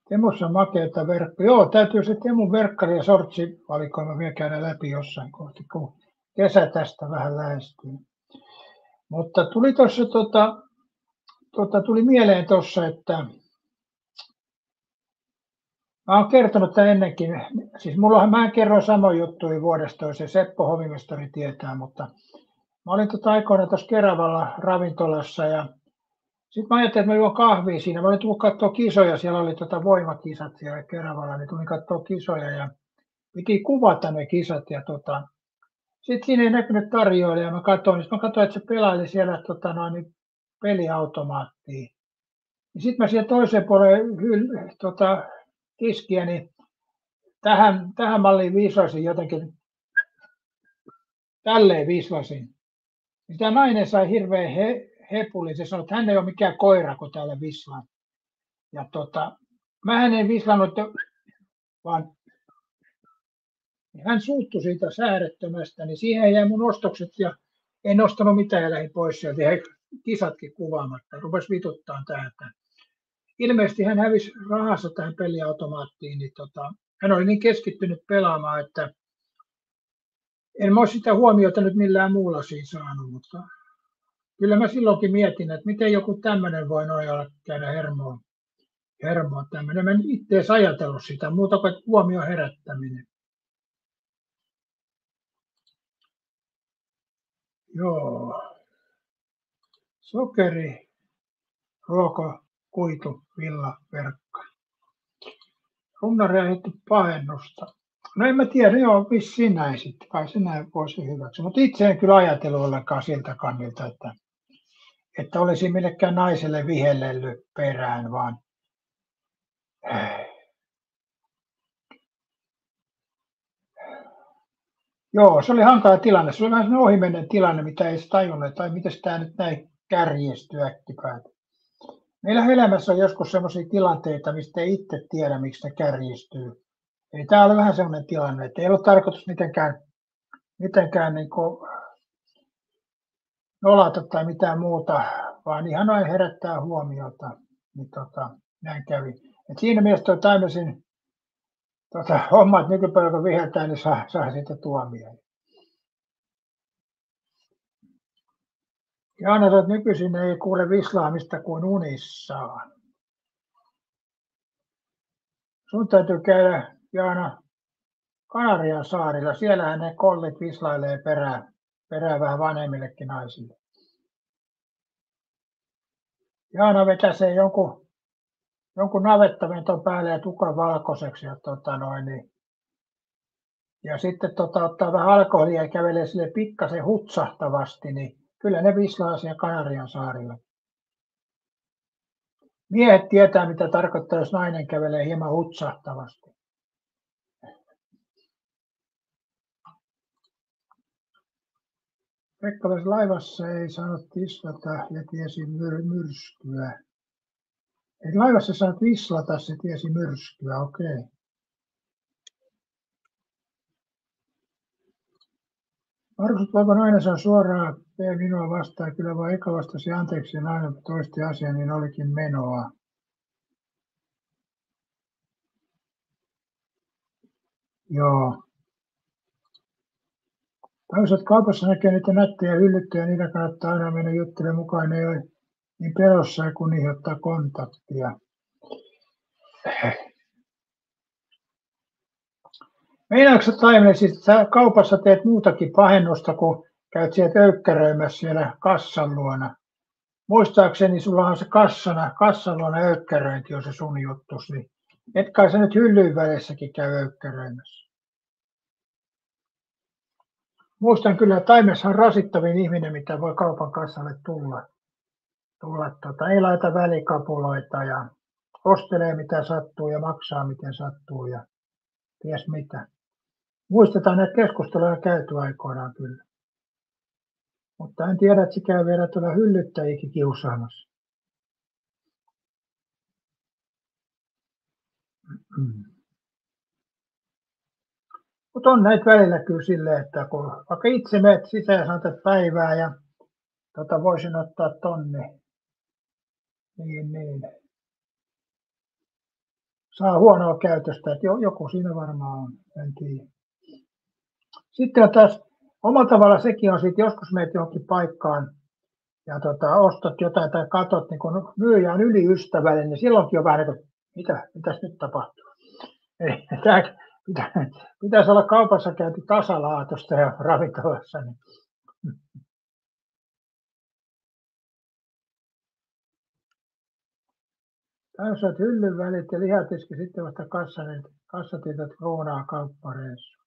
S2: Temussa on makeata verkko. Joo, täytyy se Temun verkkari ja sortsivalikoima vielä käydä läpi jossain kohti, kun kesä tästä vähän lähestyy. Mutta tuli tuossa tuli mieleen tuossa, että mä oon kertonut tämän ennenkin. Siis mä en kerro samoja juttuja vuodesta toiseen, Seppo hovimestari tietää, mutta mä olin aikoina tuossa Keravalla ravintolassa ja Sitten mä ajattelin, että mä juon kahvia siinä. Mä olin tullut katsoa kisoja, siellä oli voimakisat siellä Keravalla, niin tulin katsoa kisoja ja piti kuvata ne kisat. Ja sitten siinä ei näkynyt tarjoilija, mä katsoin, niin mä katsoin, että se pelaili siellä niin peliautomaattia. Sitten mä siellä toiseen puoleen tiskiä, niin tähän malliin viislasin jotenkin, tälleen viislasin. Niin tämä nainen sai hirveän hepulin, se sanoi, että hän ei ole mikään koira, kun täällä vislaan. Ja mä en vislannut, vaan hän suuttui siitä säädettömästä, niin siihen jäi mun ostokset ja en ostanut mitään ja lähdin pois sieltä. Ja kisatkin kuvaamatta, rupesi vituttaa täältä. Ilmeisesti hän hävisi rahassa tähän peliautomaattiin, niin hän oli niin keskittynyt pelaamaan, että en mä ole sitä huomiota nyt millään muulla siinä saanut, mutta kyllä mä silloinkin mietin, että miten joku tämmöinen voi nojalla käydä hermoon tämmöinen. Mä en itse edes ajatellut sitä, muuta kuin huomion herättäminen. Joo. Sokeri, ruoka, kuitu, villa, verkka. Runnari aiheutti pahennusta. No en mä tiedä, joo, vissiin näin sitten. Kai se näin voisi hyväksyä. Mutta itse en kyllä ajatellut ollenkaan siltä kannalta, että olisi millekään naiselle vihellellyt perään, vaan joo, se oli hankala tilanne. Se oli vähän sellainen ohimennen tilanne, mitä ei edes tajunnut, tai miten tämä nyt näin kärjistyy äkkipäätä. Meillä elämässä on joskus sellaisia tilanteita, mistä ei itse tiedä, miksi ne kärjistyy. Eli tämä oli vähän sellainen tilanne, että ei ollut tarkoitus mitenkään niin kuin nolata tai mitään muuta, vaan ihan noin herättää huomiota. Niin näin kävi. Et siinä mielessä tuo tämmöisin hommat nykypäivänä kun viheltää, niin saa siitä tuomia. Jaana, että nykyisin ei kuule vislaamista kuin unissaan. Sun täytyy käydä, Jaana, Kanarian saarilla. Siellähän ne kollit vislailee perään vähän vanhemmillekin naisille. Jaana vetäsee jonkun navettaventon päälle ja tukan valkoiseksi. Ja sitten ottaa vähän alkoholia ja kävelee sille pikkasen hutsahtavasti, niin kyllä ne vislaa siellä Kanarian saarilla. Miehet tietää, mitä tarkoittaa, jos nainen kävelee hieman hutsahtavasti. Pekkalais laivassa ei saanut vislata ja tiesi myrskyä. Ei laivassa saanut vislata, se tiesi myrskyä, okei. Markus, voiko nainen sanoa suoraan minua vastaan, kyllä vaan eka vastasi anteeksi ja nainen toisti asian, niin olikin menoa. Joo. Toisaalta kaupassa näkee niitä nättejä hyllyttyjä, niitä kannattaa aina mennä juttelemaan mukaan, ne ei ole niin pelossa, kun niihin ottaa kontaktia. Meinaatko Taiminen, siis sä kaupassa teet muutakin pahennusta, kun käyt sieltä öykkäröimässä siellä kassan luona? Muistaakseni sulla on se kassan luona öykkäröinti on se sun juttus, niin et kai sä nyt hyllyin välissäkin käy öykkäröimässä? Muistan kyllä, että Taimessa on rasittavin ihminen, mitä voi kaupan kassalle tulla. Ei laita välikapuloita ja ostelee mitä sattuu ja maksaa miten sattuu ja ties mitä. Muistetaan näitä keskusteluja käyty aikoinaan kyllä. Mutta en tiedä, että se käy vielä tuolla hyllyttäjiäkin kiusaamassa. Mutta on näitä välillä kyllä silleen, että kun vaikka itse menet sisään ja sanot päivää ja voisin ottaa tonne, niin saa huonoa käytöstä, että joku siinä varmaan on, en tiedä. Sitten on taas omalla tavalla sekin on sitten, joskus menet johonkin paikkaan ja ostat jotain tai katot, niin kun myyjä on yliystävällinen, niin silloinkin on vähän niin kuin, mitäs nyt tapahtuu. Eli pitäisi olla kaupassa käyty tasalaatusta ja ravintolassa. Niin. Täysät hyllyn välit ja lihatiski sitten vasta kassatiltat kruunaa kauppareissu.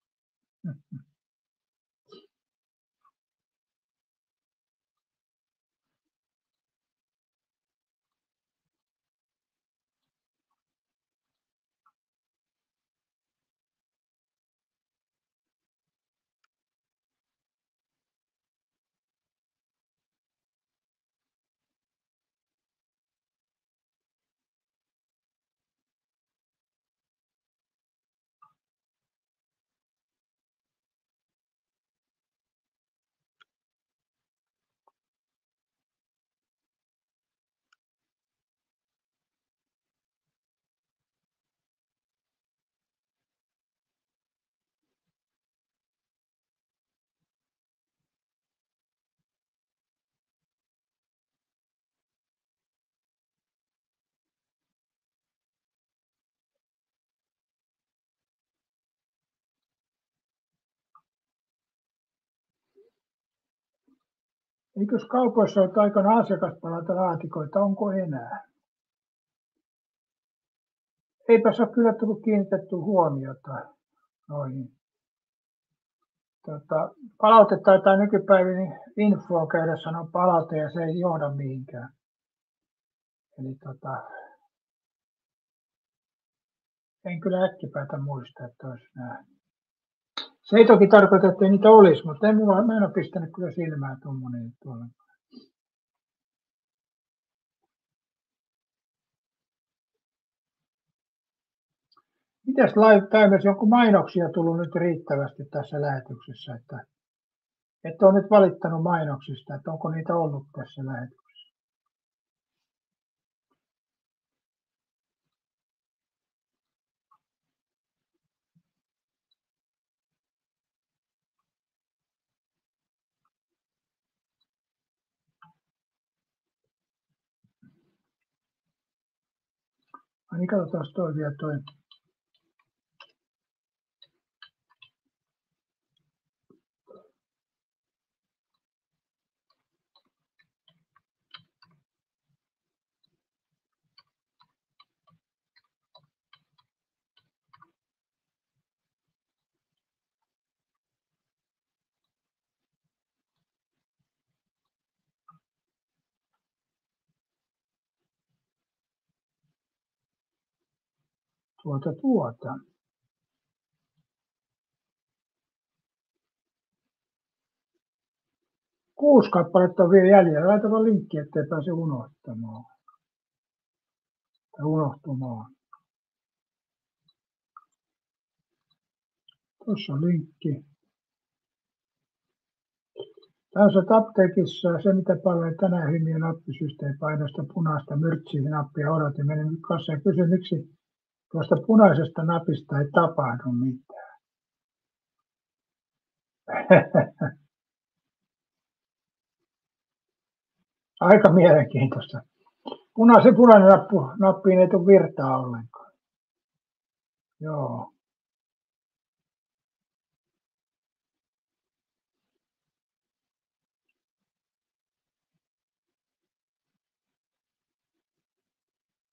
S2: Eikös kaupoissa ole aikana asiakaspalautelaatikoita, onko enää? Eipäs ole kyllä tullut kiinnitetty huomiota noihin. Palaute taitaa nykypäivin infoa käydä sanoa palaute ja se ei johda mihinkään. Eli en kyllä äkkipäätä muista, että olisi näin. Se ei toki tarkoita, että ei niitä olisi, mutta mä en ole pistänyt kyllä silmää tuommoinen juttu ollenkaan. Mitäs Live Timers, onko mainoksia tullut nyt riittävästi tässä lähetyksessä, että on nyt valittanut mainoksista, että onko niitä ollut tässä lähetyksessä? Niin katsotaan toi vielä toi. Tuota. 6 kappaletta on vielä jäljellä. Laitapa linkki, ettei pääse unohtamaan. Tai unohtumaan. Tuossa on linkki. Täysät apteekissa se, mitä palvelee tänään Hymiön nappisysteemi painosta punaista myrtsiinappia odotin. Menin kanssa ja kysyin, miksi tuosta punaisesta napista ei tapahdu mitään. Aika mielenkiintoista. Punainen nappiin ei tule virtaa ollenkaan. Joo.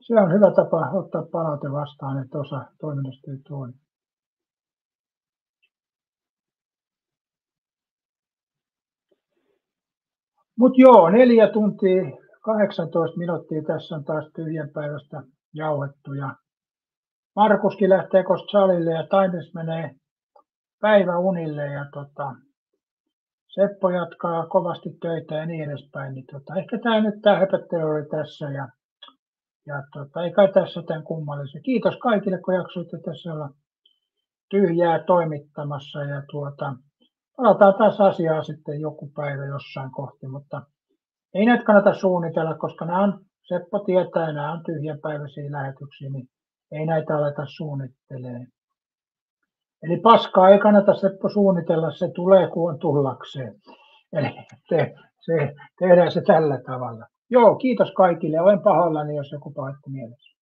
S2: Se on hyvä tapa ottaa palaute vastaan, että osa toiminnasta ei toimi. Mutta joo, 4 tuntia 18 minuuttia tässä on taas tyhjänpäivästä jauhettu. Ja Markuskin lähtee kohta salille ja Timers menee päiväunille ja Seppo jatkaa kovasti töitä ja niin edespäin. Niin ehkä tämä höpöttely oli tässä ja ei kai tässä tämän kummallisia. Kiitos kaikille, kun jaksoitte tässä olla tyhjää toimittamassa ja palataan taas asiaa sitten joku päivä jossain kohti, mutta ei näitä kannata suunnitella, koska Seppo tietää, nämä on tyhjänpäiväisiä lähetyksiä, niin ei näitä aleta suunnittelemaan. Eli paskaa ei kannata Seppo suunnitella, se tulee kun on tullakseen. Eli tehdään se tällä tavalla. Joo, kiitos kaikille. Olen pahoillani, jos joku pahoitti mielessä.